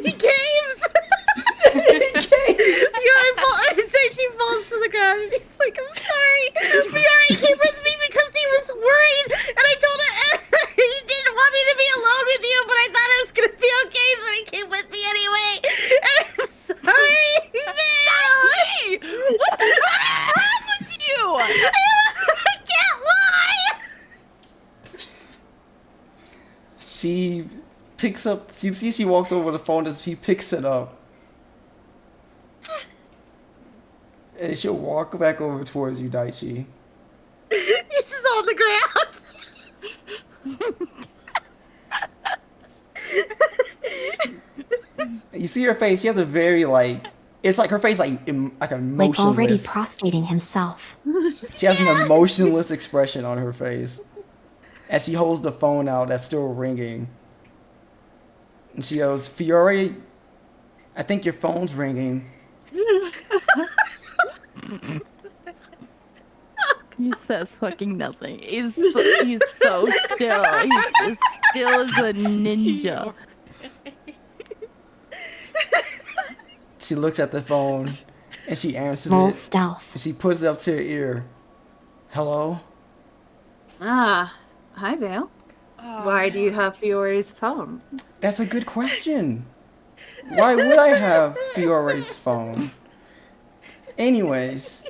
He caves. Daichi falls to the ground and he's like, I'm sorry. Fiore came with me because he was worried, and I told him he didn't want me to be alone with you, but I thought it was gonna be okay, so he came with me anyway. And I'm sorry, man. What the fuck is wrong with you? I can't lie. She picks up. You see, she walks over the phone and she picks it up, and she'll walk back over towards you, Daichi. He's just on the ground. You see her face. She has a very it's like her face like emotionless. Like already prostrating himself. She has an emotionless expression on her face. And she holds the phone out that's still ringing. And she goes, Fiore, I think your phone's ringing. He says fucking nothing. He's so still. He's as still as a ninja. She looks at the phone and she answers Roll it. stealth. And she puts it up to her ear. Hello? Ah, hi, Vale. Why do you have Fiore's phone? That's a good question. Why would I have Fiore's phone? Anyways,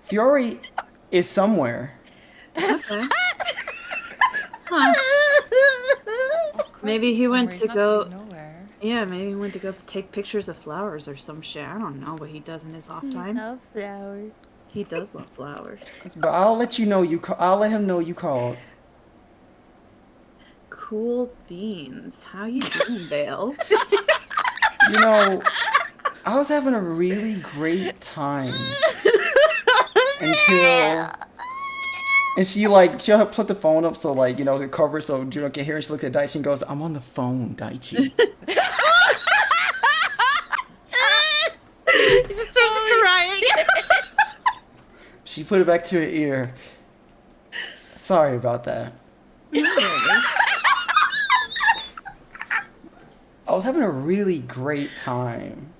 Fiore is somewhere. Okay. Huh. Maybe he went to go. Nowhere. Yeah, maybe he went to go take pictures of flowers or some shit. I don't know what he does in his off time. Love flowers. He does love flowers. But I'll let you know I'll let him know you called. Cool beans. How you doing, Vale? You know, I was having a really great time until. And she'll put the phone up so to cover it so Juno can hear it. She looked at Daichi and goes, I'm on the phone, Daichi. He just starts crying. She put it back to her ear. Sorry about that. I was having a really great time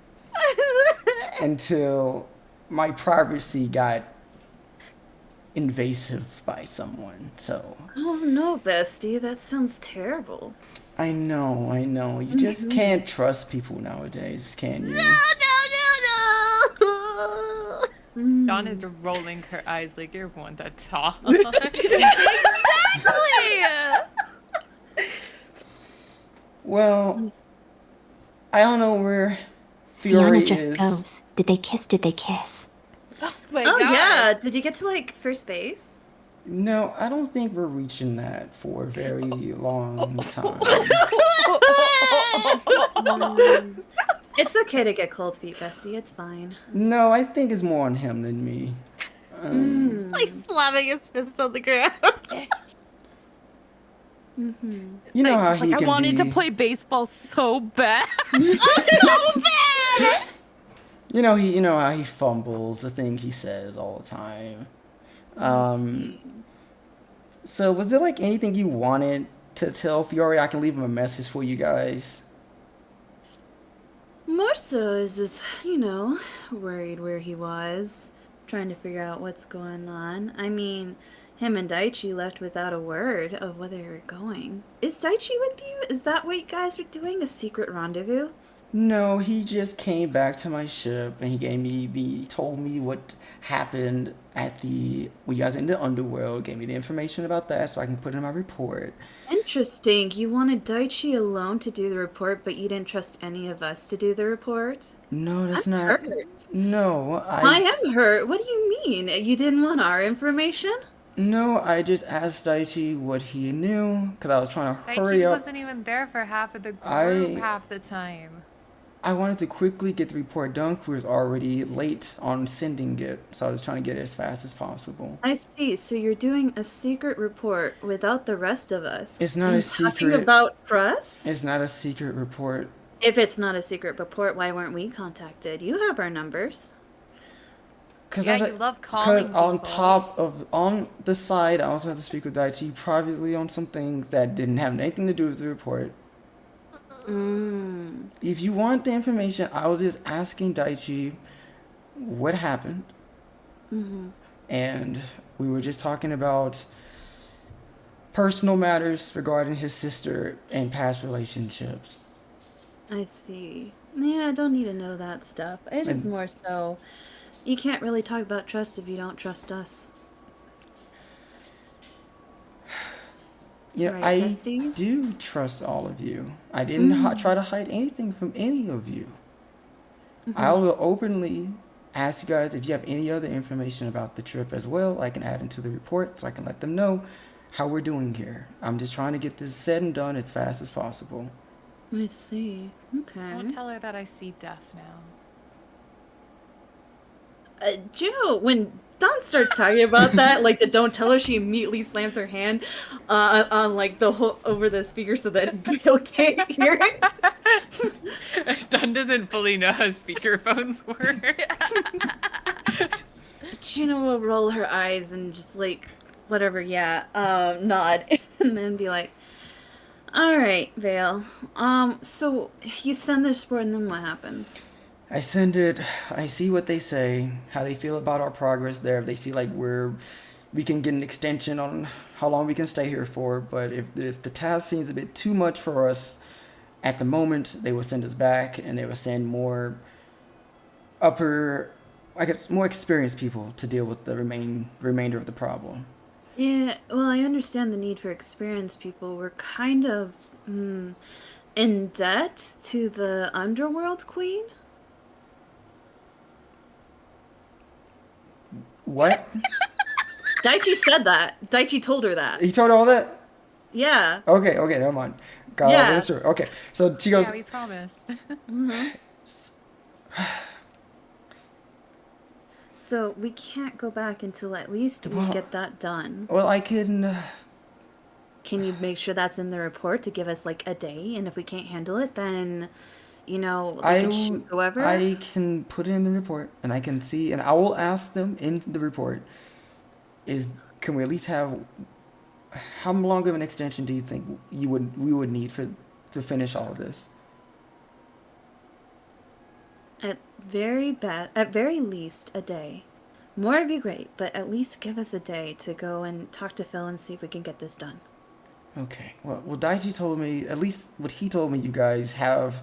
until my privacy got invasive by someone, so. Oh no, bestie, that sounds terrible. I know. You just can't trust people nowadays, can you? No. Dawn is rolling her eyes like you're one to talk. Exactly. Well, I don't know where Fiore Sienna just is. goes. Did they kiss? My Oh God. yeah, did you get to first base? No, I don't think we're reaching that for a very long time. It's okay to get cold feet, bestie. It's fine. No, I think it's more on him than me. Like slamming his fist on the ground. You know how Like, he I can wanted be. to play baseball so bad. You know how he fumbles the thing he says all the time. So was there anything you wanted to tell Fiore? I can leave him a message for you guys. More so is just, worried where he was, trying to figure out what's going on. I mean, him and Daichi left without a word of where they were going. Is Daichi with you? Is that what you guys are doing? A secret rendezvous? No, he just came back to my ship and he told me what happened when you guys in the Underworld, gave me the information about that so I can put it in my report. Interesting. You wanted Daichi alone to do the report, but you didn't trust any of us to do the report? No, that's I'm not. hurt. No, I am hurt. What do you mean? You didn't want our information? No, I just asked Daichi what he knew because I was trying to hurry Daichi up. wasn't even there for half of the group half the time. I wanted to quickly get the report done because we was already late on sending it, so I was trying to get it as fast as possible. I see. So you're doing a secret report without the rest of us. It's not a And secret. talking about us? It's not a secret report. If it's not a secret report, why weren't we contacted? You have our numbers. Yeah, you love calling Because on people. top of, on the side, I also had to speak with Daichi privately on some things that didn't have anything to do with the report. If you want the information, I was just asking Daichi what happened. And we were just talking about personal matters regarding his sister and past relationships. I see. Yeah, I don't need to know that stuff. It's just more so, you can't really talk about trust if you don't trust us. You know, Right, I besties? do trust all of you. I didn't try to hide anything from any of you. I will openly ask you guys if you have any other information about the trip as well. I can add into the report so I can let them know how we're doing here. I'm just trying to get this said and done as fast as possible. I see. Okay. Don't tell her that I see death now. Juno, when Dawn starts talking about that, like the don't tell her, she immediately slams her hand on like the whole over the speaker so that Bill can't hear it. Dawn doesn't fully know how speakerphones work. Juno will roll her eyes and just like whatever, nod and then be like, "All right, Vale. So you send this report and then what happens?" I send it, I see what they say, how they feel about our progress there, if they feel like we can get an extension on how long we can stay here for, but if the task seems a bit too much for us at the moment, they will send us back, and they will send more more experienced people to deal with the remainder of the problem. Yeah, well, I understand the need for experienced people. We're kind of in debt to the Underworld Queen. What? Daichi said that. Daichi told her that. He told her all that? Yeah. Okay, never mind. Yeah. Sure. Okay, so she goes, Yeah, we promised. So we can't go back until at least we get that done. well, I can... Can you make sure that's in the report to give us like a day? And if we can't handle it, then, you know, they can shoot whoever. I can put it in the report, and I can see, and I will ask them in the report, can we at least have, how long of an extension do you think we would need to finish all of this? At very least a day. More would be great, but at least give us a day to go and talk to Phil and see if we can get this done. Okay. Well, Daichi told me, at least what he told me, you guys have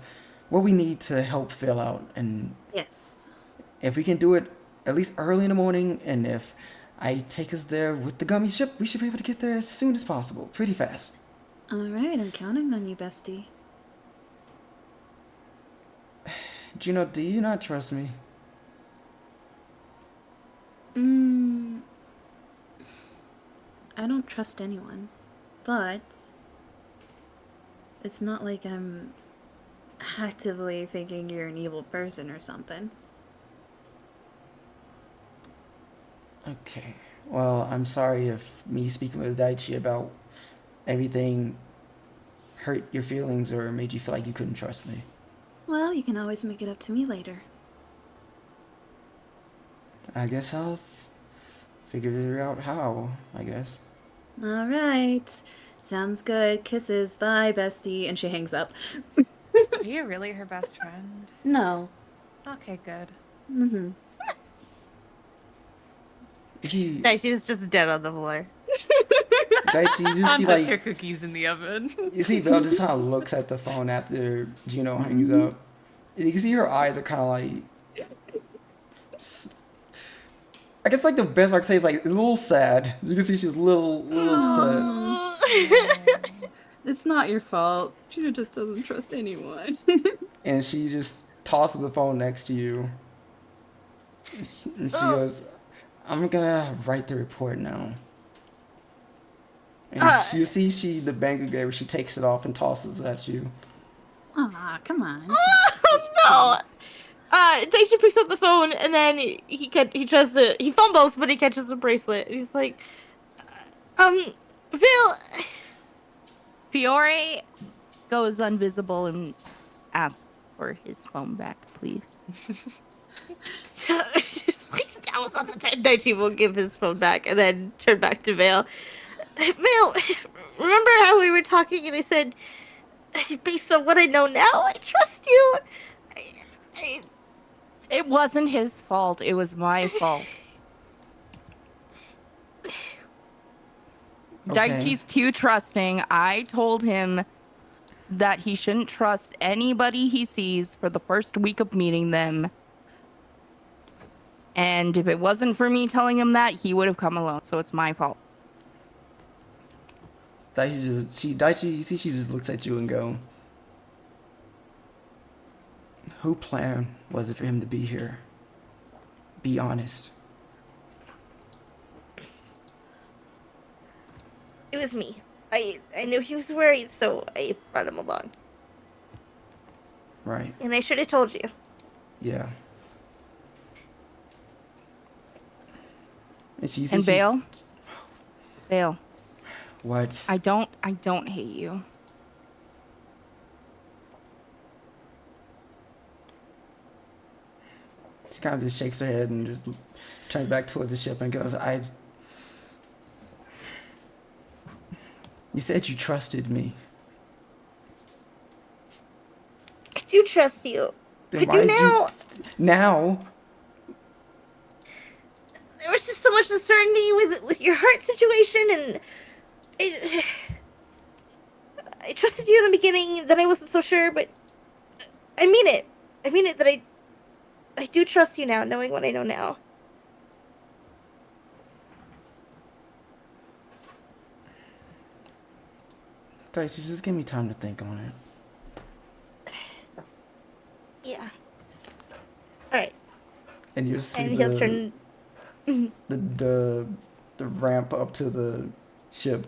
what we need to help Phil out, and Yes. if we can do it at least early in the morning, and if I take us there with the Gummy ship, we should be able to get there as soon as possible, pretty fast. All right, I'm counting on you, bestie. Juno, do you not trust me? I don't trust anyone, but it's not like I'm actively thinking you're an evil person or something. Okay. Well, I'm sorry if me speaking with Daichi about everything hurt your feelings or made you feel like you couldn't trust me. Well, you can always make it up to me later. I guess I'll figure out how, I guess. All right. Sounds good. Kisses. Bye, bestie. And she hangs up. Are you really her best friend? No. Okay, good. Mm-hmm. She's just dead on the floor. Daichi, you just see Puts your like, cookies in the oven. you see Belle just kind of looks at the phone after Juno hangs up. You can see her eyes are kind of like, I guess like the best I can say is like a little sad. You can see she's a little sad. It's not your fault. Juno just doesn't trust anyone. And she just tosses the phone next to you. And she goes, I'm gonna write the report now. And you see the bank gave her, she takes it off and tosses it at you. Aw, come on. No! Daichi picks up the phone and then he tries to, he fumbles, but he catches the bracelet. And he's like, Phil! Fiore goes invisible and asks for his phone back, please. She's like, that was all the time. Daichi will give his phone back and then turn back to Vale. Vale, remember how we were talking and I said, based on what I know now, I trust you. It wasn't his fault. It was my fault. Okay. Daichi's too trusting. I told him that he shouldn't trust anybody he sees for the first week of meeting them. And if it wasn't for me telling him that, he would have come alone. So it's my fault. Daichi, you see, she just looks at you and go, who plan was it for him to be here? Be honest. It was me. I knew he was worried, so I brought him along. Right. And I should have told you. Yeah. And Vale? Vale. What? I don't hate you. She kind of just shakes her head and just turns back towards the ship and goes, You said you trusted me. I do trust you. Then I do now. Now? There was just so much uncertainty with your heart situation, and I trusted you in the beginning, then I wasn't so sure, but I mean it. I mean it that I do trust you now, knowing what I know now. Daichi, just give me time to think on it. Yeah. Alright. And you'll see And he'll turn... the ramp up to the ship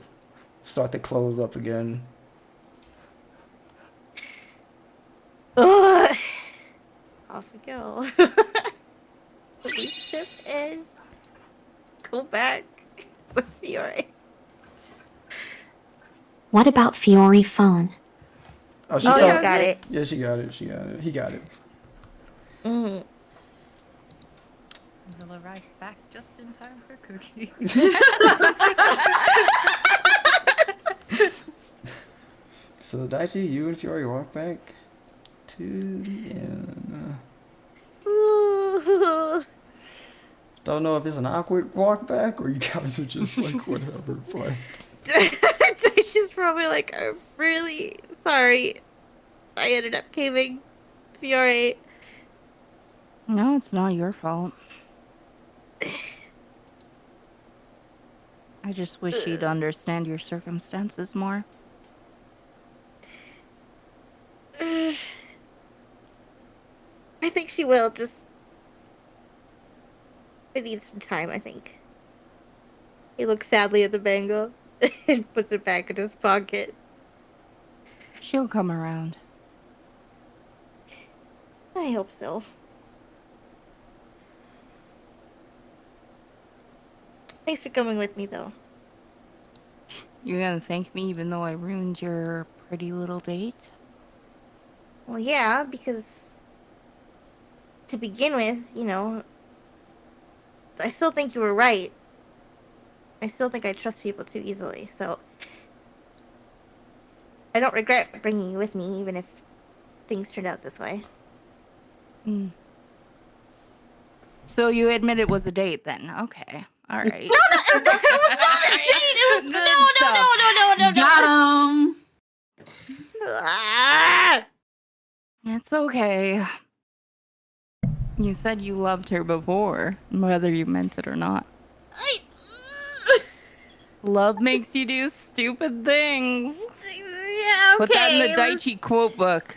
start to close up again. Off we go. Leave ship and go back with Fiore. What about Fiore phone? Oh, she got it. Yeah, she got it. He got it. Mm. We'll arrive back just in time for Cookie. So Daichi, you and Fiore walk back to the inn. Ooh. Don't know if it's an awkward walk back or you guys are just like whatever. But She's probably like, I'm really sorry. I ended up caving Fiore. No, it's not your fault. I just wish you'd understand your circumstances more. I think she will, just... I need some time, I think. He looks sadly at the bangle and puts it back in his pocket. She'll come around. I hope so. Thanks for coming with me, though. You're gonna thank me even though I ruined your pretty little date? Well, yeah, because... to begin with, you know... I still think you were right. I still think I trust people too easily, so... I don't regret bringing you with me, even if things turned out this way. Hmm. So you admit it was a date then? Okay. Alright. No, it was not a date! It was... No. Got him! Ah! It's okay. You said you loved her before, whether you meant it or not. Love makes you do stupid things. Yeah, okay. Put that in the Daichi quote book.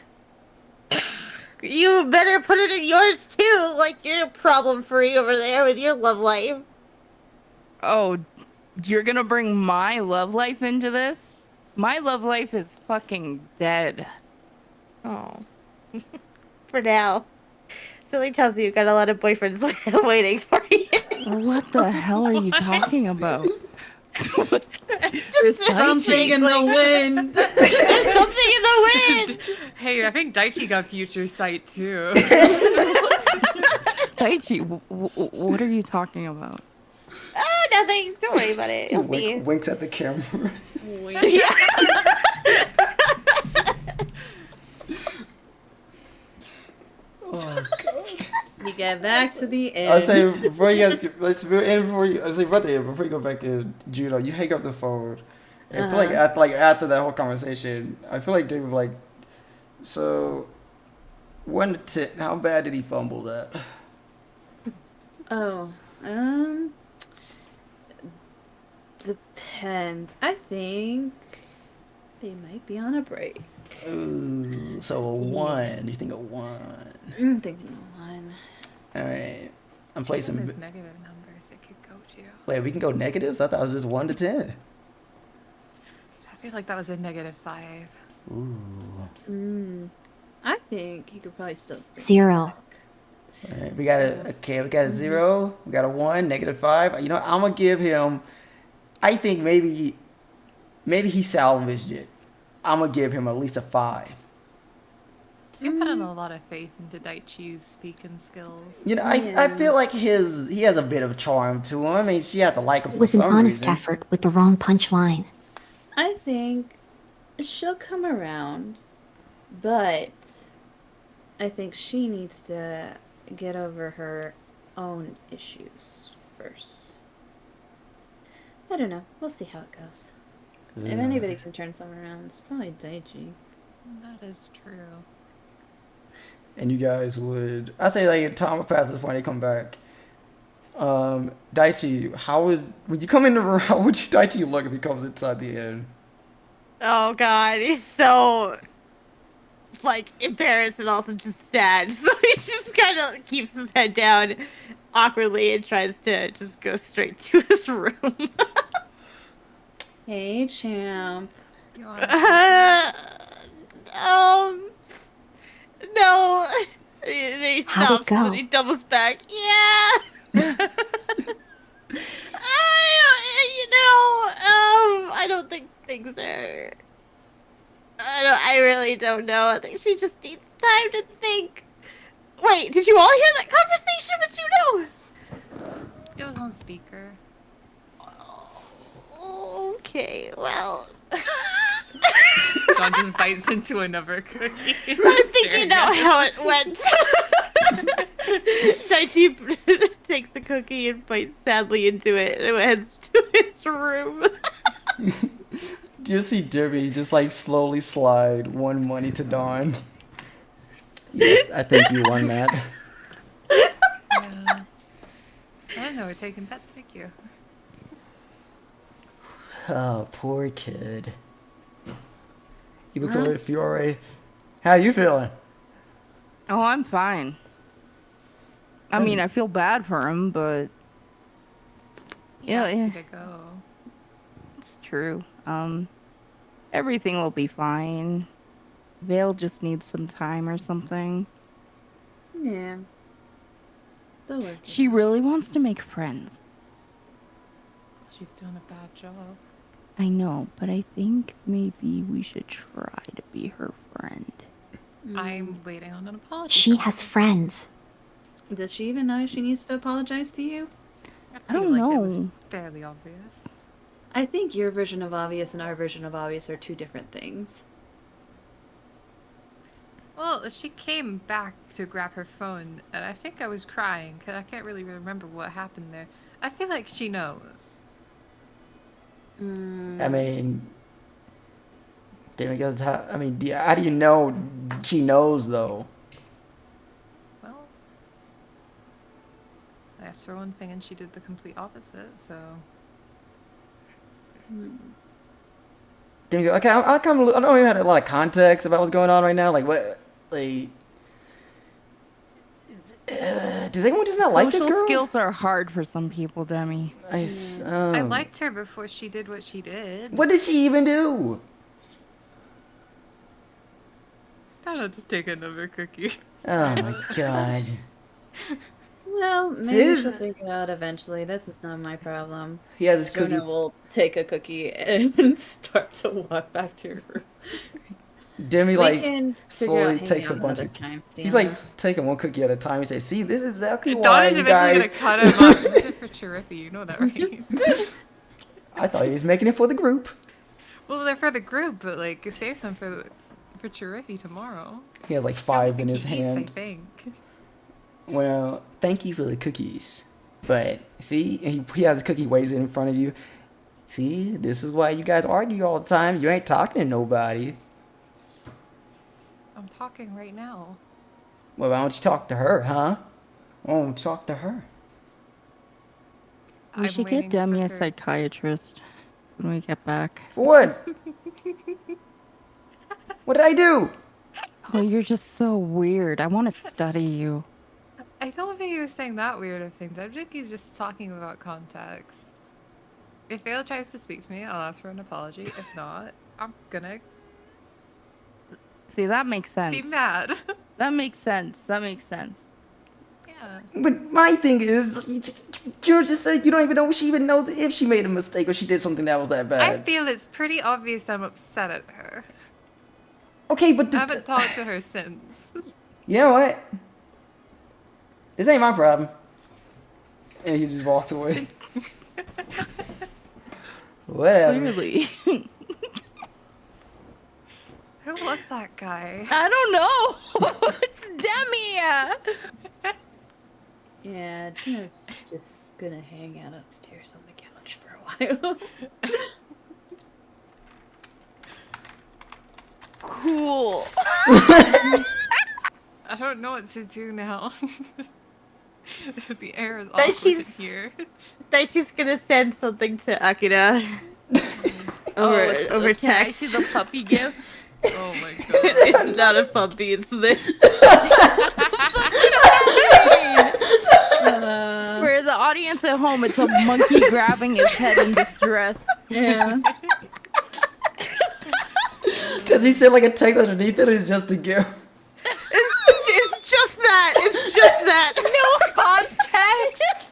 You better put it in yours too, like you're problem-free over there with your love life. Oh, you're gonna bring my love life into this? My love life is fucking dead. Oh. For now. Silly tells you got a lot of boyfriends waiting for you. What the hell are you talking about? There's something in the wind. There's something in the wind. Hey, I think Daichi got future sight too. Daichi, what are you talking about? Nothing. Don't worry about it. You'll see. Winks at the camera. Oh god. We get back to the end. I'll say before you guys before you go back to Juno, you hang up the phone. I feel like after that whole conversation, I feel like David like, so 1 to 10, how bad did he fumble that? Oh, depends. I think they might be on a break. Ooh, so a 1. You think a 1? I'm thinking a 1. All right, I'm placing. There's negative numbers it could go to. Wait, we can go negatives? I thought it was just 1 to 10. I feel like that was a -5. Ooh. I think he could probably still. 0. All right, we got a 0, we got a 1, -5. You know, I'm gonna give him. I think maybe he salvaged it. I'm gonna give him at least a 5. You put in a lot of faith into Daichi's speaking skills. You know, I feel like he has a bit of charm to him. I mean, she had to like him It for was an some honest reason. effort with the wrong punchline. I think she'll come around, but I think she needs to get over her own issues first. I don't know. We'll see how it goes. If anybody can turn someone around, it's probably Daichi. That is true. And you guys would, I say like time will pass this point, they come back. Daichi, when you come in the room, how would Daichi look if he comes inside the inn? Oh god, he's so like embarrassed and also just sad. So he just kind of keeps his head down awkwardly and tries to just go straight to his room. Hey, champ. You want No. He How'd it stops go? and he doubles back. Yeah. I don't think things are. I really don't know. I think she just needs time to think. Wait, did you all hear that conversation with Juno? It was on speaker. Okay, well. John just bites into another cookie. I think you know how it went. Daichi takes the cookie and bites sadly into it and heads to his room. Do you see Debbie just like slowly slide 1 money to Dawn? Yeah, I think you won that. Yeah. I didn't know we're taking bets, thank you. Oh, poor kid. He looks over at Fiore. How you feeling? Oh, I'm fine. I mean, I feel bad for him, but yeah, He asked you to go. it's true. Everything will be fine. Vale just needs some time or something. Yeah. They'll work. She really wants to make friends. She's doing a bad job. I know, but I think maybe we should try to be her friend. I'm waiting on an apology. She from has her. friends. Does she even know she needs to apologize to you? I feel don't like It was know. fairly obvious. I think your version of obvious and our version of obvious are two different things. Well, she came back to grab her phone, and I think I was crying, because I can't really remember what happened there. I feel like she knows. I mean, how do you know she knows though? Well, I asked for one thing, and she did the complete opposite, so... Okay, I don't even have a lot of context about what's going on right now. Like, what, like, does anyone just not like this girl? Social skills are hard for some people, Demi. I liked her before she did what she did. What did she even do? I don't know, just take another cookie. Oh my god. Well, maybe See, she'll figure it out eventually. This is not my problem. He has his cookie. Juno will take a cookie and start to walk back to her room. Demi We like can figure out slowly hanging takes a out bunch another of. time, He's Sienna. like taking one cookie at a time. He says, "See, this is exactly Dawn why is you eventually guys." gonna cut him up. This is for Chirippy, you know that, right? I thought he was making it for the group. Well, they're for the group, but like save some for Chirippy tomorrow. He has like So 5 in he his eats, hand. I think. Well, thank you for the cookies. But see, he has a cookie, waves it in front of you. See, this is why you guys argue all the time. You ain't talking to nobody. I'm talking right now. Well, why don't you talk to her, huh? Why don't you talk to her? We I'm should waiting get Demi for a her. psychiatrist when we get back. For what? What did I do? Oh, you're just so weird. I want to study you. I don't think he was saying that weird of things. I think he's just talking about context. If Vale tries to speak to me, I'll ask for an apology. If not, I'm gonna See, that makes sense. be mad. That makes sense. That makes sense. Yeah. But my thing is, you just said you don't even know if she even knows if she made a mistake or she did something that was that I bad. feel it's pretty obvious I'm upset at her. Okay, but I haven't talked to her since. you know what? This ain't my problem. And he just walks away. Whatever. Clearly. Who was that guy? I don't know. It's Demi. Yeah, Juno's just gonna hang out upstairs on the couch for a while. Cool. I don't know what to do now. The air is But awkward in she's- here. Then she's gonna send something to Akira over Can I text. see the puppy gift? Oh my god. It's not a puppy, it's this. For the audience at home, it's a monkey grabbing his head in distress. Yeah. Does he send like a text underneath it or is it just a gift? It's just that. It's just that. No context!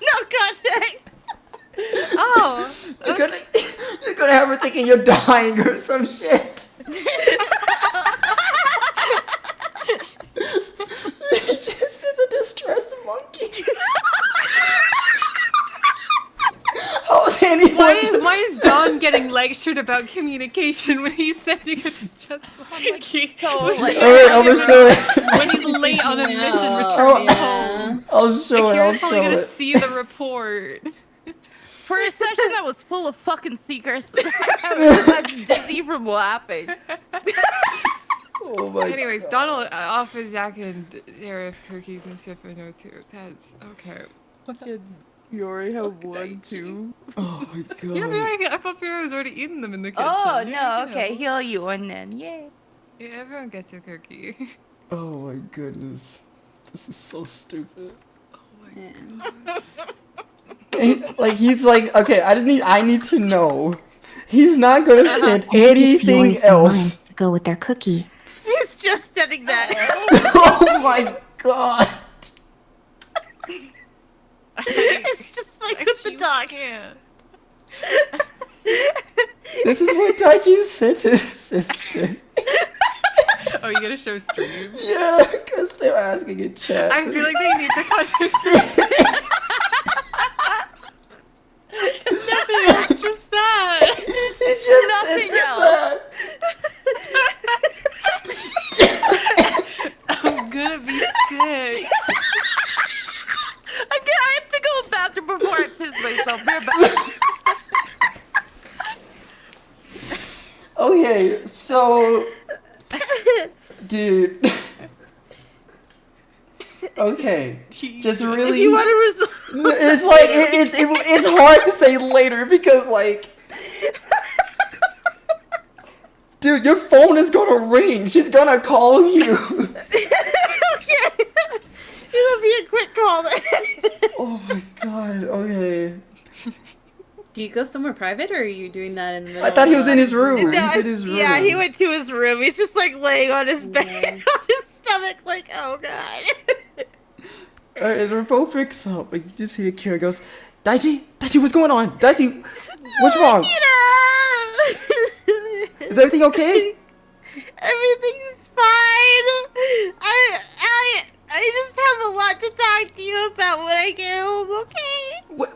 No context. Oh! You're gonna have her thinking you're dying or some shit. Just send a distressed monkey. How is anyone? Why is Don getting lectured about communication when he's sending a distress monkey? so, like- Alright, I'm gonna show it. When he's late on a mission Oh, returning home. I'll show it. I'll Akira's probably show gonna it. see the report. For a session that was full of fucking secrets, I'm dizzy from laughing. Oh my Anyways, God. Donald offers Zach and Eric cookies and stuff. I know too. That's okay. Fiore have one too. Oh my God. Yeah, I thought Fiore was already eating them in the kitchen. Oh Yeah, no, you okay, know. heal you one then. Yay. Yeah, everyone gets a cookie. Oh my goodness. This is so stupid. Yeah. Like he's like, okay, I need to know. He's not gonna send anything Fiore's else. demands to go with their cookie. He's just sending that. Oh my God. It's just like with the dog. Can't. This is what Daichi sent his sister. Oh, you gotta show stream? Yeah, because they're asking in chat. I feel like they need the context. It's just that. It's just Nothing sent else. that. I'm gonna be sick. I have to go to the bathroom before I piss myself. We're back. Okay, so, dude. Okay, just really. If you want to resolve. It's like it's hard to say later because like, dude, your phone is gonna ring. She's gonna call you. Okay. It'll be a quick call then. Oh my God. Okay. Do you go somewhere private, or are you doing that in the middle? I thought he was in his of- room. No, He's in his room. yeah, he went to his room. He's just like laying on his bed, Yeah. on his stomach, like, oh god. Alright, the phone picks up. Like, you just hear Kira goes, Daichi, what's going on? Daichi, what's wrong? Is everything okay? Everything's fine. I just have a lot to talk to you about when I get home, okay? What?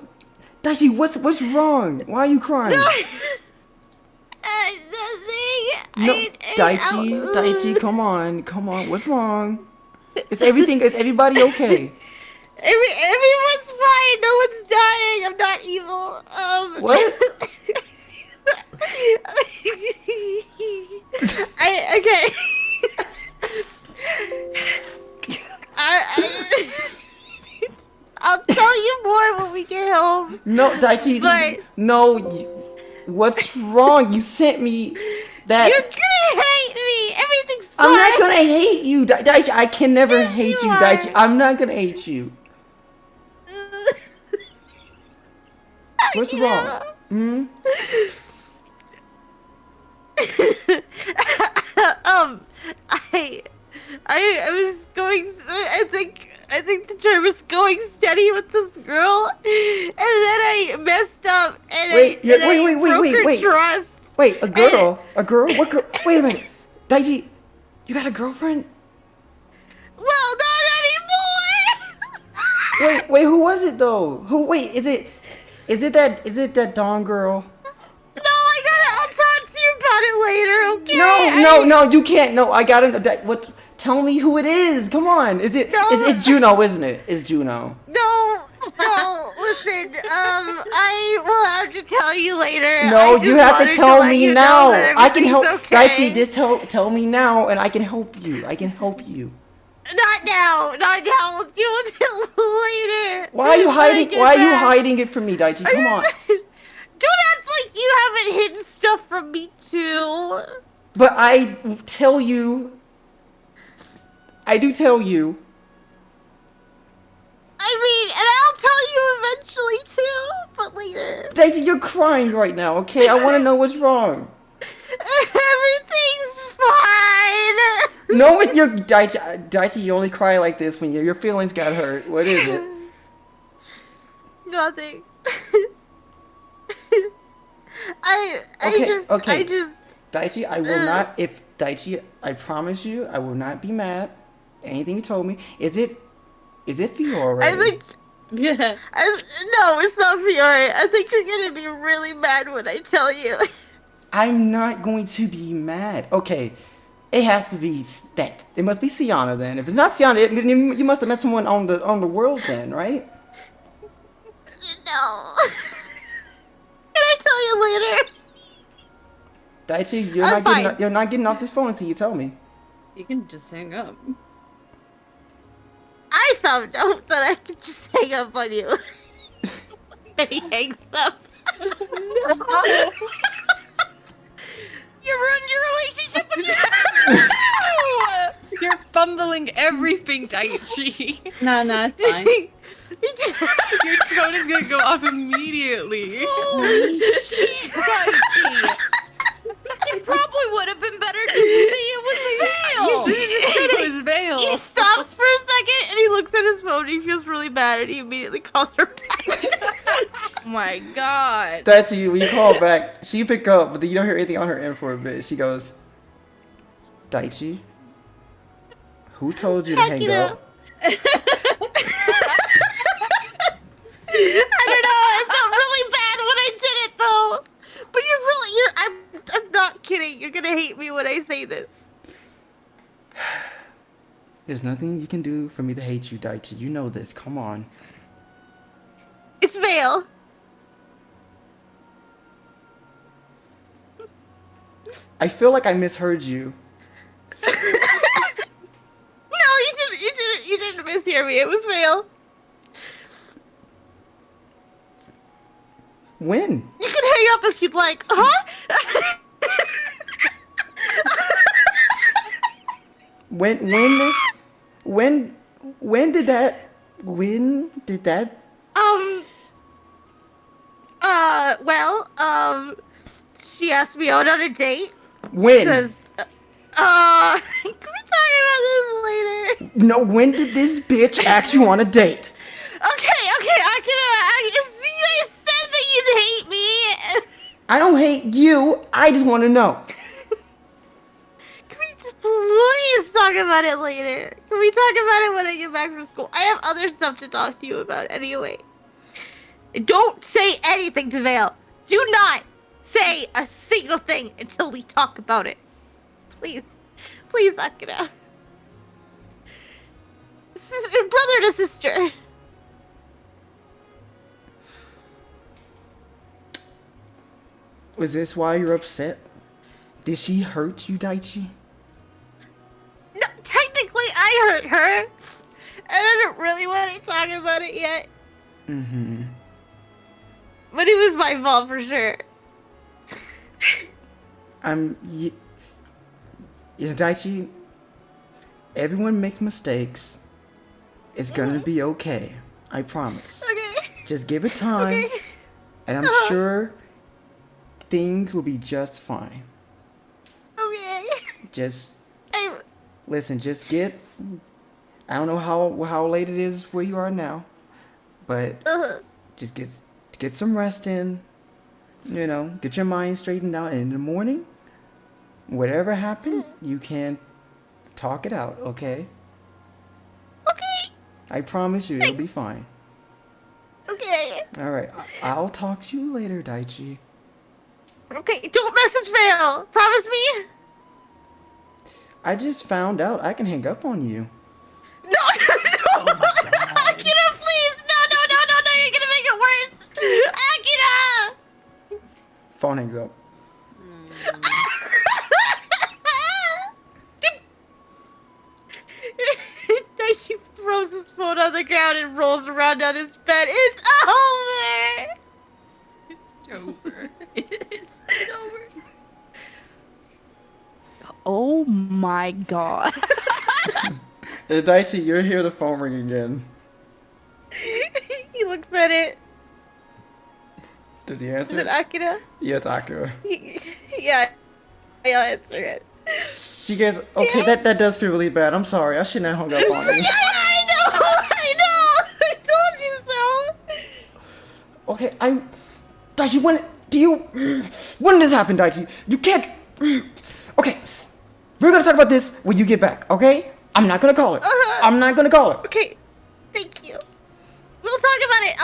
Daichi, what's wrong? Why are you crying? Nothing. No, Daichi, come on. What's wrong? Is everybody okay? Everyone's fine. No one's dying. I'm not evil. What? Okay. I'll tell you more when we get home. No, Daichi. But what's wrong? You sent me that. You're gonna hate me. Everything's fine. I'm not gonna hate you, Daichi. I can never hate you, are. Daichi. I'm not gonna hate you. What's wrong? Hmm? I was going. I think the term was going steady with this girl, and then I messed up, and Wait, I broke her trust. Wait, a girl? What girl? Wait a minute, Daichi, you got a girlfriend? Well, not anymore. Wait, who was it though? Wait, is it that Dawn girl? I'll talk to you about it later, okay? No, you can't. No, I gotta know. What? Tell me who it is. Come on. It's Juno, isn't it? It's Juno. No, listen, I will have to tell you later. No, you have to tell me now. I can help. Okay. Daichi, just tell me now, and I can help you. Not now. We'll deal with it later. Why are you hiding it from me, Daichi? Come on. Don't act like you haven't hidden stuff from me too. But I tell you. I do tell you. I mean, and I'll tell you eventually too, but later. Daichi, you're crying right now, okay? I want to know what's wrong. Everything's fine. No, you're Daichi, you only cry like this when your feelings got hurt. What is it? Nothing. Okay. Daichi, I will not. Daichi, I promise you, I will not be mad. Anything you told me. Is it Fiore? I think. Yeah. No, it's not Fiore. I think you're gonna be really mad when I tell you. I'm not going to be mad. Okay, it has to be that. It must be Xiana then. If it's not Xiana, you must have met someone on the world then, right? No. Can I tell you later? Daichi, you're not getting off this phone until you tell me. You can just hang up. I found out that I could just hang up on you. And he hangs up. No. You ruined your relationship with your sister. You're fumbling everything, Daichi. No, it's fine. Your tone is gonna go off immediately. Holy shit, Daichi. It probably would have been better to say it was Veil. You said it was Veil. He stops for a second and he looks at his phone and he feels really bad and he immediately calls her back. Oh my god. Daichi, when you call back, she pick up, but then you don't hear anything on her end for a bit. She goes, Daichi, who told you to hang up? I don't know. I felt really bad when I did it though. But I'm not kidding. You're gonna hate me when I say this. There's nothing you can do for me to hate you, Daichi. You know this. Come on. It's Veil. I feel like I misheard you. No, you didn't mishear me. It was Veil. When? You can hang up if you'd like. Huh? When did that? She asked me out on a date. When? Because, can we talk about this later? No, when did this bitch ask you on a date? Okay, I said that you'd hate me. I don't hate you. I just want to know. Can about it later? Can we talk about it when I get back from school? I have other stuff to talk to you about anyway. Don't say anything to Vale. Do not say a single thing until we talk about it. Please. Please, Akira. Brother to sister. Was this why you're upset? Did she hurt you, Daichi? No, technically I hurt her. And I don't really want to talk about it yet. Mm-hmm. But it was my fault for sure. Yeah, Daichi, everyone makes mistakes. It's gonna be okay. I promise. Okay. Just give it time. Okay. And I'm sure things will be just fine. Okay. Just listen, just get, I don't know how late it is where you are now, but just get some rest in, you know, get your mind straightened out, and in the morning, whatever happened, you can talk it out, okay? Okay. I promise you, it'll be fine. Okay. Alright, I'll talk to you later, Daichi. Okay, don't message Vale. Promise me? I just found out I can hang up on you. No, Akira, please! No, you're gonna make it worse! Akira! Phone hangs up. Daichi throws his phone on the ground and rolls around on his bed. It's over! It's over. It's over. Oh my god. Daichi, you'll hear the phone ring again. He looks at it. Does he Is answer it Akira? Yeah, it's Akira. Yeah, I'll answer it. She goes, okay, that does feel really bad. I'm sorry. I shouldn't have hung up on you. I know! I told you so! Okay, Daichi, when did this happen, Daichi? You can't, okay, we're gonna talk about this when you get back, okay? I'm not gonna call her. I'm not gonna call her. Okay, thank you. We'll talk about it.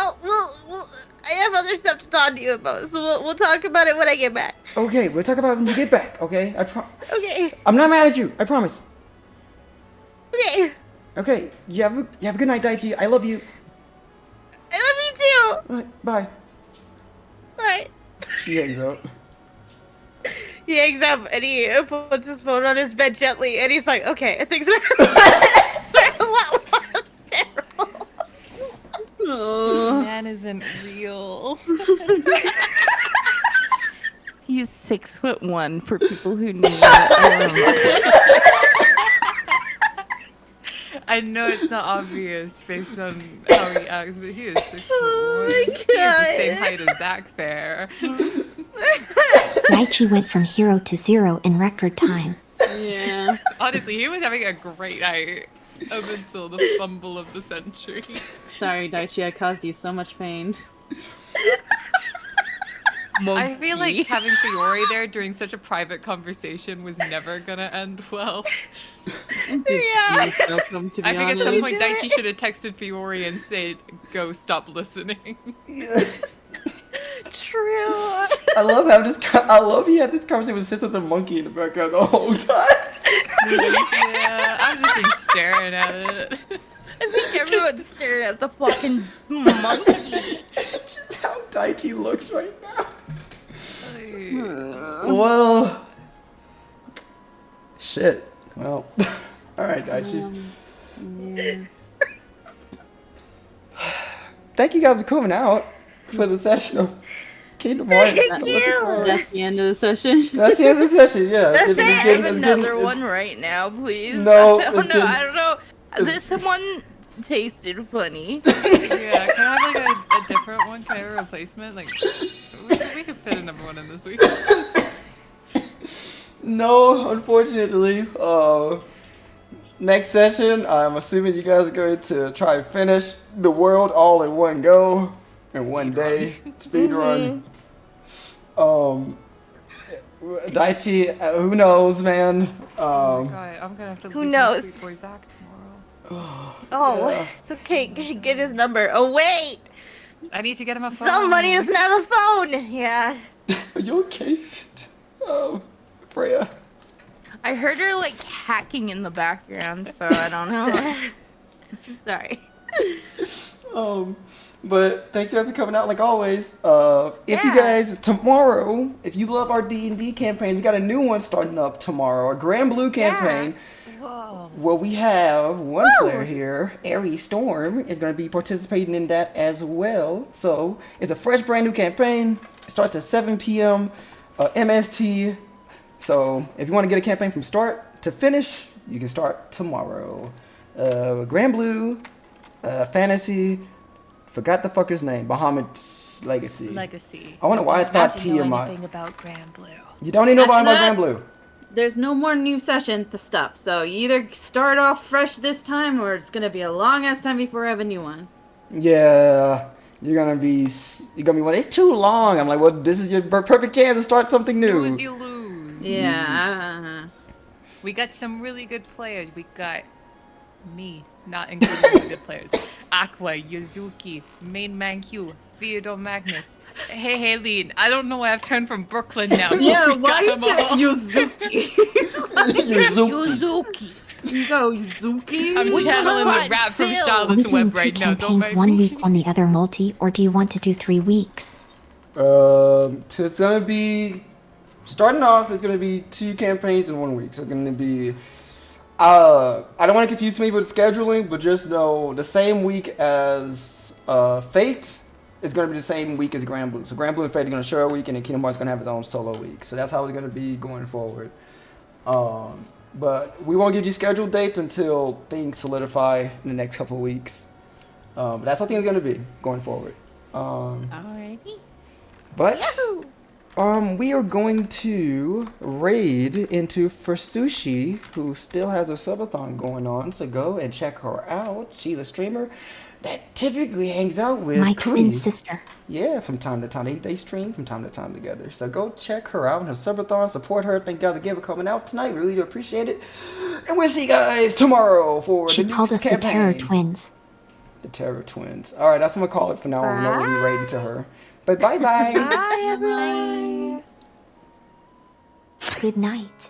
I have other stuff to talk to you about, so we'll talk about it when I get back. Okay, we'll talk about it when you get back, okay? Okay. I'm not mad at you, I promise. Okay. Okay, you have a good night, Daichi. I love you. I love you too. All right, bye. Bye. She hangs up. He hangs up and he puts his phone on his bed gently, and he's like, "Okay, things are a lot less terrible." Oh. Man isn't real. He's 6'1" for people who need I know it's not obvious based on how he acts, but he is 6'1". Oh my He is the same God. height as Zach Fair. Daichi went from hero to zero in record time. Yeah. Honestly, he was having a great night up until the fumble of the century. Sorry, Daichi, I caused you so much pain. I feel like having Fiore there during such a private conversation was never gonna end well. Yeah. Welcome, to be I think at honest. some point Daichi should have texted Fiore and said, "Go, stop listening." True. I love he had this conversation with with the monkey in the background the whole time. Yeah, I was just been staring at it. I think everyone's staring at the fucking monkey. Just how Daichi looks right now. Well, shit. Well, all right, Daichi. Yeah. Thank you guys for coming out for the session of Kingdom Hearts. Thank you. That's the end of the session. That's the end of the session. Yeah. That's It's it. getting- Have it's another getting- one right now, please. No, I it's don't know. getting- I don't know. This one tasted funny. Yeah, can I have like a different one? Can I have a replacement? Like, we could fit another one in this week. No, unfortunately. Next session, I'm assuming you guys are going to try and finish the world all in one go, in one day. Speed run. Daichi, who knows, man? Oh my god, I'm gonna have to who leave knows? my sweet boy Zach tomorrow. Oh, Yeah. it's okay. Get his number. Oh wait, I need to get him a phone. somebody doesn't have a phone. Yeah. Are you okay? Freya. I heard her like hacking in the background, so I don't know. Sorry. But thank you guys for coming out like always. If you guys tomorrow, if you love our D&D campaigns, we got a new one starting up tomorrow, a Grand Blue campaign. Whoa. Well, we have one player here, AreyStorm, is going to be participating in that as well. So it's a fresh, brand new campaign. It starts at 7 p.m. MST. So if you want to get a campaign from start to finish, you can start tomorrow. Grand Blue, Fantasy, forgot the fucker's name, Bahamut's Legacy. I wonder why I thought Tiamat. Anything about Grand Blue. You don't even know about After Grand that- Blue. There's no more new session to stuff, so you either start off fresh this time, or it's gonna be a long ass time before I have a new one. Yeah, you're gonna be well, it's too long. I'm like, well, this is your perfect chance to start something Lose, new. you lose. Yeah. We got some really good players. We got me, not including the good players. Aqua, Yuzuki, Main Man Q, Theodore Magnus. Hey, Haleen. I don't know why I've turned from Brooklyn now. Yeah, We why got is them all. it Yuzuki? Yuzuki. Yuzuki. You go Yuzuki? I'm Which channeling one? the rap from Phil. Are we Charlotte's doing Web 2 right now. Don't campaigns mind 1 me. week on the other multi, or do you want to do 3 weeks? It's gonna be starting off. It's gonna be 2 campaigns in 1 week. So it's gonna be. I don't want to confuse me with scheduling, but just know the same week as Fate is gonna be the same week as Grand Blue. So Grand Blue and Fate are gonna share a week, and then Kingdom Hearts is gonna have its own solo week. So that's how it's gonna be going forward. But we won't give you scheduled dates until things solidify in the next couple of weeks. But that's how things are gonna be going forward. Alrighty. But we are going to raid into Fursushi, who still has a subathon going on. So go and check her out. She's a streamer that typically hangs out with My Kuri. twin sister. Yeah, from time to time. They stream from time to time together. So go check her out in her subathon. Support her. Thank you guys again for coming out tonight. Really do appreciate it. And we'll see you guys tomorrow for She the called news us the campaign. Terror Twins. The Terror Twins. All right, that's what I'm gonna call it for now. We know we'll be raiding to her. But bye bye. Bye, everyone. Good night.